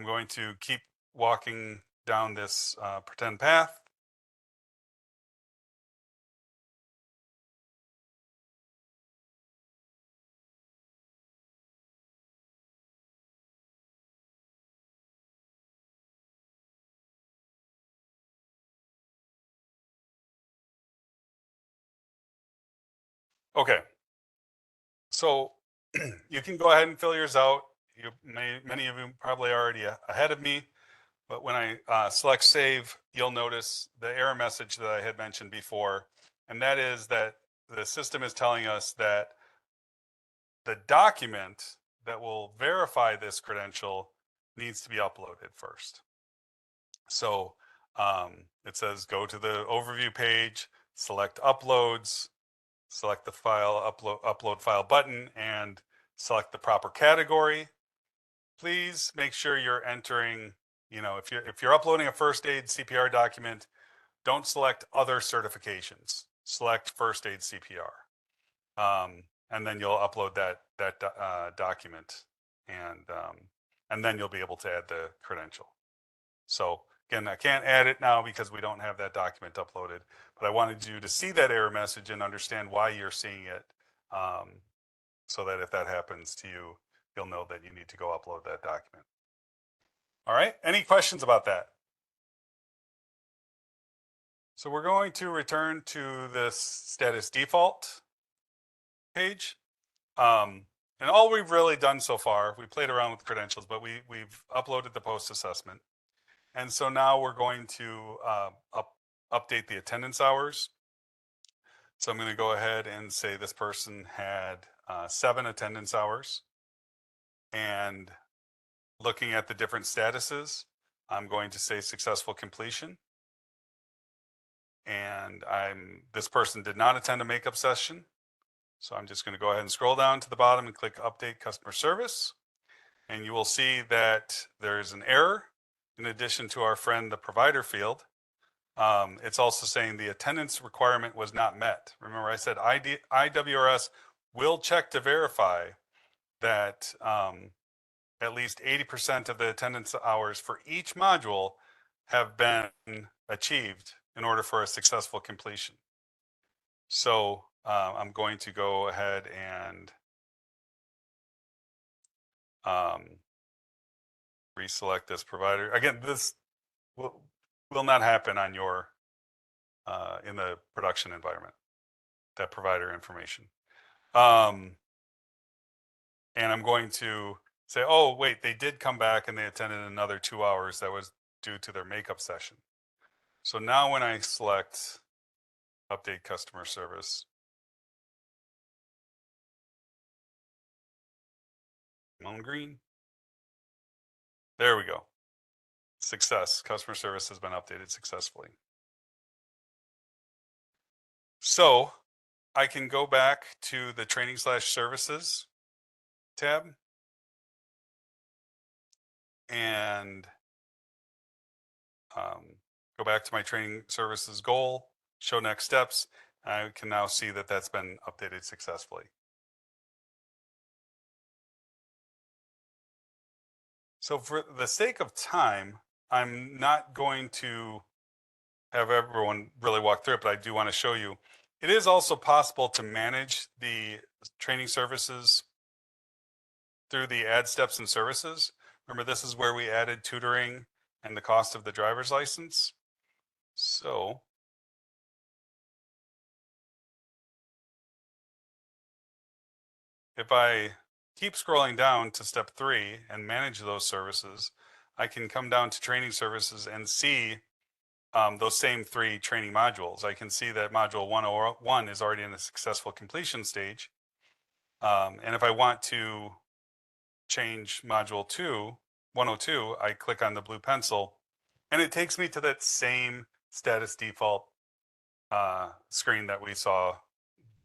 S1: going to keep walking down this pretend path. Okay, so you can go ahead and fill yours out. Many of you probably already ahead of me, but when I select save, you'll notice the error message that I had mentioned before, and that is that the system is telling us that the document that will verify this credential needs to be uploaded first. So it says go to the overview page, select uploads, select the file upload file button, and select the proper category. Please make sure you're entering, if you're uploading a first aid CPR document, don't select other certifications. Select first aid CPR, and then you'll upload that document, and then you'll be able to add the credential. So again, I can't add it now because we don't have that document uploaded, but I wanted you to see that error message and understand why you're seeing it, so that if that happens to you, you'll know that you need to go upload that document. All right, any questions about that? So we're going to return to this status default page. And all we've really done so far, we played around with credentials, but we've uploaded the post assessment. And so now we're going to update the attendance hours. So I'm going to go ahead and say this person had 7 attendance hours. And looking at the different statuses, I'm going to say successful completion. And this person did not attend a makeup session. So I'm just going to go ahead and scroll down to the bottom and click update customer service. And you will see that there's an error in addition to our friend, the provider field. It's also saying the attendance requirement was not met. Remember I said IWRS will check to verify that at least 80% of the attendance hours for each module have been achieved in order for a successful completion. So I'm going to go ahead and reselect this provider. Again, this will not happen on your in the production environment, that provider information. And I'm going to say, oh, wait, they did come back and they attended another 2 hours. That was due to their makeup session. So now when I select update customer service, on green, there we go. Success, customer service has been updated successfully. So I can go back to the training/services tab. And go back to my training services goal, show next steps. I can now see that that's been updated successfully. So for the sake of time, I'm not going to have everyone really walk through it, but I do want to show you. It is also possible to manage the training services through the add steps and services. Remember, this is where we added tutoring and the cost of the driver's license. So if I keep scrolling down to step 3 and manage those services, I can come down to training services and see those same 3 training modules. I can see that module 101 is already in the successful completion stage. And if I want to change module 102, I click on the blue pencil and it takes me to that same status default screen that we saw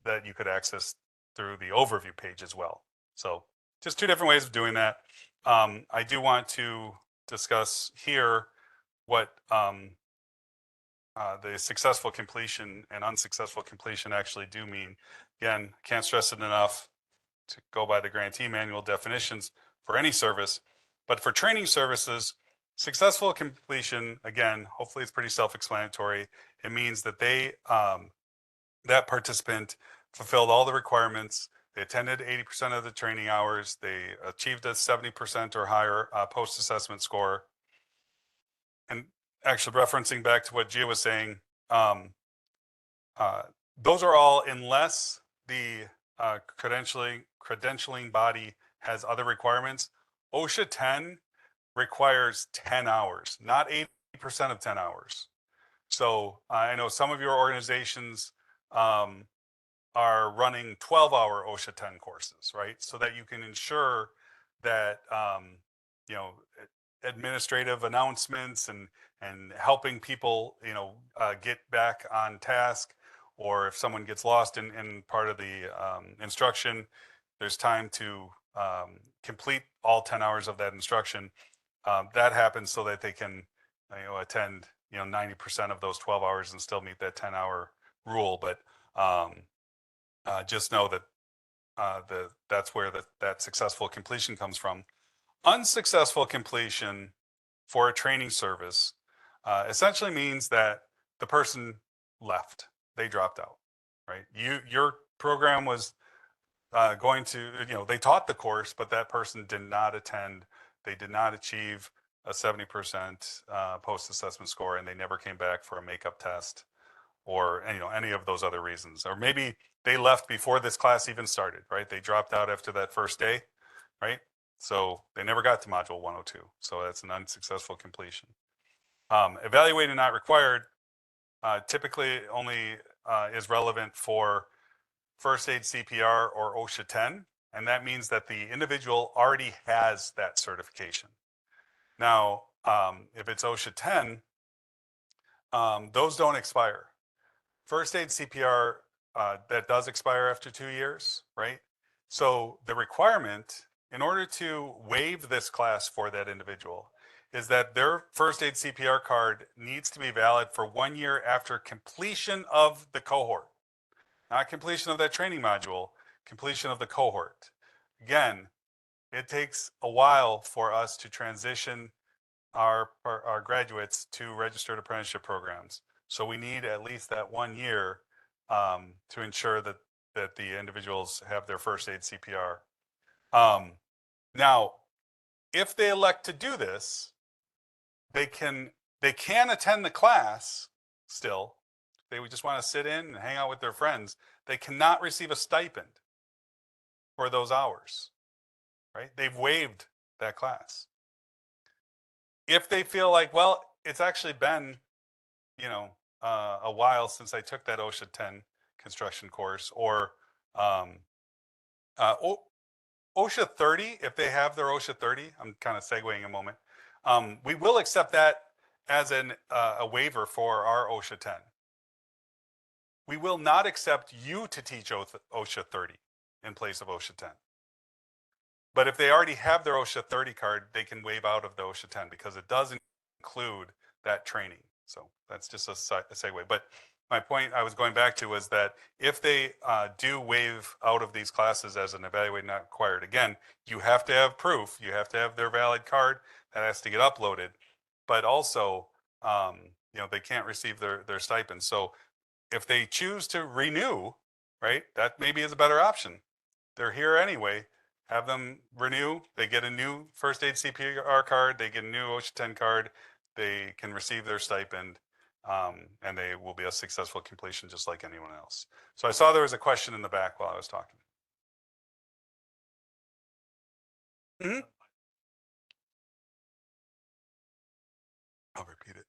S1: that you could access through the overview page as well. So just 2 different ways of doing that. I do want to discuss here what the successful completion and unsuccessful completion actually do mean. Again, can't stress it enough to go by the grantee manual definitions for any service, but for training services, successful completion, again, hopefully it's pretty self-explanatory. It means that that participant fulfilled all the requirements. They attended 80% of the training hours. They achieved a 70% or higher post-assessment score. And actually referencing back to what Gia was saying, those are all unless the credentialing body has other requirements. OSHA 10 requires 10 hours, not 80% of 10 hours. So I know some of your organizations are running 12-hour OSHA 10 courses, right? So that you can ensure that, administrative announcements and helping people, get back on task, or if someone gets lost in part of the instruction, there's time to complete all 10 hours of that instruction. That happens so that they can, attend, 90% of those 12 hours and still meet that 10-hour rule. But just know that that's where that successful completion comes from. Unsuccessful completion for a training service essentially means that the person left, they dropped out, right? Your program was going to, they taught the course, but that person did not attend. They did not achieve a 70% post-assessment score, and they never came back for a makeup test, or any of those other reasons. Or maybe they left before this class even started, right? They dropped out after that first day, right? So they never got to module 102. So that's an unsuccessful completion. Evaluated not required typically only is relevant for first aid CPR or OSHA 10. And that means that the individual already has that certification. Now, if it's OSHA 10, those don't expire. First aid CPR, that does expire after 2 years, right? So the requirement in order to waive this class for that individual is that their first aid CPR card needs to be valid for 1 year after completion of the cohort. Not completion of that training module, completion of the cohort. Again, it takes a while for us to transition our graduates to registered apprenticeship programs. So we need at least that 1 year to ensure that the individuals have their first aid CPR. Now, if they elect to do this, they can attend the class still. They would just want to sit in and hang out with their friends. They cannot receive a stipend for those hours, right? They've waived that class. If they feel like, well, it's actually been, a while since I took that OSHA 10 construction course, or OSHA 30, if they have their OSHA 30, I'm kind of segueing a moment. We will accept that as a waiver for our OSHA 10. We will not accept you to teach OSHA 30 in place of OSHA 10. But if they already have their OSHA 30 card, they can waive out of the OSHA 10 because it does include that training. So that's just a segue. But my point I was going back to was that if they do waive out of these classes as an evaluate not required, again, you have to have proof. You have to have their valid card that has to get uploaded. But also, they can't receive their stipend. So if they choose to renew, right, that maybe is a better option. They're here anyway. Have them renew. They get a new first aid CPR card. They get a new OSHA 10 card. They can receive their stipend, and they will be a successful completion just like anyone else. So I saw there was a question in the back while I was talking. I'll repeat it.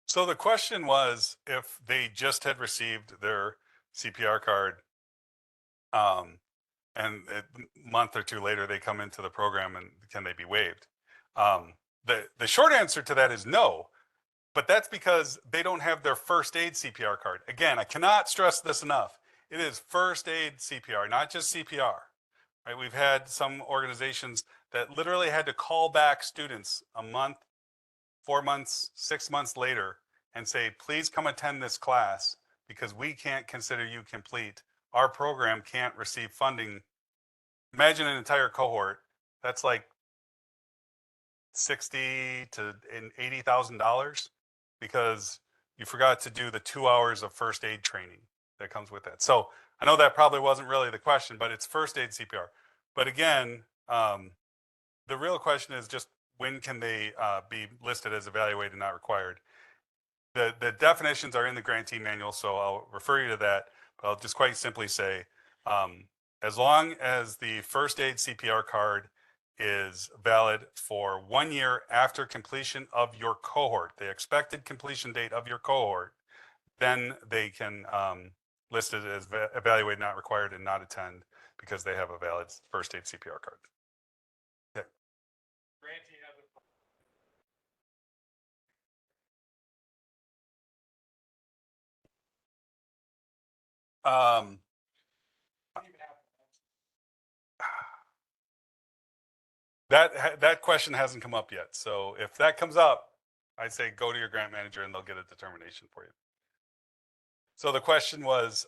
S1: So the question was if they just had received their CPR card, and a month or two later they come into the program, and can they be waived? The short answer to that is no, but that's because they don't have their first aid CPR card. Again, I cannot stress this enough. It is first aid CPR, not just CPR. Right? We've had some organizations that literally had to call back students a month, 4 months, 6 months later and say, please come attend this class because we can't consider you complete. Our program can't receive funding. Imagine an entire cohort. That's like $60,000 to $80,000 because you forgot to do the 2 hours of first aid training that comes with that. So I know that probably wasn't really the question, but it's first aid CPR. But again, the real question is just when can they be listed as evaluated not required? The definitions are in the grantee manual, so I'll refer you to that. But I'll just quite simply say, as long as the first aid CPR card is valid for 1 year after completion of your cohort, the expected completion date of your cohort, then they can list it as evaluate not required and not attend because they have a valid first aid CPR card. Okay. That question hasn't come up yet. So if that comes up, I'd say go to your grant manager and they'll get a determination for you. So the question was,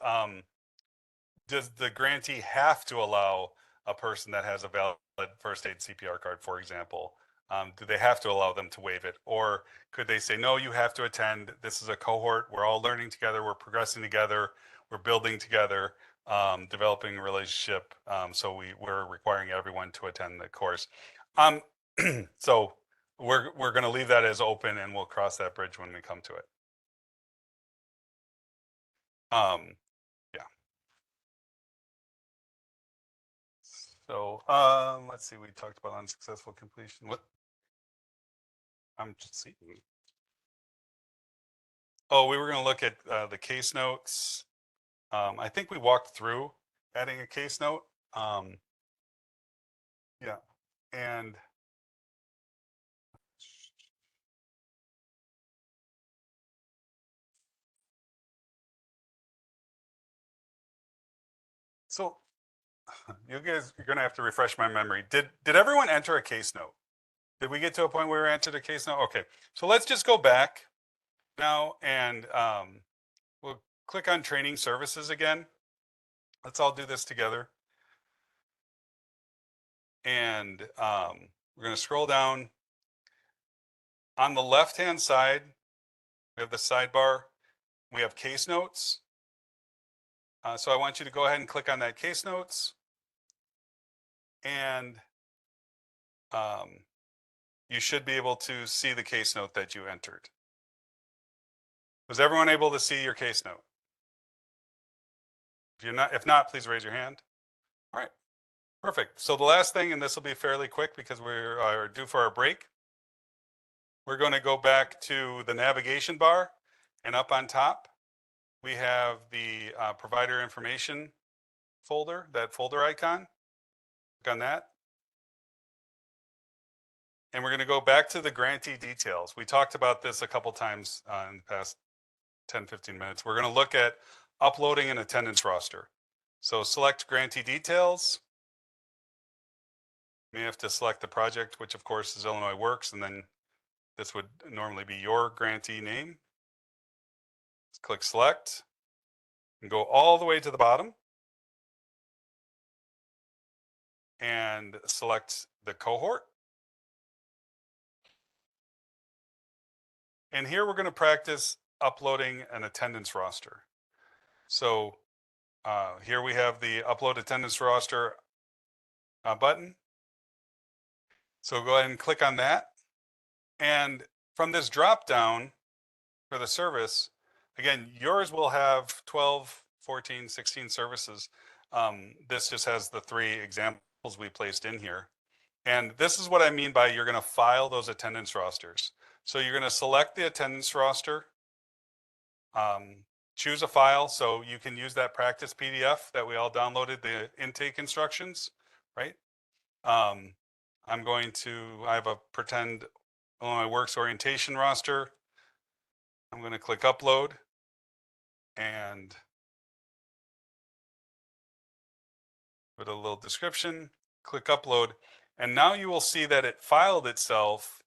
S1: does the grantee have to allow a person that has a valid first aid CPR card, for example, do they have to allow them to waive it? Or could they say, no, you have to attend. This is a cohort. We're all learning together. We're progressing together. We're building together, developing a relationship. So we're requiring everyone to attend the course. So we're going to leave that as open and we'll cross that bridge when we come to it. Yeah. So let's see, we talked about unsuccessful completion. What? I'm just seeing. Oh, we were going to look at the case notes. I think we walked through adding a case note. Yeah, and so you guys, you're going to have to refresh my memory. Did everyone enter a case note? Did we get to a point where we entered a case note? Okay, so let's just go back now and we'll click on training services again. Let's all do this together. And we're going to scroll down. On the left-hand side, we have the sidebar. We have case notes. So I want you to go ahead and click on that case notes. And you should be able to see the case note that you entered. Was everyone able to see your case note? If not, please raise your hand. All right, perfect. So the last thing, and this will be fairly quick because we're due for our break. We're going to go back to the navigation bar, and up on top, we have the provider information folder, that folder icon. Click on that. And we're going to go back to the grantee details. We talked about this a couple times in the past 10, 15 minutes. We're going to look at uploading an attendance roster. So select grantee details. You may have to select the project, which of course is Illinois Works, and then this would normally be your grantee name. Click select and go all the way to the bottom and select the cohort. And here we're going to practice uploading an attendance roster. So here we have the upload attendance roster button. So go ahead and click on that. And from this drop down for the service, again, yours will have 12, 14, 16 services. This just has the 3 examples we placed in here. And this is what I mean by you're going to file those attendance rosters. So you're going to select the attendance roster, choose a file. So you can use that practice PDF that we all downloaded, the intake instructions, right? I have a pretend Illinois Works orientation roster. I'm going to click upload and put a little description, click upload. And now you will see that it filed itself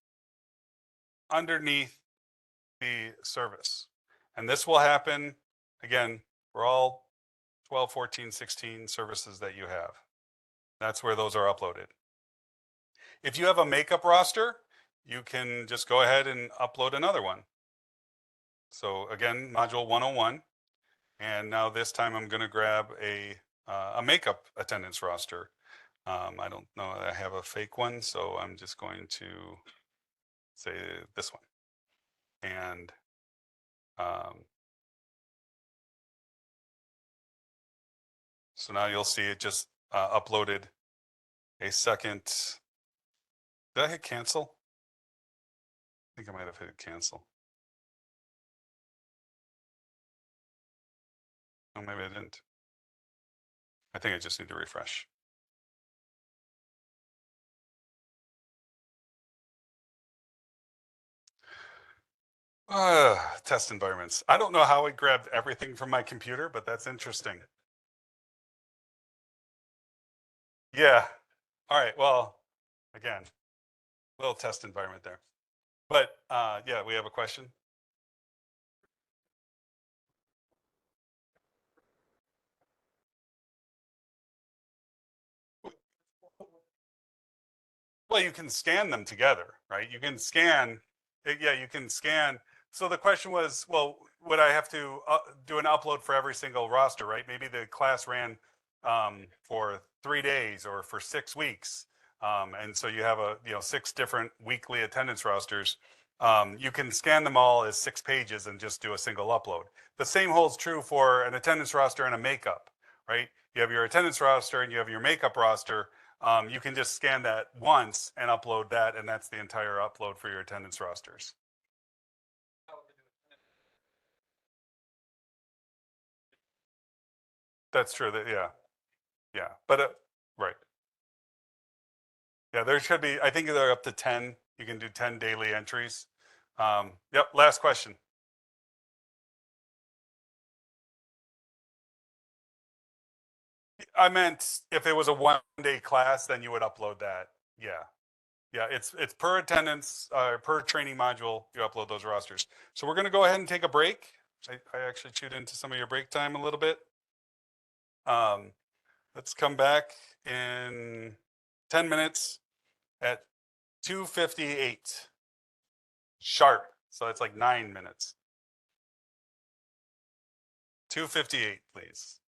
S1: underneath the service. And this will happen, again, for all 12, 14, 16 services that you have. That's where those are uploaded. If you have a makeup roster, you can just go ahead and upload another one. So again, module 101. And now this time I'm going to grab a makeup attendance roster. I don't know that I have a fake one, so I'm just going to say this one. And so now you'll see it just uploaded a second. Did I hit cancel? I think I might have hit cancel. Oh, maybe I didn't. I think I just need to refresh. Test environments. I don't know how it grabbed everything from my computer, but that's interesting. Yeah. All right. Well, again, little test environment there. But yeah, we have a question. Well, you can scan them together, right? You can scan, yeah, you can scan. So the question was, well, would I have to do an upload for every single roster, right? Maybe the class ran for 3 days or for 6 weeks. And so you have 6 different weekly attendance rosters. You can scan them all as 6 pages and just do a single upload. The same holds true for an attendance roster and a makeup, right? You have your attendance roster and you have your makeup roster. You can just scan that once and upload that, and that's the entire upload for your attendance rosters. That's true. Yeah. But right. Yeah, there should be. I think they're up to 10. You can do 10 daily entries. Yep. Last question. I meant if it was a 1-day class, then you would upload that. Yeah. Yeah, it's per attendance, per training module, you upload those rosters. So we're going to go ahead and take a break. I actually chewed into some of your break time a little bit. Let's come back in 10 minutes at 2:58 sharp. So that's like 9 minutes. 2:58, please.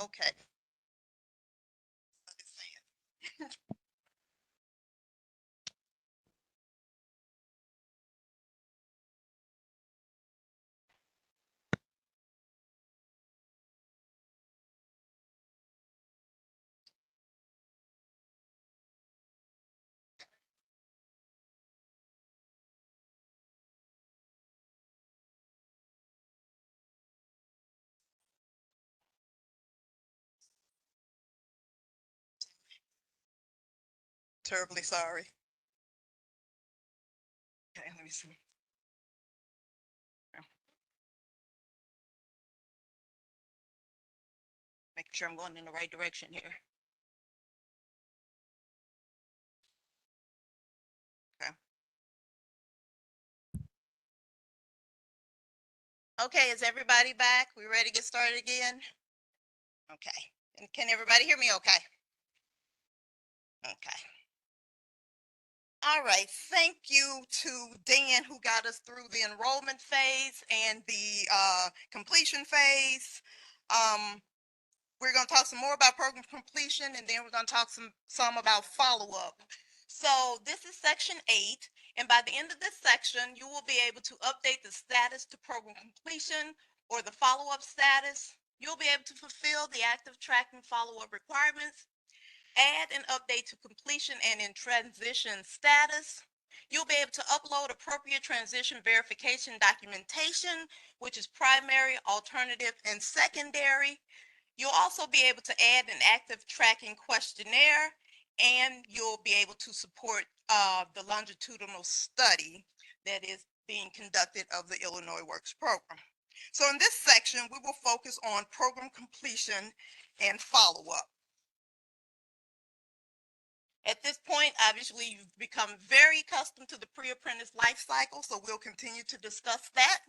S5: Okay. Terribly sorry. Okay, let me see. Making sure I'm going in the right direction here. Okay. Okay, is everybody back? We ready to get started again? Okay. And can everybody hear me okay? Okay. All right. Thank you to Dan who got us through the enrollment phase and the completion phase. We're going to talk some more about program completion, and then we're going to talk some about follow-up. So this is section 8, and by the end of this section, you will be able to update the status to program completion or the follow-up status. You'll be able to fulfill the active tracking follow-up requirements, add and update to completion and in transition status. You'll be able to upload appropriate transition verification documentation, which is primary, alternative, and secondary. You'll also be able to add an active tracking questionnaire, and you'll be able to support the longitudinal study that is being conducted of the Illinois Works program. So in this section, we will focus on program completion and follow-up. At this point, obviously, you've become very accustomed to the pre-apprentice life cycle, so we'll continue to discuss that.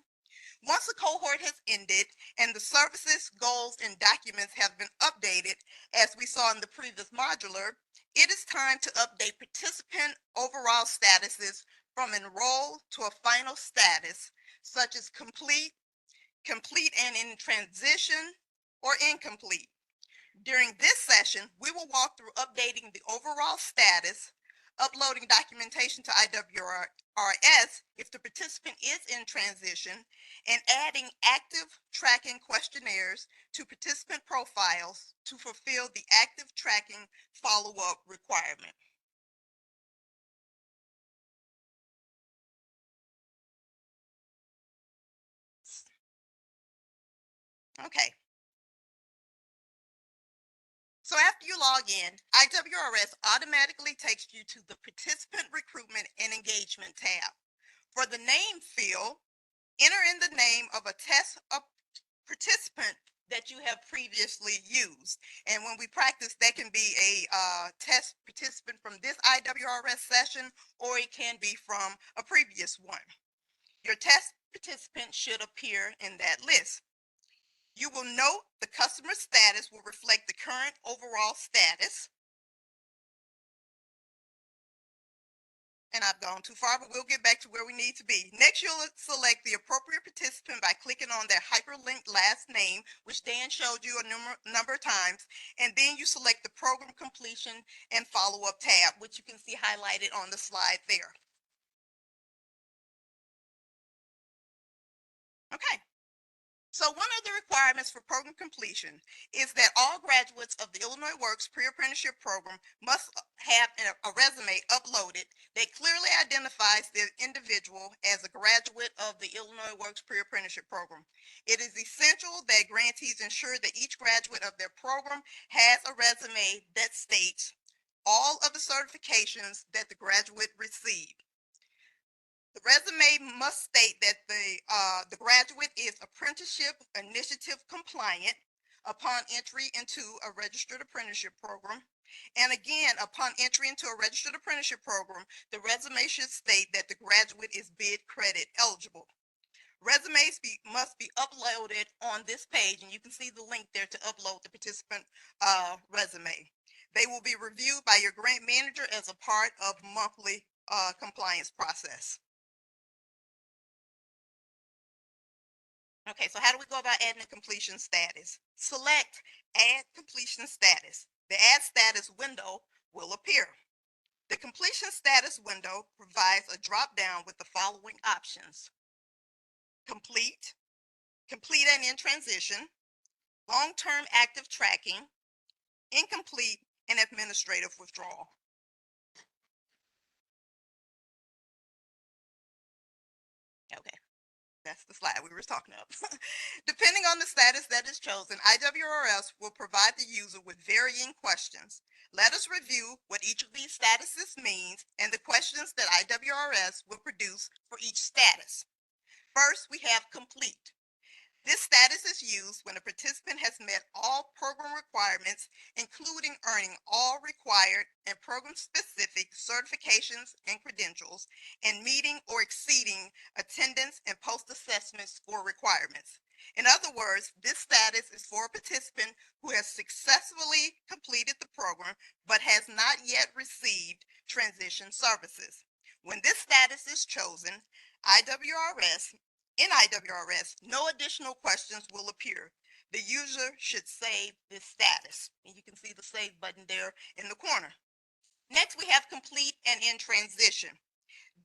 S5: Once the cohort has ended and the services, goals, and documents have been updated, as we saw in the previous modular, it is time to update participant overall statuses from enrolled to a final status, such as complete, complete and in transition, or incomplete. During this session, we will walk through updating the overall status, uploading documentation to IWRS if the participant is in transition, and adding active tracking questionnaires to participant profiles to fulfill the active tracking follow-up requirement. Okay. So after you log in, IWRS automatically takes you to the Participant Recruitment and Engagement tab. For the name field, enter in the name of a test participant that you have previously used. And when we practice, that can be a test participant from this IWRS session, or it can be from a previous one. Your test participant should appear in that list. You will note the customer status will reflect the current overall status. And I've gone too far, but we'll get back to where we need to be. Next, you'll select the appropriate participant by clicking on their hyperlinked last name, which Dan showed you a number of times. And then you select the program completion and follow-up tab, which you can see highlighted on the slide there. Okay. So one of the requirements for program completion is that all graduates of the Illinois Works pre-apprenticeship program must have a resume uploaded that clearly identifies the individual as a graduate of the Illinois Works pre-apprenticeship program. It is essential that grantees ensure that each graduate of their program has a resume that states all of the certifications that the graduate received. The resume must state that the graduate is apprenticeship initiative compliant upon entry into a registered apprenticeship program. And again, upon entry into a registered apprenticeship program, the resume should state that the graduate is bid credit eligible. Resumes must be uploaded on this page, and you can see the link there to upload the participant resume. They will be reviewed by your grant manager as a part of monthly compliance process. Okay, so how do we go about adding a completion status? Select Add Completion Status. The Add Status window will appear. The Completion Status window provides a drop-down with the following options: Complete, Complete and in Transition, Long-Term Active Tracking, Incomplete, and Administrative Withdrawal. Okay. That's the slide we were talking of. Depending on the status that is chosen, IWRS will provide the user with varying questions. Let us review what each of these statuses means and the questions that IWRS will produce for each status. First, we have complete. This status is used when a participant has met all program requirements, including earning all required and program-specific certifications and credentials, and meeting or exceeding attendance and post-assessment score requirements. In other words, this status is for a participant who has successfully completed the program but has not yet received transition services. When this status is chosen, in IWRS, no additional questions will appear. The user should save this status. And you can see the save button there in the corner. Next, we have complete and in transition.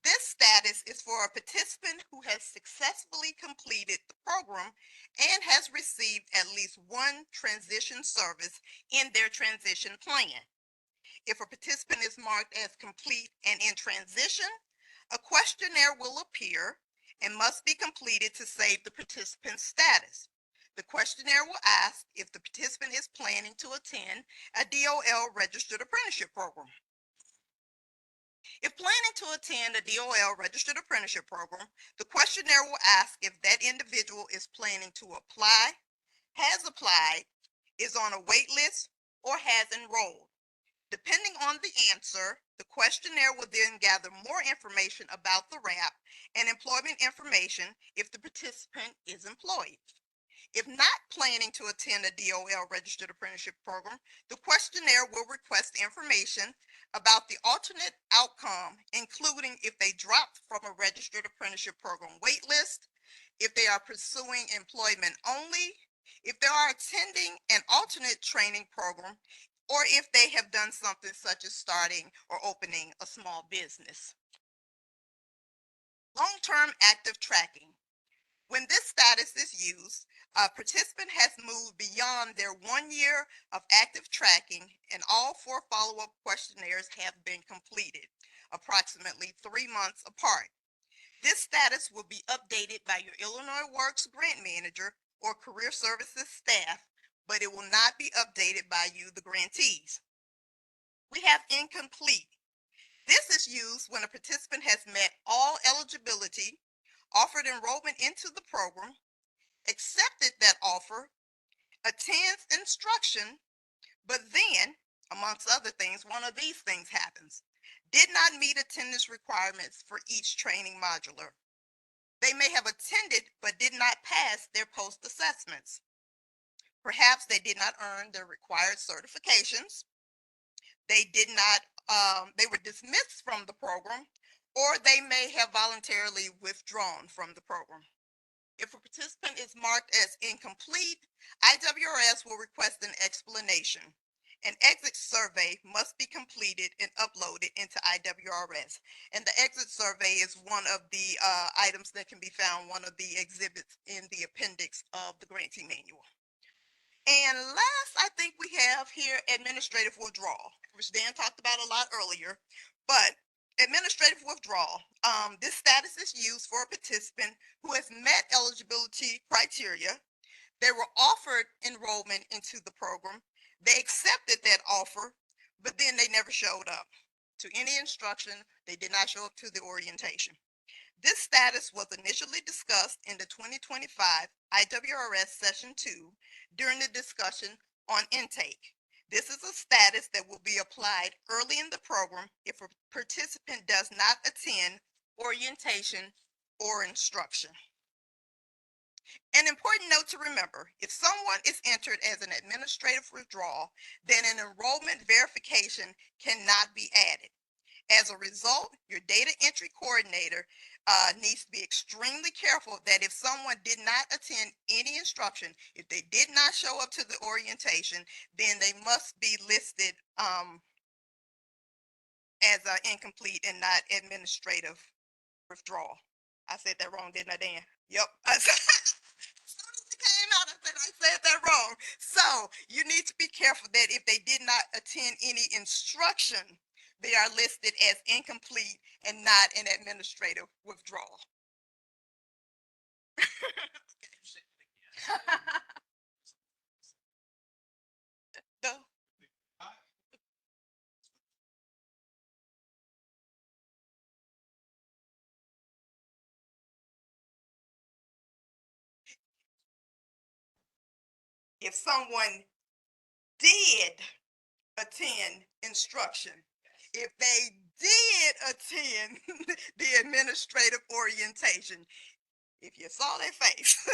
S5: This status is for a participant who has successfully completed the program and has received at least one transition service in their transition plan. If a participant is marked as complete and in transition, a questionnaire will appear and must be completed to save the participant's status. The questionnaire will ask if the participant is planning to attend a DOL registered apprenticeship program. If planning to attend a DOL registered apprenticeship program, the questionnaire will ask if that individual is planning to apply, has applied, is on a wait list, or has enrolled. Depending on the answer, the questionnaire will then gather more information about the RAP and employment information if the participant is employed. If not planning to attend a DOL registered apprenticeship program, the questionnaire will request information about the alternate outcome, including if they dropped from a registered apprenticeship program waitlist, if they are pursuing employment only, if they are attending an alternate training program, or if they have done something such as starting or opening a small business. Long-term active tracking. When this status is used, a participant has moved beyond their 1 year of active tracking and all 4 follow-up questionnaires have been completed, approximately 3 months apart. This status will be updated by your Illinois Works grant manager or career services staff, but it will not be updated by you, the grantees. We have incomplete. This is used when a participant has met all eligibility, offered enrollment into the program, accepted that offer, attends instruction, but then, amongst other things, one of these things happens. Did not meet attendance requirements for each training modular. They may have attended but did not pass their post assessments. Perhaps they did not earn their required certifications. They did not, they were dismissed from the program, or they may have voluntarily withdrawn from the program. If a participant is marked as incomplete, IWRS will request an explanation. An exit survey must be completed and uploaded into IWRS. And the exit survey is one of the items that can be found, one of the exhibits in the appendix of the grantee manual. And last, I think we have here administrative withdrawal, which Dan talked about a lot earlier, but administrative withdrawal. This status is used for a participant who has met eligibility criteria. They were offered enrollment into the program. They accepted that offer, but then they never showed up to any instruction. They did not show up to the orientation. This status was initially discussed in the 2025 IWRS Session 2 during the discussion on intake. This is a status that will be applied early in the program if a participant does not attend orientation or instruction. An important note to remember, if someone is entered as an administrative withdrawal, then an enrollment verification cannot be added. As a result, your data entry coordinator needs to be extremely careful that if someone did not attend any instruction, if they did not show up to the orientation, then they must be listed as incomplete and not administrative withdrawal. I said that wrong, didn't I, Dan? Yep. As soon as it came out, I said that wrong. So you need to be careful that if they did not attend any instruction, they are listed as incomplete and not an administrative withdrawal. No. If someone did attend instruction, if they did attend the administrative orientation, if you saw their face,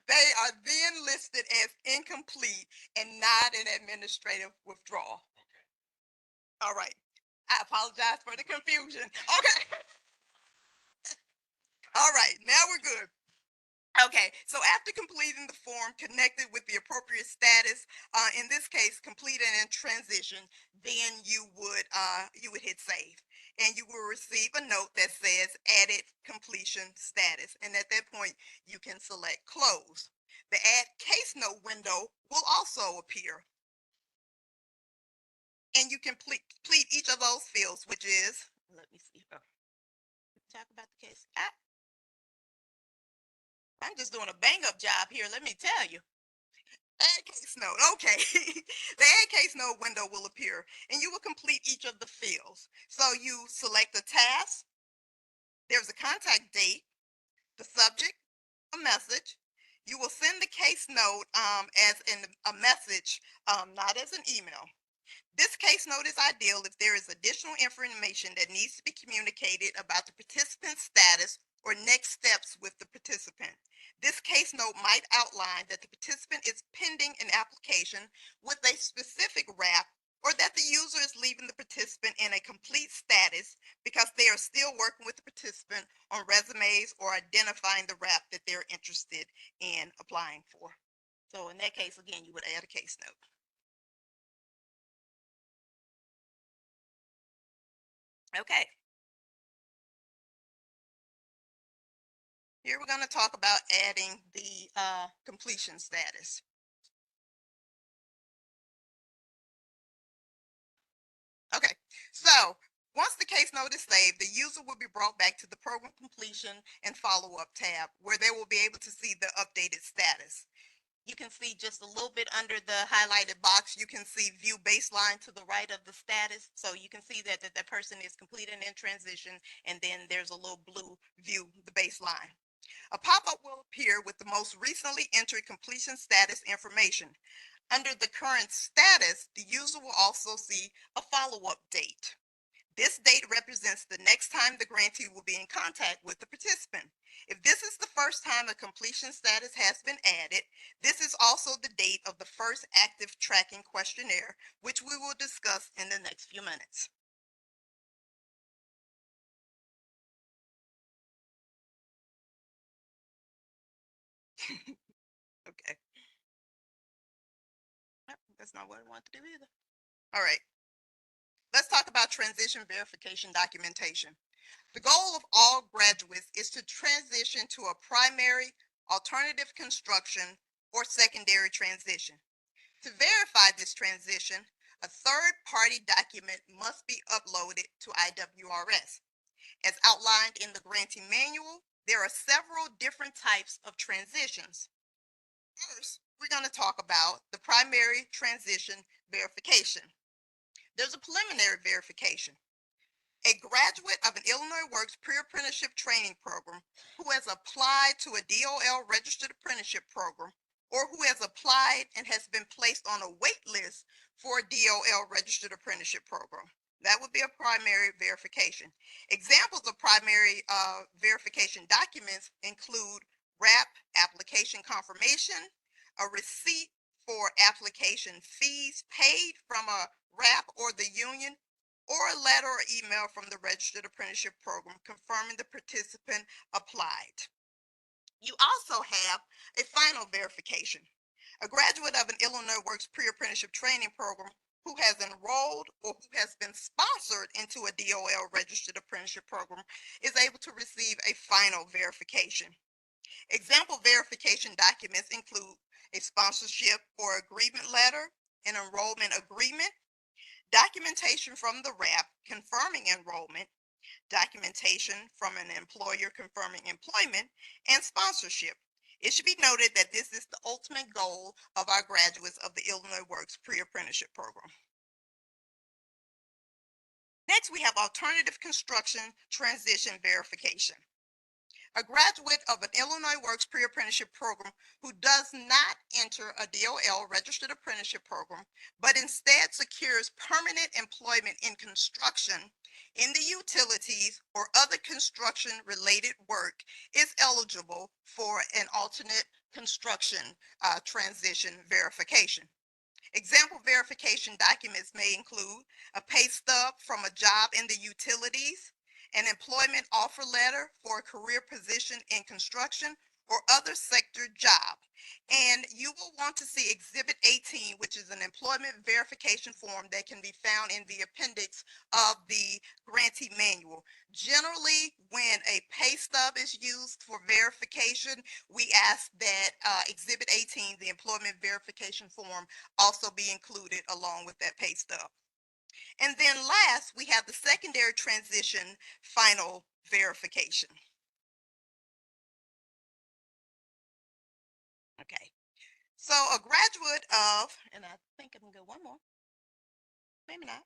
S5: they are then listed as incomplete and not an administrative withdrawal. All right. I apologize for the confusion. Okay. All right. Now we're good. Okay, so after completing the form connected with the appropriate status, in this case, completed and transition, then you would hit save, and you will receive a note that says added completion status, and at that point you can select close. The add case note window will also appear, and you can complete each of those fields, which is, let me see. Talk about the case. I'm just doing a bang up job here, let me tell you. Add case note, okay. The add case note window will appear and you will complete each of the fields. So you select a task, there's a contact date, the subject, a message. You will send the case note as a message, not as an email. This case note is ideal if there is additional information that needs to be communicated about the participant's status or next steps with the participant. This case note might outline that the participant is pending an application with a specific wrap, or that the user is leaving the participant in a complete status because they are still working with the participant on resumes or identifying the wrap that they're interested in applying for. So in that case, again, you would add a case note. Okay. Here we're going to talk about adding the completion status. Okay, so once the case note is saved, the user will be brought back to the program completion and follow-up tab, where they will be able to see the updated status. You can see just a little bit under the highlighted box, you can see view baseline to the right of the status. So you can see that that person is completed in transition, and then there's a little blue view, the baseline. A pop-up will appear with the most recently entered completion status information. Under the current status, the user will also see a follow-up date. This date represents the next time the grantee will be in contact with the participant. If this is the first time a completion status has been added, this is also the date of the first active tracking questionnaire, which we will discuss in the next few minutes. Okay. That's not what I want to do either. All right. Let's talk about transition verification documentation. The goal of all graduates is to transition to a primary, alternative construction, or secondary transition. To verify this transition, a third-party document must be uploaded to IWRS. As outlined in the granting manual, there are several different types of transitions. First, we're going to talk about the primary transition verification. There's a preliminary verification. A graduate of an Illinois Works pre-apprenticeship training program who has applied to a DOL registered apprenticeship program, or who has applied and has been placed on a wait list for a DOL registered apprenticeship program. That would be a primary verification. Examples of primary verification documents include RAP, application confirmation, a receipt for application fees paid from a RAP or the union, or a letter or email from the registered apprenticeship program confirming the participant applied. You also have a final verification. A graduate of an Illinois Works pre-apprenticeship training program who has enrolled or who has been sponsored into a DOL registered apprenticeship program is able to receive a final verification. Example verification documents include a sponsorship or agreement letter, an enrollment agreement, documentation from the RAP confirming enrollment, documentation from an employer confirming employment, and sponsorship. It should be noted that this is the ultimate goal of our graduates of the Illinois Works Pre-Apprenticeship Program. Next, we have alternative construction transition verification. A graduate of an Illinois Works Pre-Apprenticeship Program who does not enter a DOL registered apprenticeship program, but instead secures permanent employment in construction, in the utilities, or other construction related work is eligible for an alternate construction transition verification. Example verification documents may include a pay stub from a job in the utilities, an employment offer letter for a career position in construction or other sector job. And you will want to see Exhibit 18, which is an employment verification form that can be found in the appendix of the grantee manual. Generally, when a pay stub is used for verification, we ask that Exhibit 18, the employment verification form, also be included along with that pay stub. And then last, we have the secondary transition final verification. Okay, so a graduate of, and I think I'm gonna go one more, maybe not.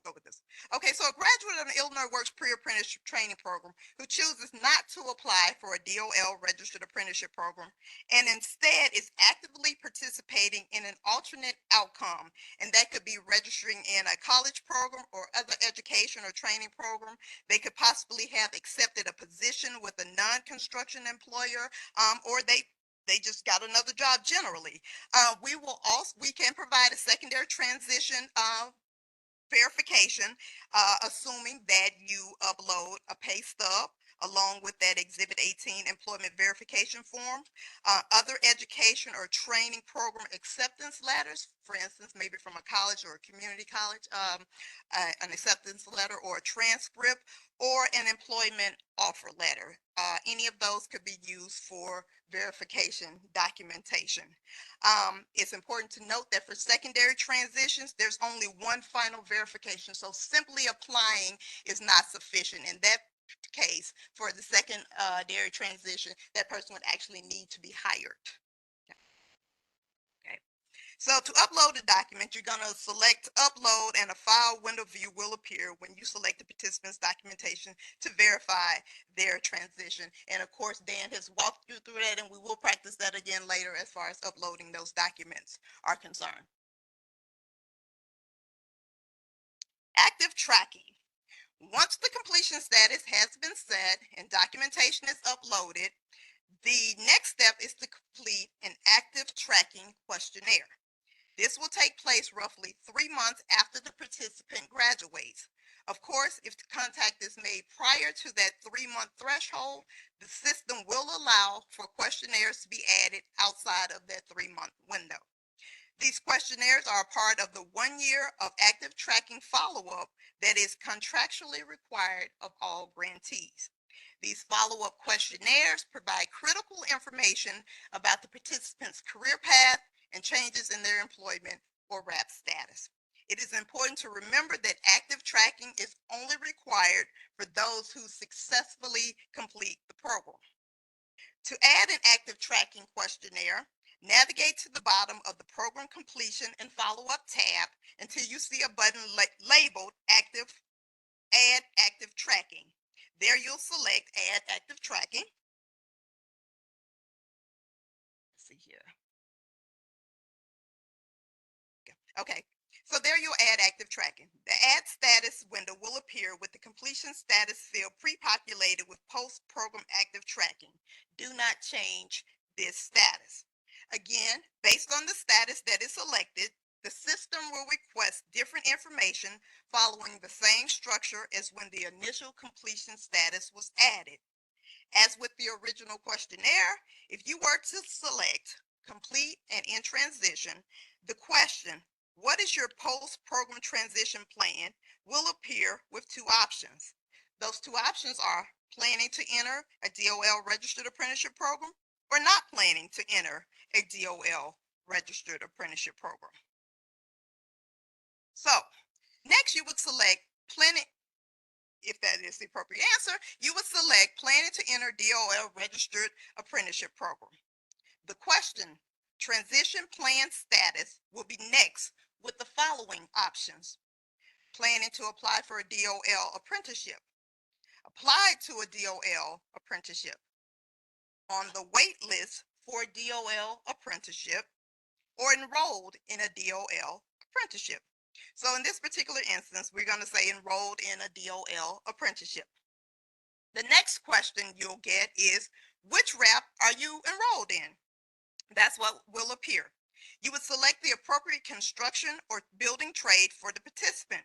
S5: Go with this. Okay, so a graduate of the Illinois Works Pre-Apprenticeship Training Program who chooses not to apply for a DOL registered apprenticeship program and instead is actively participating in an alternate outcome, and that could be registering in a college program or other education or training program. They could possibly have accepted a position with a non-construction employer, or they just got another job generally. We can provide a secondary transition verification, assuming that you upload a pay stub along with that Exhibit 18 employment verification form, other education or training program acceptance letters, for instance, maybe from a college or a community college, an acceptance letter or a transcript, or an employment offer letter. Any of those could be used for verification documentation. It's important to note that for secondary transitions, there's only one final verification. So simply applying is not sufficient. In that case, for the secondary transition, that person would actually need to be hired. Okay. So to upload a document, you're going to select upload, and a file window view will appear when you select the participant's documentation to verify their transition. And of course, Dan has walked you through that, and we will practice that again later as far as uploading those documents are concerned. Active tracking. Once the completion status has been set and documentation is uploaded, the next step is to complete an active tracking questionnaire. This will take place roughly 3 months after the participant graduates. Of course, if the contact is made prior to that 3-month threshold, the system will allow for questionnaires to be added outside of that 3-month window. These questionnaires are a part of the 1 year of active tracking follow-up that is contractually required of all grantees. These follow-up questionnaires provide critical information about the participant's career path and changes in their employment or RAP status. It is important to remember that active tracking is only required for those who successfully complete the program. To add an active tracking questionnaire, navigate to the bottom of the program completion and follow-up tab until you see a button labeled Add Active Tracking. There you'll select Add Active Tracking. Let's see here. Okay, so there you'll add active tracking. The Add Status window will appear with the completion status field pre-populated with post-program active tracking. Do not change this status. Again, based on the status that is selected, the system will request different information following the same structure as when the initial completion status was added. As with the original questionnaire, if you were to select complete and in transition, the question, what is your post-program transition plan, will appear with 2 options. Those 2 options are planning to enter a DOL registered apprenticeship program or not planning to enter a DOL registered apprenticeship program. So appropriate answer, you would select planning to enter DOL registered apprenticeship program. The question, transition plan status, will be next with the following options. Planning to apply for a DOL apprenticeship, applied to a DOL apprenticeship, on the wait list for a DOL apprenticeship, or enrolled in a DOL apprenticeship. So in this particular instance, we're going to say enrolled in a DOL apprenticeship. The next question you'll get is, which wrap are you enrolled in? That's what will appear. You would select the appropriate construction or building trade for the participant.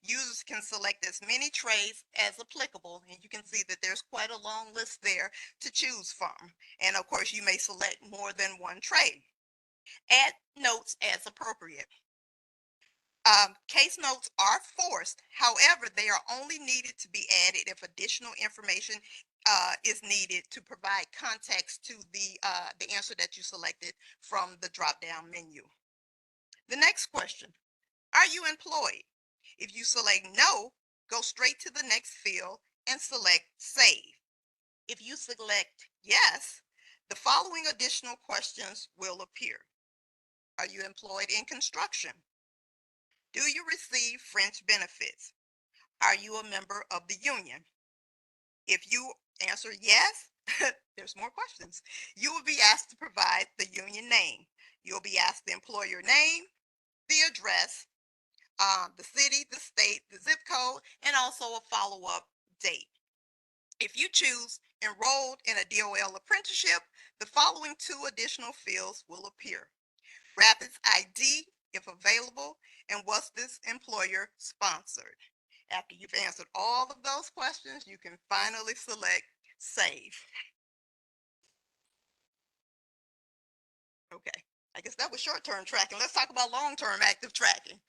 S5: Users can select as many trades as applicable, and you can see that there's quite a long list there to choose from. And of course, you may select more than one trade. Add notes as appropriate. Case notes are forced. However, they are only needed to be added if additional information is needed to provide context to the answer that you selected from the drop-down menu. The next question, are you employed? If you select no, go straight to the next field and select save. If you select yes, the following additional questions will appear. Are you employed in construction? Do you receive fringe benefits? Are you a member of the union? If you answer yes, there's more questions. You will be asked to provide the union name. You'll be asked the employer name, the address, the city, the state, the zip code, and also a follow-up date. If you choose enrolled in a DOL apprenticeship, the following two additional fields will appear. Rapids ID, if available, and was this employer sponsored? After you've answered all of those questions, you can finally select save. Okay, I guess that was short-term tracking. Let's talk about long-term active tracking.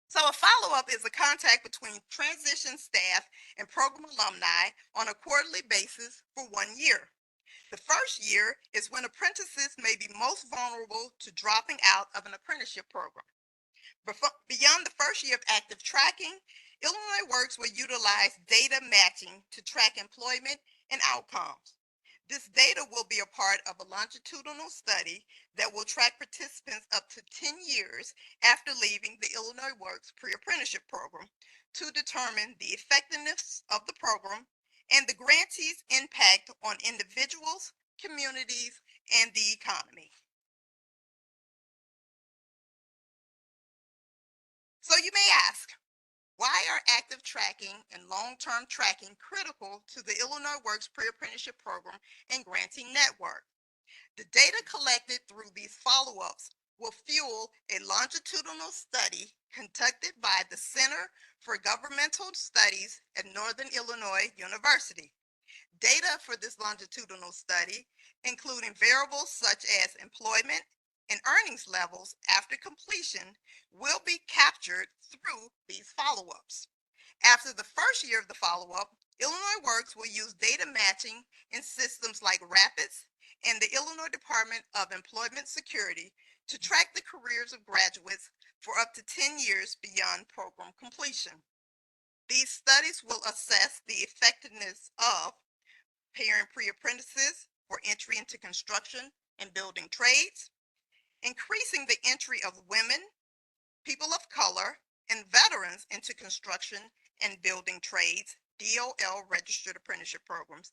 S5: So a follow-up is a contact between transition staff and program alumni on a quarterly basis for 1 year. The first year is when apprentices may be most vulnerable to dropping out of an apprenticeship program. Beyond the first year of active tracking, Illinois Works will utilize data matching to track employment and outcomes. This data will be a part of a longitudinal study that will track participants up to 10 years after leaving the Illinois Works pre-apprenticeship program to determine the effectiveness of the program and the grantees' impact on individuals, communities, and the economy. So you may ask, why are active tracking and long-term tracking critical to the Illinois Works pre-apprenticeship program and granting network? The data collected through these follow-ups will fuel a longitudinal study conducted by the Center for Governmental Studies at Northern Illinois University. Data for this longitudinal study, including variables such as employment and earnings levels after completion, will be captured through these follow-ups. After the first year of the follow-up, Illinois Works will use data matching in systems like Rapids and the Illinois Department of Employment Security to track the careers of graduates for up to 10 years beyond program completion. These studies will assess the effectiveness of pairing pre-apprentices for entry into construction and building trades, increasing the entry of women, people of color, and veterans into construction and building trades, DOL registered apprenticeship programs,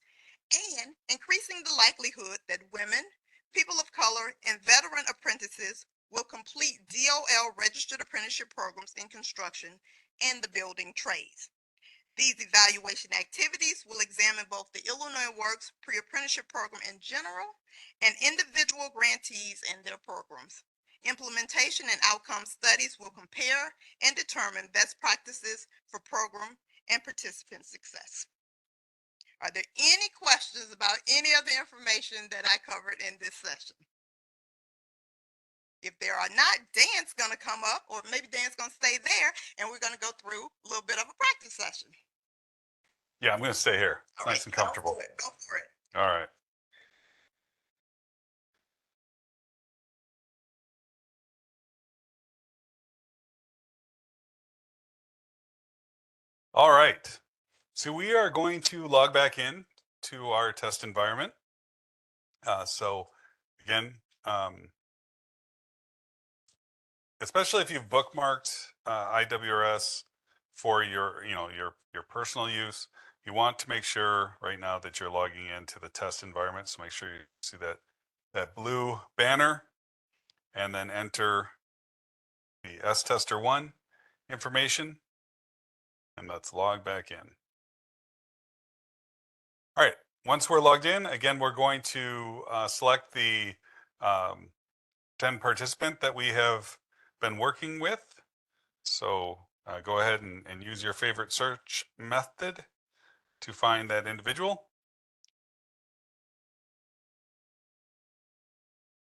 S5: and increasing the likelihood that women, people of color, and veteran apprentices will complete DOL registered apprenticeship programs in construction and the building trades. These evaluation activities will examine both the Illinois Works pre-apprenticeship program in general and individual grantees and their programs. Implementation and outcome studies will compare and determine best practices for program and participant success. Are there any questions about any of the information that I covered in this session? If there are not, Dan's going to come up, or maybe Dan's going to stay there, and we're going to go through a little bit of a practice session.
S1: Yeah, I'm going to stay here. It's nice and comfortable.
S5: Go for it.
S1: All right. All right. So we are going to log back in to our test environment. So again, especially if you've bookmarked IWRS for your, your personal use, you want to make sure right now that you're logging into the test environment. So make sure you see that blue banner and then enter the S-Tester1 information, and let's log back in. All right, once we're logged in, again, we're going to select the 10 participant that we have been working with. So go ahead and use your favorite search method to find that individual.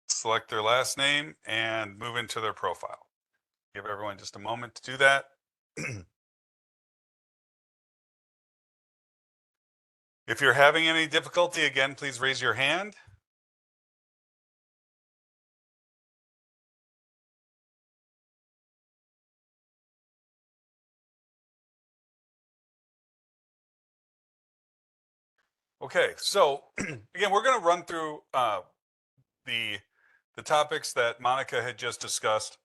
S1: Select their last name and move into their profile. Give everyone just a moment to do that. If you're having any difficulty, again, please raise your hand. Okay, so again, we're going to run through the topics that Monica had just discussed,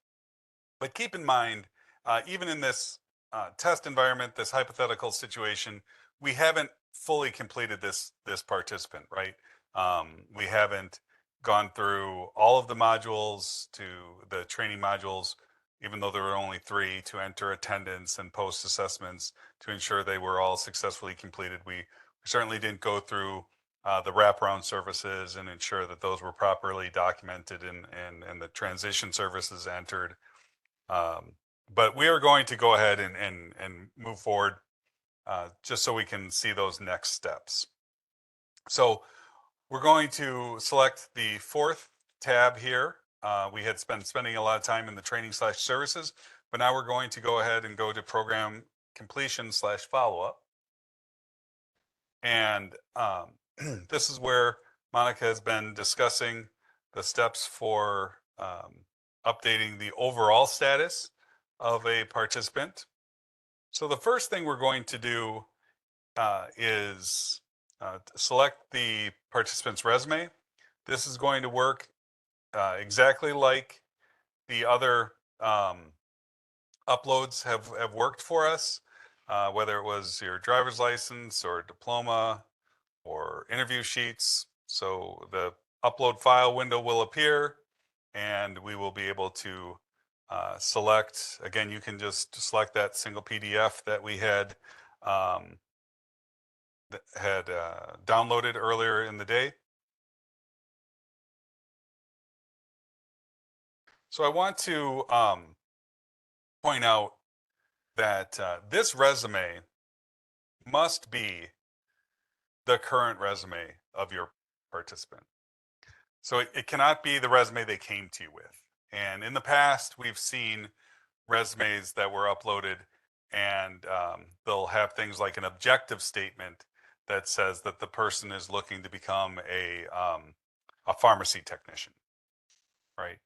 S1: but keep in mind, even in this test environment, this hypothetical situation, we haven't fully completed this participant, right? We haven't gone through all of the modules to the training modules, even though there were only 3 to enter attendance and post assessments to ensure they were all successfully completed. We certainly didn't go through the wraparound services and ensure that those were properly documented and the transition services entered. But we are going to go ahead and move forward just so we can see those next steps. So we're going to select the 4th tab here. We had been spending a lot of time in the training/services, but now we're going to go ahead and go to program completion/follow-up. And this is where Monica has been discussing the steps for updating the overall status of a participant. So the first thing we're going to do is select the participant's resume. This is going to work exactly like the other uploads have worked for us, whether it was your driver's license or diploma or interview sheets. So the upload file window will appear and we will be able to select, again, you can just select that single PDF that we had downloaded earlier in the day. So I want to point out that this resume must be the current resume of your participant. So it cannot be the resume they came to you with. And in the past, we've seen resumes that were uploaded and they'll have things like an objective statement that says that the person is looking to become a pharmacy technician, right?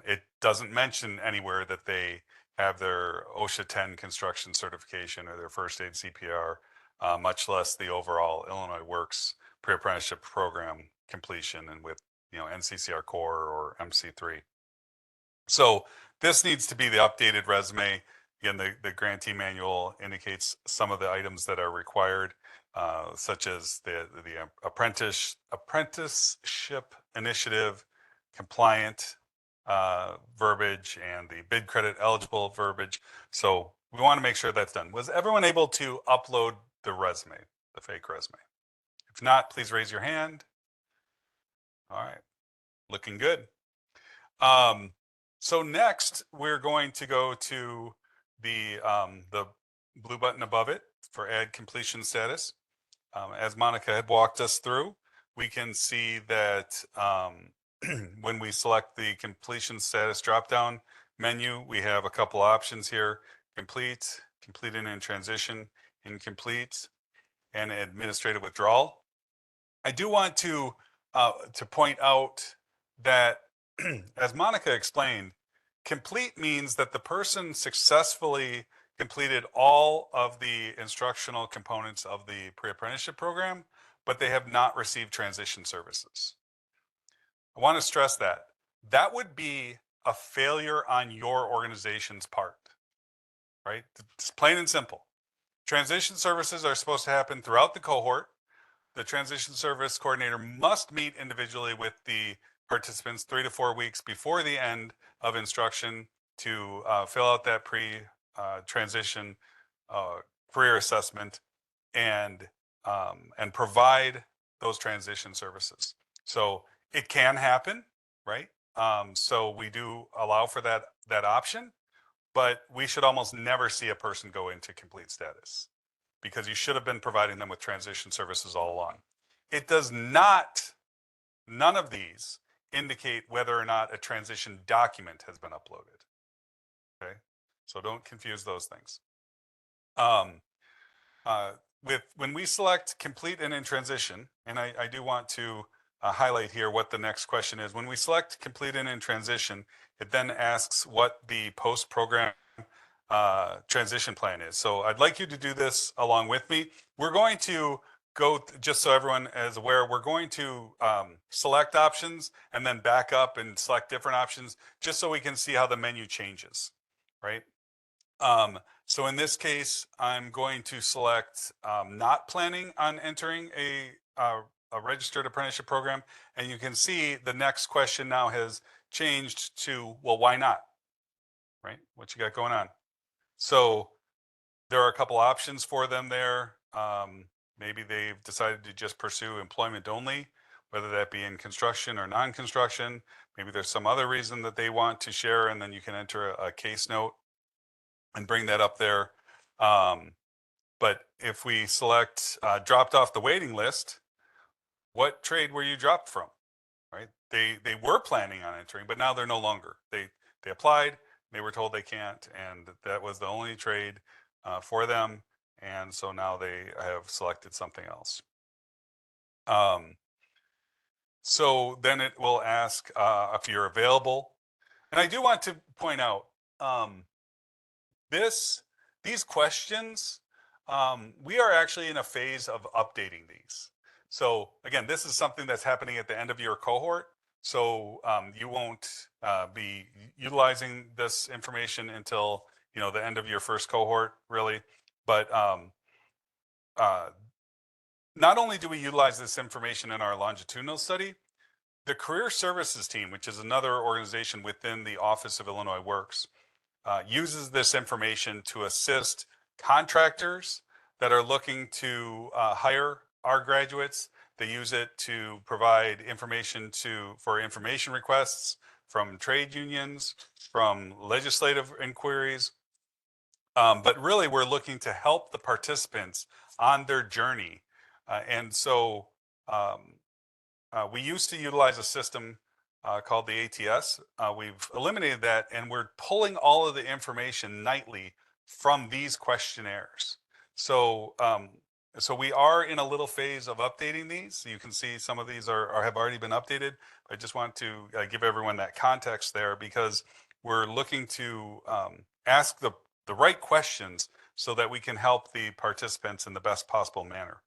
S1: It doesn't mention anywhere that they have their OSHA 10 construction certification or their first aid CPR, much less the overall Illinois Works pre-apprenticeship program completion and with NCCR core or MC3. So this needs to be the updated resume. Again, the grantee manual indicates some of the items that are required, such as the apprenticeship initiative compliant verbiage and the bid credit eligible verbiage. So we want to make sure that's done. Was everyone able to upload the resume, the fake resume? If not, please raise your hand. All right, looking good. So next, we're going to go to the blue button above it for add completion status. As Monica had walked us through, we can see that when we select the completion status drop-down menu, we have a couple options here: complete, completed in transition, incomplete, and administrative withdrawal. I do want to point out that, as Monica explained, complete means that the person successfully completed all of the instructional components of the pre-apprenticeship program, but they have not received transition services. I want to stress that that would be a failure on your organization's part, right? It's plain and simple. Transition services are supposed to happen throughout the cohort. The transition service coordinator must meet individually with the participants 3 to 4 weeks before the end of instruction to fill out that transition career assessment and provide those transition services. So it can happen, right? So we do allow for that option, but we should almost never see a person go into complete status because you should have been providing them with transition services all along. It does not, none of these indicate whether or not a transition document has been uploaded. Okay, so don't confuse those things. When we select complete and in transition, and I do want to highlight here what the next question is. When we select complete and in transition, it then asks what the post-program transition plan is. So I'd like you to do this along with me. We're going to go, just so everyone is aware, we're going to select options and then back up and select different options just so we can see how the menu changes, right? So in this case, I'm going to select not planning on entering a registered apprenticeship program. And you can see the next question now has changed to, well, why not? Right? What you got going on? So there are a couple options for them there. Maybe they've decided to just pursue employment only, whether that be in construction or non-construction. Maybe there's some other reason that they want to share, and then you can enter a case note and bring that up there. But if we select dropped off the waiting list, what trade were you dropped from? Right? They were planning on entering, but now they're no longer. They applied, they were told they can't, and that was the only trade for them. And so now they have selected something else. So then it will ask if you're available. And I do want to point out these questions, we are actually in a phase of updating these. So again, this is something that's happening at the end of your cohort. So you won't be utilizing this information until the end of your first cohort, really. But not only do we utilize this information in our longitudinal study, the Career Services Team, which is another organization within the Office of Illinois Works, uses this information to assist contractors that are looking to hire our graduates. They use it to provide information for information requests from trade unions, from legislative inquiries. But really, we're looking to help the participants on their journey. And so we used to utilize a system called the ATS. We've eliminated that, and we're pulling all of the information nightly from these questionnaires. So, so we are in a little phase of updating these. You can see some of these have already been updated. I just want to give everyone that context there because we're looking to ask the right questions so that we can help the participants in the best possible manner.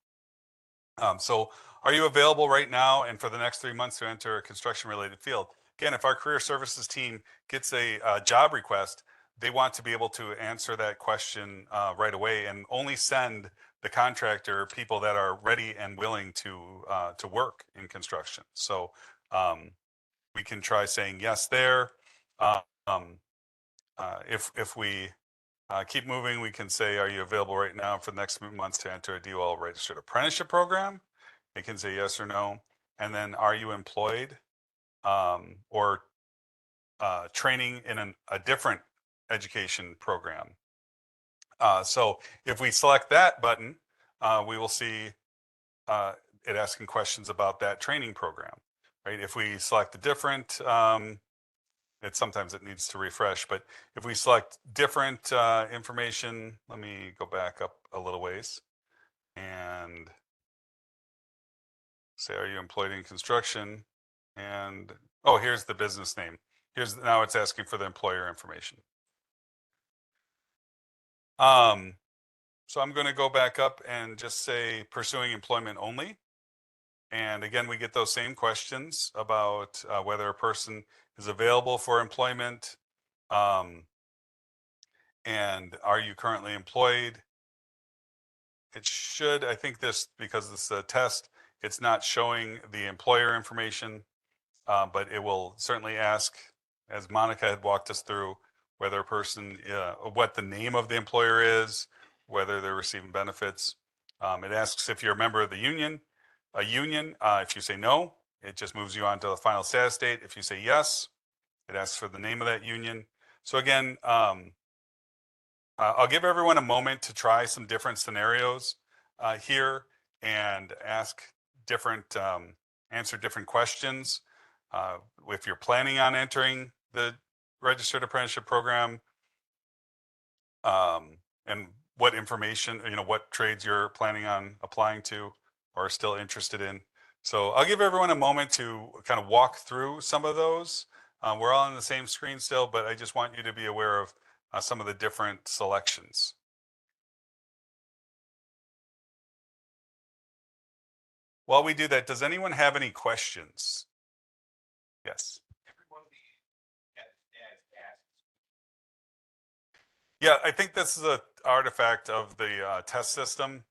S1: So are you available right now and for the next 3 months to enter a construction related field? Again, if our career services team gets a job request, they want to be able to answer that question right away and only send the contractor people that are ready and willing to work in construction. So we can try saying yes there. If we keep moving, we can say, are you available right now for the next months to enter a DOL registered apprenticeship program? They can say yes or no. And then are you employed or training in a different education program? So if we select that button, we will see it asking questions about that training program, right? If we select a different, sometimes it needs to refresh, but if we select different information, let me go back up a little ways and say, are you employed in construction? And, oh, here's the business name. Now it's asking for the employer information. So I'm going to go back up and just say pursuing employment only. And again, we get those same questions about whether a person is available for employment, and are you currently employed? It should, I think this, because this is a test, it's not showing the employer information, but it will certainly ask, as Monica had walked us through, whether a person, what the name of the employer is, whether they're receiving benefits. It asks if you're a member of the union, if you say no, it just moves you on to the final status date. If you say yes, it asks for the name of that union. So again, I'll give everyone a moment to try some different scenarios here and answer different questions. If you're planning on entering the registered apprenticeship program, and what information, what trades you're planning on applying to or still interested in. So I'll give everyone a moment to kind of walk through some of those. We're all on the same screen still, but I just want you to be aware of some of the different selections. While we do that, does anyone have any questions? Yes. Yeah, I think this is an artifact of the test system.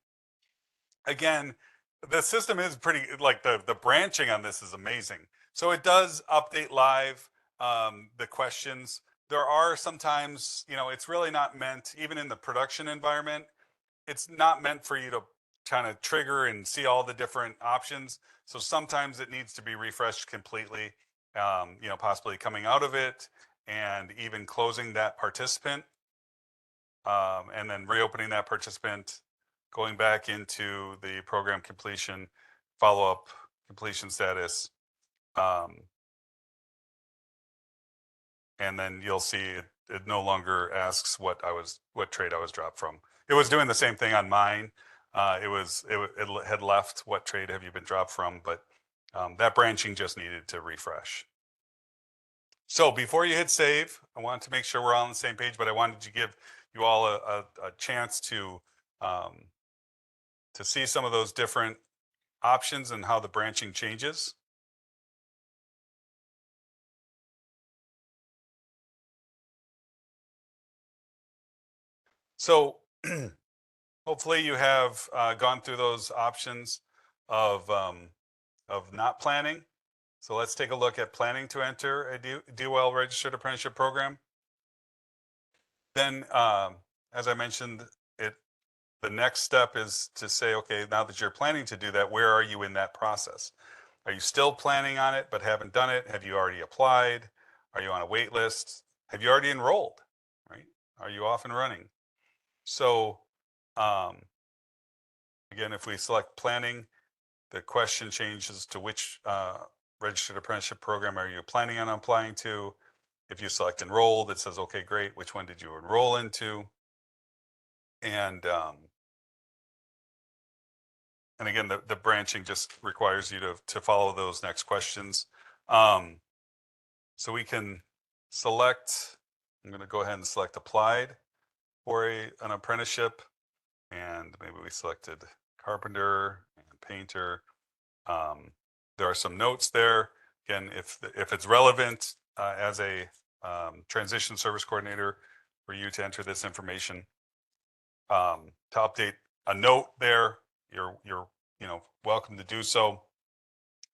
S1: Again, the system is pretty, like the branching on this is amazing. So it does update live the questions. There are sometimes, it's really not meant, even in the production environment, it's not meant for you to kind of trigger and see all the different options. So sometimes it needs to be refreshed completely, possibly coming out of it and even closing that participant, and then reopening that participant, going back into the program completion, follow-up completion status. And then you'll see it no longer asks what trade I was dropped from. It was doing the same thing on mine. It had left what trade have you been dropped from, but that branching just needed to refresh. So before you hit save, I wanted to make sure we're all on the same page, but I wanted to give you all a chance to see some of those different options and how the branching changes. So hopefully you have gone through those options of not planning. So let's take a look at planning to enter a DOL registered apprenticeship program. Then, as I mentioned, the next step is to say, okay, now that you're planning to do that, where are you in that process? Are you still planning on it but haven't done it? Have you already applied? Are you on a wait list? Have you already enrolled? Right? Are you off and running? So again, if we select planning, the question changes to which registered apprenticeship program are you planning on applying to? If you select enrolled, it says, okay, great. Which one did you enroll into? And again, the branching just requires you to follow those next questions. So we can select, I'm going to go ahead and select applied for an apprenticeship. And maybe we selected carpenter and painter. There are some notes there. Again, if it's relevant as a transition service coordinator for you to enter this information, to update a note there, you're welcome to do so.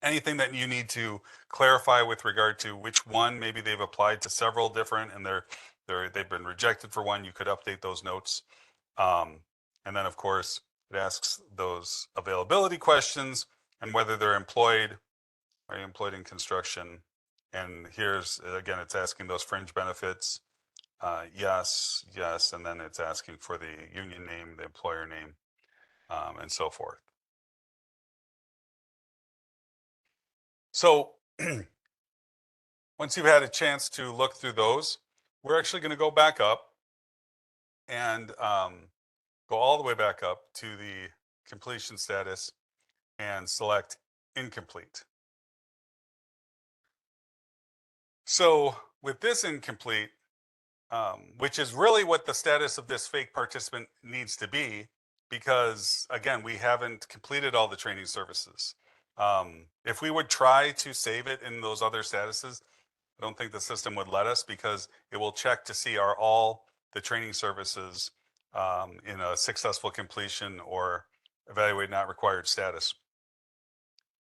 S1: Anything that you need to clarify with regard to which one, maybe they've applied to several different and they've been rejected for one, you could update those notes. And then of course it asks those availability questions and whether they're employed. Are you employed in construction? And here's, again, it's asking those fringe benefits. Yes, and then it's asking for the union name, the employer name, and so forth. So once you've had a chance to look through those, we're actually going to go back up and go all the way back up to the completion status and select incomplete. So with this incomplete, which is really what the status of this fake participant needs to be, because again, we haven't completed all the training services. If we would try to save it in those other statuses, I don't think the system would let us, because it will check to see are all the training services in a successful completion or evaluate not required status.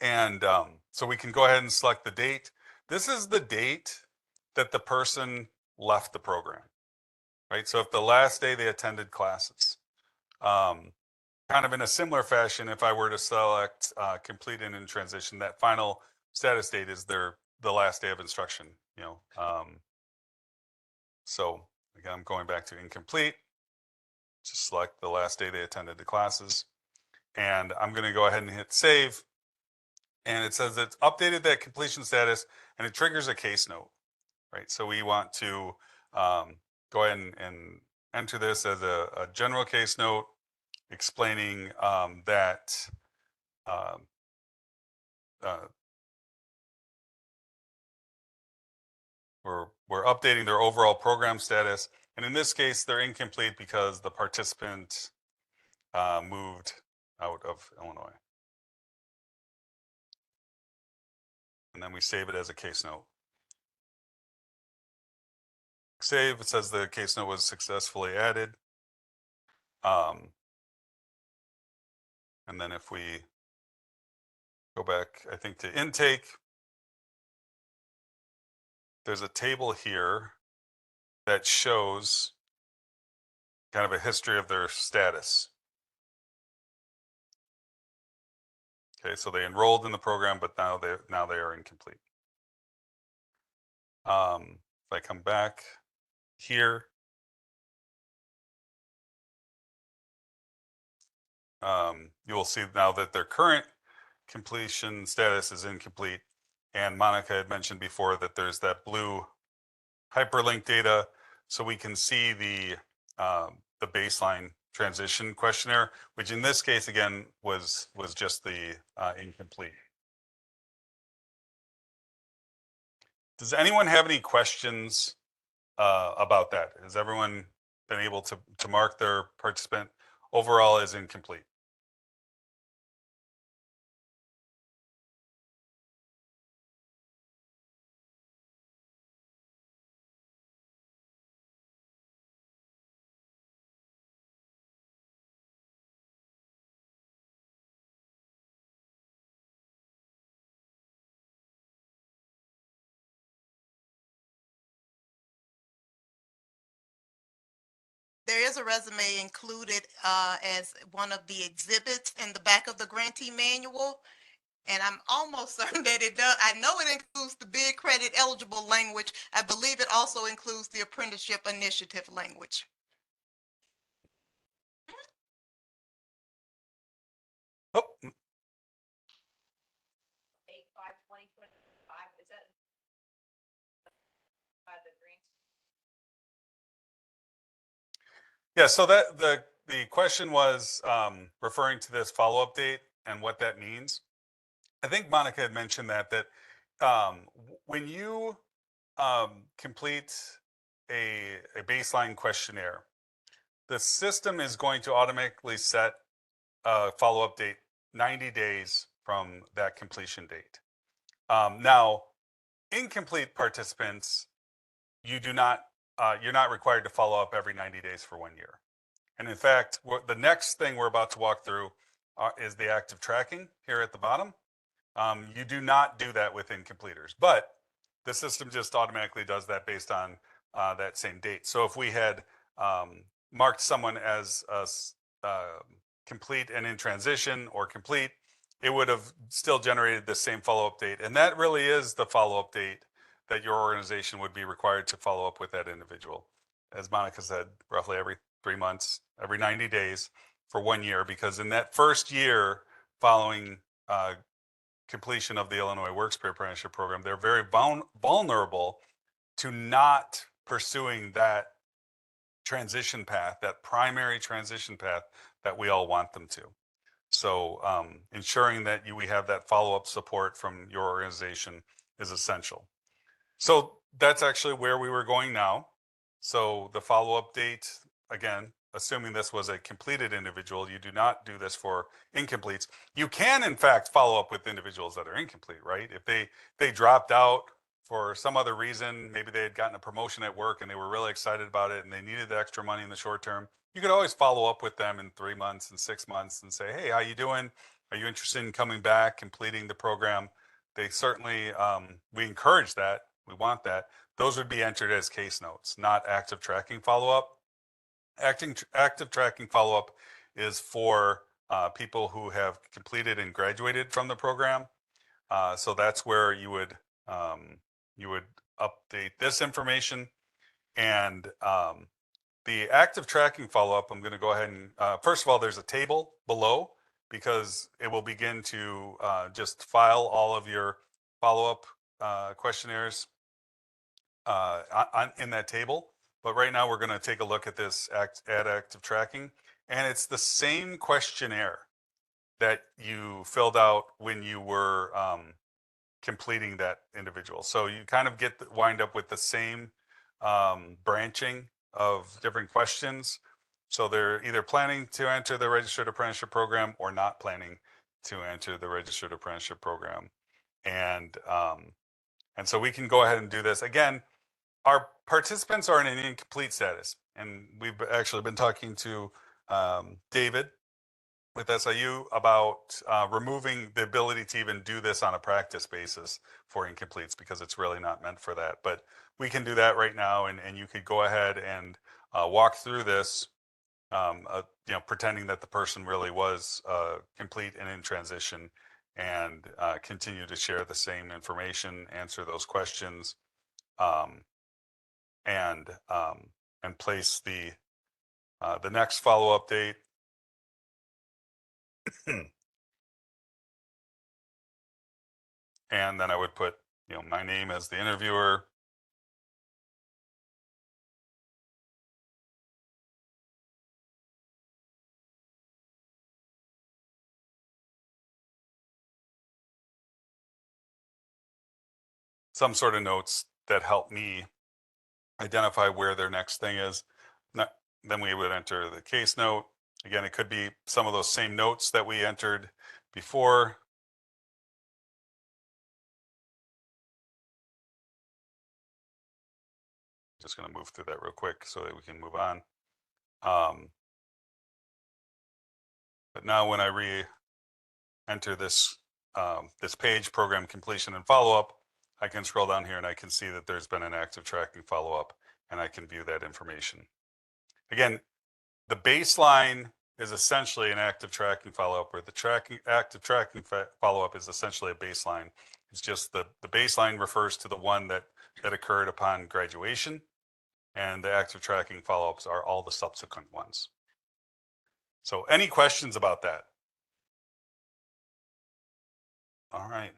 S1: And so we can go ahead and select the date. This is the date that the person left the program, right? So if the last day they attended classes, kind of in a similar fashion, if I were to select complete and in transition, that final status date is the last day of instruction, you know. So again, I'm going back to incomplete, just select the last day they attended the classes, and I'm going to go ahead and hit save. And it says it's updated that completion status, and it triggers a case note, right? So we want to go ahead and enter this as a general case note explaining that we're updating their overall program status. And in this case, they're incomplete because the participant moved out of Illinois. And then we save it as a case note. Save, it says the case note was successfully added. And then if we go back, I think, to intake, there's a table here that shows kind of a history of their status. Okay, so they enrolled in the program, but now they are incomplete. If I come back here, you will see now that their current completion status is incomplete. And Monica had mentioned before that there's that blue hyperlink data, so we can see the baseline transition questionnaire, which in this case again was just the incomplete. Does anyone have any questions about that? Has everyone been able to mark their participant overall as incomplete?
S5: There is a resume included as one of the exhibits in the back of the grantee manual. And I'm almost certain that it does. I know it includes the bid credit eligible language. I believe it also includes the apprenticeship initiative language.
S1: Oh, yeah, so that the question was referring to this follow-up date and what that means. I think Monica had mentioned that when you complete a baseline questionnaire, the system is going to automatically set a follow-up date 90 days from that completion date. Now, incomplete participants, you're not required to follow up every 90 days for 1 year. And in fact, the next thing we're about to walk through is the active tracking here at the bottom. You do not do that with incompleters, but the system just automatically does that based on that same date. So if we had marked someone as complete and in transition or complete, it would have still generated the same follow-up date. And that really is the follow-up date that your organization would be required to follow up with that individual. As Monica said, roughly every 3 months, every 90 days for 1 year, because in that first year following completion of the Illinois Works Apprenticeship Program, they're very vulnerable to not pursuing that transition path, that primary transition path that we all want them to. So ensuring that we have that follow-up support from your organization is essential. So that's actually where we were going now. So the follow-up date, again, assuming this was a completed individual, you do not do this for incompletes. You can, in fact, follow up with individuals that are incomplete, right? If they dropped out for some other reason, maybe they had gotten a promotion at work and they were really excited about it and they needed the extra money in the short term, you could always follow up with them in 3 months and 6 months and say, hey, how you doing? Are you interested in coming back, completing the program? They certainly, we encourage that. We want that. Those would be entered as case notes, not active tracking follow-up. Active tracking follow-up is for people who have completed and graduated from the program. So that's where you would update this information. And the active tracking follow-up, I'm going to go ahead and first of all, there's a table below because it will begin to just file all of your follow-up questionnaires in that table. But right now we're going to take a look at this add active tracking, and it's the same questionnaire that you filled out when you were completing that individual. So you kind of wind up with the same branching of different questions. So they're either planning to enter the registered apprenticeship program or not planning to enter the registered apprenticeship program. And so we can go ahead and do this. Again, our participants are in an incomplete status. And we've actually been talking to David with SIU about removing the ability to even do this on a practice basis for incompletes because it's really not meant for that. But we can do that right now, and you could go ahead and walk through this, pretending that the person really was complete and in transition, and continue to share the same information, answer those questions, and place the next follow-up date. And then I would put, my name as the interviewer. Some sort of notes that help me identify where their next thing is. Then we would enter the case note. Again, it could be some of those same notes that we entered before. Just going to move through that real quick so that we can move on. But now when I re-enter this page, program completion and follow-up, I can scroll down here and I can see that there's been an active tracking follow-up, and I can view that information. Again, the baseline is essentially an active tracking follow-up, where the active tracking follow-up is essentially a baseline. It's just the baseline refers to the one that occurred upon graduation, and the active tracking follow-ups are all the subsequent ones. So any questions about that? All right.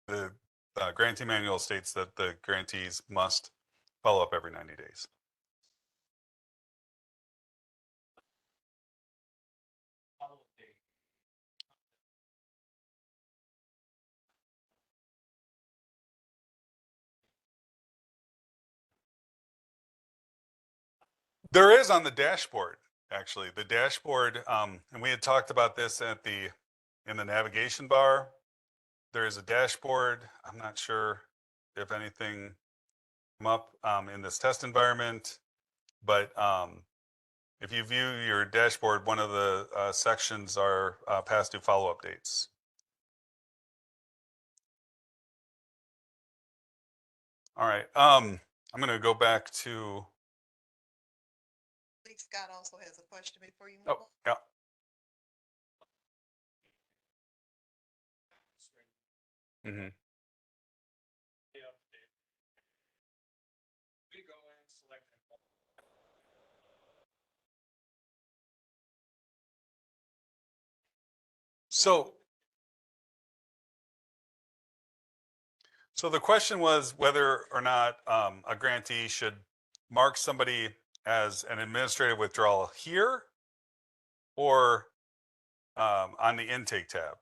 S1: The grantee manual states that the grantees must follow up every 90 days. There is on the dashboard, actually. The dashboard, and we had talked about this in the navigation bar. There is a dashboard. I'm not sure if anything came up in this test environment, but if you view your dashboard, one of the sections are past due follow-up dates. All right, I'm going to go back to.
S5: I think Scott also has a question before you move on.
S1: Oh, yeah. Mm-hmm. So the question was whether or not a grantee should mark somebody as an administrative withdrawal here or on the intake tab?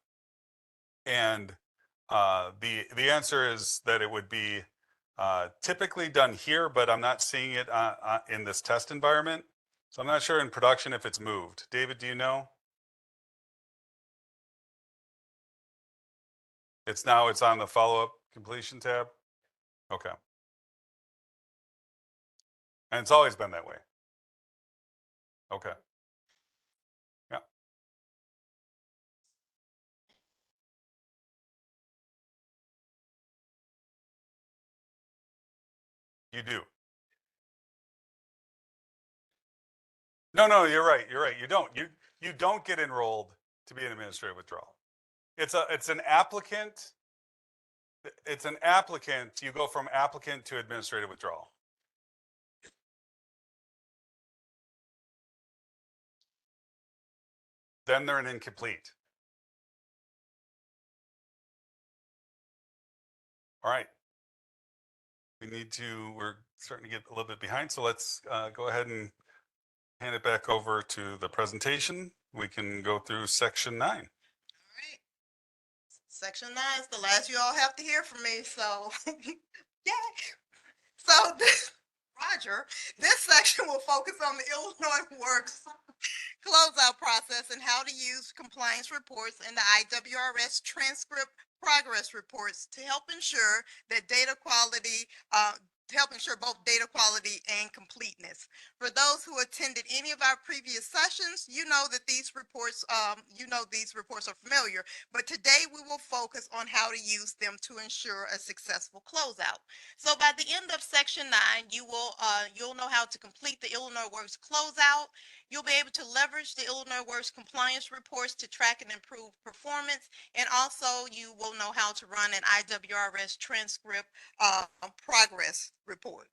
S1: And the answer is that it would be typically done here, but I'm not seeing it in this test environment. So I'm not sure in production if it's moved. David, do you know? It's on the follow-up completion tab. Okay. And it's always been that way. Okay. Yeah. You do. No, you're right. You're right. You don't get enrolled to be an administrative withdrawal. It's an applicant. It's an applicant. You go from applicant to administrative withdrawal. Then they're an incomplete. All right. We're starting to get a little bit behind. So let's go ahead and hand it back over to the presentation. We can go through section 9.
S5: All right. Section 9 is the last you all have to hear from me, so yay. So Roger, this section will focus on the Illinois Works closeout process and how to use compliance reports and the IWRS transcript progress reports to help ensure that to help ensure both data quality and completeness. For those who attended any of our previous sessions, you know that these reports are familiar, but today we will focus on how to use them to ensure a successful closeout. So by the end of section 9, you'll know how to complete the Illinois Works closeout. You'll be able to leverage the Illinois Works compliance reports to track and improve performance. And also you will know how to run an IWRS transcript progress report.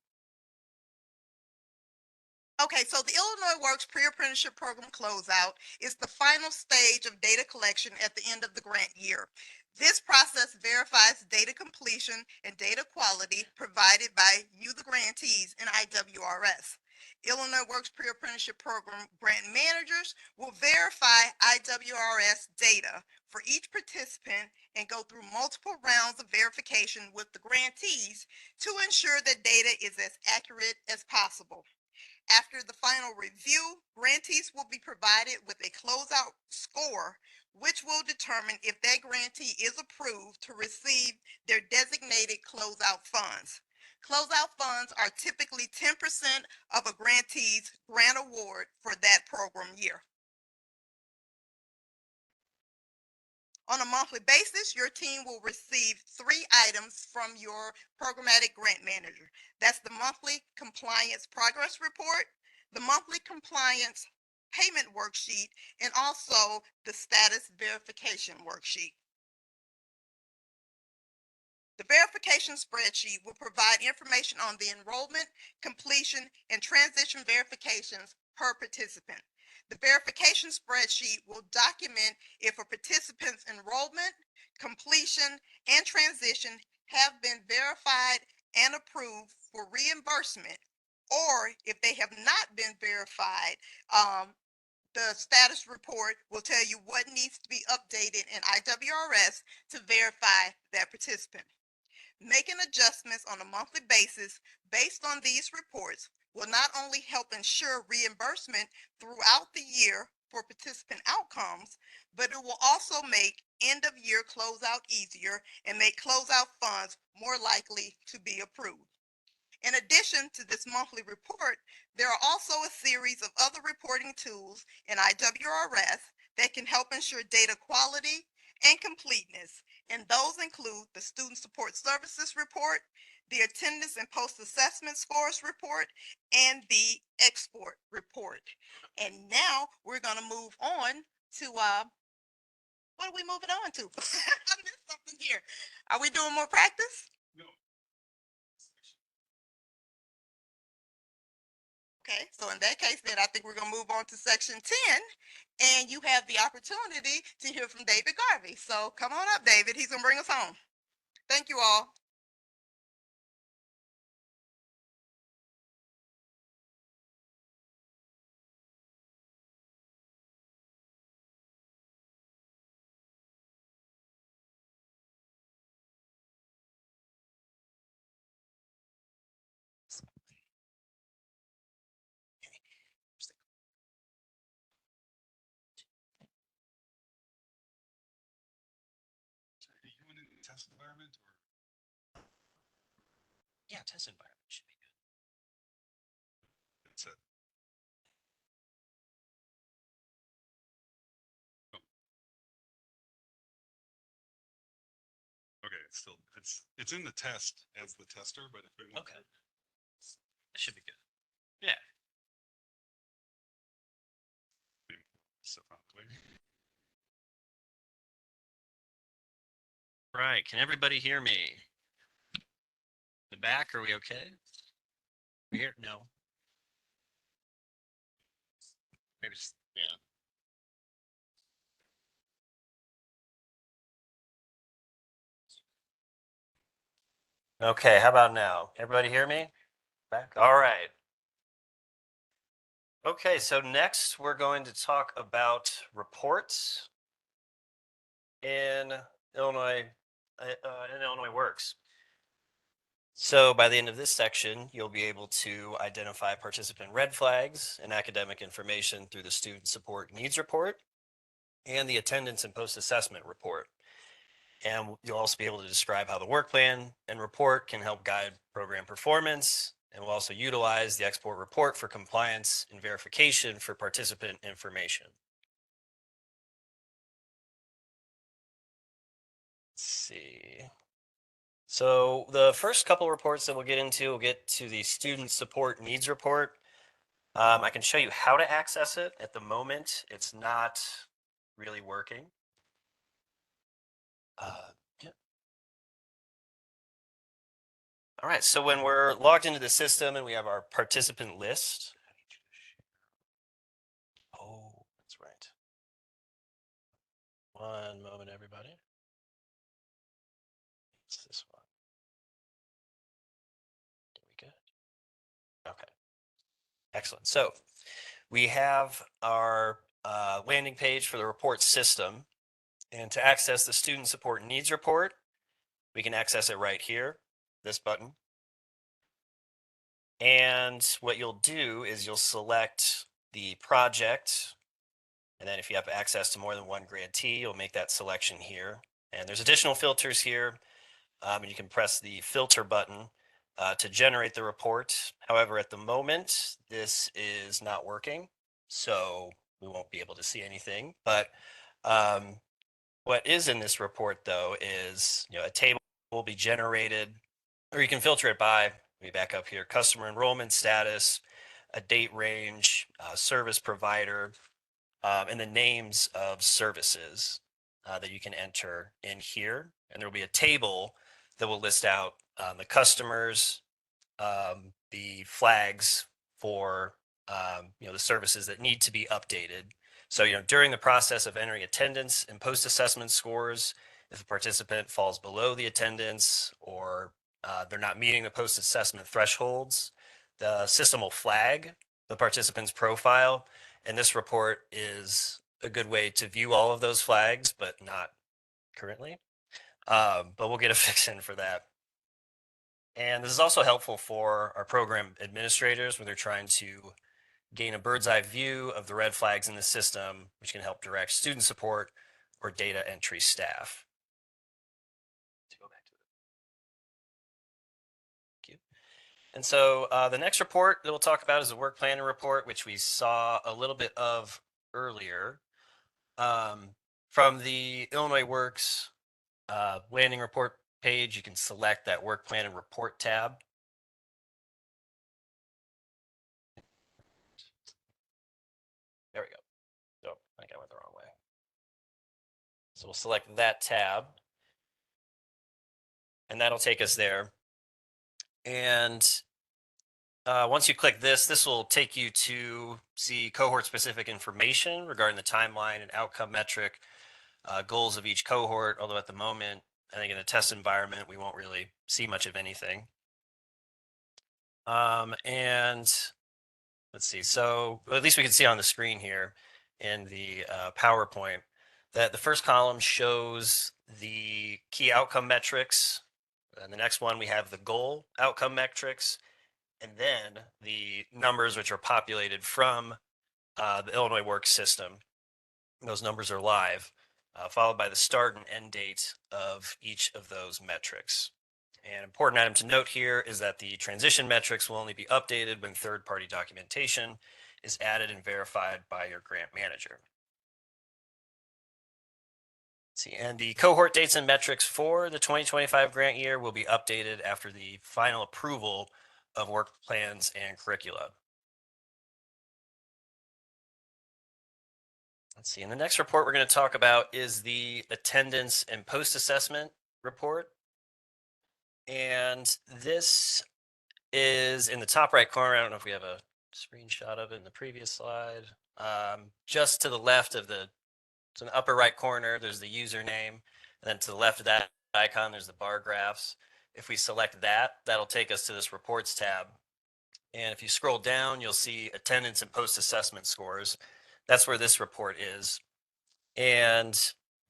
S5: Okay, so the Illinois Works Pre-Apprenticeship Program closeout is the final stage of data collection at the end of the grant year. This process verifies data completion and data quality provided by you, the grantees, in IWRS. Illinois Works Pre-Apprenticeship Program grant managers will verify IWRS data for each participant and go through multiple rounds of verification with the grantees to ensure that data is as accurate as possible. After the final review, grantees will be provided with a closeout score, which will determine if that grantee is approved to receive their designated closeout funds. Closeout funds are typically 10% of a grantee's grant award for that program year. On a monthly basis, your team will receive 3 items from your programmatic grant manager. That's the monthly compliance progress report, the monthly compliance payment worksheet, and also the status verification worksheet. The verification spreadsheet will provide information on the enrollment, completion, and transition verifications per participant. The verification spreadsheet will document if a participant's enrollment, completion, and transition have been verified and approved for reimbursement, or if they have not been verified, the status report will tell you what needs to be updated in IWRS to verify that participant. Making adjustments on a monthly basis based on these reports will not only help ensure reimbursement throughout the year for participant outcomes, but it will also make end of year closeout easier and make closeout funds more likely to be approved. In addition to this monthly report, there are also a series of other reporting tools in IWRS that can help ensure data quality and completeness. And those include the Student Support Services Report, the Attendance and Post-Assessment Scores Report, and the Export Report. And now we're going to move on to, what are we moving on to? I missed something here. Are we doing more practice? Okay, so in that case, then I think we're going to move on to section 10, and you have the opportunity to hear from David Garvey. So come on up, David. He's going to bring us home. Thank you all.
S1: test environment or?
S10: Yeah, test environment should be good.
S1: That's it. Oh. Okay, it's still, it's in the test as the tester, but if we want.
S10: Okay. That should be good. Yeah.
S1: Stuff out the way.
S10: Right. Can everybody hear me? The back, are we okay? We hear? No. Maybe just, yeah. Okay, how about now? Everybody hear me? Back? All right. Okay, so next we're going to talk about reports in Illinois, Works. So by the end of this section, you'll be able to identify participant red flags and academic information through the Student Support Needs Report and the Attendance and Post-Assessment Report. And you'll also be able to describe how the work plan and report can help guide program performance. And we'll also utilize the export report for compliance and verification for participant information. Let's see. So the first couple reports that we'll get into, we'll get to the Student Support Needs Report. I can show you how to access it. At the moment, it's not really working. Yeah. All right, so when we're logged into the system and we have our participant list. Oh, that's right. One moment, everybody. It's this one. There we go. Okay. Excellent. So we have our landing page for the report system. And to access the Student Support Needs Report, we can access it right here, this button. And what you'll do is you'll select the project. And then if you have access to more than one grantee, you'll make that selection here. And there's additional filters here. And you can press the filter button to generate the report. However, at the moment, this is not working. So we won't be able to see anything. But what is in this report, though, is a table will be generated, or you can filter it by, let me back up here, customer enrollment status, a date range, service provider, and the names of services that you can enter in here. And there will be a table that will list out the customers, the flags for the services that need to be updated. So during the process of entering attendance and post-assessment scores, if a participant falls below the attendance or they're not meeting the post-assessment thresholds, the system will flag the participant's profile. And this report is a good way to view all of those flags, but not currently. But we'll get a fix in for that. And this is also helpful for our program administrators when they're trying to gain a bird's eye view of the red flags in the system, which can help direct student support or data entry staff. To go back to it. Thank you. And so the next report that we'll talk about is the work planning report, which we saw a little bit of earlier. From the Illinois Works landing report page, you can select that work plan and report tab. There we go. So I think I went the wrong way. So we'll select that tab. And that'll take us there. And once you click this, this will take you to see cohort-specific information regarding the timeline and outcome metric, goals of each cohort, although at the moment, I think in a test environment, we won't really see much of anything. And let's see, so at least we can see on the screen here in the PowerPoint that the first column shows the key outcome metrics. And the next one, we have the goal outcome metrics, and then the numbers which are populated from the Illinois Works system. Those numbers are live. followed by the start and end date of each of those metrics. An important item to note here is that the transition metrics will only be updated when third-party documentation is added and verified by your grant manager. See, and the cohort dates and metrics for the 2025 grant year will be updated after the final approval of work plans and curricula. Let's see, and the next report we're going to talk about is the attendance and post-assessment report. And this is in the top right corner. I don't know if we have a screenshot of it in the previous slide. Just to the left of the, so in the upper right corner, there's the username. And then to the left of that icon, there's the bar graphs. If we select that, that'll take us to this reports tab. And if you scroll down, you'll see attendance and post-assessment scores. That's where this report is. And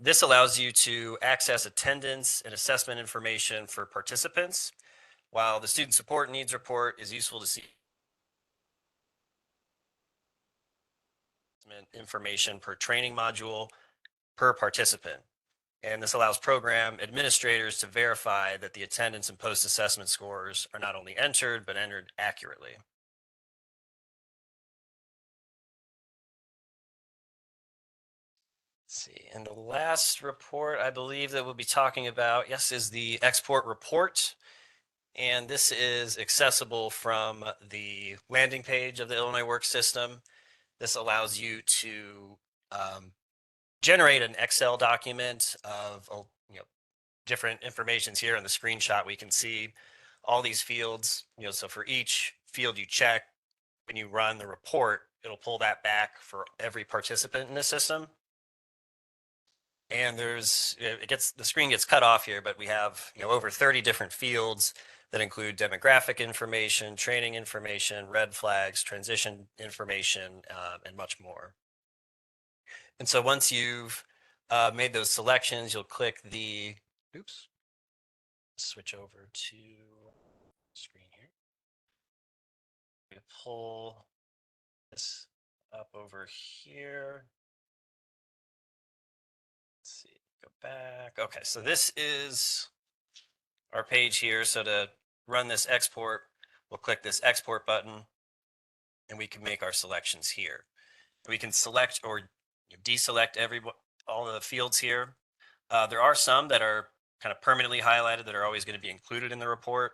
S10: this allows you to access attendance and assessment information for participants, while the student support needs report is useful to see information per training module per participant. And this allows program administrators to verify that the attendance and post-assessment scores are not only entered, but entered accurately. Let's see, and the last report I believe that we'll be talking about, yes, is the export report. And this is accessible from the landing page of the Illinois Work System. This allows you to generate an Excel document of different informations. Here in the screenshot, we can see all these fields. So for each field you check, when you run the report, it'll pull that back for every participant in the system. And the screen gets cut off here, but we have over 30 different fields that include demographic information, training information, red flags, transition information, and much more. And so once you've made those selections, you'll click the, switch over to screen here. We pull this up over here. Let's see, go back. Okay, so this is our page here. So to run this export, we'll click this export button and we can make our selections here. We can select or deselect all the fields here. There are some that are kind of permanently highlighted that are always going to be included in the report.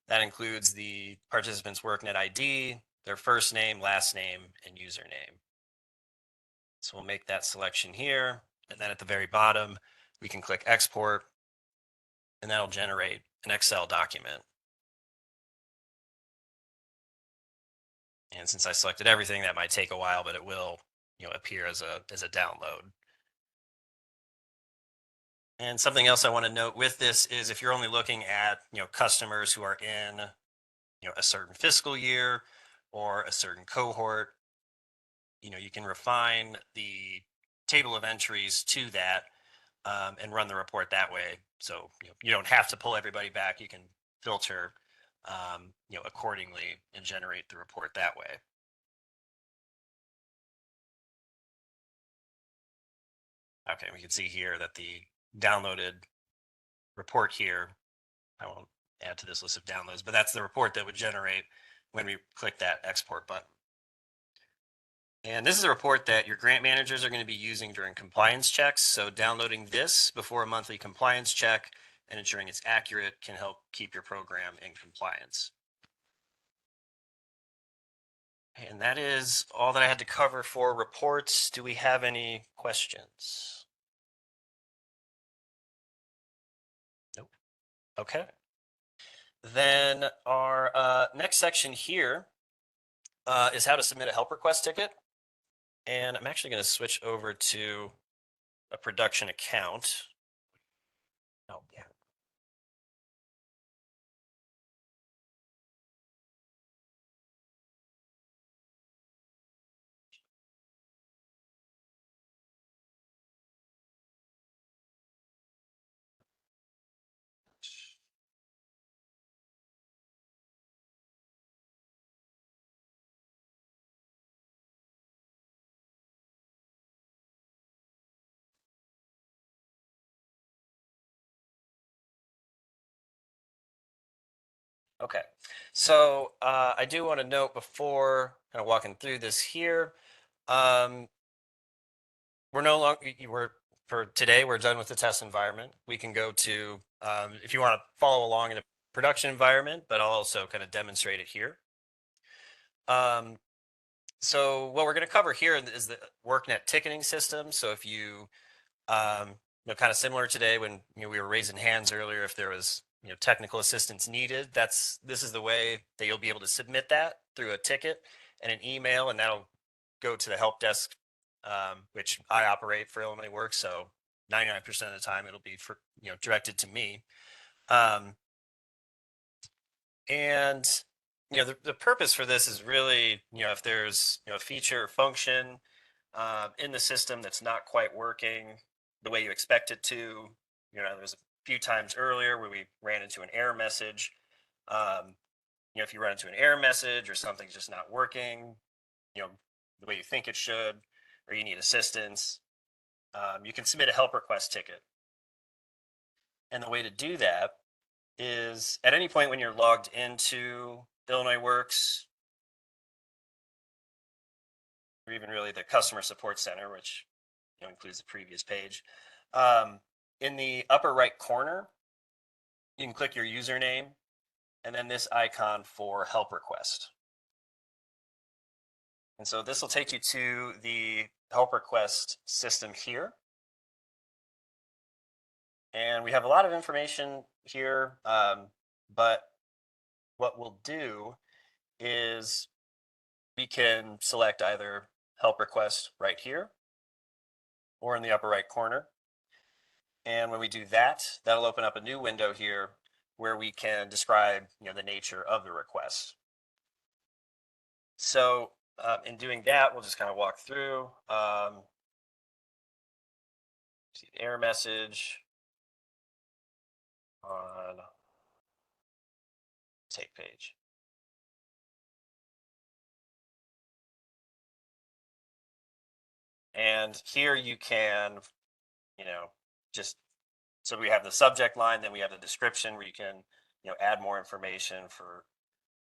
S10: That includes the participant's workNet ID, their first name, last name, and username. So we'll make that selection here. And then at the very bottom, we can click export, and that'll generate an Excel document. And since I selected everything, that might take a while, but it will appear as a download. And something else I want to note with this is if you're only looking at customers who are in a certain fiscal year or a certain cohort, you can refine the table of entries to that and run the report that way. So you don't have to pull everybody back. You can filter accordingly and generate the report that way. Okay, we can see here that the downloaded report here, I won't add to this list of downloads, but that's the report that would generate when we click that export button. And this is a report that your grant managers are going to be using during compliance checks. So downloading this before a monthly compliance check and ensuring it's accurate can help keep your program in compliance. And that is all that I had to cover for reports. Do we have any questions? Nope. Okay. Then our next section here is how to submit a help request ticket. And I'm actually going to switch over to a production account. Oh, yeah. Okay, so I do want to note before kind of walking through this here, we're no longer, we're for today, we're done with the test environment. We can go to, if you want to follow along in a production environment, but I'll also kind of demonstrate it here. So what we're going to cover here is the workNet ticketing system. So if you, kind of similar today when we were raising hands earlier, if there was technical assistance needed, this is the way that you'll be able to submit that through a ticket and an email, and that'll go to the help desk, which I operate for Illinois Works. So 99% of the time it'll be for directed to me. And the purpose for this is really if there's a feature or function in the system that's not quite working the way you expect it to. There's a few times earlier where we ran into an error message. If you run into an error message or something's just not working, the way you think it should, or you need assistance, you can submit a help request ticket. And the way to do that is at any point when you're logged into Illinois Works, or even really the customer support center, which includes the previous page. In the upper right corner, you can click your username and then this icon for help request. And so this will take you to the help request system here. And we have a lot of information here, but what we'll do is we can select either help request right here or in the upper right corner. And when we do that, that'll open up a new window here where we can describe the nature of the request. So in doing that, we'll just kind of walk through. See the error message on take page. And here you can, just so we have the subject line, then we have the description where you can, add more information for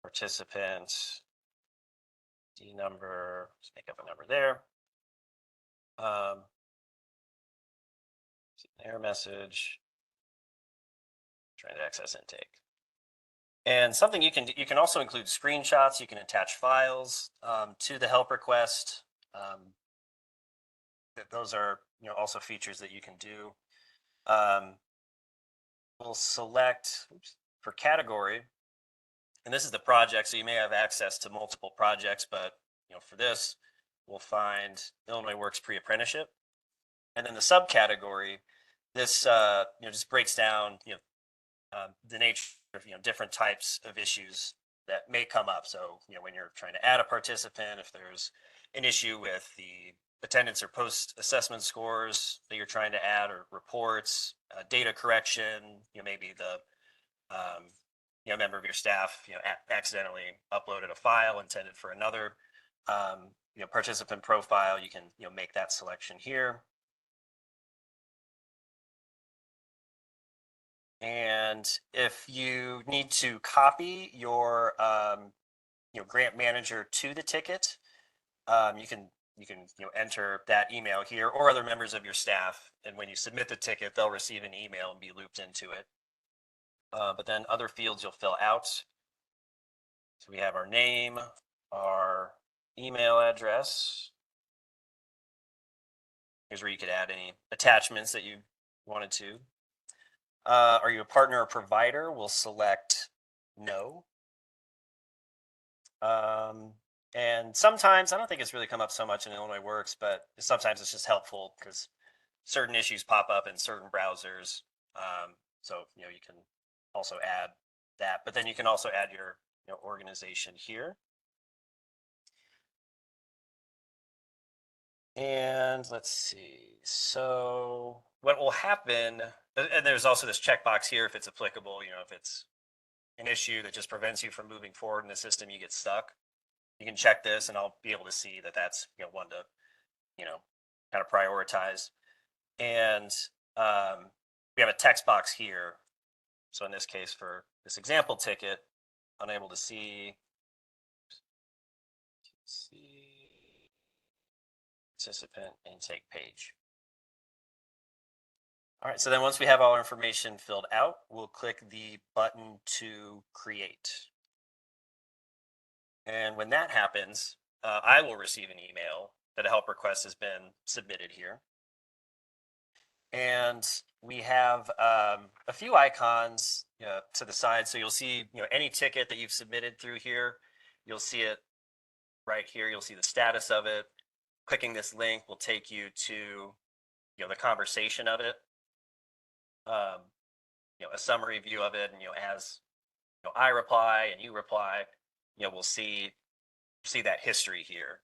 S10: participants, D number, let's make up a number there. Error message, trying to access intake. And something you can also include screenshots. You can attach files to the help request. Those are also features that you can do. We'll select for category, and this is the project. So you may have access to multiple projects, but for this, we'll find Illinois Works pre-apprenticeship, and then the subcategory. This just breaks down the nature of different types of issues that may come up. So when you're trying to add a participant, if there's an issue with the attendance or post-assessment scores that you're trying to add, or reports, data correction, maybe the member of your staff accidentally uploaded a file intended for another participant profile, you can make that selection here. And if you need to copy your grant manager to the ticket, you can enter that email here, or other members of your staff. And when you submit the ticket, they'll receive an email and be looped into it. But then other fields you'll fill out. So we have our name, our email address. Here's where you could add any attachments that you wanted to. Are you a partner or provider? We'll select no. And sometimes, I don't think it's really come up so much in Illinois Works, but sometimes it's just helpful because certain issues pop up in certain browsers. So, you can also add that, but then you can also add your organization here. And let's see. So what will happen, and there's also this checkbox here if it's applicable, if it's an issue that just prevents you from moving forward in the system, you get stuck. You can check this and I'll be able to see that that's one to kind of prioritize. And we have a text box here. So in this case, for this example ticket, unable to see participant intake page. All right, so then once we have all our information filled out, we'll click the button to create. And when that happens, I will receive an email that a help request has been submitted here. And we have a few icons to the side. So you'll see any ticket that you've submitted through here. You'll see it right here. You'll see the status of it. Clicking this link will take you to the conversation of it. A summary view of it, and as I reply and you reply, we'll see that history here.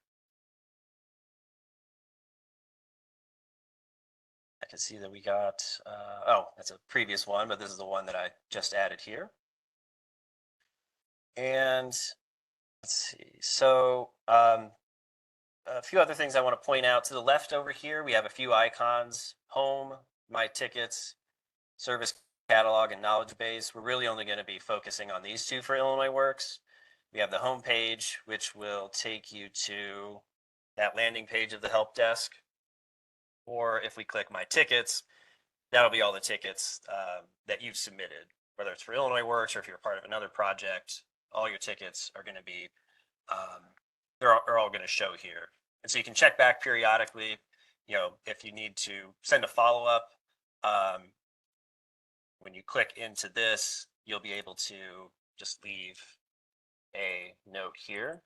S10: I can see that we got oh, that's a previous one, but this is the one that I just added here. And let's see. So a few other things I want to point out. To the left over here, we have a few icons: home, my tickets, service catalog, and knowledge base. We're really only going to be focusing on these two for Illinois Works. We have the home page, which will take you to that landing page of the help desk. Or if we click my tickets, that'll be all the tickets that you've submitted, whether it's for Illinois Works or if you're part of another project. All your tickets are going to be, they're all going to show here. And so you can check back periodically, if you need to send a follow-up. When you click into this, you'll be able to just leave a note here.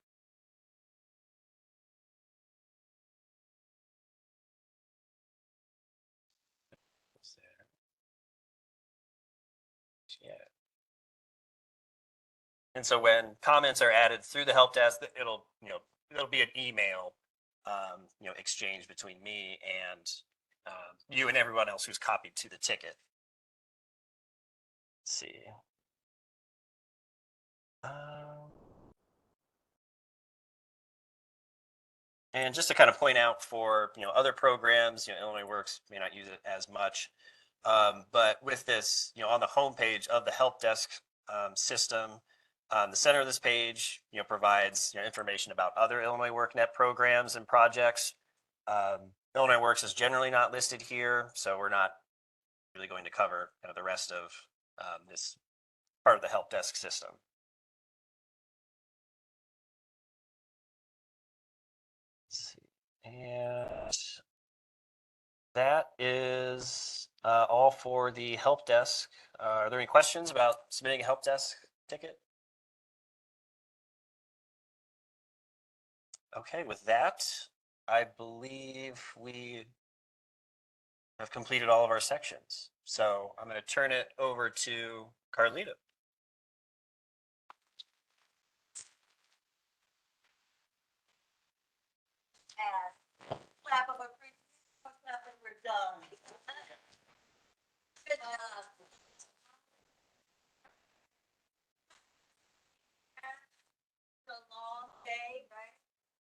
S10: Yeah. And so when comments are added through the help desk, it'll be an email exchange between me and you and everyone else who's copied to the ticket. Let's see. And just to kind of point out for other programs, Illinois Works may not use it as much, but with this, on the homepage of the help desk system, the center of this page, provides information about other Illinois WorkNet programs and projects. Illinois Works is generally not listed here, so we're not really going to cover the rest of this part of the help desk system. Let's see. And that is all for the help desk. Are there any questions about submitting a help desk ticket? Okay, with that, I believe we have completed all of our sections. So I'm going to turn it over to Carlita.
S3: Clap of appreciation, we're done. Good job. It's a long day, right?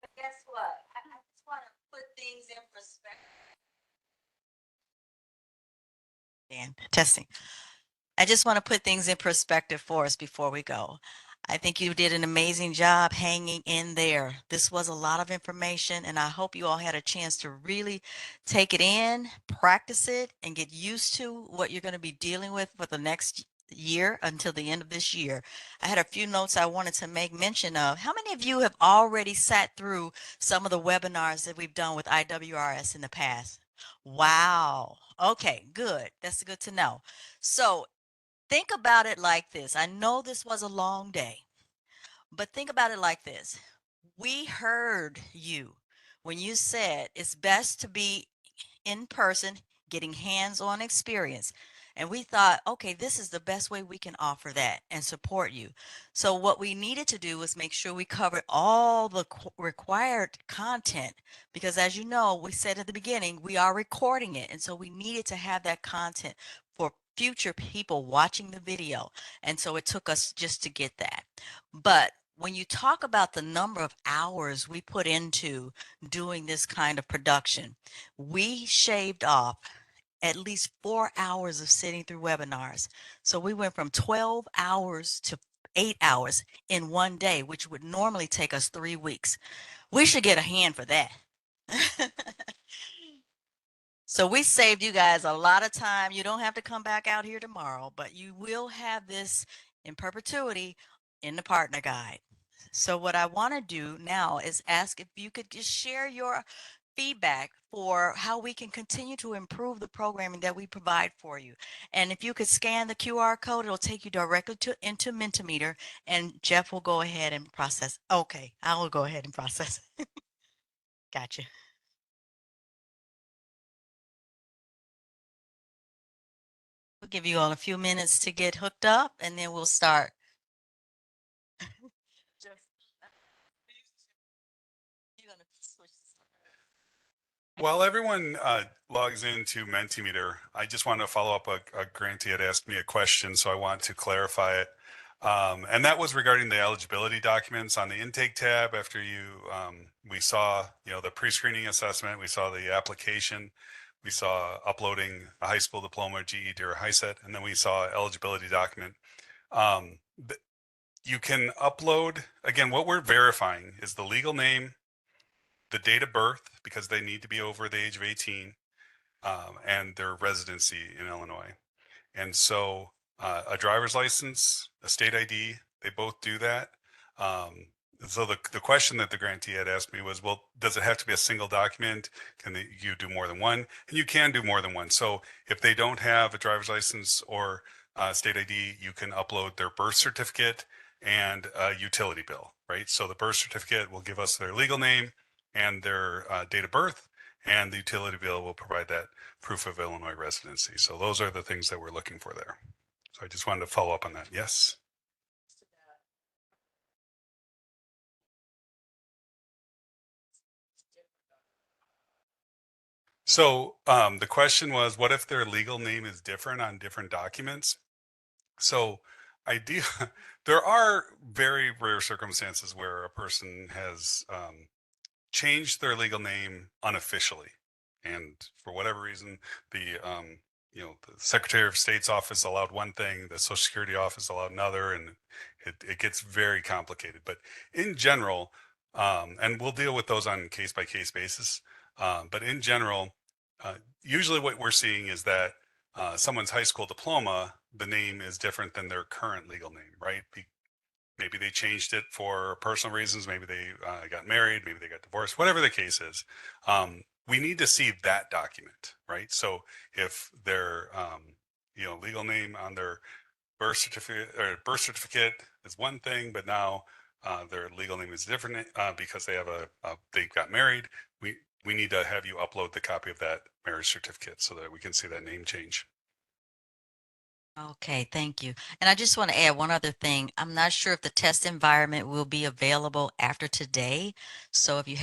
S3: But guess what? I just want to put things in perspective. Dan, testing. I just want to put things in perspective for us before we go. I think you did an amazing job hanging in there. This was a lot of information, and I hope you all had a chance to really take it in, practice it, and get used to what you're going to be dealing with for the next year until the end of this year. I had a few notes I wanted to make mention of. How many of you have already sat through some of the webinars that we've done with IWRS in the past? Wow. Okay, good. That's good to know. So think about it like this. I know this was a long day, but think about it like this. We heard you when you said it's best to be in person, getting hands-on experience. And we thought, okay, this is the best way we can offer that and support you. So what we needed to do was make sure we covered all the required content, because as you know, we said at the beginning, we are recording it. And so we needed to have that content for future people watching the video. And so it took us just to get that. But when you talk about the number of hours we put into doing this kind of production, we shaved off at least 4 hours of sitting through webinars. So we went from 12 hours to 8 hours in one day, which would normally take us 3 weeks. We should get a hand for that. So we saved you guys a lot of time. You don't have to come back out here tomorrow, but you will have this in perpetuity in the partner guide. So what I want to do now is ask if you could just share your feedback for how we can continue to improve the programming that we provide for you. And if you could scan the QR code, it'll take you directly into Mentimeter, and Jeff will go ahead and process. Okay, I will go ahead and process. Gotcha. We'll give you all a few minutes to get hooked up, and then we'll start. Jeff, you're gonna switch.
S1: While everyone logs into Mentimeter, I just want to follow up. A grantee had asked me a question, so I want to clarify it. And that was regarding the eligibility documents on the intake tab. After we saw, the pre-screening assessment, we saw the application, we saw uploading a high school diploma, GED, or HiSET, and then we saw eligibility document. You can upload, again, what we're verifying is the legal name, the date of birth, because they need to be over the age of 18, and their residency in Illinois. And so a driver's license, a state ID, they both do that. So the question that the grantee had asked me was, well, does it have to be a single document? Can you do more than one? And you can do more than one. So if they don't have a driver's license or state ID, you can upload their birth certificate and a utility bill, right? So the birth certificate will give us their legal name and their date of birth, and the utility bill will provide that proof of Illinois residency. So those are the things that we're looking for there. So I just wanted to follow up on that. Yes. So the question was, what if their legal name is different on different documents? So there are very rare circumstances where a person has changed their legal name unofficially. And for whatever reason, the Secretary of State's office allowed one thing, the Social Security office allowed another, and it gets very complicated. But in general, and we'll deal with those on case by case basis. But in general, usually what we're seeing is that someone's high school diploma, the name is different than their current legal name, right? Maybe they changed it for personal reasons. Maybe they got married. Maybe they got divorced. Whatever the case is, we need to see that document, right? So if their legal name on their birth certificate is one thing, but now their legal name is different because they got married. We need to have you upload the copy of that marriage certificate so that we can see that name change.
S3: Okay, thank you. And I just want to add one other thing. I'm not sure if the test environment will be available after today. So if you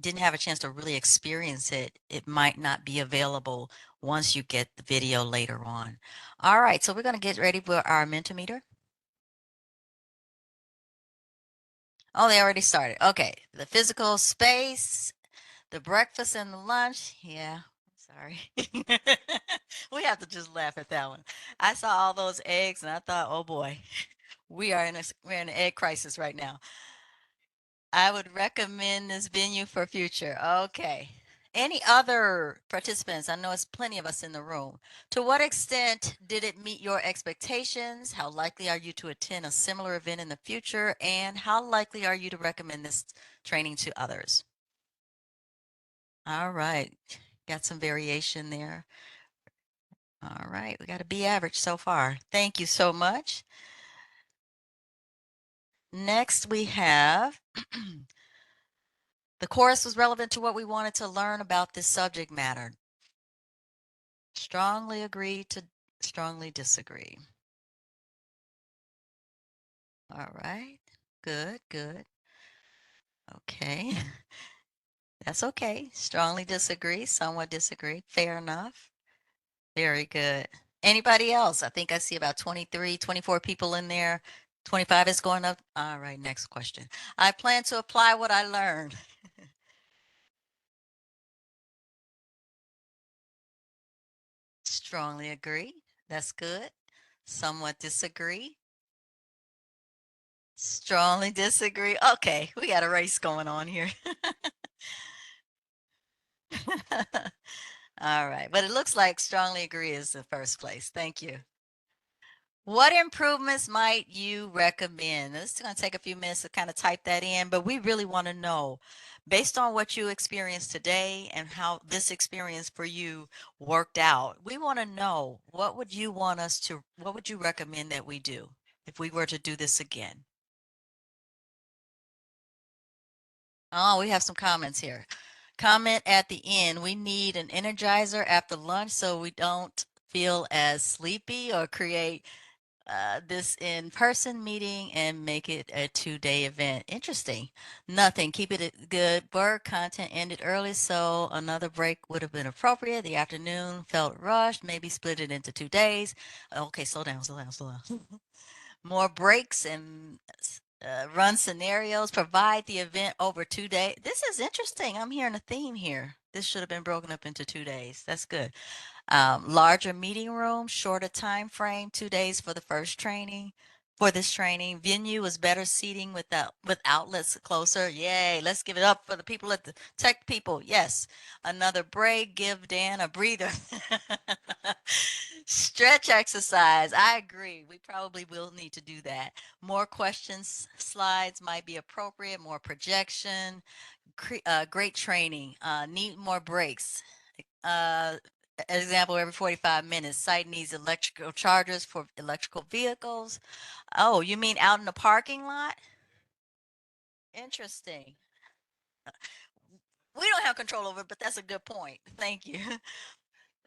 S3: didn't have a chance to really experience it, it might not be available once you get the video later on. All right, so we're going to get ready for our Mentimeter. Oh, they already started. Okay, the physical space, the breakfast and the lunch. Yeah, sorry. We have to just laugh at that one. I saw all those eggs and I thought, oh boy, we're in an egg crisis right now. I would recommend this venue for future. Okay. Any other participants? I know it's plenty of us in the room. To what extent did it meet your expectations? How likely are you to attend a similar event in the future? And how likely are you to recommend this training to others? All right. Got some variation there. All right. We got a B average so far. Thank you so much. Next, we have the course was relevant to what we wanted to learn about this subject matter. Strongly agree to strongly disagree. All right. Good, good. Okay. That's okay. Strongly disagree, somewhat disagree. Fair enough. Very good. Anybody else? I think I see about 23, 24 people in there. 25 is going up. All right, next question. I plan to apply what I learned. Strongly agree. That's good. Somewhat disagree. Strongly disagree. Okay, we got a race going on here. All right, but it looks like strongly agree is the first place. Thank you. What improvements might you recommend? This is going to take a few minutes to kind of type that in, but we really want to know, based on what you experienced today and how this experience for you worked out, we want to know, what would you recommend that we do if we were to do this again? Oh, we have some comments here. Comment at the end, we need an energizer after lunch so we don't feel as sleepy, or create this in-person meeting and make it a 2-day event. Interesting. Nothing. Keep it good. Work content ended early, so another break would have been appropriate. The afternoon felt rushed. Maybe split it into 2 days. Okay, slow down, slow down, slow down. More breaks and run scenarios. Provide the event over 2 days. This is interesting. I'm hearing a theme here. This should have been broken up into 2 days. That's good. Larger meeting room, shorter time frame, 2 days for the first training. For this training, venue was better seating with outlets closer. Yay! Let's give it up for the people at the tech people. Yes, another break. Give Dan a breather. Stretch exercise. I agree. We probably will need to do that. More questions, slides might be appropriate. More projection. Great training. Need more breaks. Example, every 45 minutes. Site needs electrical chargers for electrical vehicles. Oh, you mean out in the parking lot? Interesting. We don't have control over it, but that's a good point. Thank you.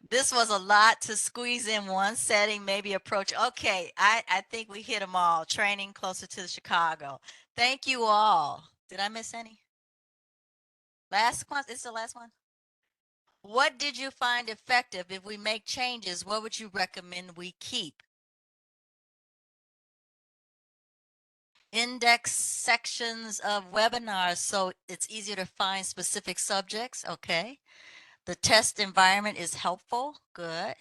S3: This was a lot to squeeze in one setting, maybe approach. Okay, I think we hit them all. Training closer to Chicago. Thank you all. Did I miss any? Last one? This is the last one? What did you find effective? If we make changes, what would you recommend we keep? Index sections of webinars so it's easier to find specific subjects. Okay. The test environment is helpful. Good.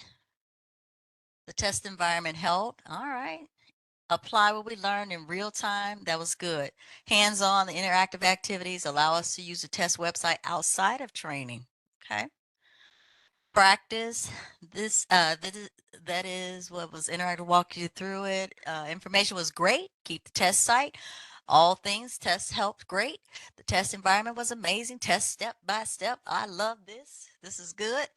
S3: The test environment helped. All right. Apply what we learned in real time. That was good. Hands-on, the interactive activities allow us to use the test website outside of training. Okay. Practice this that is what was interactive, walk you through it. Information was great. Keep the test site. All things tests helped great. The test environment was amazing. Test step by step. I love this. This is good.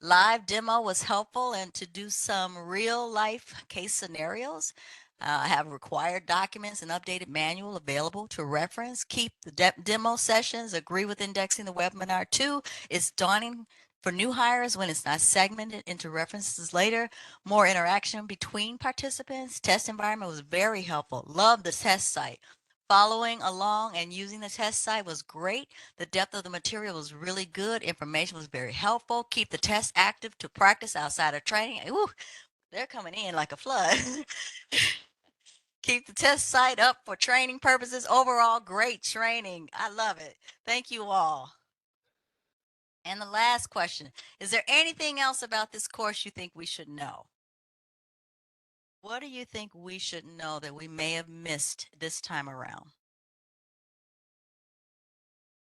S3: Live demo was helpful, and to do some real life case scenarios. Have required documents and updated manual available to reference. Keep the demo sessions. Agree with indexing the webinar. 2, it's daunting for new hires when it's not segmented into references later. More interaction between participants. Test environment was very helpful. Love the test site. Following along and using the test site was great. The depth of the material was really good. Information was very helpful. Keep the test active to practice outside of training. Ooh, they're coming in like a flood. Keep the test site up for training purposes. Overall, great training. I love it. Thank you all. And the last question, is there anything else about this course you think we should know? What do you think we should know that we may have missed this time around?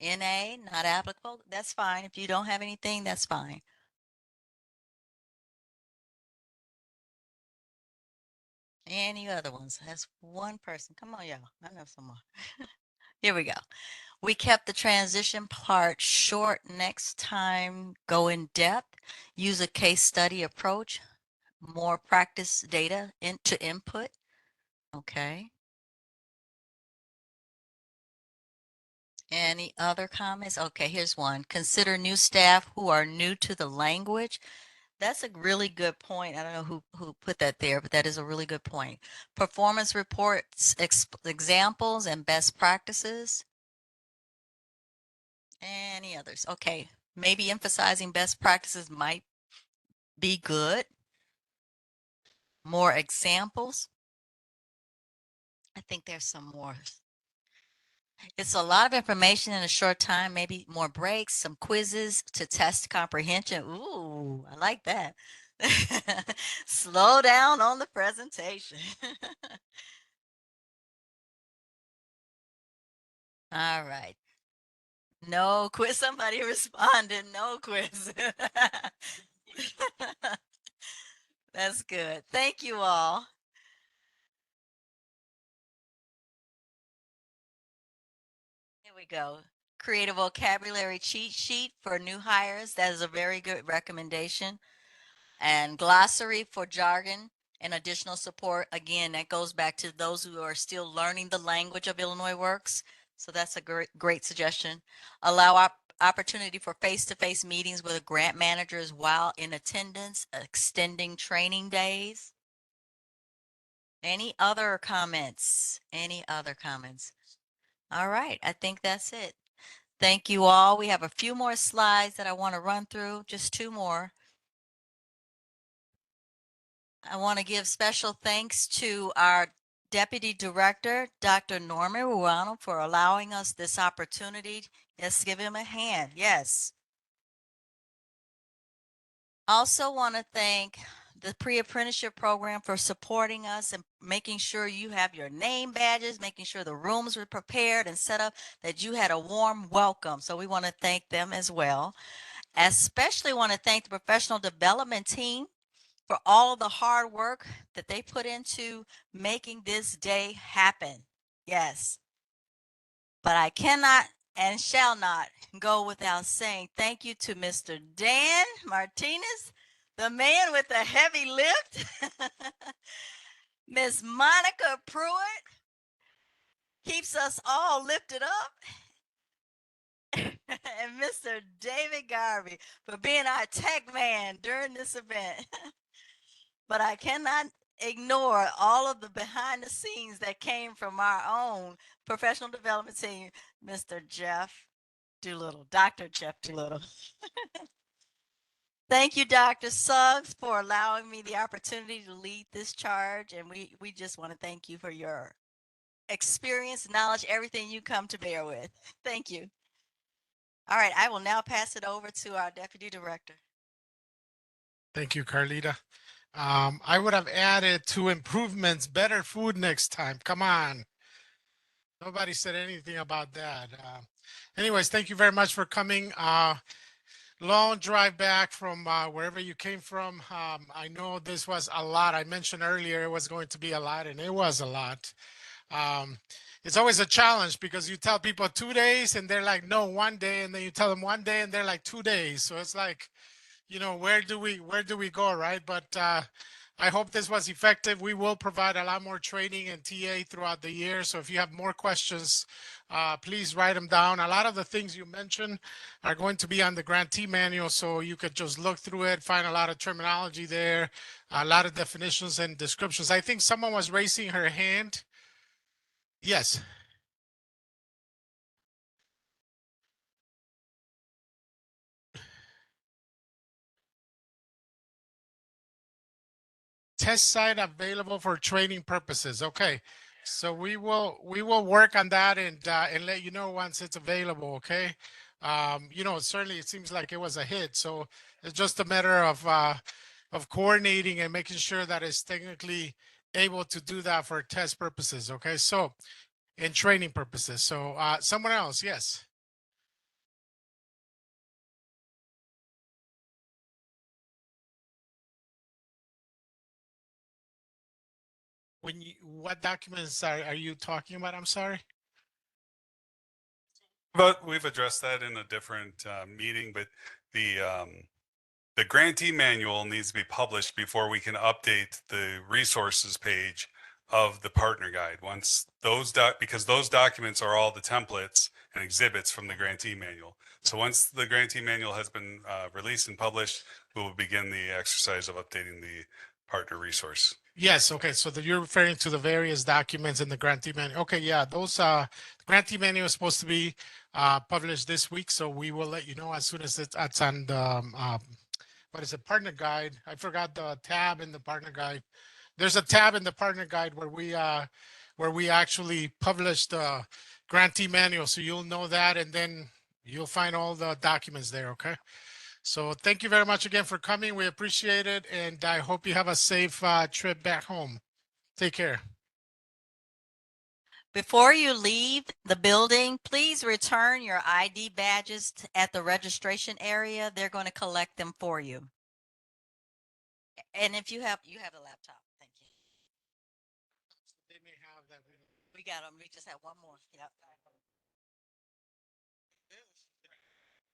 S3: NA, not applicable? That's fine. If you don't have anything, that's fine. Any other ones? That's one person. Come on, y'all. I know some more. Here we go. We kept the transition part short. Next time, go in depth. Use a case study approach. More practice data into input. Okay. Any other comments? Okay, here's one. Consider new staff who are new to the language. That's a really good point. I don't know who put that there, but that is a really good point. Performance reports, examples, and best practices. Any others? Okay, maybe emphasizing best practices might be good. More examples. I think there's some more. It's a lot of information in a short time, maybe more breaks, some quizzes to test comprehension. Ooh, I like that. Slow down on the presentation. All right. No quiz. Somebody responded. No quiz. That's good. Thank you all. Here we go. Create a vocabulary cheat sheet for new hires. That is a very good recommendation. And glossary for jargon and additional support. Again, that goes back to those who are still learning the language of Illinois Works. So that's a great suggestion. Allow opportunity for face-to-face meetings with grant managers while in attendance, extending training days. Any other comments? Any other comments? All right, I think that's it. Thank you all. We have a few more slides that I want to run through, just 2 more. I want to give special thanks to our Deputy Director, Dr. Norman Ruano, for allowing us this opportunity. Let's give him a hand. Yes. Also want to thank the pre-apprenticeship program for supporting us and making sure you have your name badges, making sure the rooms were prepared and set up, that you had a warm welcome. So we want to thank them as well. Especially want to thank the professional development team for all the hard work that they put into making this day happen. Yes. But I cannot and shall not go without saying thank you to Mr. Dan Martinez, the man with the heavy lift, Miss Monica Pruitt, keeps us all lifted up, and Mr. David Garvey for being our tech man during this event. But I cannot ignore all of the behind the scenes that came from our own professional development team, Mr. Jeff Doolittle, Dr. Jeff Doolittle. Thank you, Dr. Suggs, for allowing me the opportunity to lead this charge. And we just want to thank you for your experience, knowledge, everything you come to bear with. Thank you. All right, I will now pass it over to our Deputy Director.
S2: Thank you, Carlita. I would have added 2 improvements, better food next time. Come on. Nobody said anything about that. Anyways, thank you very much for coming. Long drive back from wherever you came from. I know this was a lot. I mentioned earlier it was going to be a lot, and it was a lot. It's always a challenge because you tell people 2 days and they're like, no, 1 day. And then you tell them 1 day and they're like 2 days. So it's like, you know, where do we go, right? But I hope this was effective. We will provide a lot more training and TA throughout the year. So if you have more questions, please write them down. A lot of the things you mentioned are going to be on the grantee manual, so you could just look through it, find a lot of terminology there, a lot of definitions and descriptions. I think someone was raising her hand. Yes. Test site available for training purposes. Okay. So we will work on that and let you know once it's available. Okay. You know, certainly it seems like it was a hit. So it's just a matter of coordinating and making sure that it's technically able to do that for test purposes. Okay. So in training purposes. So someone else. Yes. What documents are you talking about? I'm sorry.
S1: But we've addressed that in a different meeting, but the grantee manual needs to be published before we can update the resources page of the partner guide. Once those because those documents are all the templates and exhibits from the grantee manual. So once the grantee manual has been released and published, we will begin the exercise of updating the partner resource.
S2: Yes. Okay. So you're referring to the various documents in the grantee manual. Okay. Yeah. Those grantee manual is supposed to be published this week. So we will let you know as soon as it's on the what is it, partner guide. I forgot the tab in the partner guide. There's a tab in the partner guide where we actually publish the grantee manual. So you'll know that, and then you'll find all the documents there. Okay. So thank you very much again for coming. We appreciate it. And I hope you have a safe trip back home. Take care.
S3: Before you leave the building, please return your ID badges at the registration area. They're going to collect them for you. And if you have a laptop, thank you.
S2: They may have that.
S3: We got them. We just have one more. Yep.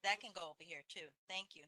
S3: That can go over here too. Thank you.